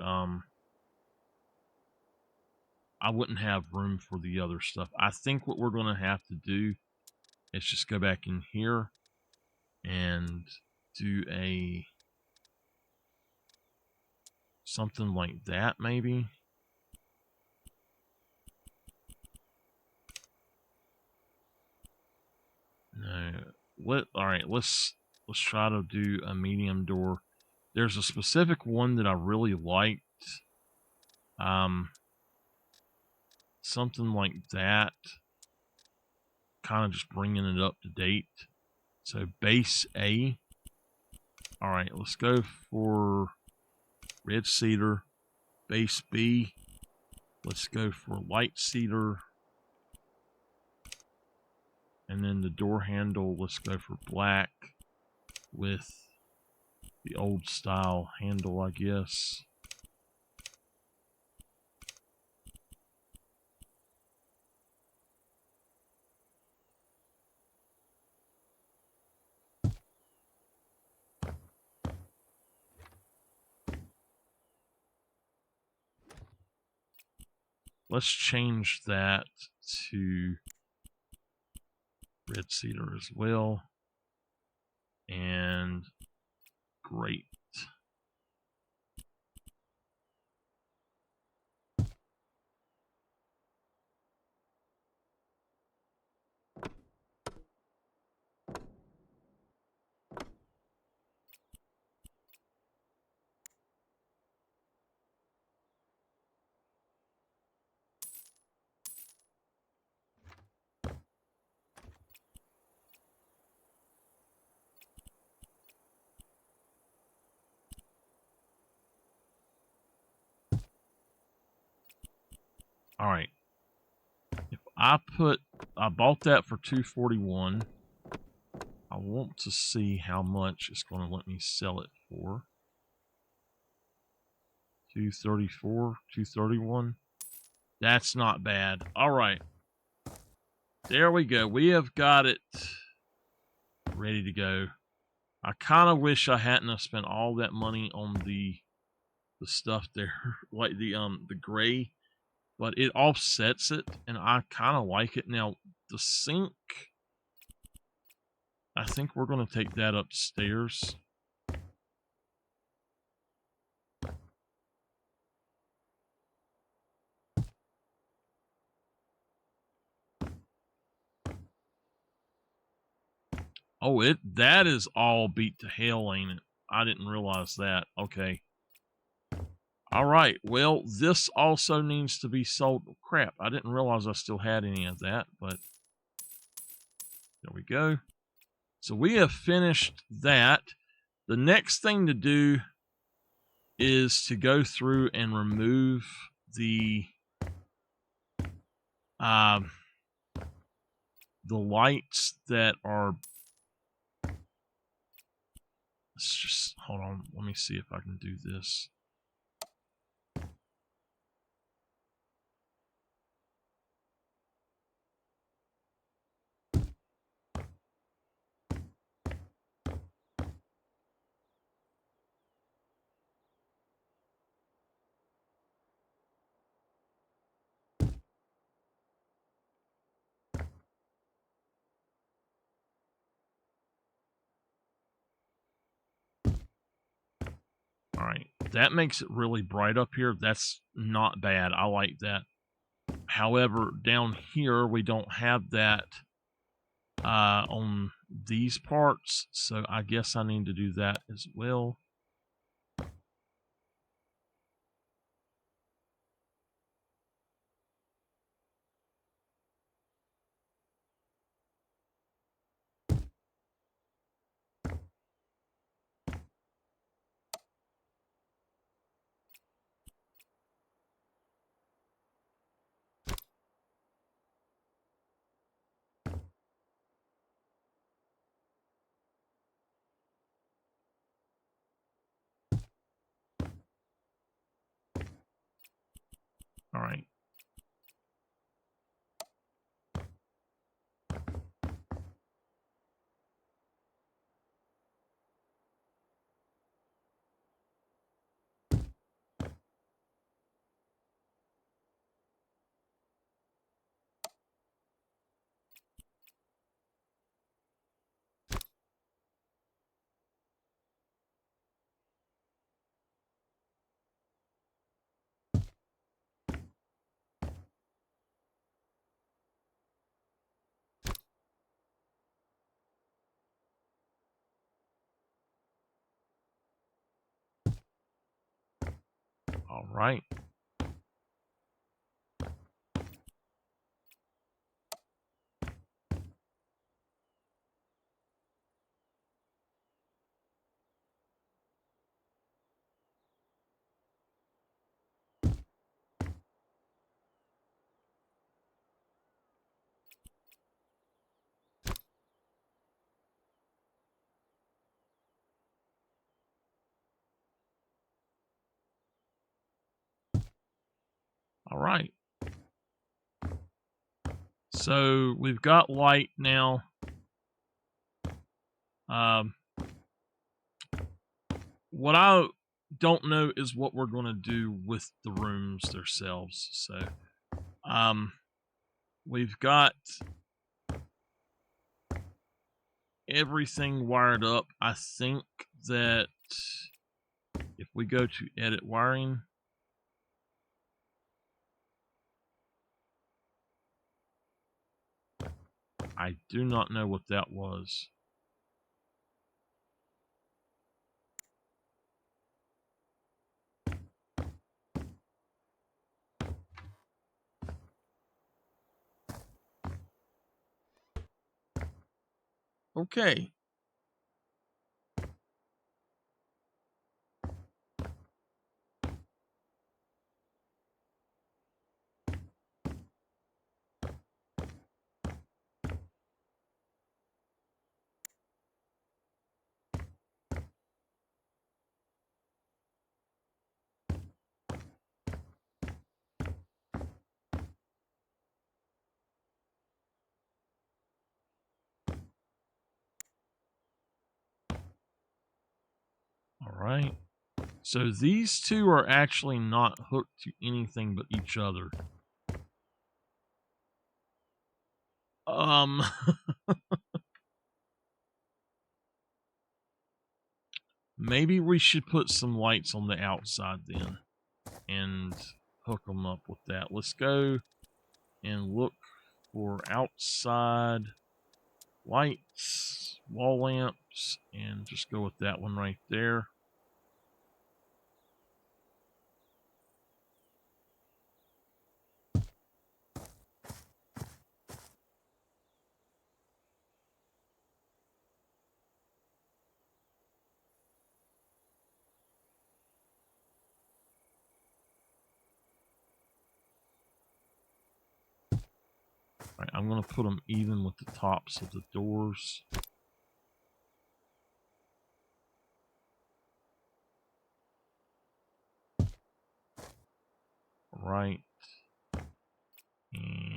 I wouldn't have room for the other stuff. I think what we're going to have to do is just go back in here and do something like that, maybe. No. All right, let's try to do a medium door. There's a specific one that I really liked. Something like that. Kind of just bringing it up to date. So base A. All right, let's go for red cedar. Base B. Let's go for light cedar. And then the door handle, let's go for black with the old style handle, I guess. Let's change that to red cedar as well. And great. All right. If I bought that for $241. I want to see how much it's going to let me sell it for. $234, $231. That's not bad. All right. There we go. We have got it ready to go. I kind of wish I hadn't have spent all that money on the stuff there, like the gray, but it offsets it, and I kind of like it. Now the sink, I think we're going to take that upstairs. Oh, that is all beat to hell, ain't it? I didn't realize that. Okay. All right. Well, this also needs to be sold. Oh, crap, I didn't realize I still had any of that, but there we go. So we have finished that. The next thing to do is to go through and remove the lights that are. Let's just hold on. Let me see if I can do this. All right, that makes it really bright up here. That's not bad. I like that. However, down here we don't have that on these parts, so I guess I need to do that as well. All right. All right. All right. So we've got light now. What I don't know is what we're going to do with the rooms themselves. So, we've got everything wired up. I think that if we go to edit wiring, I do not know what that was. Okay. All right. So these two are actually not hooked to anything but each other. Maybe we should put some lights on the outside then and hook them up with that. Let's go and look for outside lights, wall lamps, and just go with that one right there. All right, I'm going to put them even with the tops of the doors. Right. And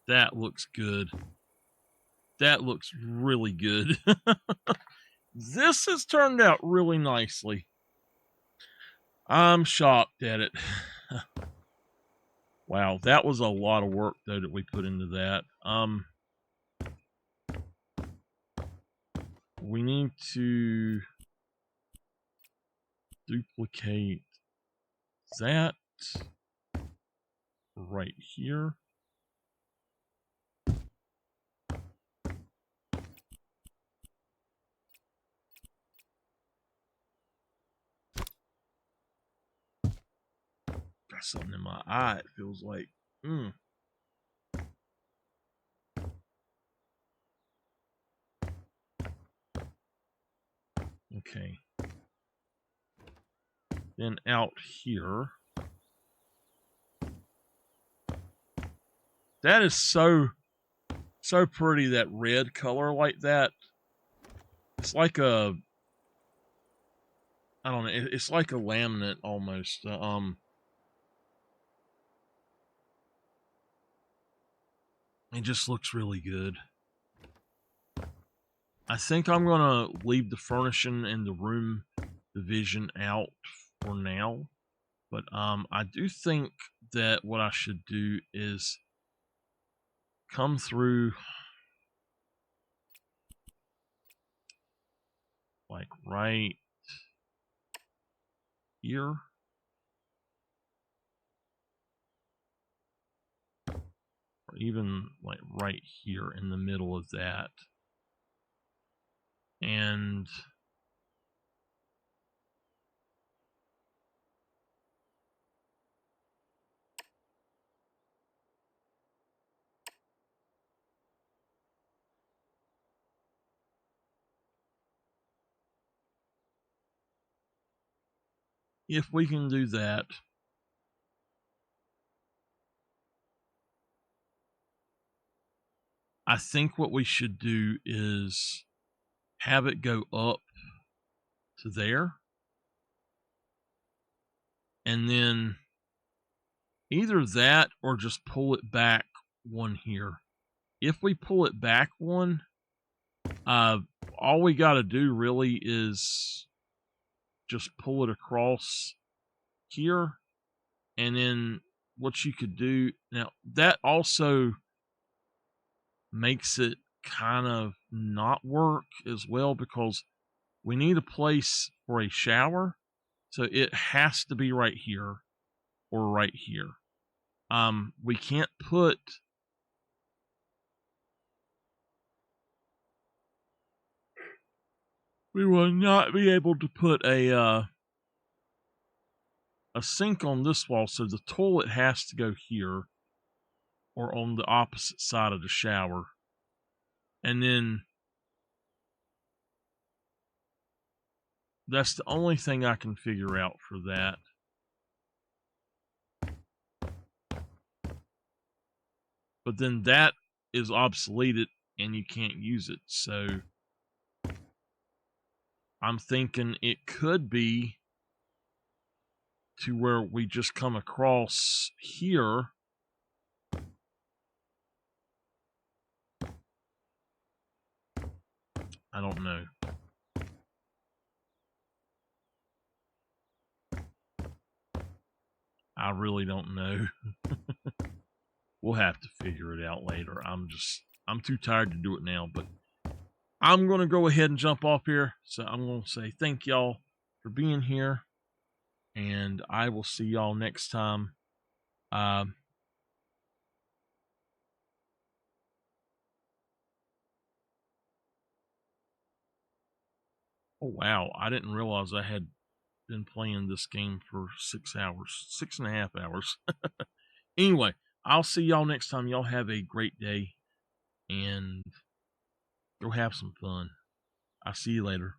that looks good. That looks really good. This has turned out really nicely. I'm shocked at it. Wow, that was a lot of work though that we put into that. We need to duplicate that right here. Got something in my eye, it feels like. Okay. Then out here. That is so pretty, that red color like that. It's like a, I don't know, it's like a laminate almost. It just looks really good. I think I'm gonna leave the furnishing and the room division out for now. But I do think that what I should do is come through like right here. Or even like right here in the middle of that. And if we can do that, I think what we should do is have it go up to there. And then either that or just pull it back one here. If we pull it back one, all we got to do really is just pull it across here. And then what you could do now, that also makes it kind of not work as well, because we need a place for a shower. So it has to be right here or right here. We can't put we will not be able to put a sink on this wall, so the toilet has to go here or on the opposite side of the shower. And then that's the only thing I can figure out for that. But then that is obsoleted and you can't use it. So I'm thinking it could be to where we just come across here. I don't know. I really don't know. We'll have to figure it out later. I'm too tired to do it now, but I'm going to go ahead and jump off here. So I'm going to say thank y'all for being here, and I will see y'all next time. Oh, wow. I didn't realize I had been playing this game for 6 hours, 6.5 hours. Anyway, I'll see y'all next time. Y'all have a great day and go have some fun. I'll see you later.